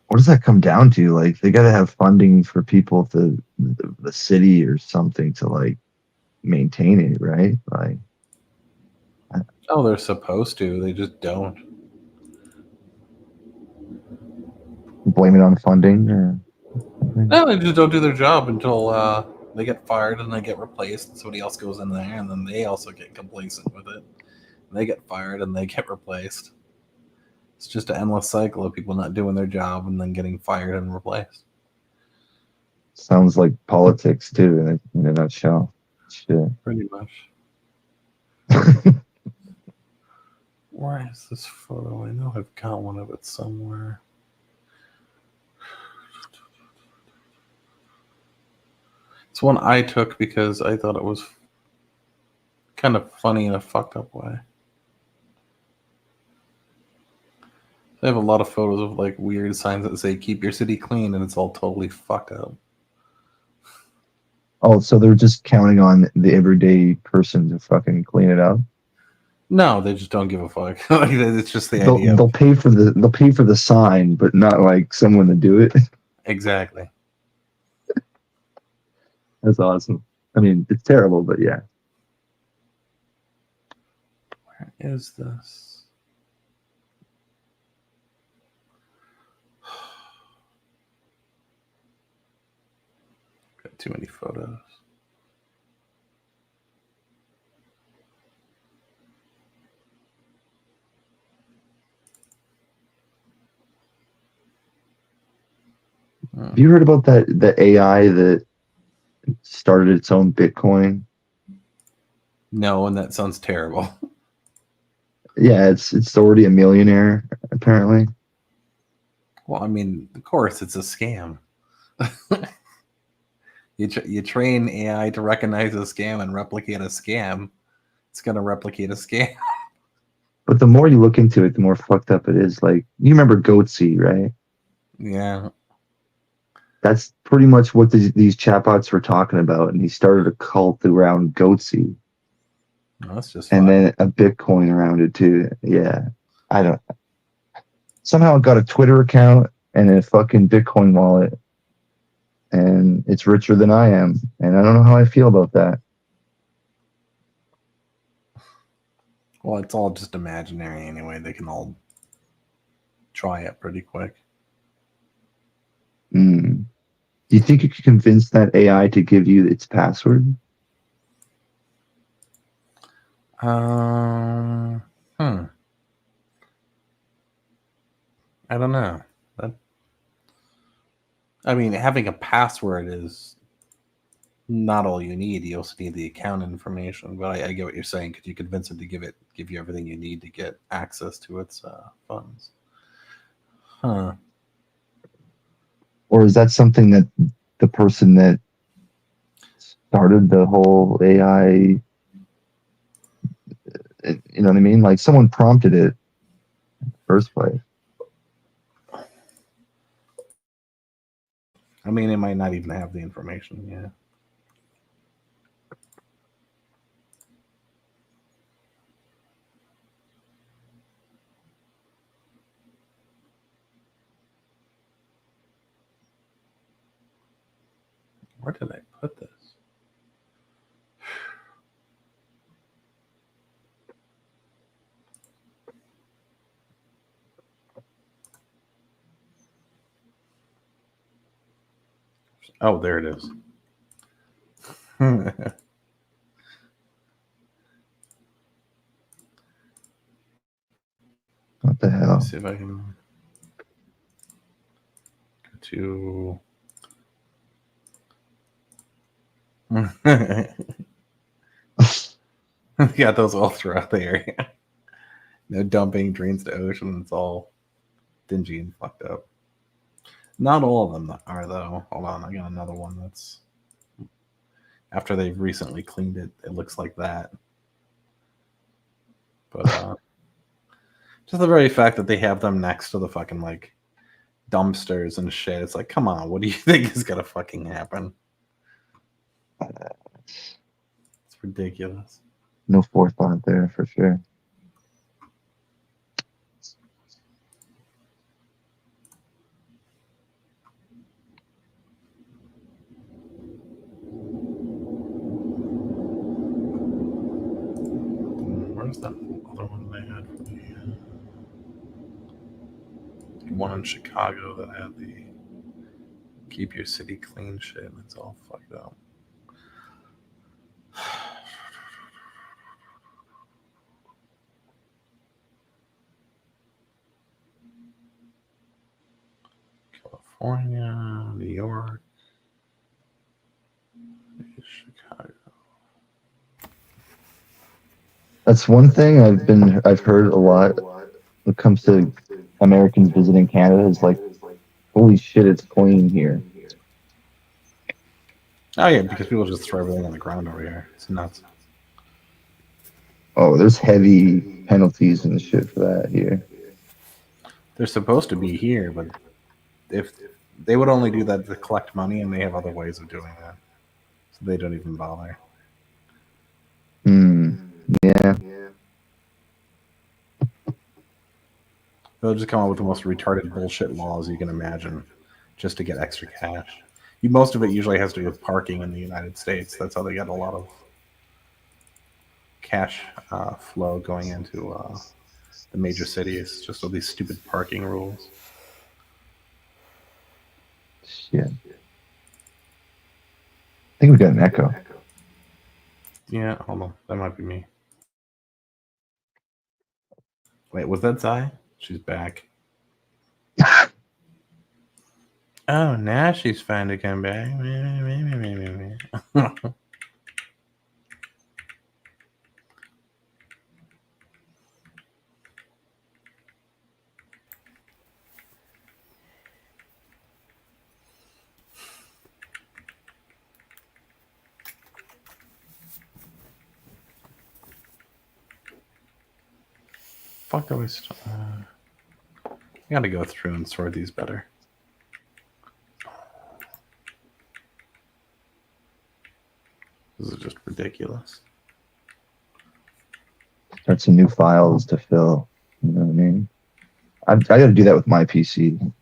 J: What does that come down to? Like, they got to have funding for people to the city or something to like maintain it, right? Like,
L: Oh, they're supposed to. They just don't.
J: Blame it on funding or
L: No, they just don't do their job until they get fired and they get replaced, and somebody else goes in there, and then they also get complacent with it. And they get fired and they get replaced. It's just an endless cycle of people not doing their job and then getting fired and replaced.
J: sounds like politics too in a nutshell. Shit.
L: Pretty much. Where is this photo? I know I've got one of it somewhere. It's one I took because I thought it was kind of funny in a fucked up way. I have a lot of photos of like weird signs that say "keep your city clean," and it's all totally fucked up.
J: Oh, so they're just counting on the everyday person to fucking clean it up.
L: No, they just don't give a fuck. Like, it's just the
J: They'll,
L: idea.
J: they'll pay for the sign, but not like someone to do it.
L: Exactly.
J: That's awesome. I mean, it's terrible, but yeah.
L: Where is this? Got too many photos.
J: Have you heard about the AI that started its own Bitcoin?
L: No, and that sounds terrible.
J: Yeah, it's already a millionaire apparently.
L: Well, I mean, of course, it's a scam. You train AI to recognize a scam and replicate a scam. It's gonna replicate a scam.
J: But the more you look into it, the more fucked up it is. Like, you remember Goatsy, right?
L: Yeah.
J: That's pretty much what these chatbots were talking about, and he started a cult around Goatsy,
L: No, that's just
J: and
L: fun.
J: then a Bitcoin around it too. Yeah, I don't. Somehow it got a Twitter account and a fucking Bitcoin wallet, and it's richer than I am, and I don't know how I feel about that.
L: Well, it's all just imaginary anyway. They can all try it pretty quick.
J: Mm. Do you think you could convince that AI to give you its password?
L: I don't know. I mean, having a password is not all you need. You also need the account information. But I get what you're saying. Could you convince it to give you everything you need to get access to its funds? Huh.
J: Or is that something that the person that started the whole AI, you know what I mean? Like, someone prompted it in the first place.
L: I mean, it might not even have the information. Yeah. Where did I put this? Oh, there it is.
J: What the hell?
L: Let's see if I can go to. Got those all throughout the area. No dumping, drains to ocean. It's all dingy and fucked up. Not all of them are, though. Hold on, I got another one that's after they've recently cleaned it. It looks like that. But just the very fact that they have them next to the fucking like dumpsters and shit. It's like, come on, what do you think is gonna fucking happen? It's ridiculous.
J: No forethought there for sure.
L: Where's that other one they had for me? One in Chicago that had the keep your city clean shit, and it's all fucked up. California, New York, Chicago.
J: That's one thing I've heard a lot when it comes to Americans visiting Canada is like, holy shit, it's clean here.
L: Oh yeah, because people just throw everything on the ground over here. It's nuts.
J: Oh, there's heavy penalties and shit for that here.
L: They're supposed to be here, but if they would only do that to collect money, and they have other ways of doing that, so they don't even bother.
J: Yeah.
L: They'll just come up with the most retarded bullshit laws you can imagine, just to get extra cash. Most of it usually has to do with parking in the United States. That's how they get a lot of cash flow going into the major cities. Just all these stupid parking rules.
J: Shit. I think we got an echo.
L: Yeah, hold on. That might be me. Wait, was that Zai? She's back. Oh, now she's fine to come back. Fuck, are we still... I gotta go through and sort these better. This is just ridiculous.
J: Start some new files to fill. You know what I mean? I got to do that with my PC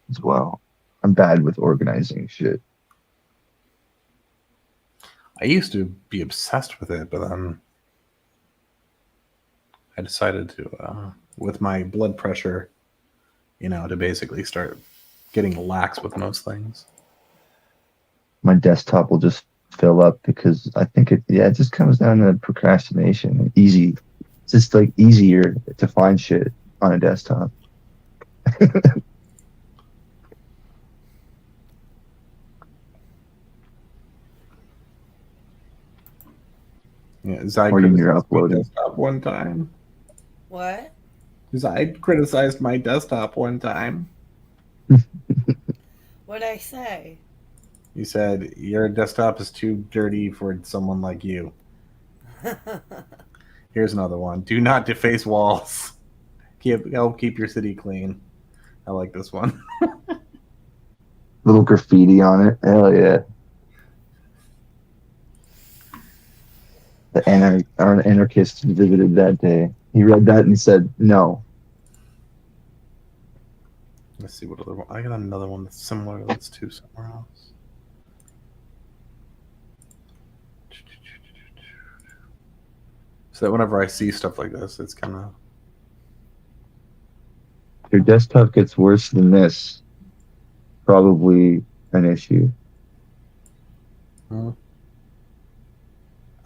J: as well. I'm bad with organizing shit.
L: I used to be obsessed with it, but then I decided to, with my blood pressure, to basically start getting lax with most things.
J: My desktop will just fill up because I think it just comes down to procrastination. It's just like easier to find shit on a desktop.
L: Yeah, Zai
J: Or you're
L: criticized my
J: uploading.
L: desktop one time.
B: What?
L: Zai criticized my desktop one time.
B: What'd I say?
L: He said, your desktop is too dirty for someone like you. Here's another one. Do not deface walls. Help keep your city clean. I like this one.
J: Little graffiti on it. Hell yeah. Our anarchist visited that day. He read that and he said, no.
L: Let's see what other one. I got another one that's similar. Let's do somewhere else. So that whenever I see stuff like this, it's kind of...
J: If your desktop gets worse than this, probably an issue.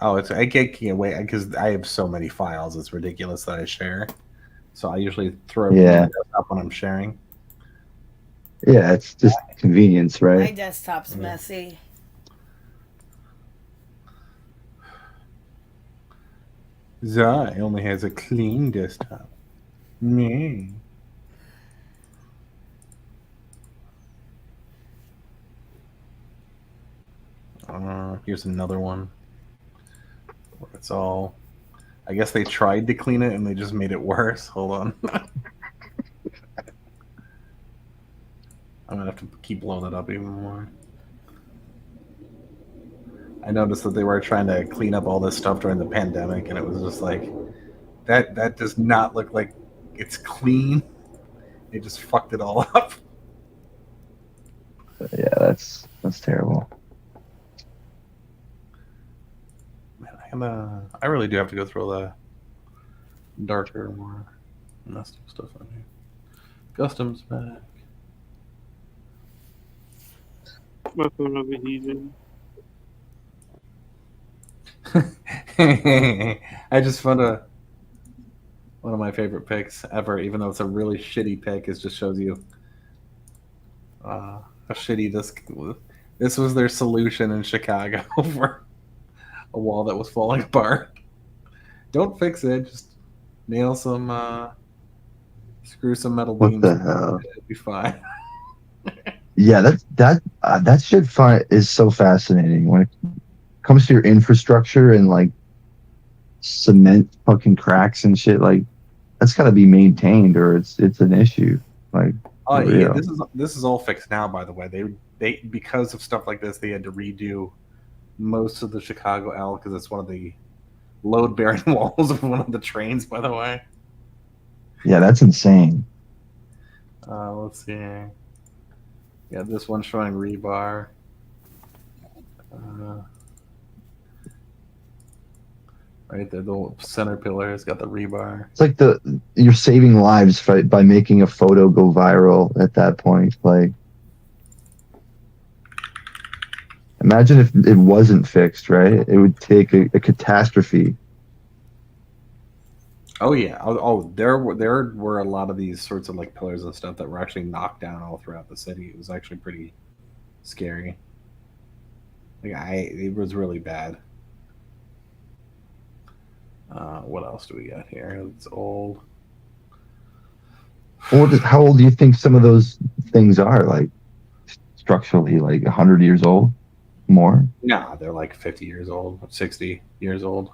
L: Oh, I can't wait because I have so many files. It's ridiculous that I share. So I usually throw everything on my desktop when I'm sharing.
J: Yeah, it's just convenience,
B: My
J: right?
B: desktop's messy.
L: Zai only has a clean desktop. Me. Here's another one. Where it's all... I guess they tried to clean it and they just made it worse. Hold on. I'm gonna have to keep blowing it up even more. I noticed that they were trying to clean up all this stuff during the pandemic, and it was just like, that does not look like it's clean. They just fucked it all up.
J: Yeah, that's terrible.
L: Man, I really do have to go through darker, more messed up stuff on here. Custom's back.
A: My phone overheated.
L: I just found one of my favorite pics ever, even though it's a really shitty pic. It just shows you how shitty this was their solution in Chicago for a wall that was falling apart. Don't fix it, just nail some screw some metal
J: What
L: beams.
J: the hell?
L: It'll be fine.
J: Yeah, that shit is so fascinating when it comes to your infrastructure and like cement fucking cracks and shit. Like that's got to be maintained or it's an issue. Like,
L: Oh
J: for
L: yeah,
J: real.
L: this is all fixed now. By the way, they because of stuff like this, they had to redo most of the Chicago L because it's one of the load bearing walls of one of the trains. By the way,
J: Yeah, that's insane.
L: let's see. Yeah, this one showing rebar. Right there, the center pillar has got the rebar.
J: It's like you're saving lives by making a photo go viral at that point. Like, imagine if it wasn't fixed, right? It would take a catastrophe.
L: Oh yeah. Oh, there were a lot of these sorts of like pillars and stuff that were actually knocked down all throughout the city. It was actually pretty scary. Like it was really bad. What else do we got here? It's old.
J: How old do you think some of those things are? Like structurally, like 100 years old, more?
L: Nah, they're like 50 years old, 60 years old.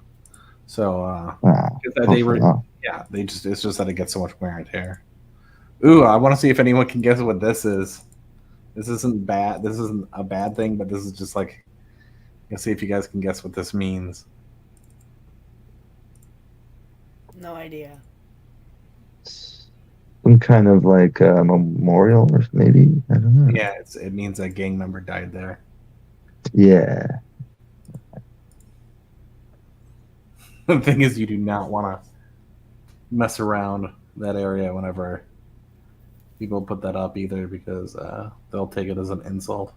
L: So
J: Close enough.
L: it's just that it gets so much wear and tear. Ooh, I want to see if anyone can guess what this is. This isn't bad. This isn't a bad thing, but this is just like, let's see if you guys can guess what this means.
B: No idea.
J: Some kind of like memorial, or maybe, I don't know.
L: Yeah, it means a gang member died there.
J: Yeah.
L: The thing is, you do not want to mess around that area whenever people put that up either, because they'll take it as an insult.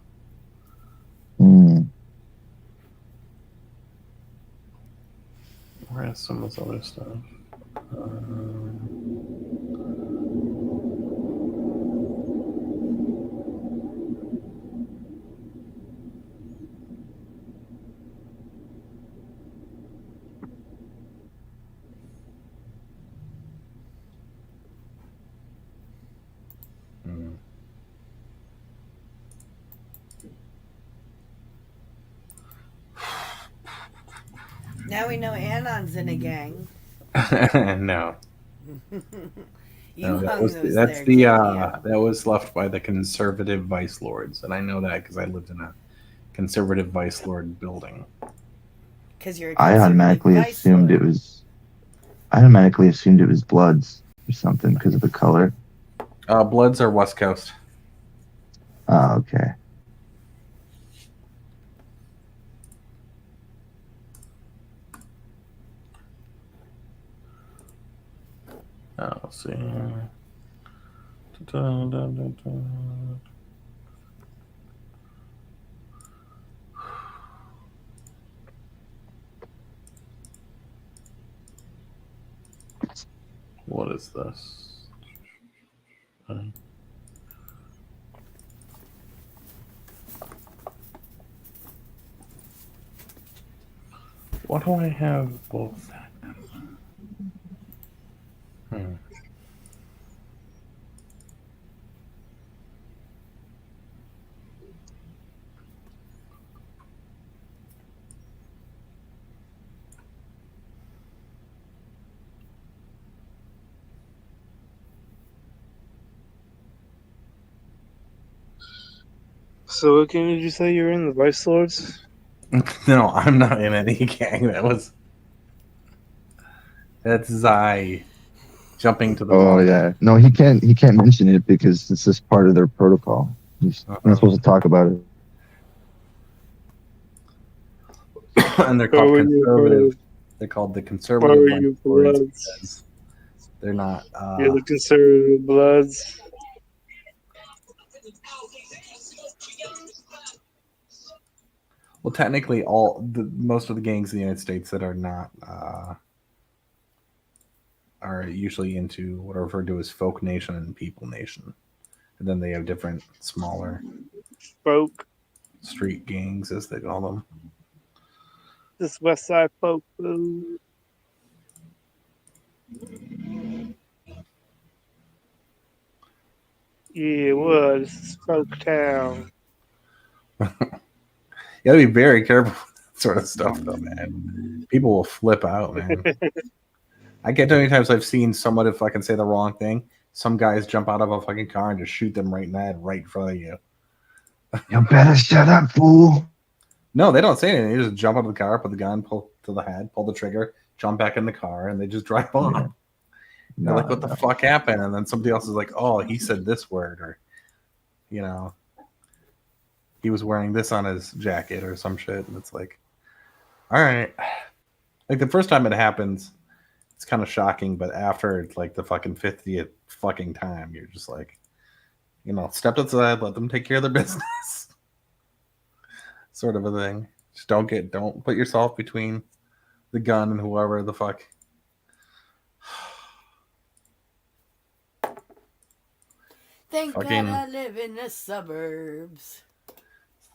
L: Where's some of this other stuff?
B: Now we know Anon's in a gang.
L: No.
B: You
L: No,
B: hung those
L: that's
B: there,
L: the
B: didn't ya?
L: that was left by the conservative vice lords, and I know that because I lived in a conservative vice lord building.
B: Because you're.
J: I automatically assumed it was Bloods or something because of the color.
L: Bloods are West Coast.
J: Oh, okay.
L: Let's see. What is this? Why do I have both?
A: So what game did you say you were in? The Vice Lords?
L: No, I'm not in any gang. That's Zai jumping to the
J: Oh
L: wall.
J: yeah. No, he can't mention it because it's just part of their protocol. He's not supposed to talk about it.
L: And they're called conservative. They're called the conservative.
A: Why were you Bloods?
L: They're not.
A: You're the conservative Bloods.
L: Well, technically, most of the gangs in the United States that are not are usually into what are referred to as folk nation and people nation, and then they have different smaller
A: Folk.
L: street gangs, as they call them.
A: This West Side folk food. Yeah, well, this is Folk Town.
L: You gotta be very careful with that sort of stuff, though, man. People will flip out, man. I can't tell you how many times I've seen somebody fucking say the wrong thing. Some guys jump out of a fucking car and just shoot them right in the head, right in front of you.
J: You better shut up, fool.
L: No, they don't say anything. They just jump out of the car, put the gun, pull to the head, pull the trigger, jump back in the car, and they just drive on.
J: Yeah.
L: They're like, what the fuck happened? And then somebody else is like, oh, he said this word, or, you know, he was wearing this on his jacket or some shit. And it's like, all right. Like the first time it happens, it's kind of shocking, but after like the fucking 50th fucking time, you're just like, you know, step aside, let them take care of their business. Sort of a thing. Just don't put yourself between the gun and whoever the fuck.
B: Thank
L: Fucking-
B: God I live in the suburbs.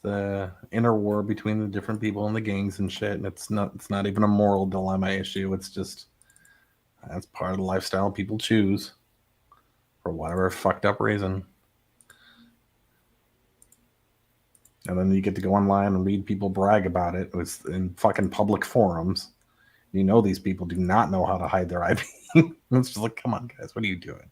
L: The inner war between the different people and the gangs and shit, and it's not even a moral dilemma issue. It's just that's part of the lifestyle people choose for whatever fucked up reason. And then you get to go online and read people brag about it. It was in fucking public forums. You know these people do not know how to hide their IP. It's just like, come on, guys, what are you doing?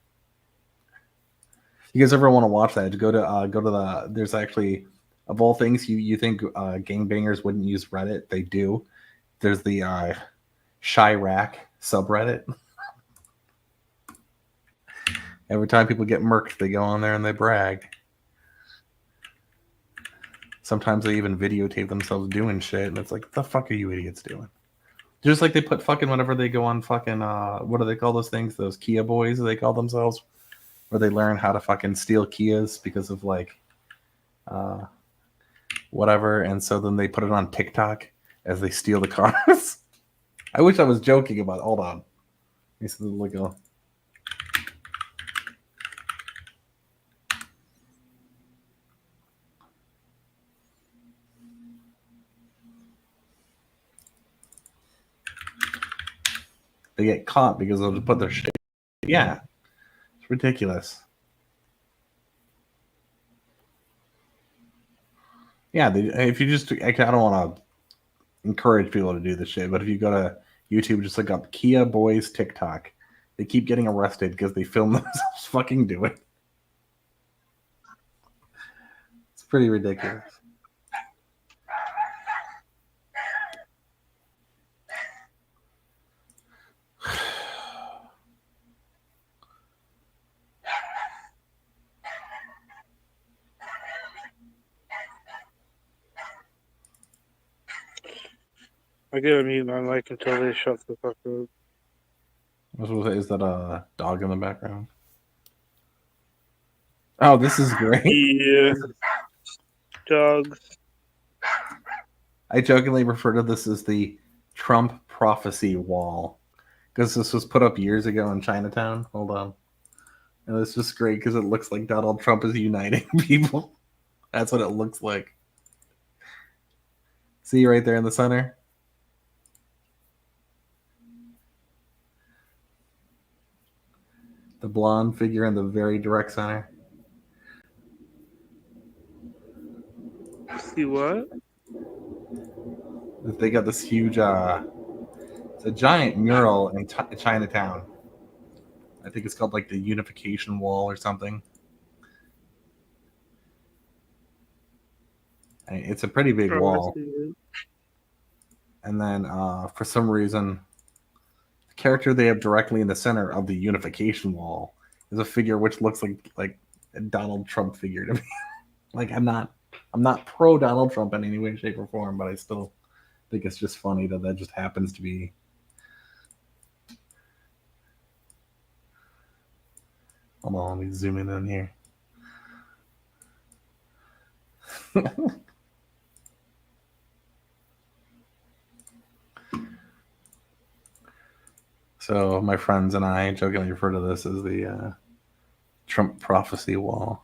L: You guys ever want to watch that? Go to the. There's actually, of all things, you think gangbangers wouldn't use Reddit? They do. There's the Chirac subreddit. Every time people get murked, they go on there and they brag. Sometimes they even videotape themselves doing shit, and it's like, what the fuck are you idiots doing? Just like they put fucking whenever they go on fucking what do they call those things? Those Kia boys, they call themselves, where they learn how to fucking steal Kias because of like whatever, and so then they put it on TikTok as they steal the cars. I wish I was joking about it. Hold on. Let me see the look. They get caught because they'll just put their shit. Yeah, it's ridiculous. Yeah, if you just, I don't want to encourage people to do this shit, but if you go to YouTube, just look up Kia Boys TikTok. They keep getting arrested because they film themselves fucking do it. It's pretty ridiculous.
A: I gotta mute my mic until they shut the fuck up.
L: Is that a dog in the background? Oh, this is great.
A: Yeah. Dogs.
L: I jokingly refer to this as the Trump prophecy wall because this was put up years ago in Chinatown. Hold on. And it's just great because it looks like Donald Trump is uniting people. That's what it looks like. See right there in the center? The blonde figure in the very direct center.
A: See what?
L: They got this huge, it's a giant mural in Chinatown. I think it's called like the Unification Wall or something. It's a pretty big wall. And then for some reason, the character they have directly in the center of the Unification Wall is a figure which looks like a Donald Trump figure to me. Like I'm not pro Donald Trump in any way, shape, or form, but I still think it's just funny that just happens to be. Hold on, let me zoom in on here. So my friends and I jokingly refer to this as the Trump prophecy wall.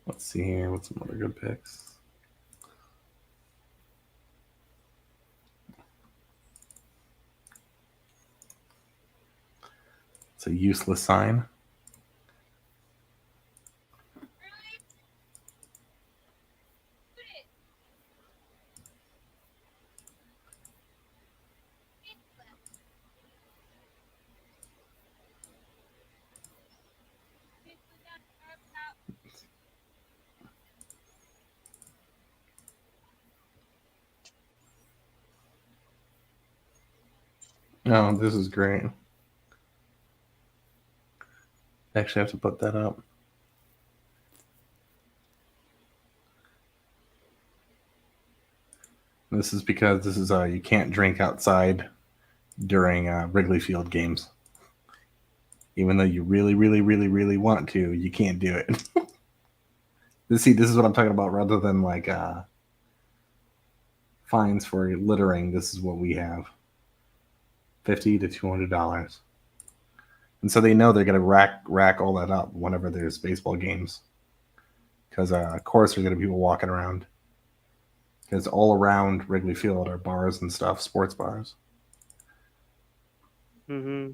L: Let's see here. What's some other good picks? It's a useless sign. No, this is great. Actually, I have to put that up. This is because this is you can't drink outside during Wrigley Field games. Even though you really, really, really, really want to, you can't do it. This is what I'm talking about. Rather than like fines for littering, this is what we have: $50 to $200. And so they know they're gonna rack all that up whenever there's baseball games, because of course there's gonna be people walking around. Because all around Wrigley Field are bars and stuff, sports bars.
A: Mm-hmm.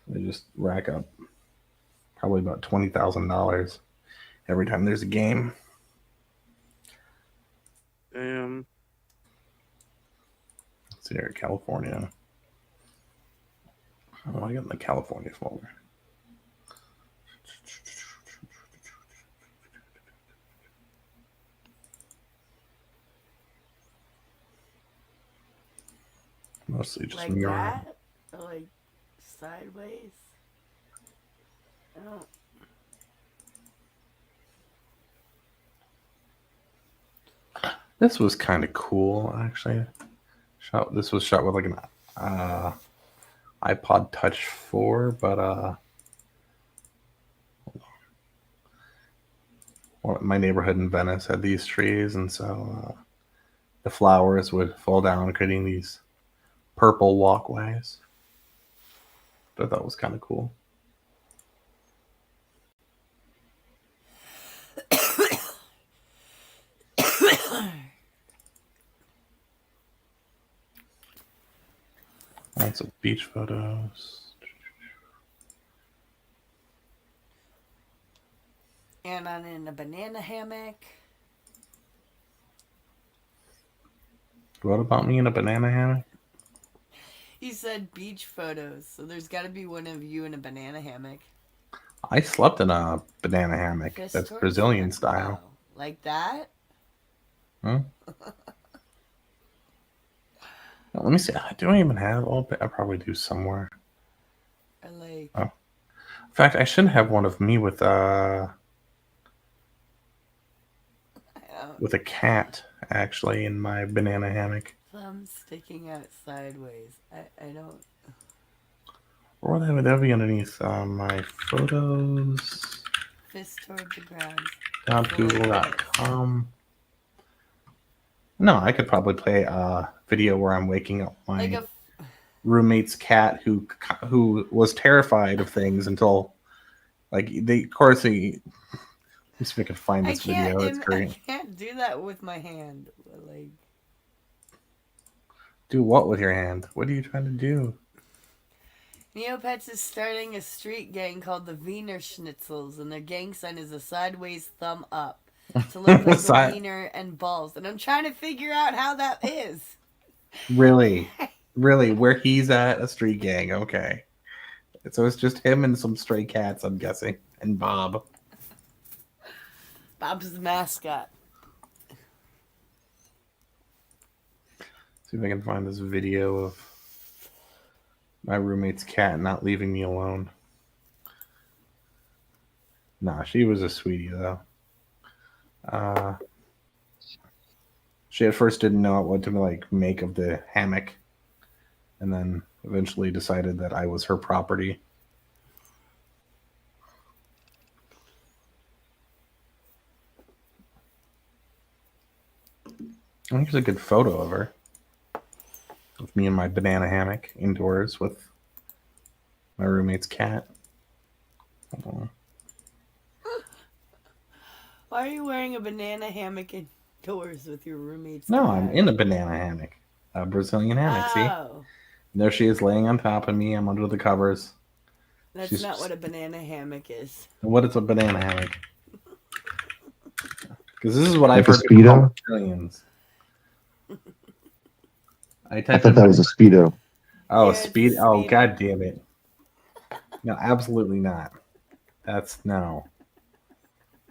L: They just rack up probably about $20,000 every time there's a game.
A: Damn.
L: Let's see here, California. Oh, I got in the California folder. Mostly just
B: like
L: mural.
B: that, or like sideways. I don't.
L: This was kind of cool, actually. This was shot with like an iPod Touch 4, but my neighborhood in Venice had these trees, and so the flowers would fall down, creating these purple walkways. I thought that was kind of cool. Lots of beach photos.
B: And I'm in a banana hammock.
L: What about me in a banana hammock?
B: You said beach photos, so there's got to be one of you in a banana hammock.
L: I slept in a banana hammock.
B: Chris
L: That's
B: Torres
L: Brazilian
B: said,
L: style.
B: wow. Like that?
L: Huh? Let me see. Do I even have all? I probably do somewhere.
B: Or like.
L: Oh. In fact, I should have one of me with a cat actually in my banana hammock.
B: Thumb sticking out sideways. I don't.
L: Or would that be underneath my photos?
B: Fist toward the ground.
L: Google.com. No, I could probably play a video where I'm waking up my roommate's cat who was terrified of things until, like, of course, let me see if I can find this video. It's great.
B: I can't do that with my hand. Like.
L: Do what with your hand? What are you trying to do?
B: Neopets is starting a street gang called the Wiener Schnitzels, and their gang sign is a sideways thumb up to look like a wiener and balls. And I'm trying to figure out how that is.
L: Really? Really? Where he's at, a street gang. Okay. So it's just him and some stray cats, I'm guessing. And Bob.
B: Bob's the mascot.
L: See if I can find this video of my roommate's cat not leaving me alone. Nah, she was a sweetie, though. She at first didn't know what to like make of the hammock, and then eventually decided that I was her property. I think there's a good photo of her. Of me in my banana hammock indoors with my roommate's cat. Hold on.
B: Why are you wearing a banana hammock indoors with your roommates?
L: No, I'm in a banana hammock. A Brazilian hammock, see?
B: Oh,
L: And there she is laying on top of me. I'm under the covers.
B: that's
L: She's
B: not
L: just-
B: what a banana hammock is.
L: What is a banana hammock? Because this is what I've
J: Like a
L: heard people call
J: Speedo?
L: Brazilians.
J: I thought that was a Speedo.
L: Oh,
B: Yeah, it's a
L: speed. Oh,
B: Speedo.
L: god damn it. No, absolutely not. That's no.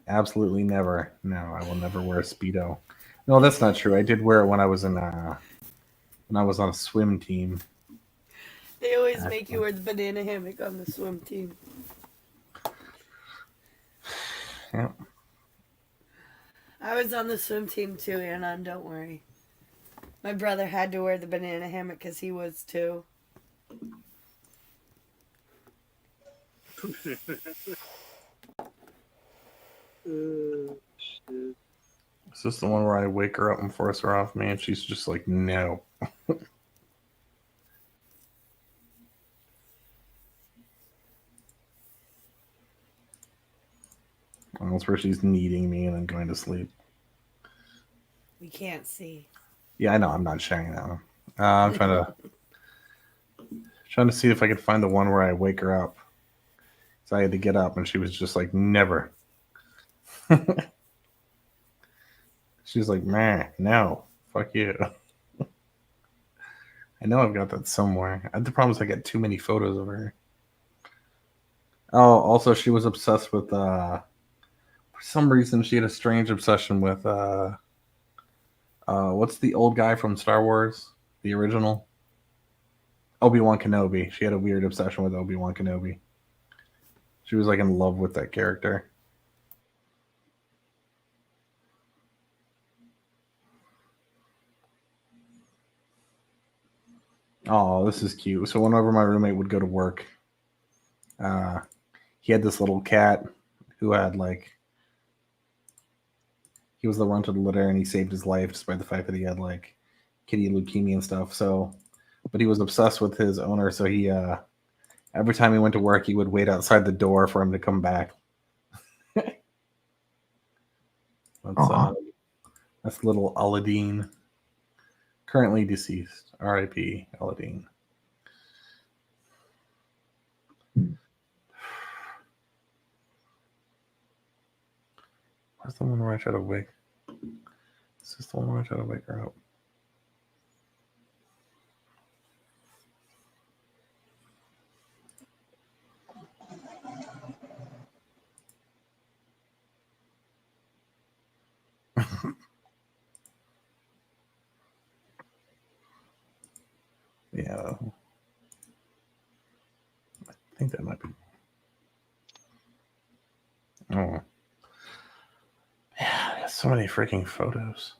L: Absolutely never. No, I will never wear a Speedo. No, that's not true. I did wear it when I was in when I was on a swim team.
B: They always make you wear the banana hammock on the swim team.
L: Yeah.
B: I was on the swim team too, Anon, don't worry. My brother had to wear the banana hammock because he was too.
A: Shit.
L: Is this the one where I wake her up and force her off me and she's just like, no. Well, that's where she's kneading me and then going to sleep.
B: We can't see.
L: Yeah, I know. I'm not sharing that one. I'm trying to see if I could find the one where I wake her up. So I had to get up, and she was just like, "Never." She's like, "Man, no, fuck you." I know I've got that somewhere. The problem is I got too many photos of her. Oh, also she was obsessed with. For some reason, she had a strange obsession with. What's the old guy from Star Wars? The original? Obi-Wan Kenobi. She had a weird obsession with Obi-Wan Kenobi. She was like in love with that character. Oh, this is cute. So whenever my roommate would go to work, he had this little cat who had like, he was the runt of the litter and he saved his life despite the fact that he had like kitty leukemia and stuff. So, but he was obsessed with his owner. So he, every time he went to work, he would wait outside the door for him to come back. That's little Aladdin, currently deceased. R.I.P. Aladdin. Where's the one where I try to wake? Is this the one where I try to wake her up? Yeah. I think that might be. Oh. Yeah, there's so many freaking photos.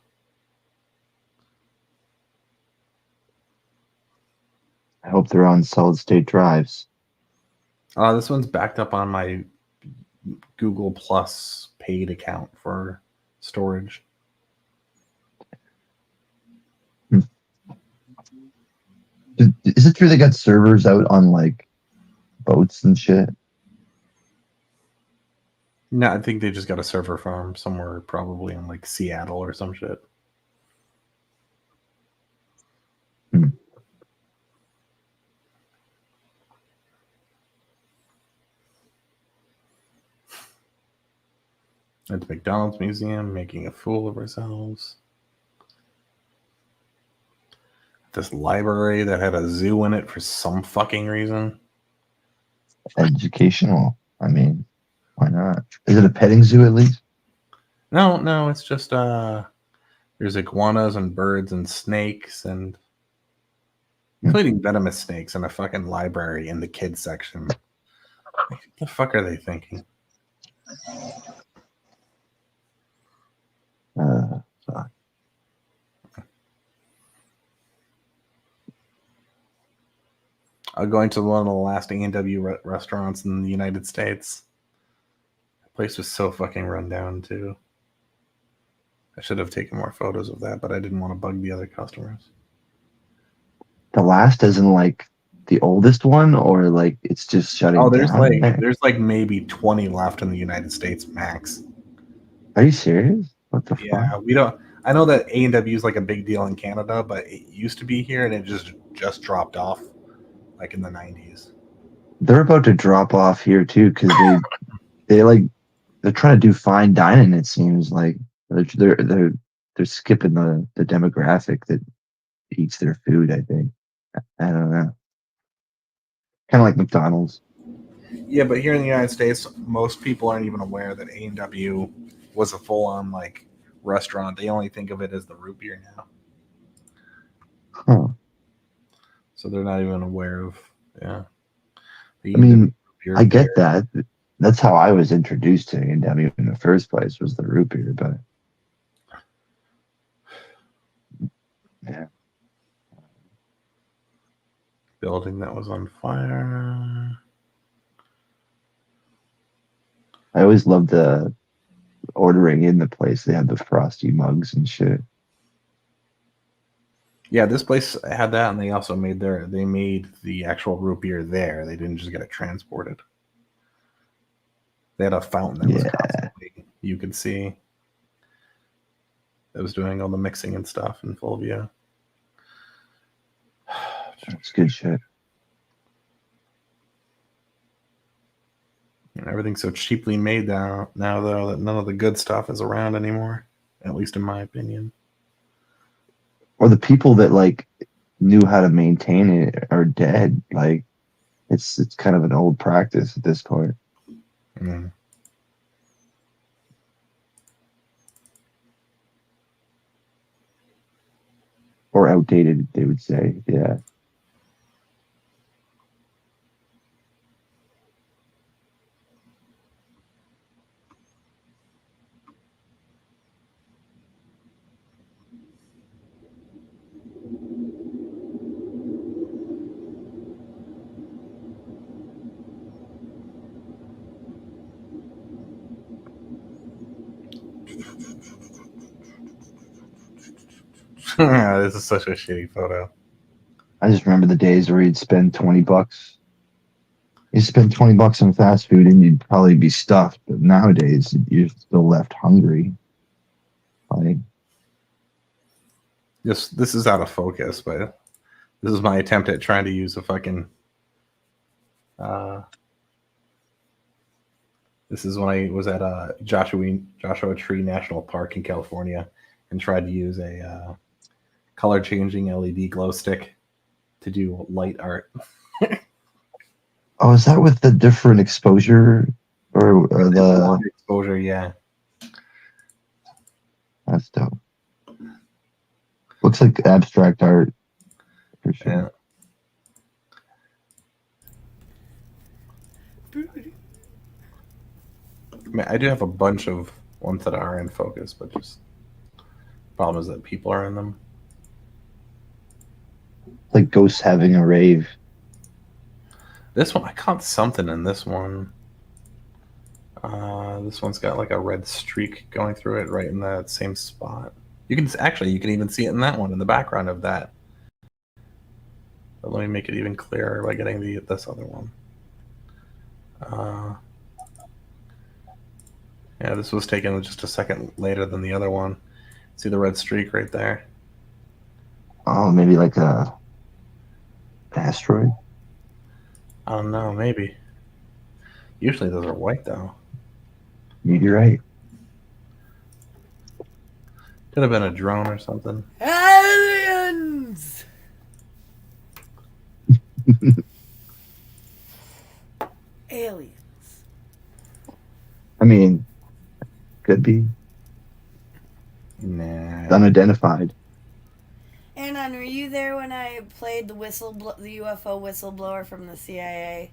J: I hope they're on solid state drives.
L: This one's backed up on my Google Plus paid account for storage.
J: Is it true they got servers out on like boats and shit?
L: No, I think they just got a server farm somewhere, probably in like Seattle or some shit. At the McDonald's Museum, making a fool of ourselves. This library that had a zoo in it for some fucking reason.
J: Educational. I mean, why not? Is it a petting zoo at least?
L: No, it's just there's iguanas and birds and snakes and including venomous snakes in a fucking library in the kids section. What the fuck are they thinking?
J: Fuck.
L: Going to one of the last A&W restaurants in the United States. The place was so fucking run down too. I should have taken more photos of that, but I didn't want to bug the other customers.
J: The last isn't like the oldest one, or like it's just shutting
L: Oh,
J: down.
L: there's like maybe 20 left in the United States max.
J: Are you serious? What the
L: Yeah,
J: fuck?
L: we don't. I know that A&W is like a big deal in Canada, but it used to be here and it just dropped off, like in the 90s.
J: They're about to drop off here too because they're trying to do fine dining. It seems like they're skipping the demographic that eats their food. I think. I don't know. Kind of like McDonald's.
L: Yeah, but here in the United States, most people aren't even aware that A&W was a full-on like restaurant. They only think of it as the root beer now.
J: Huh.
L: So they're not even aware of
J: I mean, I get that. That's how I was introduced to A&W in the first place, was the root beer. But yeah,
L: building that was on fire.
J: I always loved the ordering in the place. They had the frosty mugs and shit.
L: Yeah, this place had that, and they also made the actual root beer there. They didn't just get it transported. They had a fountain that was constantly you could see that was doing all the mixing and stuff in full view.
J: That's good shit.
L: And everything's so cheaply made now though that none of the good stuff is around anymore, at least in my opinion.
J: Or the people that like knew how to maintain it are dead. Like it's kind of an old practice at this point.
L: Mm.
J: Or outdated, they would say. Yeah.
L: This is such a shitty photo.
J: I just remember the days where you'd spend $20. You spend $20 on fast food and you'd probably be stuffed. But nowadays you're still left hungry. Like
L: This is out of focus, but this is my attempt at trying to use a fucking this is when I was at Joshua Tree National Park in California and tried to use a color changing LED glow stick to do light art.
J: oh, is that with the different exposure or the
L: exposure? Yeah,
J: that's dope. Looks like abstract art for sure.
L: Yeah. I mean, I do have a bunch of ones that are in focus, but just problem is that people are in them.
J: Like ghosts having a rave.
L: This one, I caught something in this one. This one's got like a red streak going through it right in that same spot. You can even see it in that one in the background of that. But let me make it even clearer by getting this other one. Yeah, this was taken just a second later than the other one. See the red streak right there?
J: Oh, maybe like a asteroid?
L: I don't know, maybe. Usually those are white though.
J: Meteorite?
L: Could have been a drone or something.
B: Aliens! Aliens.
J: I mean, could be.
L: Nah.
J: Unidentified.
B: Anon, were you there when I played the UFO whistleblower from the CIA?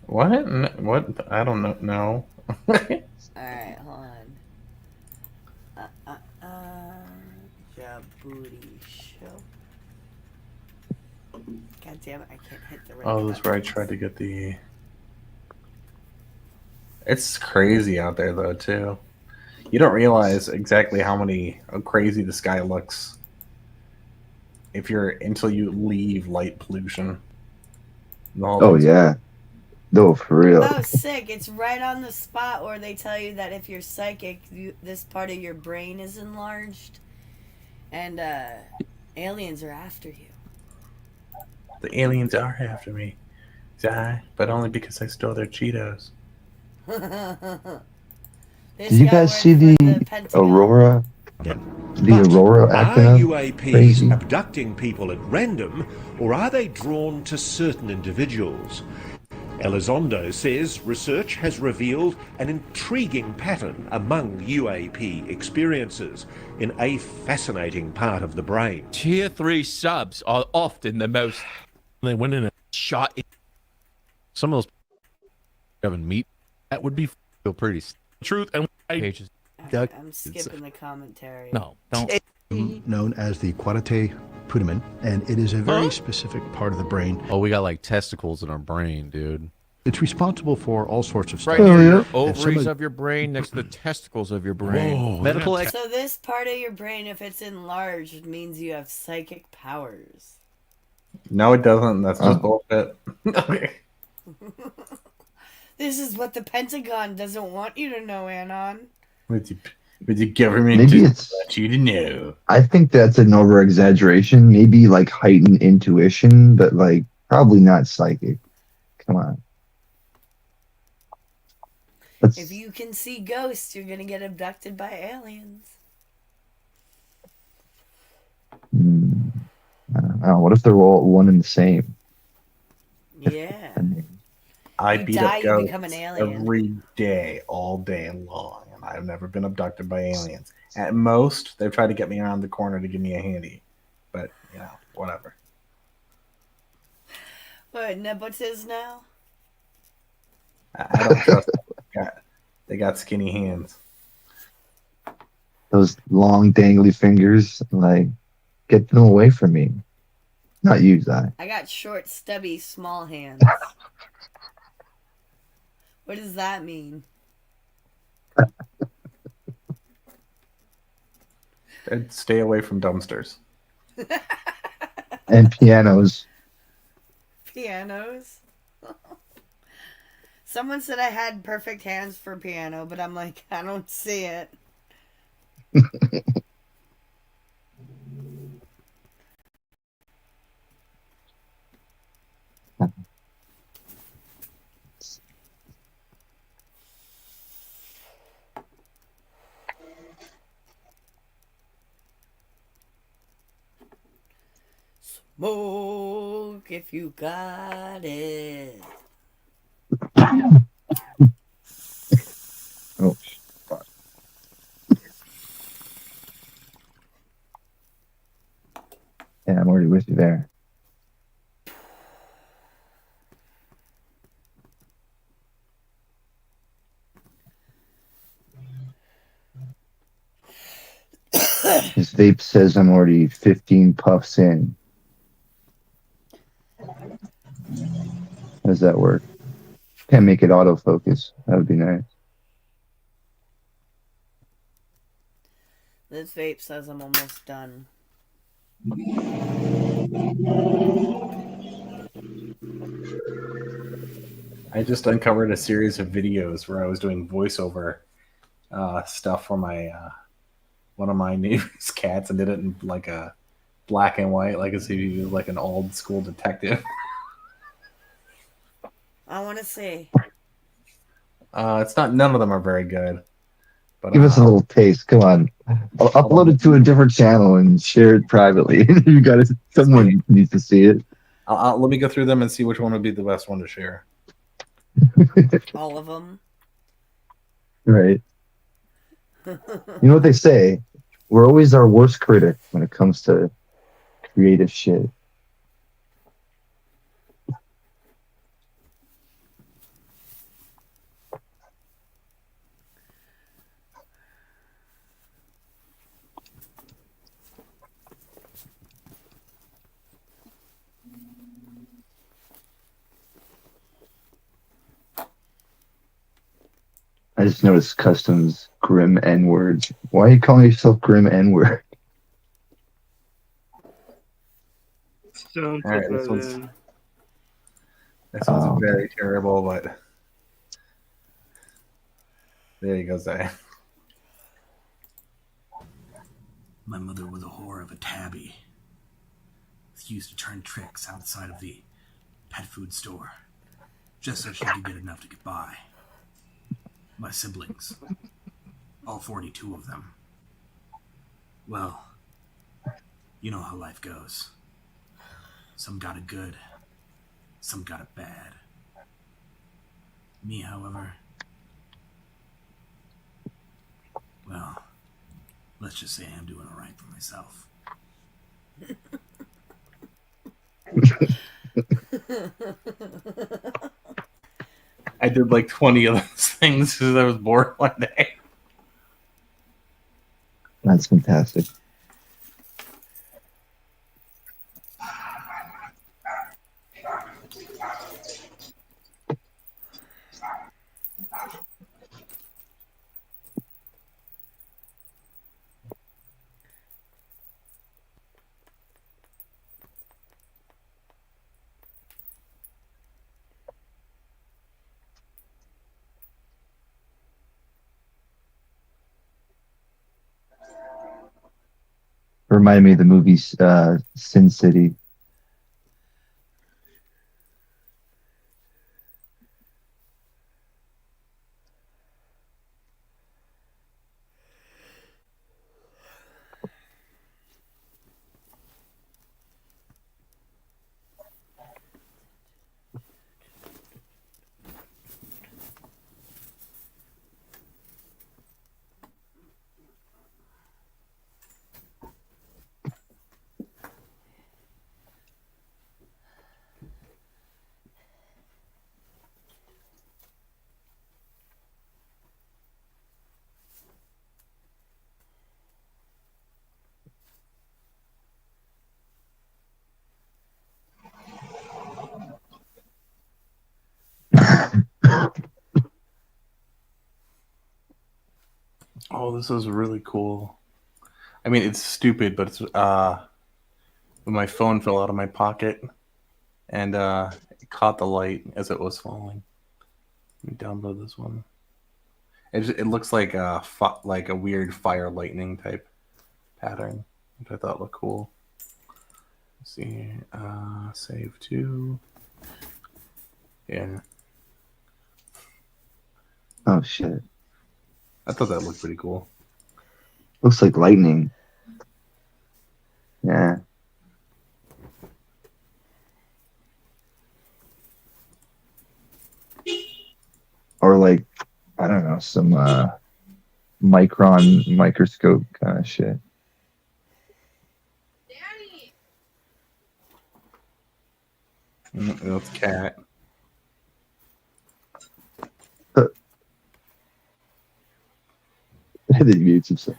L: What? What? I don't know. No.
B: Alright, hold on. Djibouti show. God damn it! I can't hit the right.
L: Oh, that's where I tried to get the. It's crazy out there though too. You don't realize exactly how crazy the sky looks until you leave light pollution.
J: Oh yeah. No, for real.
B: Oh, sick! It's right on the spot where they tell you that if you're psychic, this part of your brain is enlarged, and aliens are after you.
L: The aliens are after me, but only because I stole their Cheetos.
B: This
J: Did you
B: guy
J: guys
B: worked
J: see
B: for
J: the
B: Pentagon.
J: Aurora? The Aurora acting
O: Are
J: up?
O: UAPs
J: Crazy.
O: abducting people at random, or are they drawn to certain individuals? Elizondo says research has revealed an intriguing pattern among UAP experiences in a fascinating part of the brain.
N: Tier 3 subs are often the most.
P: They went in and
N: shot.
P: Some of those having meat that would be feel pretty truth and pages.
B: I'm skipping the commentary.
P: No, don't.
Q: Known as the Quarate putamen, and it is a very specific part of the brain.
P: Oh, we got like testicles in our brain, dude.
Q: It's responsible for all sorts of stuff.
P: Right near your
Q: And some
P: ovaries
Q: of-
P: of your brain, next to the testicles of your brain.
Q: Whoa,
P: Medical
B: So this part of your brain, if it's enlarged, means you have psychic powers.
L: No, it doesn't. That's just bullshit.
B: This is what the Pentagon doesn't want you to know, Anon.
L: With the government
J: Maybe
L: doesn't
J: it's-
L: want you to know.
J: I think that's an over exaggeration. Maybe like heightened intuition, but like probably not psychic. Come on. That's,
B: If you can see ghosts, you're gonna get abducted by aliens.
J: I don't know. What if they're all one and the same?
B: Yeah.
L: I
B: You
L: beat
B: die,
L: up
B: you
L: ghosts
B: become an alien.
L: every day, all day long, and I've never been abducted by aliens. At most, they've tried to get me around the corner to give me a handy, but whatever.
B: What, nepotism now?
L: I don't trust them. They got skinny hands.
J: those long dangly fingers. Like, get them away from me. Not you, Zai.
B: I got short, stubby, small hands. What does that mean?
L: And stay away from dumpsters.
J: And pianos.
B: Pianos? Someone said I had perfect hands for piano, but I'm like, I don't see it. Smoke if you got it.
J: Oh, fuck. Yeah, I'm already with you there. His vape says I'm already 15 puffs in. How does that work? Can't make it autofocus. That would be nice.
B: This vape says I'm almost done.
L: I just uncovered a series of videos where I was doing voiceover stuff for my one of my neighbor's cats, and did it in like a black and white, like as if he was like an old school detective.
B: I want to see.
L: It's not. None of them are very good. But
J: Give us a little taste. Come on. I'll upload it to a different channel and share it privately. You got it. Someone needs to see it.
L: Let me go through them and see which one would be the best one to share.
B: All of them.
J: Right. You know what they say? We're always our worst critic when it comes to creative shit. I just noticed customs grim N words. Why are you calling yourself grim N word?
A: Don't
L: All
A: put
L: right, this
A: that
L: one's
A: in.
L: very terrible, but there you go, Zay.
R: My mother was a whore of a tabby. She used to turn tricks outside of the pet food store just so she could get enough to get by. My siblings, all 42 of them. Well, you know how life goes. Some got it good, some got it bad. Me, however, well, let's just say I'm doing all right for myself.
L: I did like 20 of those things because I was bored one day.
J: That's fantastic. Reminded me of the movie Sin City.
L: Oh, this is really cool. I mean, it's stupid, but it's my phone fell out of my pocket and it caught the light as it was falling. Let me download this one. It looks like a weird fire lightning type pattern, which I thought looked cool. Let's see, save to. Yeah.
J: Oh shit!
L: I thought that looked pretty cool.
J: Looks like lightning. Yeah. Or like, I don't know, some micron microscope kind of shit.
L: That's cat.
J: He mutes himself.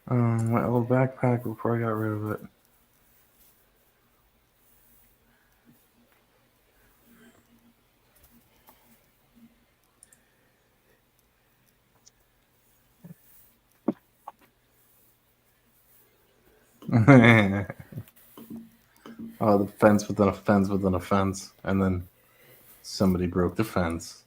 L: My old backpack before I got rid of it. Oh, the fence within a fence within a fence, and then somebody broke the fence.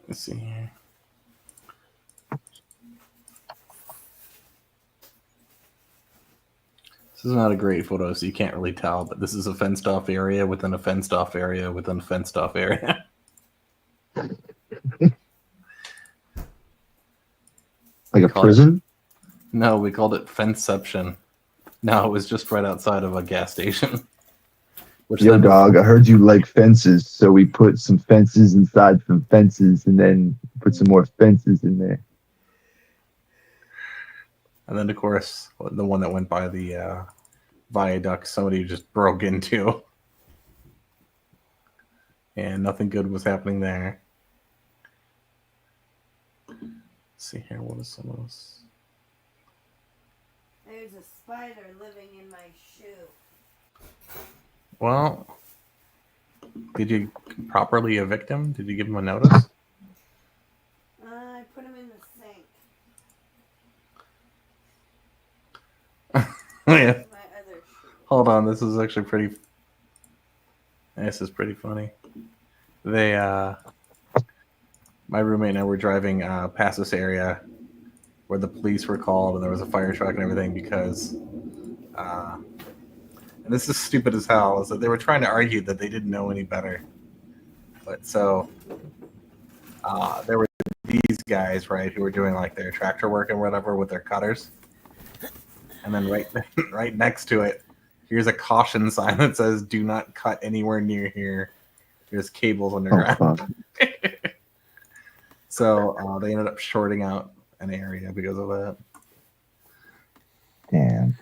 L: Let's see here. This is not a great photo, so you can't really tell, but this is a fenced off area within a fenced off area within a fenced off area.
J: Like a prison?
L: No, we called it Fenceception. No, it was just right outside of a gas station.
J: Yo, dog, I heard you like fences, so we put some fences inside some fences and then put some more fences in there.
L: And then, of course, the one that went by the viaduct somebody just broke into. And nothing good was happening there. Let's see here, what is some of this?
B: There's a spider living in my shoe.
L: Well, did you properly evict him? Did you give him a notice?
B: I put him in the sink.
L: Yeah.
B: My other shoe.
L: Hold on, this is actually pretty. This is pretty funny. They, my roommate and I were driving past this area where the police were called and there was a fire truck and everything because, and this is stupid as hell, is that they were trying to argue that they didn't know any better. But so, there were these guys, right, who were doing like their tractor work and whatever with their cutters. And then right next to it, here's a caution sign that says, "Do not cut anywhere near here. There's cables underground." So they ended up shorting out an area because of that.
J: Damn.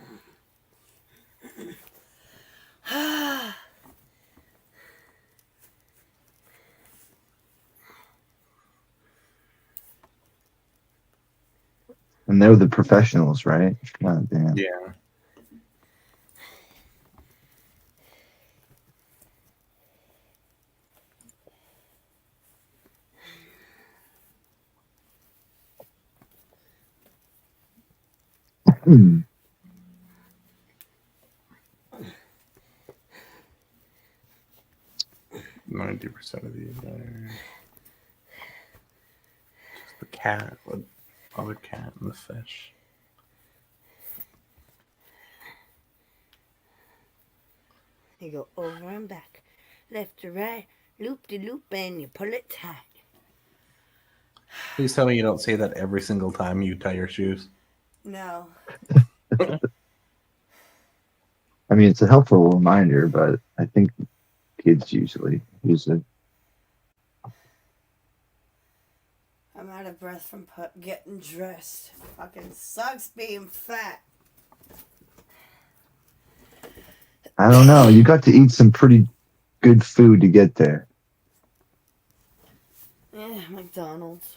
J: And they're the professionals, right? God damn.
L: Yeah.
J: Hmm.
L: 90% of these are just the cat, the other cat, and the fish.
B: You go over and back, left to right, loop de loop, and you pull it tight.
L: Please tell me you don't say that every single time you tie your shoes.
B: No.
J: I mean, it's a helpful reminder, but I think kids usually use it.
B: I'm out of breath from getting dressed. Fucking sucks being fat.
J: I don't know. You got to eat some pretty good food to get there.
B: Yeah, McDonald's.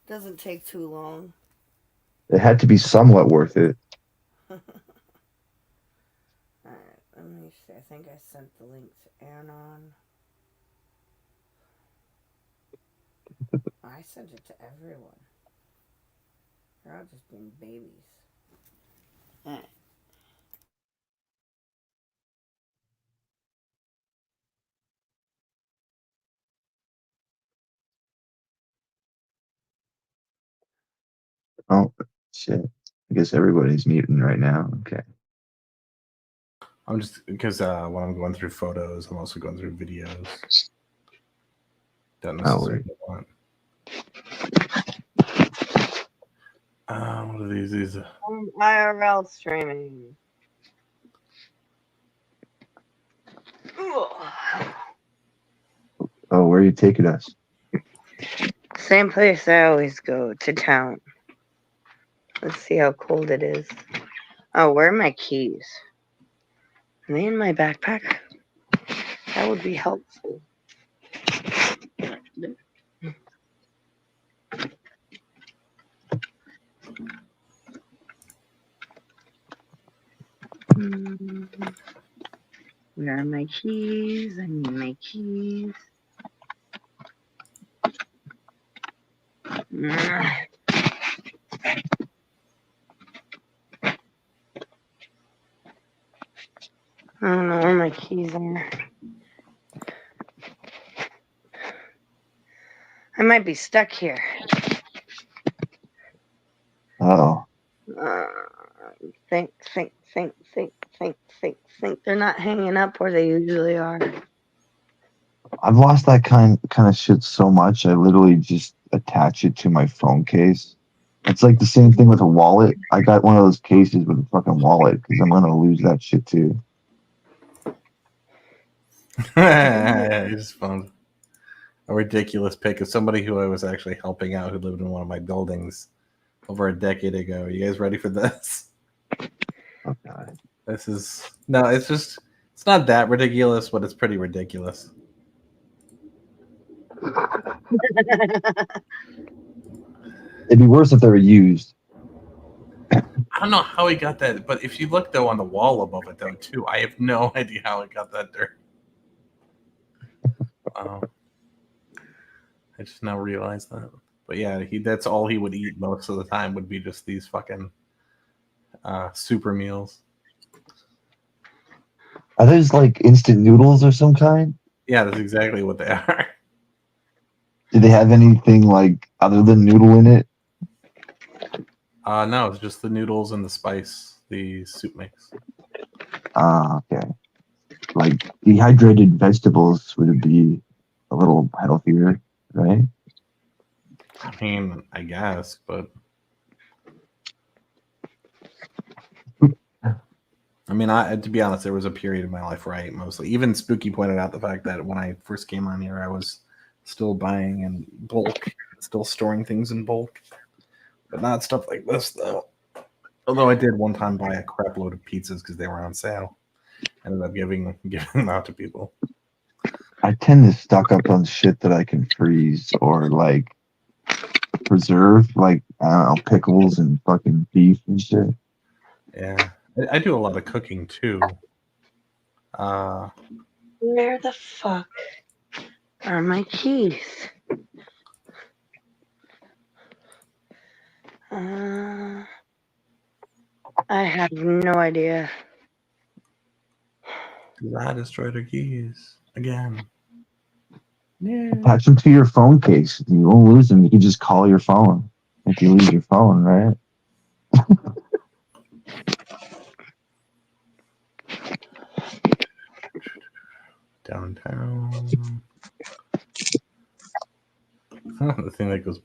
B: Doesn't take too long.
J: It had to be somewhat worth it.
B: Alright, let me see. I think I sent the link to Anon. I sent it to everyone. They're all just being babies. Alright.
J: Oh, shit. I guess everybody's muting right now. Okay.
L: I'm just because when I'm going through photos, I'm also going through videos. Don't necessarily want. What are these? These.
B: IRL streaming.
J: Oh, where are you taking us?
B: Same place I always go, to town. Let's see how cold it is. Oh, where are my keys? Are they in my backpack? That would be helpful. Where are my keys? I need my keys. I don't know where my keys are. I might be stuck here.
J: Oh.
B: Think. They're not hanging up where they usually are.
J: I've lost that kind of shit so much. I literally just attach it to my phone case. It's like the same thing with a wallet. I got one of those cases with a fucking wallet because I'm gonna lose that shit too.
L: I just found a ridiculous pic of somebody who I was actually helping out who lived in one of my buildings over a decade ago. You guys ready for this?
J: Oh, God.
L: This is no. It's just. It's not that ridiculous, but it's pretty ridiculous.
J: It'd be worse if they were used.
L: I don't know how he got that, but if you look though on the wall above it though too, I have no idea how he got that dirt. I just now realized that. But yeah, that's all he would eat most of the time would be just these fucking super meals.
J: Are those like instant noodles or some kind?
L: Yeah, that's exactly what they are.
J: Do they have anything like other than noodle in it?
L: No, it's just the noodles and the spice, the soup mix.
J: Okay. Like dehydrated vegetables would be a little healthier, right?
L: I mean, I guess, but I mean, to be honest, there was a period in my life where I ate mostly. Even Spooky pointed out the fact that when I first came on here, I was still buying in bulk, still storing things in bulk, but not stuff like this, though. Although I did one time buy a crap load of pizzas because they were on sale. Ended up giving them out to people.
J: I tend to stock up on shit that I can freeze or like preserve, like I don't know, pickles and fucking beef and shit.
L: Yeah. I do a lot of cooking too.
S: Where the fuck are my keys? I have no idea.
L: I destroyed her keys again. Yeah.
J: Attach them to your phone case. You won't lose them. You can just call your phone if you lose your phone, right?
L: Downtown. The thing that goes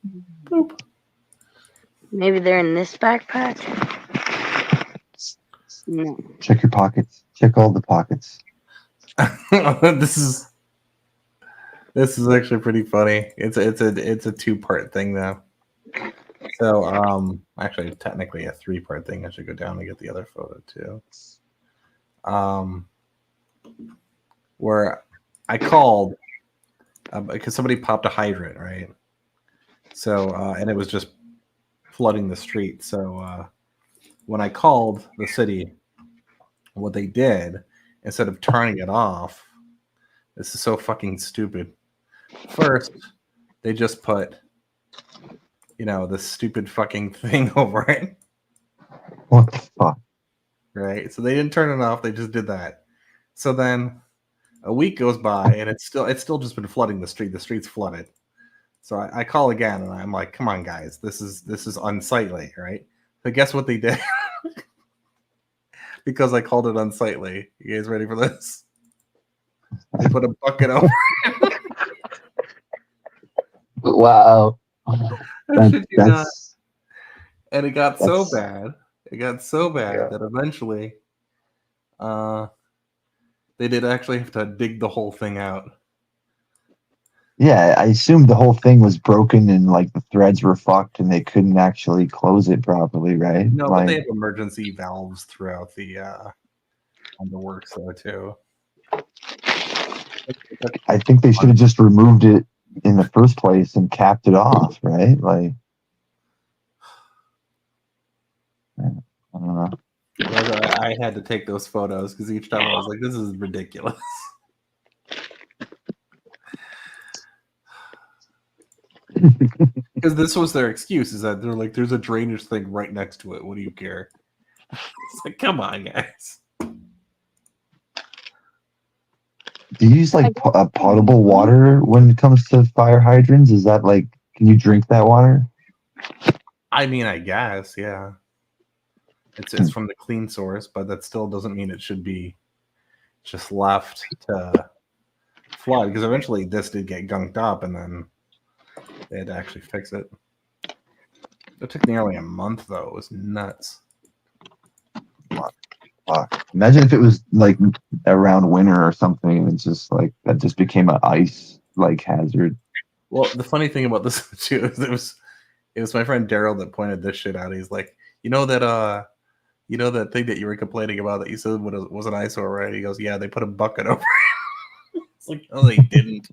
L: boop.
S: Maybe they're in this backpack? No.
J: Check your pockets. Check all the pockets.
L: This is actually pretty funny. It's a two-part thing though. So actually technically a three-part thing. I should go down and get the other photo too. Where I called because somebody popped a hydrant, right? So and it was just flooding the street. So when I called the city, what they did, instead of turning it off, this is so fucking stupid. First, they just put, this stupid fucking thing over it.
J: What the fuck?
L: Right? So they didn't turn it off. They just did that. So then a week goes by and it's still just been flooding the street. The street's flooded. So I call again and I'm like, come on, guys, this is unsightly, right? So guess what they did? Because I called it unsightly. You guys ready for this? They put a bucket over it.
J: Wow.
L: That's... And it got so bad. It got so bad that eventually they did actually have to dig the whole thing out.
J: Yeah, I assumed the whole thing was broken and like the threads were fucked and they couldn't actually close it properly, right?
L: No,
J: like,
L: but they have emergency valves throughout the on the works though too.
J: I think they should have just removed it in the first place and capped it off, right? Like, I don't know.
L: I had to take those photos because each time I was like, this is ridiculous. Because this was their excuse, is that they're like, there's a drainage thing right next to it. What do you care? It's like, come on, guys.
J: Do you use like potable water when it comes to fire hydrants? Is that like, can you drink that water?
L: I mean, I guess, yeah. It's from the clean source, but that still doesn't mean it should be just left to flood. Because eventually this did get gunked up, and then they had to actually fix it. It took nearly a month, though. It was nuts.
J: Fuck. Imagine if it was like around winter or something, and it's just like that just became an ice like hazard.
L: Well, the funny thing about this too is it was my friend Daryl that pointed this shit out. He's like, you know that You know that thing that you were complaining about that you said was an eyesore, right? He goes, yeah, they put a bucket over it. It's like, no, they didn't.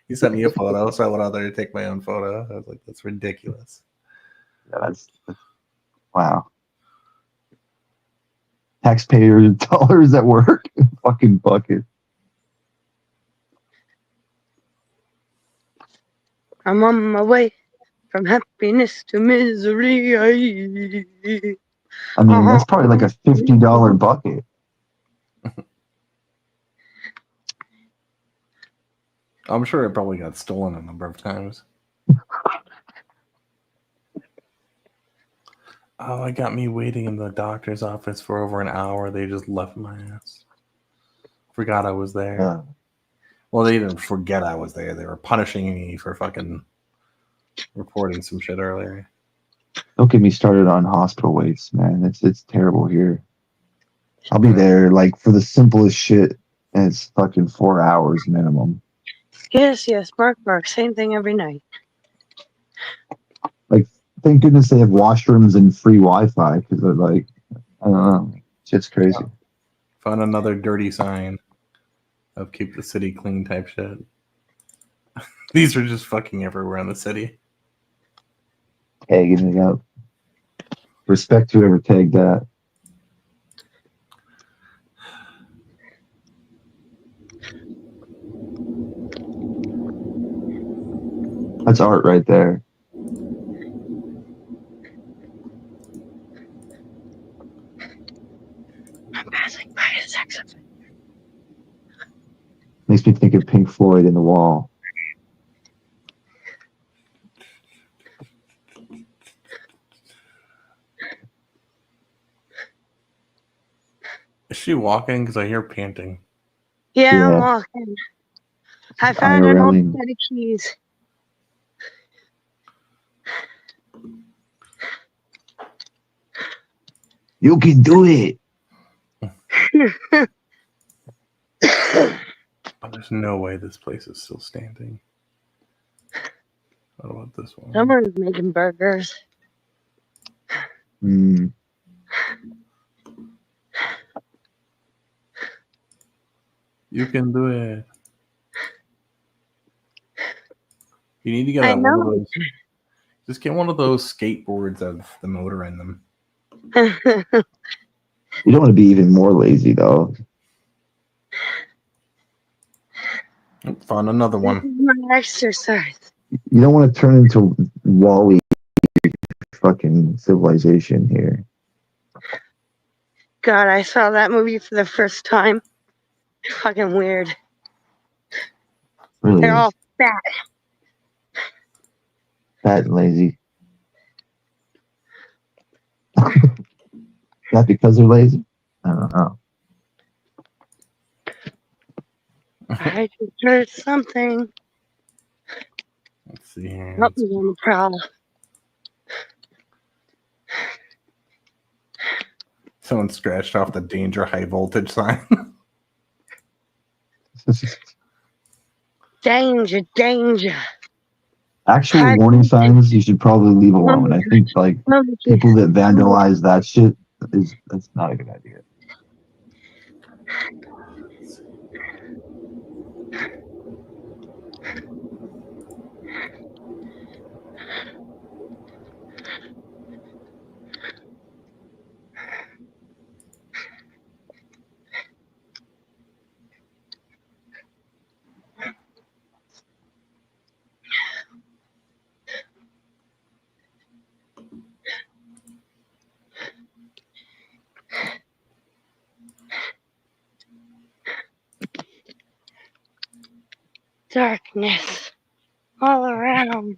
L: He sent me a photo, so I went out there to take my own photo. I was like, that's ridiculous.
J: Yeah, that's wow. Taxpayer dollars at work. Fucking bucket.
S: I'm on my way from happiness to misery.
J: I mean, that's probably like a $50 bucket.
L: I'm sure it probably got stolen a number of times. Oh, it got me waiting in the doctor's office for over an hour. They just left my ass. Forgot I was there. Well, they didn't forget I was there. They were punishing me for fucking reporting some shit earlier.
J: Don't get me started on hospital waits, man. It's terrible here. I'll be there like for the simplest shit, and it's fucking 4 hours minimum.
S: Yes, bark, bark. Same thing every night.
J: Like, thank goodness they have washrooms and free Wi-Fi because they're like, I don't know, shit's crazy.
L: Found another dirty sign of keep the city clean type shit. These are just fucking everywhere in the city.
J: Tagging it up. Respect whoever tagged that. That's art right there.
S: I'm passing by a sex offender.
J: Makes me think of Pink Floyd in the wall.
L: Is she walking? Because I hear panting.
S: Yeah, I'm walking. I found an old
J: IRL-ing.
S: set of keys.
J: You can do it.
L: Oh, there's no way this place is still standing. What about this one?
S: Someone's making burgers.
J: Mm.
L: You can do it. You need to get
S: I
L: one of
S: know.
L: those. Just get one of those skateboards of the motor in them.
J: You don't want to be even more lazy though.
L: Found another
S: This
L: one.
S: is my exercise.
J: You don't want to turn into Wall-E fucking civilization here.
S: God, I saw that movie for the first time. Fucking weird.
J: Really
S: They're all
J: is.
S: fat.
J: Fat and lazy. Not because they're lazy? I don't know.
S: I just heard something.
L: Let's see here.
S: Help me on the prowl.
L: Someone scratched off the danger high voltage sign.
S: Danger, danger.
J: Actual warning signs you should probably leave alone. I think like people that vandalize that shit that's not a good idea.
S: Darkness all around.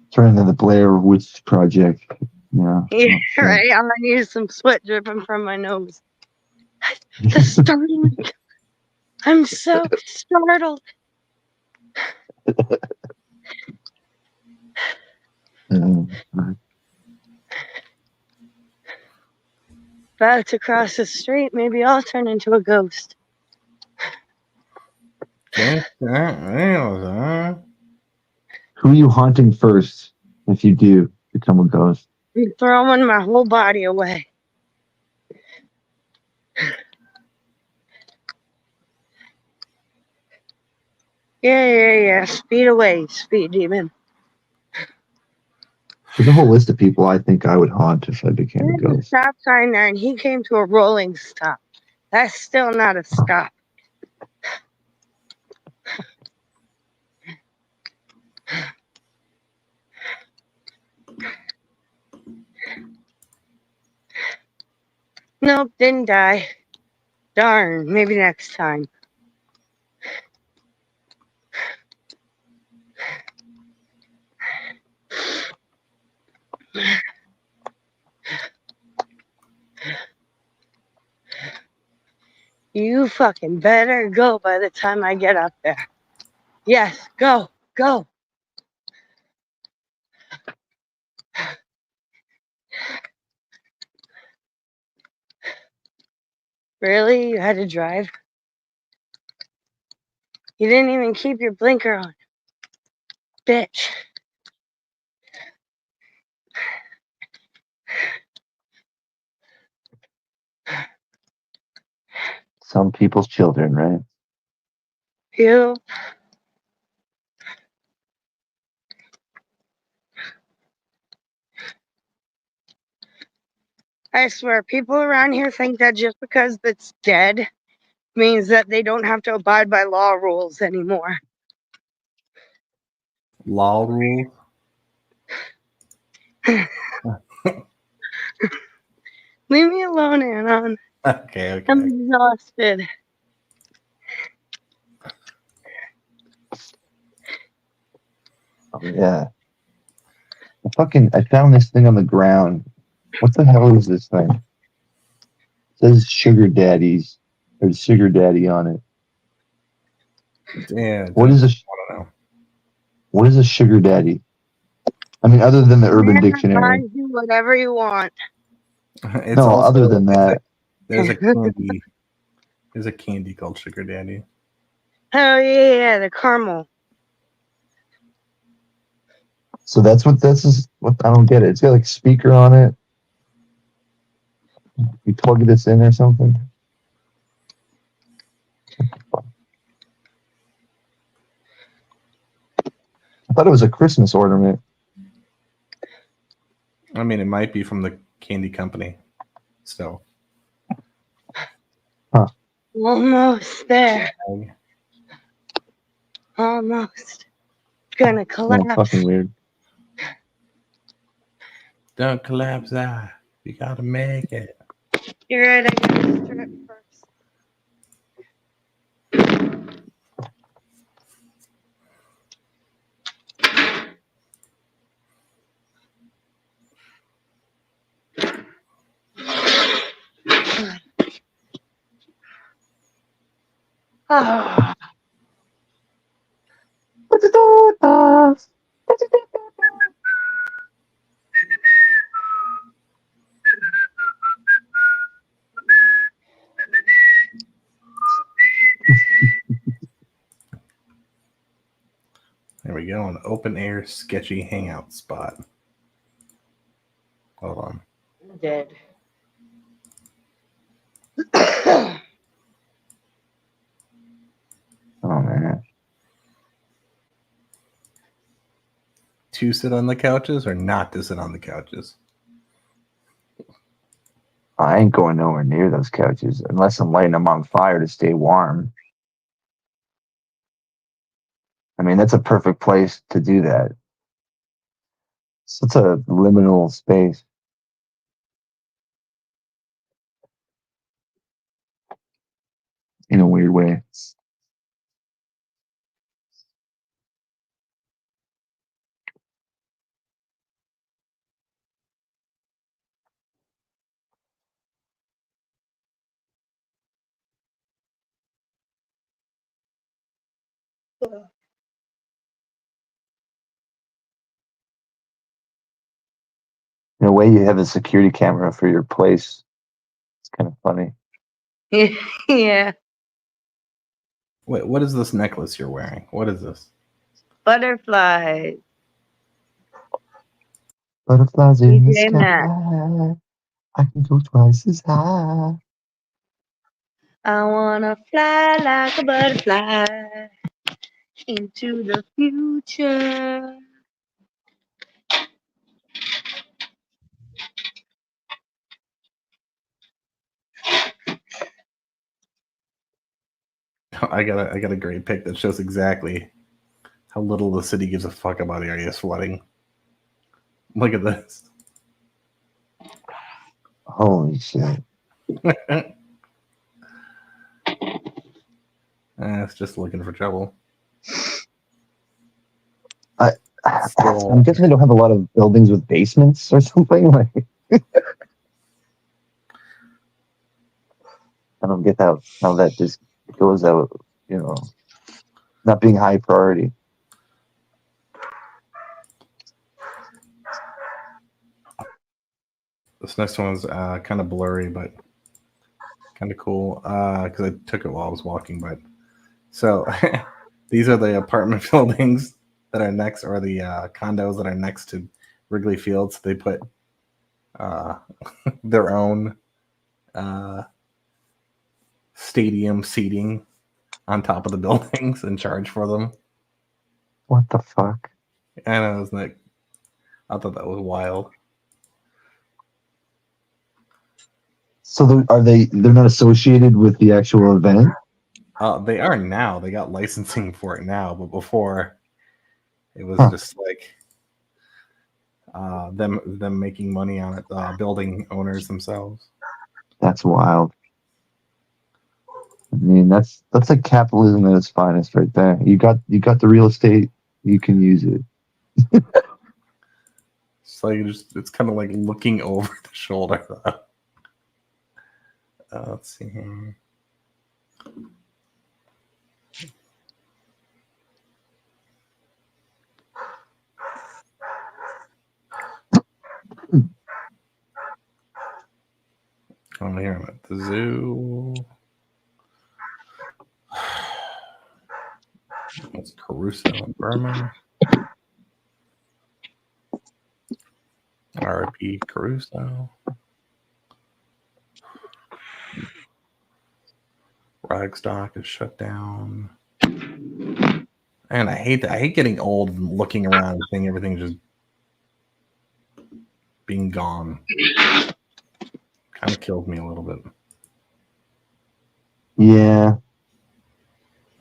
J: Turn into the Blair Witch Project. Yeah.
S: Yeah, right. All I need is some sweat dripping from my nose. The startling. I'm so startled. About to cross the street, maybe I'll turn into a ghost.
J: Who are you haunting first if you do? become a ghost.
S: I'm throwing my whole body away. Yeah. Speed away, speed demon.
J: There's a whole list of people I think I would haunt if I became a
S: There's a
J: ghost.
S: stop sign there, and he came to a rolling stop. That's still not a stop. Nope, didn't die. Darn, maybe next time. You fucking better go by the time I get up there. Yes, go. Really? You had to drive? You didn't even keep your blinker on. Bitch.
J: Some people's children, right?
S: You. I swear, people around here think that just because it's dead means that they don't have to abide by law rules anymore.
L: Law rule.
S: Leave me alone, Anon.
L: Okay.
S: I'm exhausted.
J: Oh, yeah. I found this thing on the ground. What the hell is this thing? It says sugar daddies. There's sugar daddy on it.
L: Yeah.
J: What is a
L: I don't know.
J: what is a sugar daddy? I mean, other than the Urban
S: Man
J: Dictionary.
S: buys you whatever you want.
L: It's
J: No,
L: also,
J: other than that.
L: there's a candy. There's a candy called Sugar Daddy.
S: Oh yeah, the caramel.
J: So that's what this is. What I don't get it. It's got like a speaker on it. You plug this in or something. I thought it was a Christmas ornament.
L: I mean, it might be from the candy company. So.
S: Almost there. Almost. Gonna
J: Yeah,
S: collapse.
J: fucking weird.
L: Don't collapse. You gotta make it.
S: You're right, I gotta strip first. Ah.
L: There we go. An open air sketchy hangout spot. Hold on.
S: I'm dead.
J: Oh man.
L: To sit on the couches or not to sit on the couches?
J: I ain't going nowhere near those couches unless I'm lighting them on fire to stay warm. I mean, that's a perfect place to do that. Such a liminal space. In a weird way. In a way, you have a security camera for your place. It's kind of funny.
S: Yeah.
L: Wait, what is this necklace you're wearing? What is this?
S: Butterflies.
J: Butterflies in the
S: DJ Matt.
J: sky. I can go twice as high.
S: I wanna fly like a butterfly into the future.
L: I got a great pic that shows exactly how little the city gives a fuck about areas flooding. Look at this.
J: Holy shit.
L: It's just looking for trouble.
J: I'm guessing they don't have a lot of buildings with basements or something. Like, I don't get how that just goes out, not being high priority.
L: This next one's kind of blurry, but kind of cool because I took it while I was walking. But so these are the apartment buildings that are next, or the condos that are next to Wrigley Field. So they put their own stadium seating on top of the buildings and charge for them.
J: What the fuck?
L: And I was like, I thought that was wild.
J: So they're not associated with the actual event?
L: They are now. They got licensing for it now, but before it was just like them making money on it, building owners themselves.
J: That's wild. I mean, that's like capitalism at its finest, right there. You got the real estate, you can use it.
L: It's like it's kind of like looking over the shoulder. Let's see here. Oh, here I'm at the zoo. That's Caruso and Berman. RP Caruso. Ragstock is shut down. And I hate getting old and looking around and seeing everything just being gone. Kind of killed me a little bit.
J: Yeah.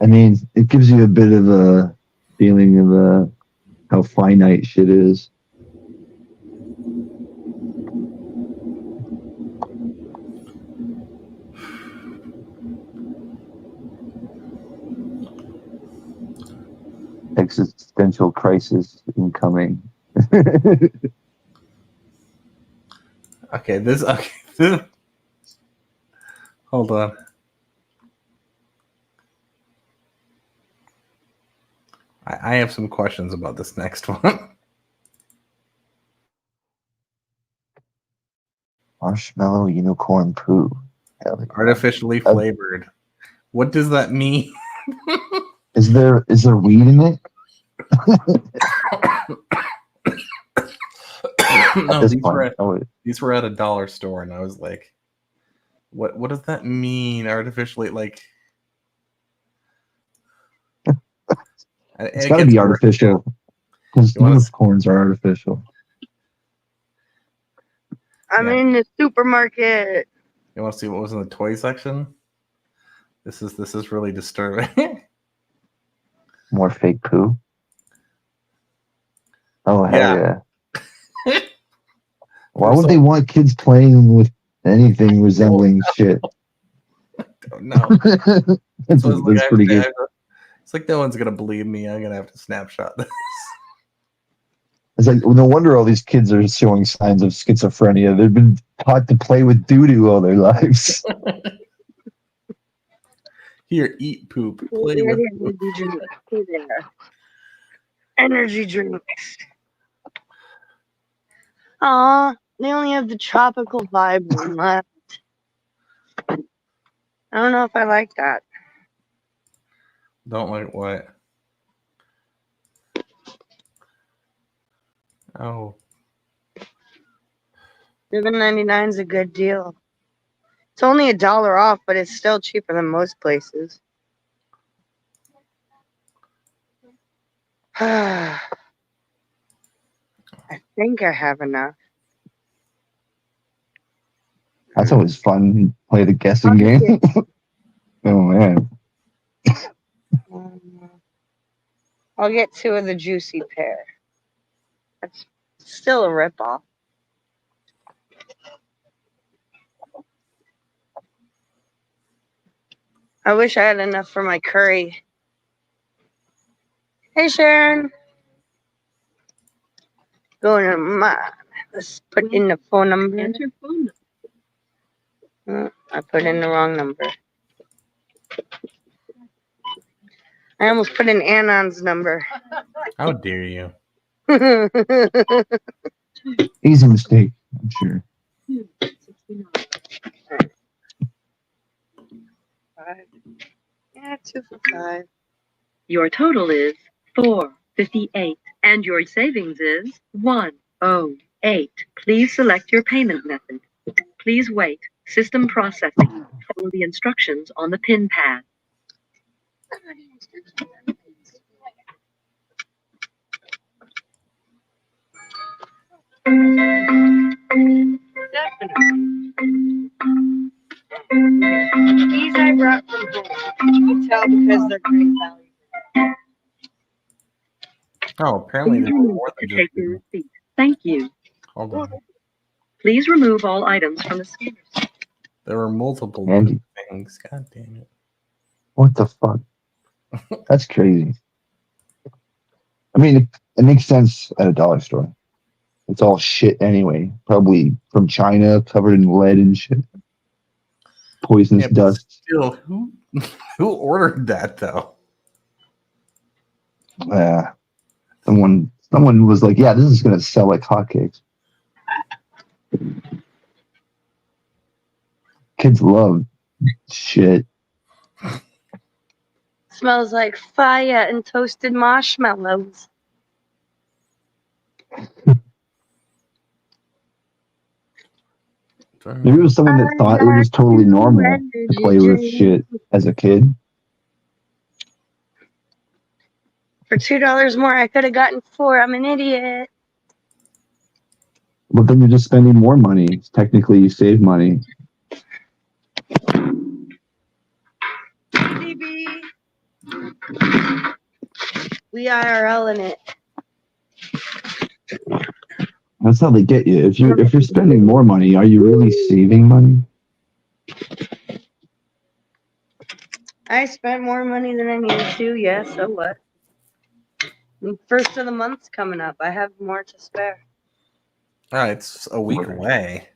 J: I mean, it gives you a bit of a feeling of how finite shit is. Existential crisis incoming.
L: Okay, this hold on. I have some questions about this next one.
J: Marshmallow unicorn poo.
L: Artificially flavored. What does that mean?
J: Is there weed in it?
L: No, these were at a dollar store, and I was like, "What does that mean? Artificially, like."
J: It's got to be artificial because unicorns are artificial.
S: I'm in the supermarket.
L: You want to see what was in the toy section? This is really disturbing.
J: More fake poo. Oh hell yeah! Why would they want kids playing with anything resembling shit?
L: No,
J: that's pretty good.
L: It's like no one's gonna believe me. I'm gonna have to snapshot this.
J: It's like no wonder all these kids are showing signs of schizophrenia. They've been taught to play with doo-doo all their lives.
L: Here, eat poop. Play with poop.
S: Energy drinks. Aw, they only have the tropical vibe one left. I don't know if I like that.
L: Don't like what? Oh.
S: $7.99 is a good deal. It's only $1 off, but it's still cheaper than most places. I think I have enough.
J: That's always fun. Play the guessing game. Oh man.
S: I'll get 2 of the juicy pear. That's still a ripoff. I wish I had enough for my curry. Hey, Sharon. Going to let's put in the phone number. Enter phone number. I put in the wrong number. I almost put in Anon's number.
L: How dare you?
J: Easy mistake, I'm sure.
S: Yeah, 2 for $5.
T: Your total is $4.58, and your savings is $1.08. Please select your payment method. Please wait. System processing. Follow the instructions on the PIN pad.
S: These I brought from home. You can tell because they're great value.
L: Oh, apparently
T: Please
L: there's
T: remove
L: more
T: to
L: than
T: take
L: just.
T: your receipt. Thank you.
L: Hold on.
T: Please remove all items from the scanners.
L: There were multiple
J: Andy.
L: things. God damn it.
J: What the fuck? That's crazy. I mean, it makes sense at a dollar store. It's all shit anyway. Probably from China, covered in lead and shit. Poisonous
L: Yeah, but
J: dust.
L: still, who ordered that though?
J: Someone was like, "Yeah, this is gonna sell like hotcakes." Kids love shit.
S: Smells like fire and toasted marshmallows.
J: Maybe it was someone that thought it was totally normal to play with shit as a kid.
S: For $2 more, I could have gotten 4. I'm an idiot.
J: But then you're just spending more money. Technically, you save money.
S: CB. We IRL in it.
J: That's how they get you. If you're spending more money, are you really saving money?
S: I spent more money than I needed to. Yeah, so what? First of the month's coming up. I have more to spare.
L: It's a week away.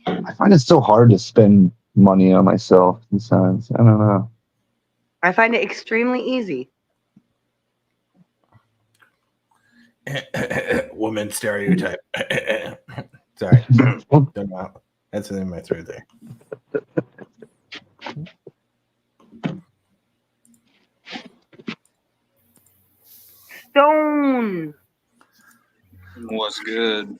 J: I find it so hard to spend money on myself sometimes. I don't know.
S: I find it extremely easy.
L: Woman stereotype. Sorry. Don't know. That's in my throat there.
S: Stone.
I: What's good?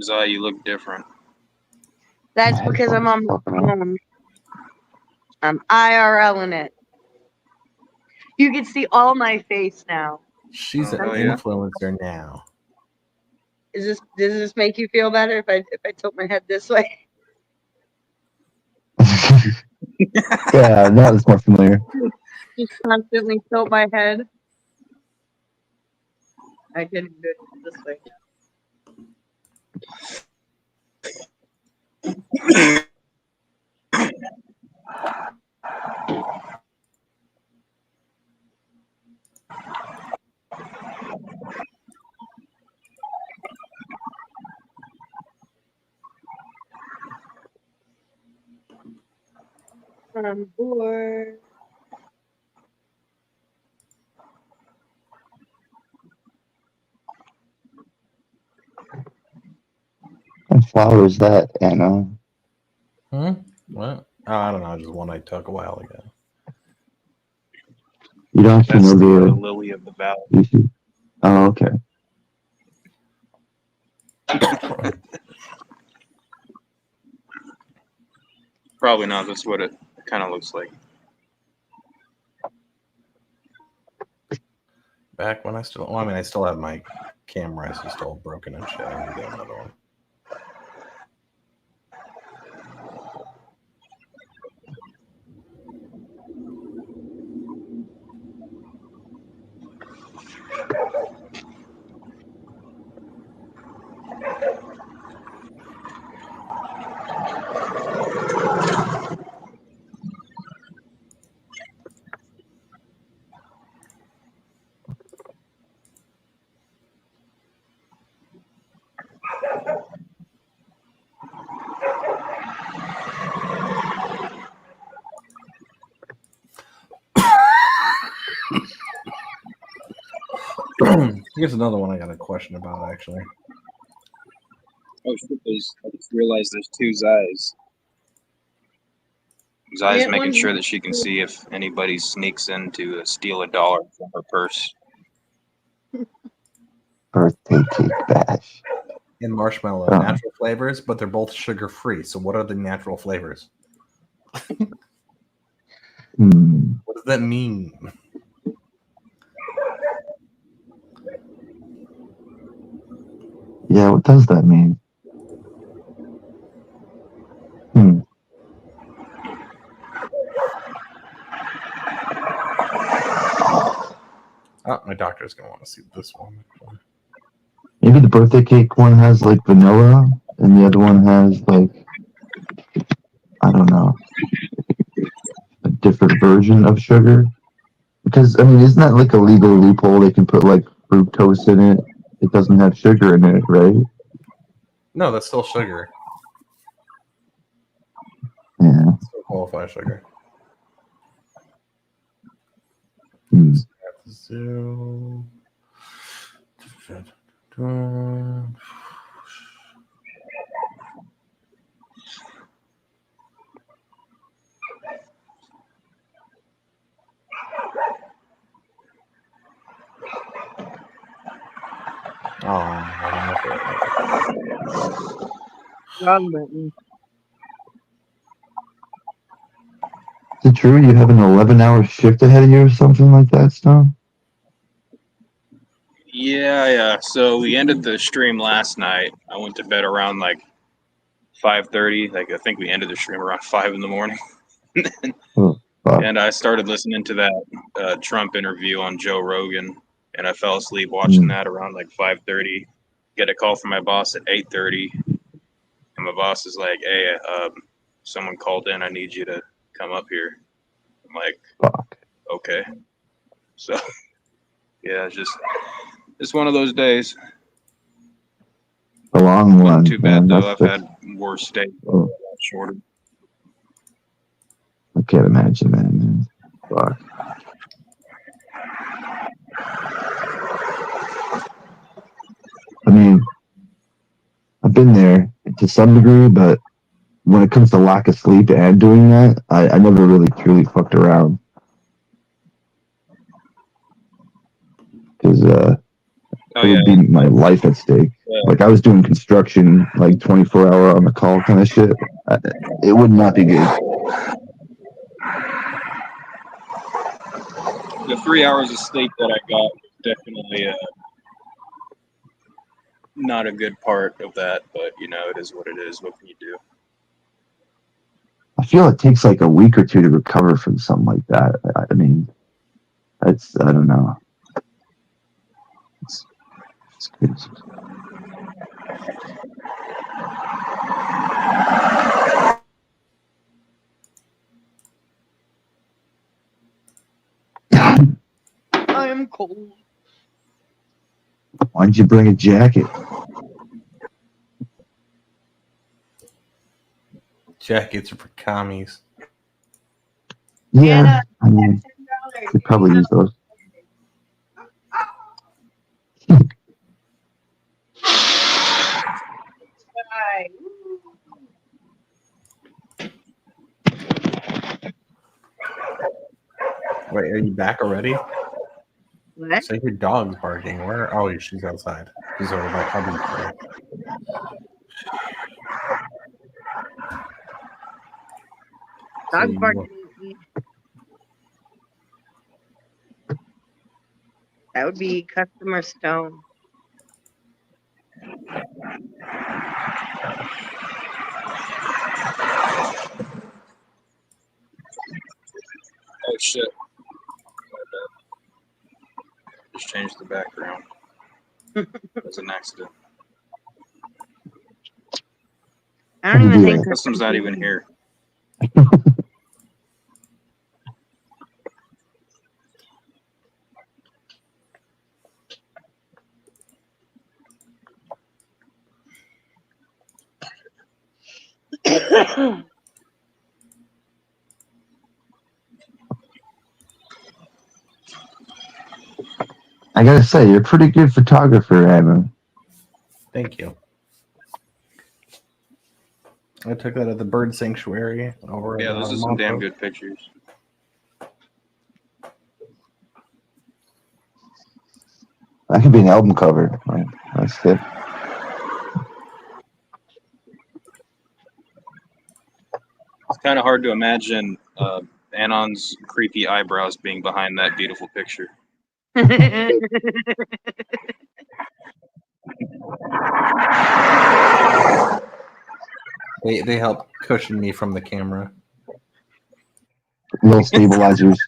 I: Zai, you look different.
S: That's because I'm on my phone. I'm IRL in it. You can see all my face now.
L: She's an
I: Oh, yeah?
L: influencer now.
S: Does this make you feel better if I tilt my head this way?
J: Yeah, that was more familiar.
S: Just constantly tilt my head. I didn't do it this way. I'm bored.
J: kind of flower is that, Anna?
L: What? Oh, I don't know. Just one I took a while ago.
J: You don't actually
I: That's
J: know
I: the
J: the
I: lily of the valley.
J: species? Oh, okay.
I: Probably not. That's what it kind of looks like.
L: Back when I still, well, I mean, I still have my camera. It's just all broken and shit. I need to get another one. Here's another one I got a question about, actually.
I: Oh shit! I just realized there's two Zais. Zai's
S: Yeah,
I: making
S: one-
I: sure that she can see if anybody sneaks in to steal $1 from her purse.
J: Birthday cake bash.
L: And marshmallow,
J: Oh.
L: natural flavors, but they're both sugar free. So, what are the natural flavors? What does that mean?
J: Yeah, what does that mean?
L: Oh, my doctor's gonna want to see this one.
J: Maybe the birthday cake one has like vanilla, and the other one has like, I don't know, a different version of sugar. Because I mean, isn't that like a legal loophole? They can put like fructose in it. It doesn't have sugar in it, right?
L: No, that's still sugar.
J: Yeah.
L: Still qualify sugar. Zero.
S: Wrong button.
J: Is it true you have an 11-hour shift ahead of you or something like that, Stone?
I: Yeah. So we ended the stream last night. I went to bed around like 5:30. Like I think we ended the stream around 5 in the morning. And I started listening to that Trump interview on Joe Rogan, and I fell asleep watching that around like 5:30. Get a call from my boss at 8:30, and my boss is like, "Hey, someone called in. I need you to come up here." I'm like, "Okay." So, yeah, it's just one of those days.
J: A long one.
I: Too bad
J: man.
I: though. I've
J: That's-
I: had worse days.
J: Oh.
I: A lot shorter.
J: I can't imagine that, man. Fuck. I mean, I've been there to some degree, but when it comes to lack of sleep and doing that, I never really truly fucked around. Because it would be my life at stake. Like I was doing construction, like 24-hour on the call kind of shit. It would not be good.
I: The 3 hours of sleep that I got was definitely not a good part of that, but you know, it is what it is. What can you do?
J: I feel it takes like a week or two to recover from something like that. I mean, I don't know. It's crazy.
S: I am cold.
J: Why didn't you bring a jacket?
L: Jackets are for commies.
J: Yeah, I mean, could probably use those.
L: Wait, are you back already?
S: What?
L: Say your dog's barking. Where? Oh, she's outside. She's over by hubby.
S: Dog
L: you-
S: barking. That would be customer Stone.
I: Oh shit. My bad. Just changed the background. It was an accident.
S: I don't even think
I: Custom's not even here.
J: I gotta say, you're a pretty good photographer, Adam.
L: Thank you. I took that at the bird sanctuary over.
I: Yeah,
L: at,
I: those are some damn
L: Montauk.
I: good pictures.
J: That could be an album cover. Like, that's it.
I: It's kind of hard to imagine Anon's creepy eyebrows being behind that beautiful picture.
L: They help cushion me from the camera.
J: Little stabilizers.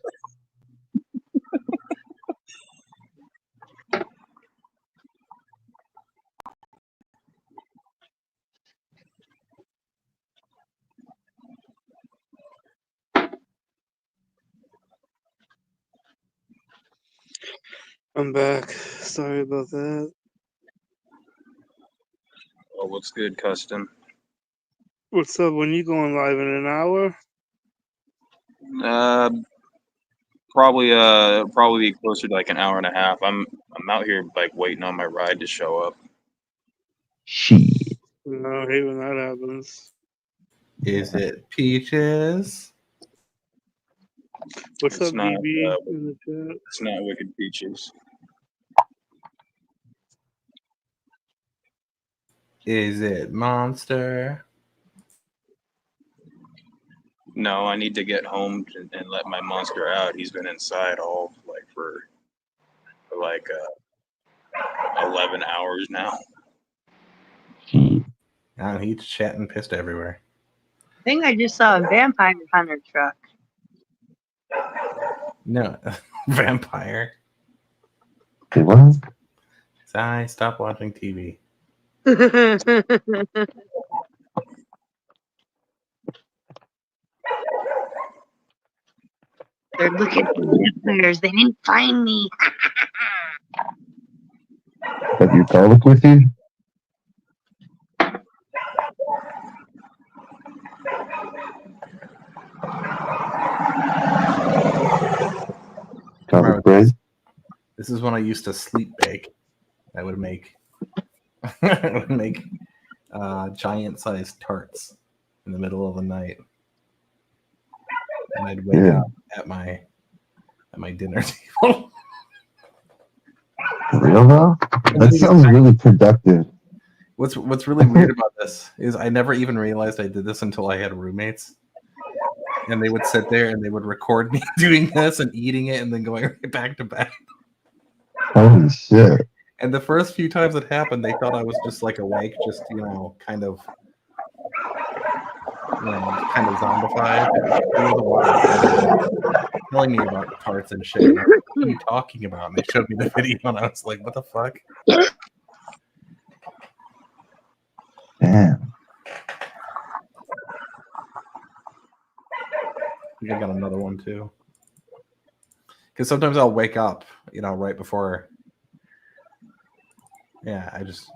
A: I'm back. Sorry about that.
I: Oh, what's good, Custom?
A: What's up? When you going live in an hour?
I: Probably closer to like an hour and a half. I'm out here like waiting on my ride to show up.
J: Shit.
A: No, I hate when that happens.
L: Is it Peaches?
A: What's
I: It's
A: up,
I: not,
A: BB? In the chat.
I: It's not Wicked Peaches.
L: Is it Monster?
I: No, I need to get home and let my monster out. He's been inside all like for 11 hours now.
L: He's chatting pissed everywhere.
S: I think I just saw a vampire hunter truck.
L: No, vampire.
J: Hey, what?
L: I stopped watching TV.
S: They're looking for vampires. They didn't find me.
J: Have your garlic with you? Garlic bread?
L: This is when I used to sleep bake. I would make giant-sized tarts in the middle of the night, and I'd wake up at my dinner table.
J: For real though? That sounds really productive.
L: What's really weird about this is I never even realized I did this until I had roommates. And they would sit there and they would record me doing this and eating it and then going right back to bed.
J: Holy shit.
L: And the first few times it happened, they thought I was just like awake, just, kind of zombified. It was a while telling me about tarts and shit. Like, what are you talking about? And they showed me the video and I was like, what the fuck?
J: Damn.
L: I think I got another one too. Because sometimes I'll wake up, right before. Yeah,
J: I used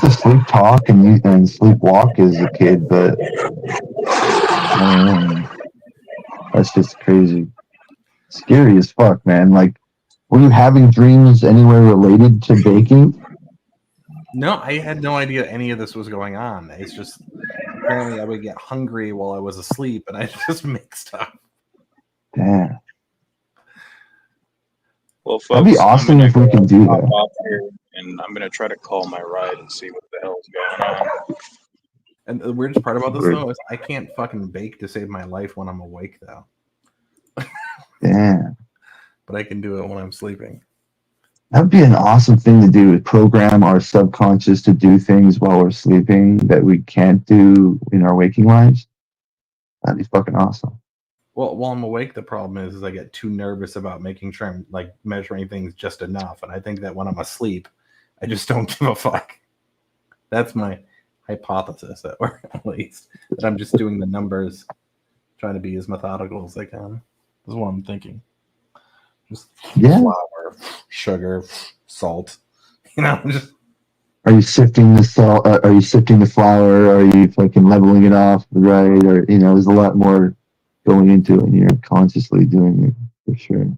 J: to sleep talk and sleepwalk as a kid, but I don't know. That's just crazy. Scary as fuck, man. Like, were you having dreams anywhere related to baking?
L: No, I had no idea any of this was going on. It's just apparently I would get hungry while I was asleep, and I just make stuff.
J: Damn.
I: Well,
J: That'd be
I: folks,
J: awesome if we could do
I: hop
J: that.
I: off here, and I'm gonna try to call my ride and see what the hell's going on.
L: And the weirdest part about this
J: Weird.
L: though is I can't fucking bake to save my life when I'm awake though.
J: Damn.
L: But I can do it when I'm sleeping.
J: That'd be an awesome thing to do, is program our subconscious to do things while we're sleeping that we can't do in our waking lives. That'd be fucking awesome.
L: Well, while I'm awake, the problem is I get too nervous about making sure I'm like measuring things just enough. And I think that when I'm asleep, I just don't give a fuck. That's my hypothesis, or at least that I'm just doing the numbers, trying to be as methodical as I can. Is what I'm thinking. Just flour, sugar, salt. You know, just
J: Are you sifting the salt? Are you sifting the flour? Are you fucking leveling it off right? Or there's a lot more going into it, and you're consciously doing it for sure.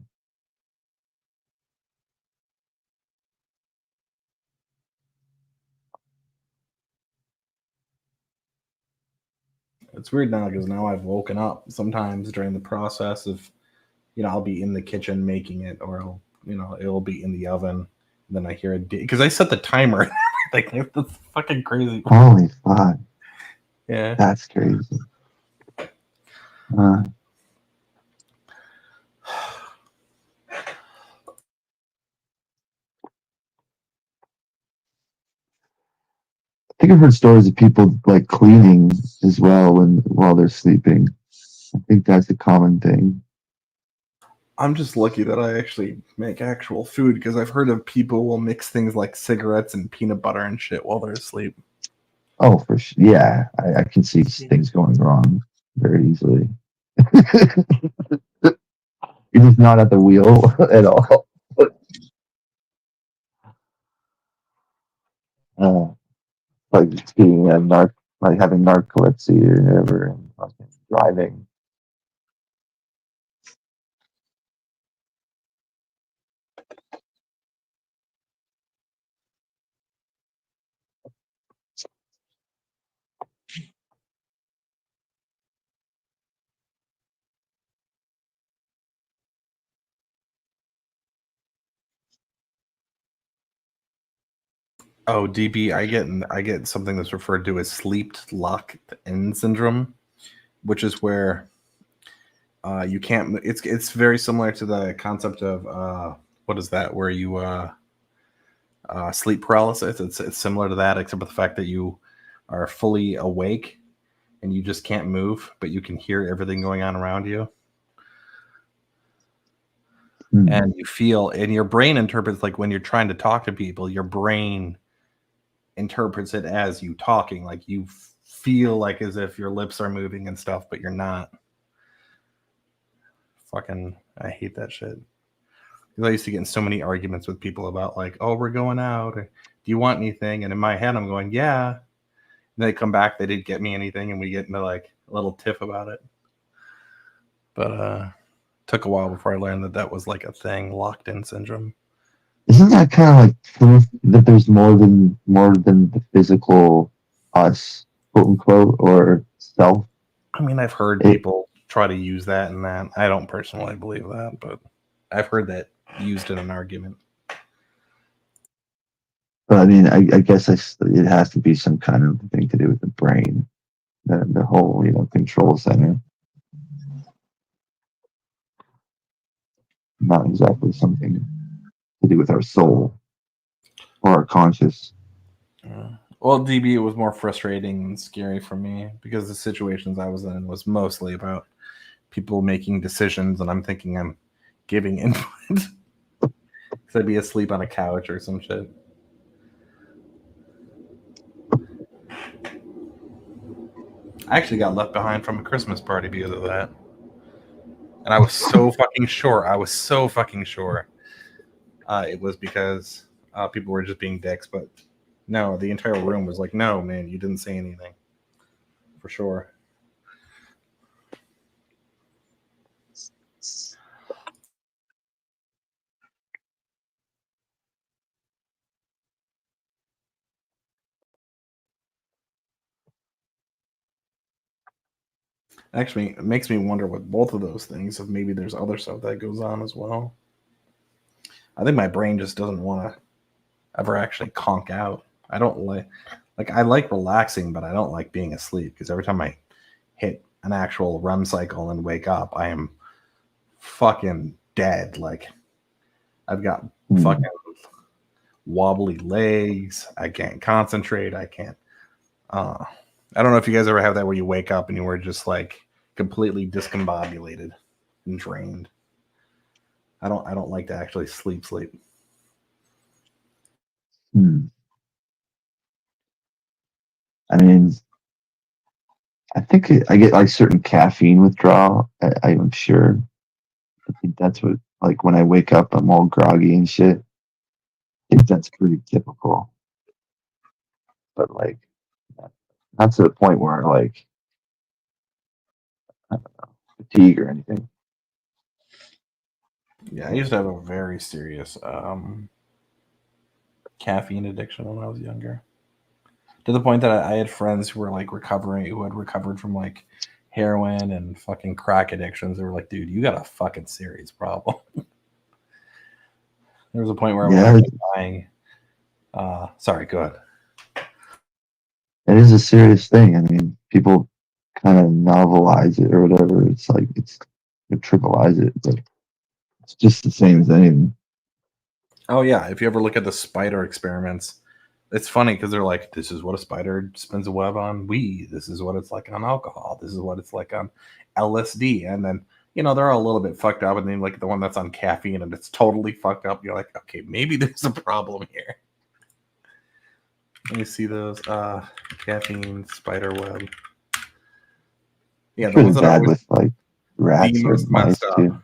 L: it's weird now because now I've woken up sometimes during the process of, I'll be in the kitchen making it, or it'll be in the oven. And then I hear because I set the timer. Like that's fucking crazy.
J: Holy fuck!
L: Yeah,
J: that's crazy. I think I've heard stories of people like cleaning as well while they're sleeping. I think that's a common thing.
L: I'm just lucky that I actually make actual food, because I've heard of people will mix things like cigarettes and peanut butter and shit while they're asleep.
J: Oh, for sure. Yeah, I can see things going wrong very easily. You're just not at the wheel at all. Like just being like having narcolepsy or whatever, and fucking driving.
L: Oh, DB, I get something that's referred to as sleep-locked-in syndrome, which is where you can't. It's very similar to the concept of what is that? Where you sleep paralysis. It's similar to that, except for the fact that you are fully awake and you just can't move, but you can hear everything going on around you. And you feel, and your brain interprets, like when you're trying to talk to people, your brain interprets it as you talking. Like you feel like as if your lips are moving and stuff, but you're not. Fucking, I hate that shit. Because I used to get in so many arguments with people about like, oh, we're going out, or do you want anything? And in my head, I'm going, yeah. And they come back, they didn't get me anything, and we get into like a little tiff about it. But took a while before I learned that was like a thing, locked-in syndrome.
J: Isn't that kind of like proof that there's more than the physical us, quote unquote, or self?
L: I mean, I've heard people try to use that and that. I don't personally believe that, but I've heard that used in an argument.
J: But I mean, I guess it has to be some kind of thing to do with the brain, the whole control center. Not exactly something to do with our soul or our conscious.
L: Well, DB, it was more frustrating and scary for me because the situations I was in was mostly about people making decisions, and I'm thinking I'm giving input. Because I'd be asleep on a couch or some shit. I actually got left behind from a Christmas party because of that. And I was so fucking sure. It was because people were just being dicks, but no, the entire room was like, no, man, you didn't say anything. For sure. Actually, it makes me wonder with both of those things if maybe there's other stuff that goes on as well. I think my brain just doesn't want to ever actually conk out. I don't like I like relaxing, but I don't like being asleep because every time I hit an actual REM cycle and wake up, I am fucking dead. Like I've got fucking wobbly legs. I can't concentrate. I can't. I don't know if you guys ever have that where you wake up and you were just like completely discombobulated and drained. I don't like to actually sleep.
J: I mean, I think I get like certain caffeine withdrawal. I'm sure. I think that's what, like, when I wake up, I'm all groggy and shit. I think that's pretty typical. But like, not to the point where like, I don't know, fatigue or anything.
L: Yeah, I used to have a very serious caffeine addiction when I was younger. To the point that I had friends who were like who had recovered from like heroin and fucking crack addictions. They were like, dude, you got a fucking serious problem. There was a point where I was dying. Sorry, go ahead.
J: It is a serious thing. I mean, people kind of novelize it or whatever. It's like they trivialize it, but it's just the same as anything.
L: Oh yeah, if you ever look at the spider experiments, it's funny because they're like, this is what a spider spins a web on weed. This is what it's like on alcohol. This is what it's like on LSD. And then, they're all a little bit fucked up. And then like the one that's on caffeine and it's totally fucked up. You're like, okay, maybe there's a problem here. Let me see those. Caffeine, spider web. Yeah, the ones that
J: bad
L: are
J: with like rats or mice too.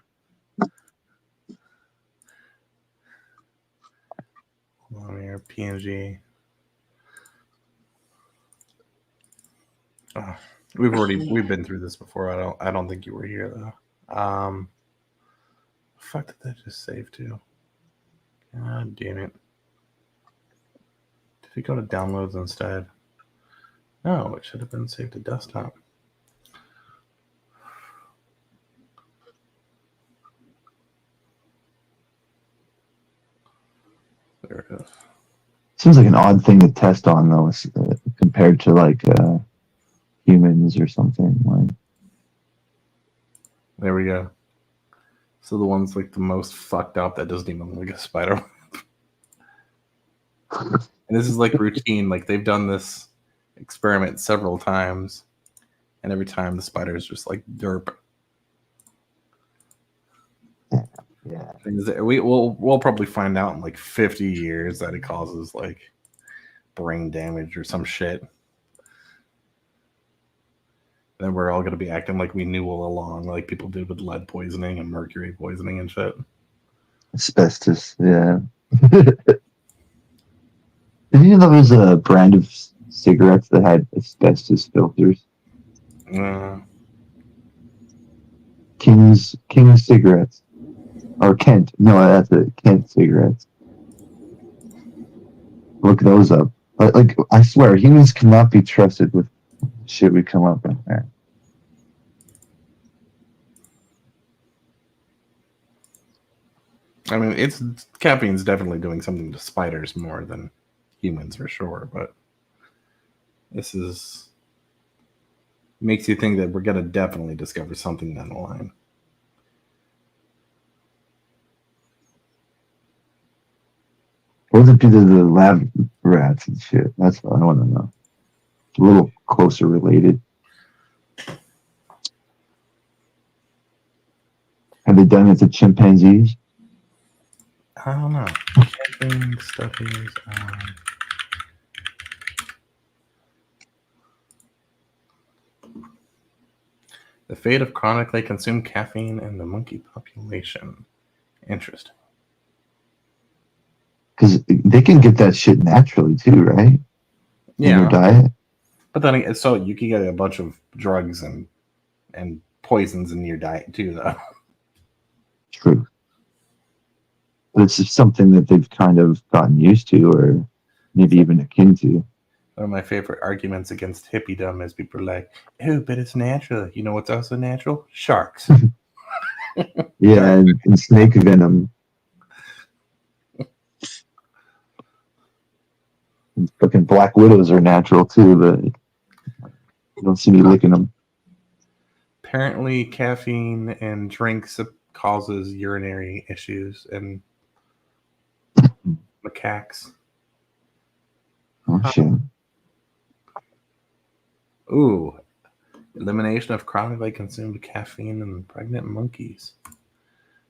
L: Hold on here, PNG. We've been through this before. I don't think you were here though. Fuck, did that just save to? God damn it. Did it go to downloads instead? No, it should have been saved to desktop. There it is.
J: Seems like an odd thing to test on though, compared to like humans or something. Like,
L: there we go. So the one's like the most fucked up that doesn't even look like a spider web. And this is like routine. Like they've done this experiment several times, and every time the spider is just like derp.
J: Yeah.
L: We'll probably find out in like 50 years that it causes like brain damage or some shit. Then we're all going to be acting like we knew all along, like people did with lead poisoning and mercury poisoning and shit.
J: Asbestos, yeah. Did you know there was a brand of cigarettes that had asbestos filters? King's cigarettes. Or Kent. No, that's it. Kent cigarettes. Look those up. But like, I swear, humans cannot be trusted with shit we come up with there.
L: I mean, caffeine's definitely doing something to spiders more than humans for sure, but this makes you think that we're gonna definitely discover something down the line.
J: What does it do to the lab rats and shit? That's what I want to know. It's a little closer related. Have they done it to chimpanzees?
L: I don't know. Caffeine studies. The fate of chronically consumed caffeine in the monkey population. Interesting.
J: Because they can get that shit naturally too, right?
L: Yeah.
J: In their diet.
L: But then, so you can get a bunch of drugs and poisons in your diet too, though.
J: True. But it's just something that they've kind of gotten used to, or maybe even akin to.
L: One of my favorite arguments against hippiedom is people are like, "Oh, but it's natural." You know what's also natural? Sharks.
J: Yeah, and snake venom. And fucking black widows are natural too, but you don't see me licking them.
L: Apparently, caffeine in drinks causes urinary issues in macaques.
J: Oh shit.
L: Ooh, elimination of chronically consumed caffeine in pregnant monkeys.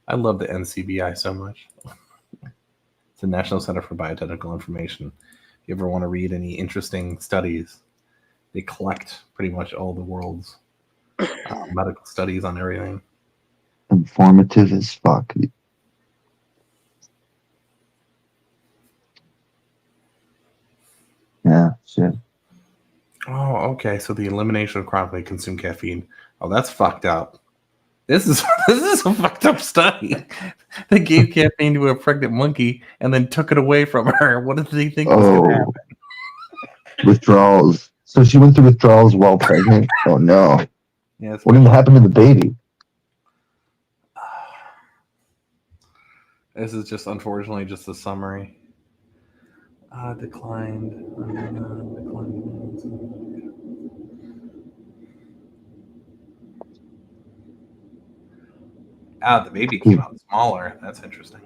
L: I love the NCBI so much. It's the National Center for Biotechnical Information. If you ever want to read any interesting studies, they collect pretty much all the world's medical studies on everything.
J: Informative as fuck. Yeah, shit.
L: Oh, okay. So the elimination of chronically consumed caffeine. Oh, that's fucked up. This is a fucked up study. They gave caffeine to a pregnant monkey and then took it away from her. What did they think was going to happen?
J: Withdrawals. So she went through withdrawals while pregnant? Oh no.
L: Yeah,
J: what did happen to the baby?
L: This is just unfortunately just a summary. Declined. The baby came out smaller. That's interesting.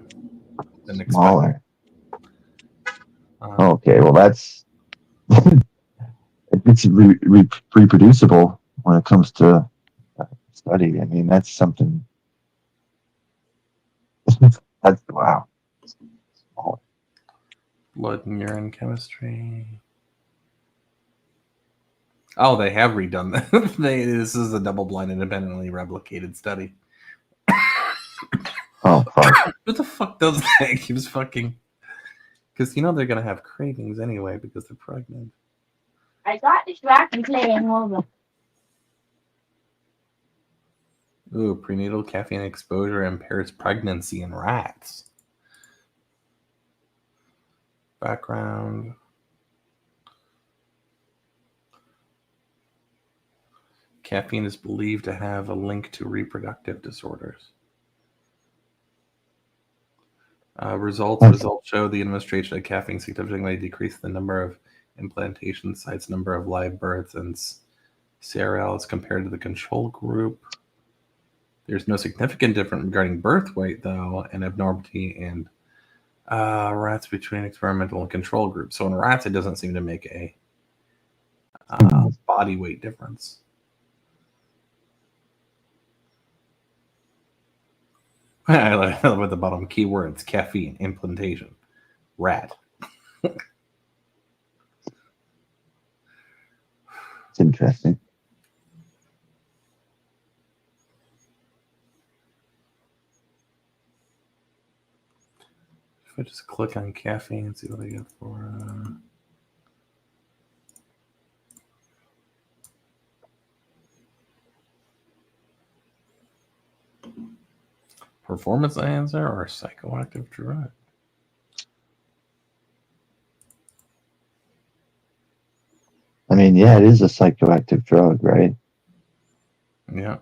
L: Than expected.
J: Smaller. Okay, well that's it's reproducible when it comes to study. I mean, that's something. That's wow. Smaller.
L: Blood and urine chemistry. Oh, they have redone that. This is a double-blind, independently replicated study.
J: Oh fuck!
L: Who the fuck does that? Keeps fucking. Because you know they're gonna have cravings anyway because they're pregnant.
U: I got distracted playing over.
L: Ooh, prenatal caffeine exposure impairs pregnancy in rats. Background. Caffeine is believed to have a link to reproductive disorders. Results show the administration of caffeine significantly decreased the number of implantation sites, number of live births, and CRLs compared to the control group. There's no significant difference regarding birth weight, though, and abnormality in rats between experimental and control groups. So in rats, it doesn't seem to make a body weight difference. I love at the bottom keywords: caffeine, implantation, rat.
J: It's interesting.
L: If I just click on caffeine and see what I get for performance enhancer or psychoactive drug.
J: I mean, yeah, it is a psychoactive drug, right?
L: Yeah.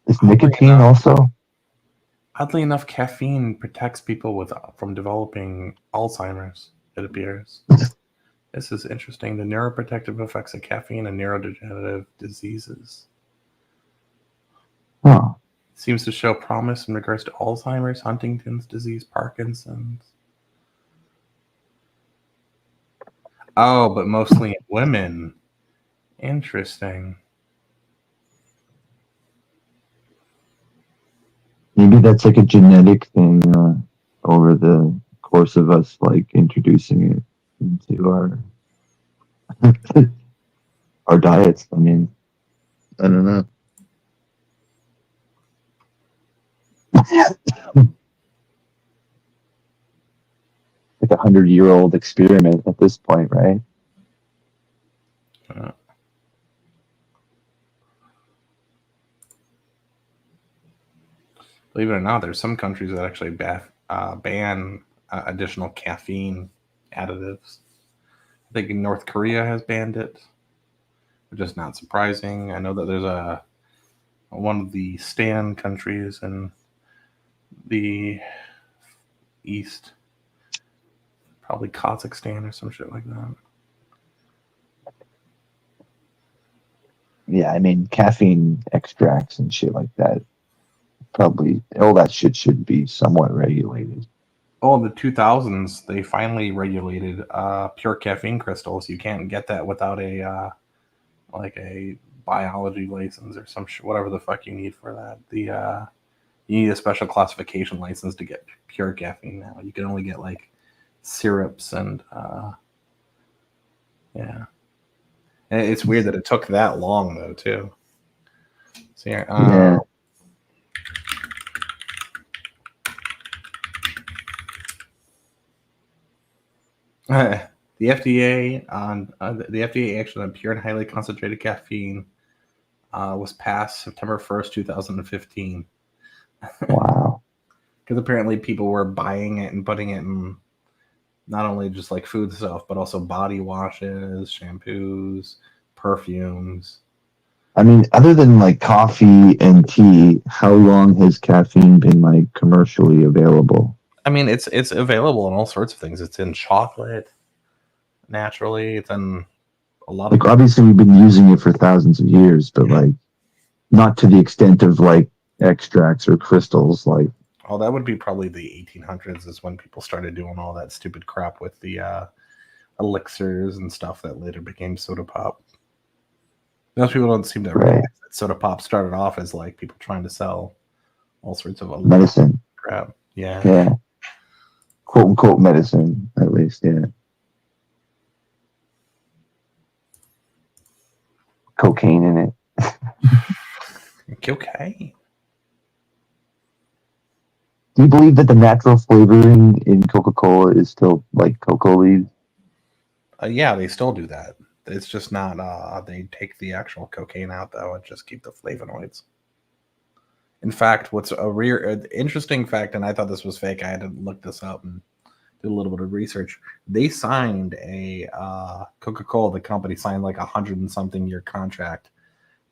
J: Is nicotine also?
L: Oddly enough, caffeine protects people from developing Alzheimer's, it appears. This is interesting. The neuroprotective effects of caffeine and neurodegenerative diseases.
J: Huh.
L: Seems to show promise in regards to Alzheimer's, Huntington's disease, Parkinson's. Oh, but mostly in women. Interesting.
J: Maybe that's like a genetic thing over the course of us like introducing it into our our diets. I mean, I don't know. Like 100-year-old experiment at this point, right?
L: Believe it or not, there's some countries that actually ban additional caffeine additives. I think North Korea has banned it, which is not surprising. I know that there's one of the STAN countries in the East, probably Kazakhstan or some shit like that.
J: Yeah, I mean, caffeine extracts and shit like that. Probably all that shit should be somewhat regulated.
L: Oh, in the 2000s, they finally regulated pure caffeine crystals. You can't get that without a biology license or some shit, whatever the fuck you need for that. You need a special classification license to get pure caffeine now. You can only get like syrups and yeah. And it's weird that it took that long though too. So yeah.
J: Yeah.
L: The FDA action on pure and highly concentrated caffeine was passed September 1st, 2015.
J: Wow.
L: Because apparently people were buying it and putting it in not only just like food stuff, but also body washes, shampoos, perfumes.
J: I mean, other than like coffee and tea, how long has caffeine been like commercially available?
L: I mean, it's available in all sorts of things. It's in chocolate, naturally. It's in a lot of.
J: Like, obviously, we've been using it for thousands of years, but like, not to the extent of like extracts or crystals. Like,
L: Oh, that would be probably the 1800s is when people started doing all that stupid crap with the elixirs and stuff that later became soda pop. Most people don't seem to realize that soda pop started off as like people trying to sell all sorts of
J: medicine.
L: crap. Yeah.
J: Yeah. Quote unquote medicine, at least. Yeah. Cocaine in it.
L: Cocaine.
J: Do you believe that the natural flavoring in Coca-Cola is still like cocoa leaves?
L: Yeah, they still do that. It's just not. They take the actual cocaine out though and just keep the flavonoids. In fact, what's interesting fact, and I thought this was fake. I had to look this up and did a little bit of research. They signed a Coca-Cola, the company signed like 100 and something year contract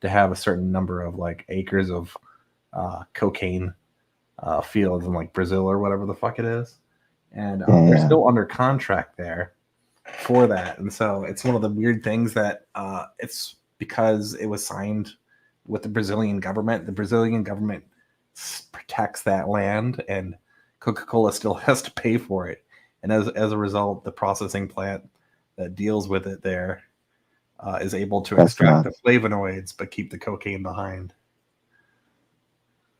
L: to have a certain number of like acres of cocaine fields in like Brazil or whatever the fuck it is, and they're still under contract there for that. And so it's one of the weird things that it's because it was signed with the Brazilian government. The Brazilian government protects that land, and Coca-Cola still has to pay for it. And as a result, the processing plant that deals with it there is able to extract the flavonoids but keep the cocaine behind.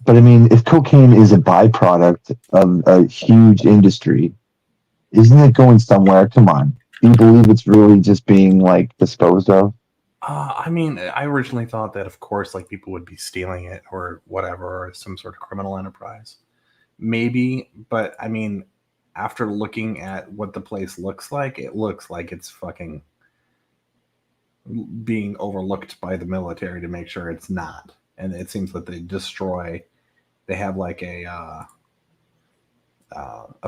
J: But I mean, if cocaine is a byproduct of a huge industry, isn't it going somewhere? Come on. Do you believe it's really just being like disposed of?
L: I mean, I originally thought that, of course, like people would be stealing it or whatever, or some sort of criminal enterprise. Maybe, but I mean, after looking at what the place looks like, it looks like it's fucking being overlooked by the military to make sure it's not. And it seems that they have like a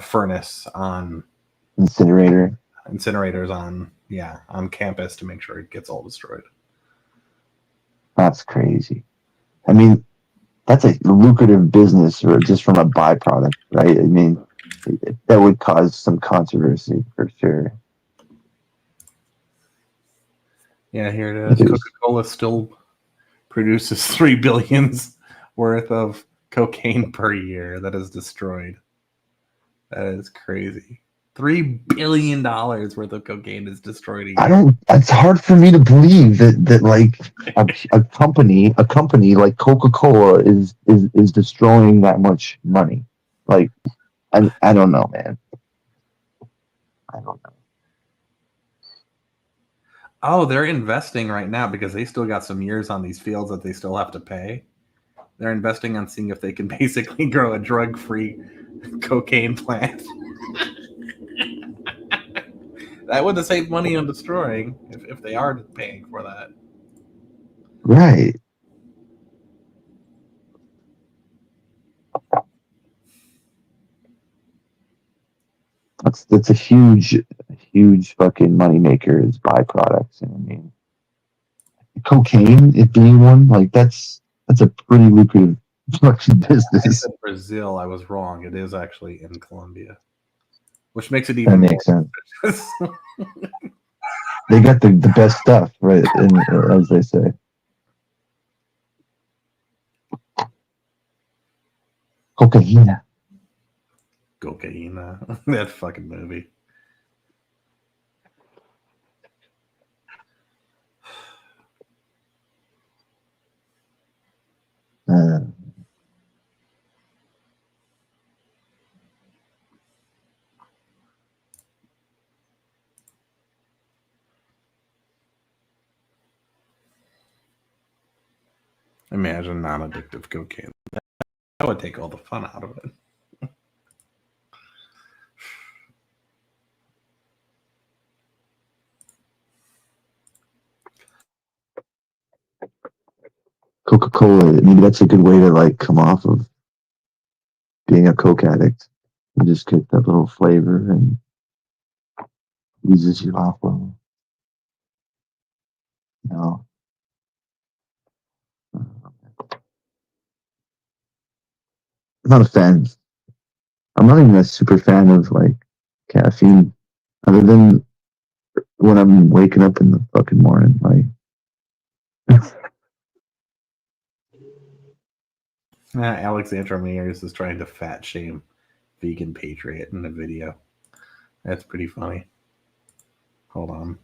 L: furnace on incinerators on campus to make sure it gets all destroyed.
J: That's crazy. I mean, that's a lucrative business or just from a byproduct, right? I mean, that would cause some controversy for sure.
L: Yeah, here it is. Coca-Cola still produces 3 billion worth of cocaine per year that is destroyed. That is crazy. $3 billion worth of cocaine is destroyed a year.
J: It's hard for me to believe that like a company like Coca-Cola is destroying that much money. Like, I don't know, man. I don't know.
L: Oh, they're investing right now because they still got some years on these fields that they still have to pay. They're investing on seeing if they can basically grow a drug-free cocaine plant. That would have saved money on destroying if they are paying for that.
J: Right. it's a huge fucking moneymaker is byproducts. And I mean, cocaine, it being one, like that's a pretty lucrative fucking
L: I
J: business.
L: said Brazil. I was wrong. It is actually in Colombia, which makes it
J: That
L: even
J: makes sense.
L: more.
J: They got the best stuff, right? As they say. Cocaine.
L: Cocaine. That fucking movie. Imagine non-addictive cocaine. That would take all the fun out of it.
J: Coca-Cola, maybe that's a good way to like come off of being a coke addict. You just get that little flavor and eases you off a little. No. I'm not a fan. I'm not even a super fan of like caffeine, other than when I'm waking up in the fucking morning. Like,
L: Alexandra Mears is trying to fat shame Vegan Patriot in the video. That's pretty funny. Hold on.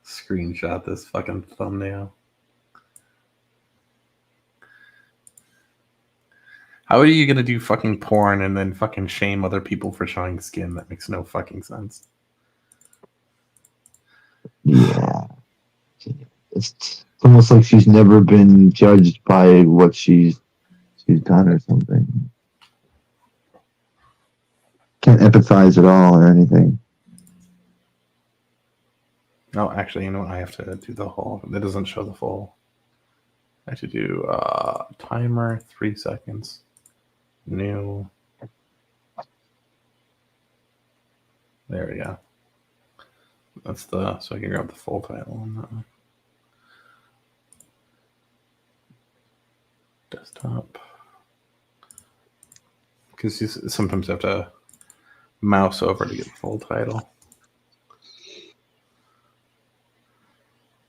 L: Screenshot this fucking thumbnail. How are you gonna do fucking porn and then fucking shame other people for showing skin? That makes no fucking sense.
J: yeah. It's almost like she's never been judged by what she's done or something. Can't empathize at all or anything.
L: Oh, actually, you know what? I have to do the whole. It doesn't show the full. I have to do timer 3 seconds. New. There we go. That's the so I can grab the full title on that one. Desktop. Because you sometimes have to mouse over to get the full title.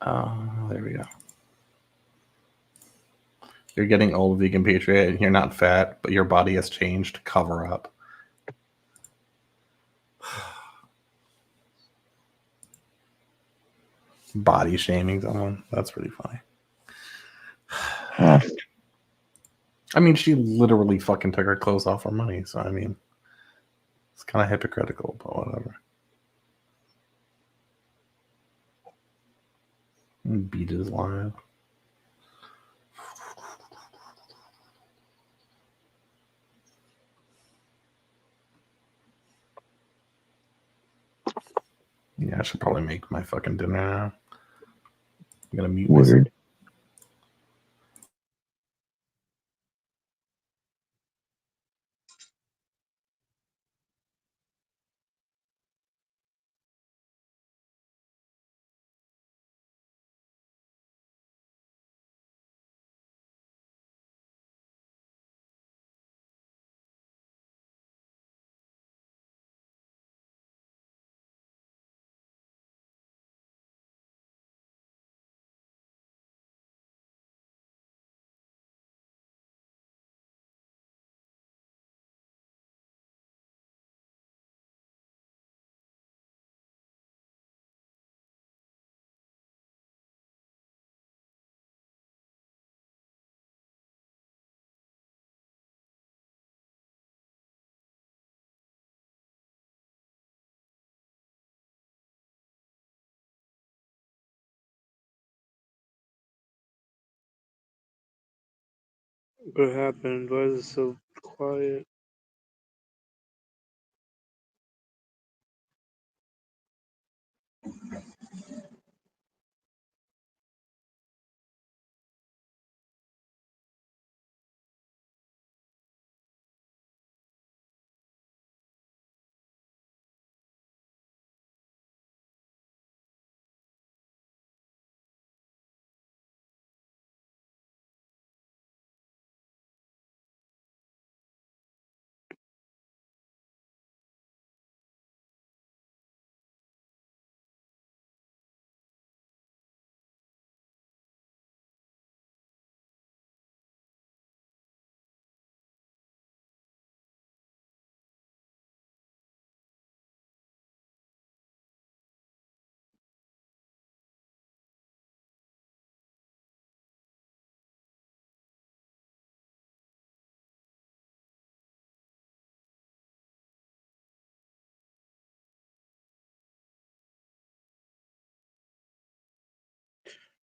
L: There we go. You're getting old, Vegan Patriot, and you're not fat, but your body has changed to cover up. Body shaming someone. That's pretty funny. I mean, she literally fucking took her clothes off for money, so I mean, it's kind of hypocritical, but whatever. Beat is live. Yeah, I should probably make my fucking dinner now. I'm gonna mute myself.
J: Weird.
A: What happened? Why is it so quiet?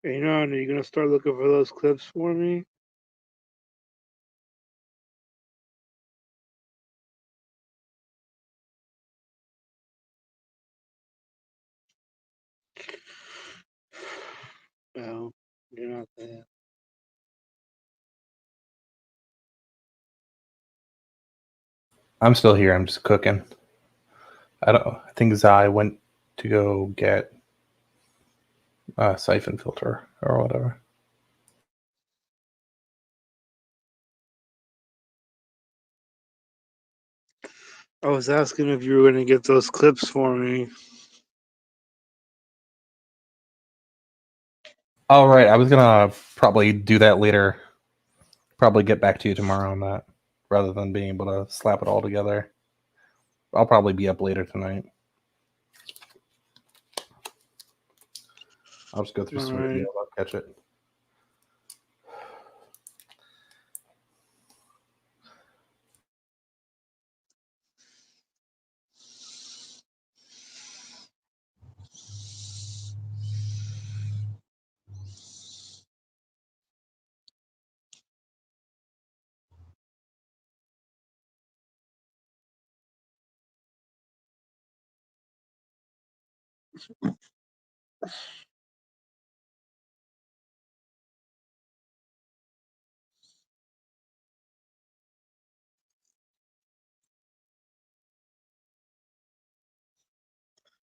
A: Hey, Nan, are you gonna start looking for those clips for me? No, you're not there.
L: I'm still here. I'm just cooking. I think Zai went to go get a siphon filter or whatever.
A: I was asking if you were gonna get those clips for me.
L: All right, I was gonna probably do that later. Probably get back to you tomorrow on that, rather than being able to slap it all together. I'll probably be up later tonight. I'll just go through some
A: Alright.
L: videos. I'll catch it.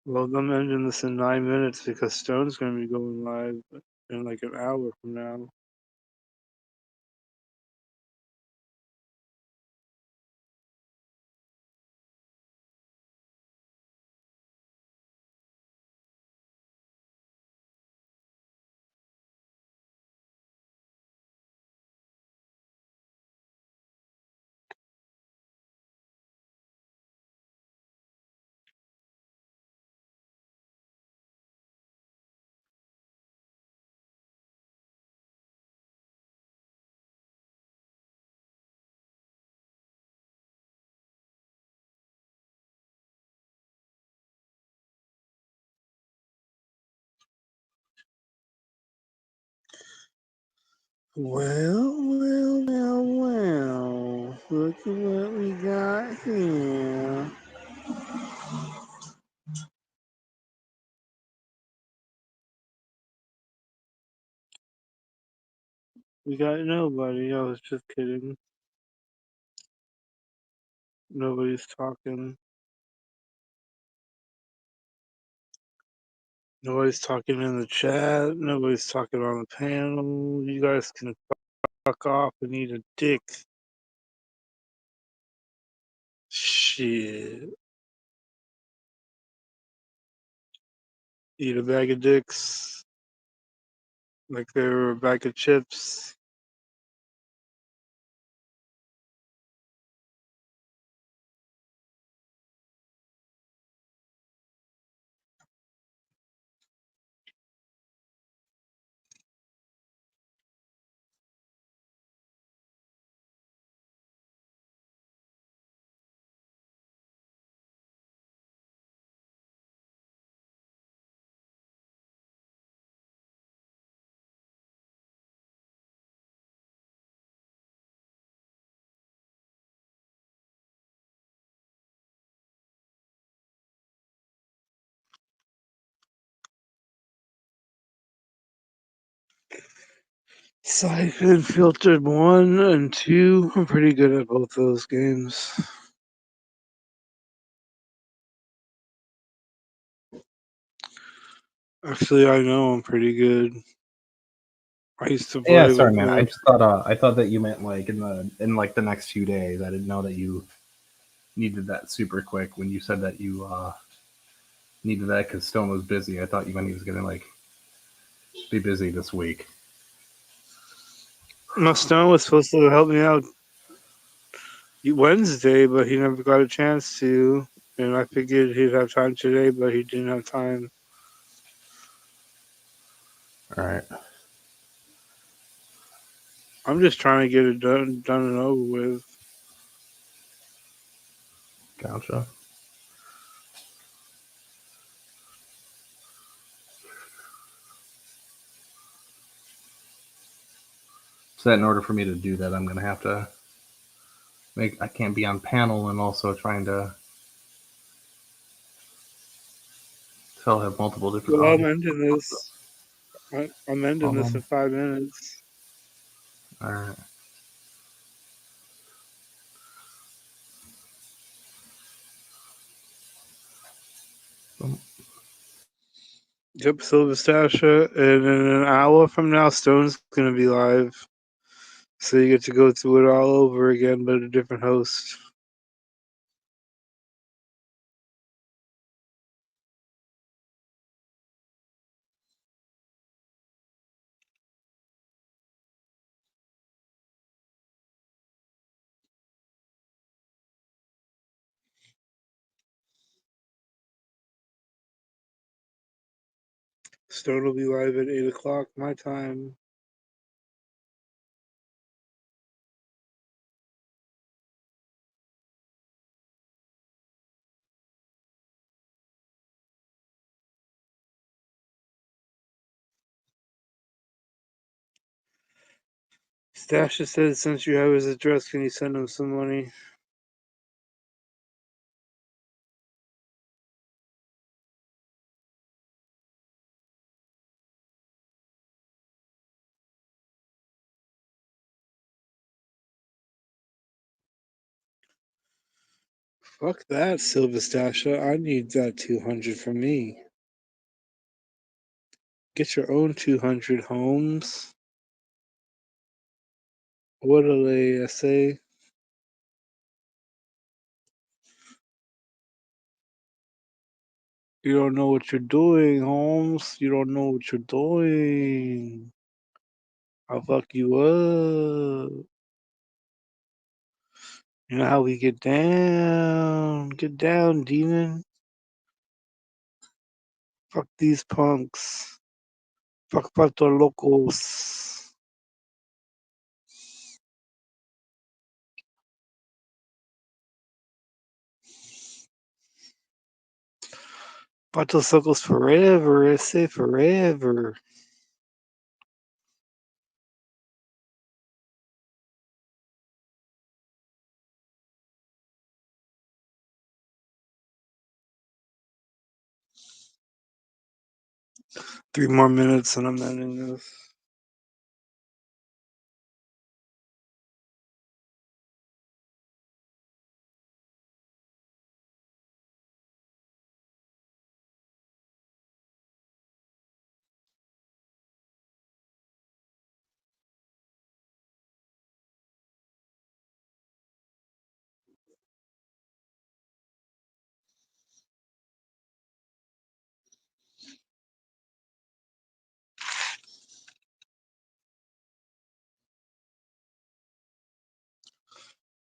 A: Well, I'm ending this in 9 minutes because Stone's gonna be going live in like an hour from now. Well. Look at what we got here. We got nobody. I was just kidding. Nobody's talking. Nobody's talking in the chat. Nobody's talking on the panel. You guys can fuck off and eat a dick. Shit. Eat a bag of dicks like they were a bag of chips. Siphon Filtered 1 and 2. I'm pretty good at both those games. Actually, I know I'm pretty good. I used to
L: Yeah,
A: play
L: sorry,
A: with
L: man. I thought that you meant like in the next few days. I didn't know that you needed that super quick when you said that you needed that because Stone was busy. I thought you meant he was gonna like be busy this week.
A: No, Stone was supposed to help me out Wednesday, but he never got a chance to. And I figured he'd have time today, but he didn't have time.
L: All right.
A: I'm just trying to get it done and over with.
L: Gotcha. So in order for me to do that, I'm gonna have to I can't be on panel and also trying to have multiple different
A: Well, I'm
L: audio.
A: ending this. I'm ending this in 5 minutes.
L: All right.
A: Yep, Silver Stasha, and in an hour from now, Stone's gonna be live. So you get to go through it all over again, but a different host. Stone will be live at 8 o'clock my time. Stasha said, since you have his address, can you send him some money? Fuck that, Silver Stasha. I need that 200 for me. Get your own 200, Holmes. What do they say? You don't know what you're doing, Holmes. You don't know what you're doing. I'll fuck you up. You know how we get down. Get down, demon. Fuck these punks. Fuck Puerto Locos. Puerto Locos forever. I say forever. Three more minutes and I'm ending this.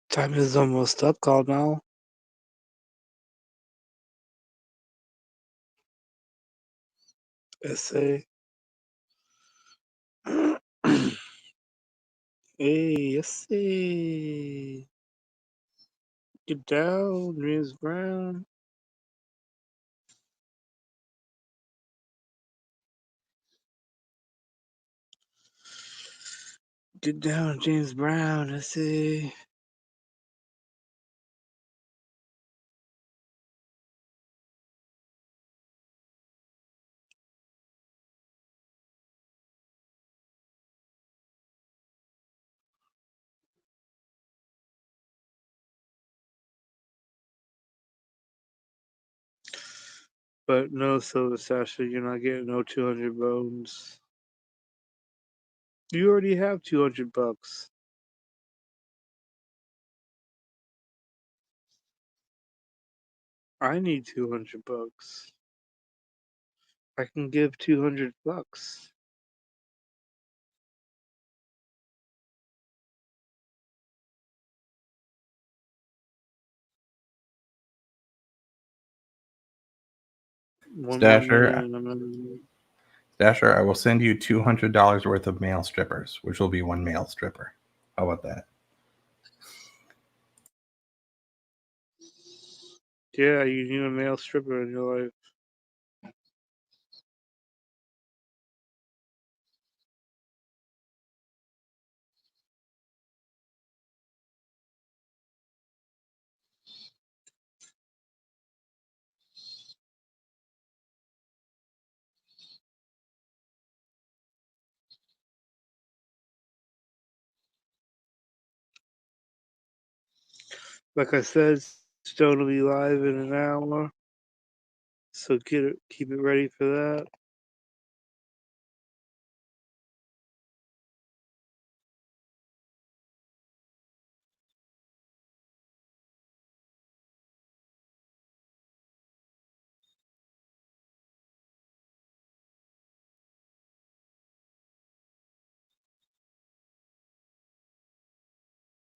A: Time is almost up, call now. Essay. Hey, essay. Get down, James Brown. Get down, James Brown, essay. But no, Silver Sasha, you're not getting no 200 bones. You already have 200 bucks. I need 200 bucks. I can give 200 bucks. One more minute
L: Stasher,
A: and I'm ending.
L: Stasher, I will send you $200 worth of male strippers, which will be one male stripper. How about that?
A: Yeah, you need a male stripper in your life. Like I said, Stone will be live in an hour. So keep it ready for that.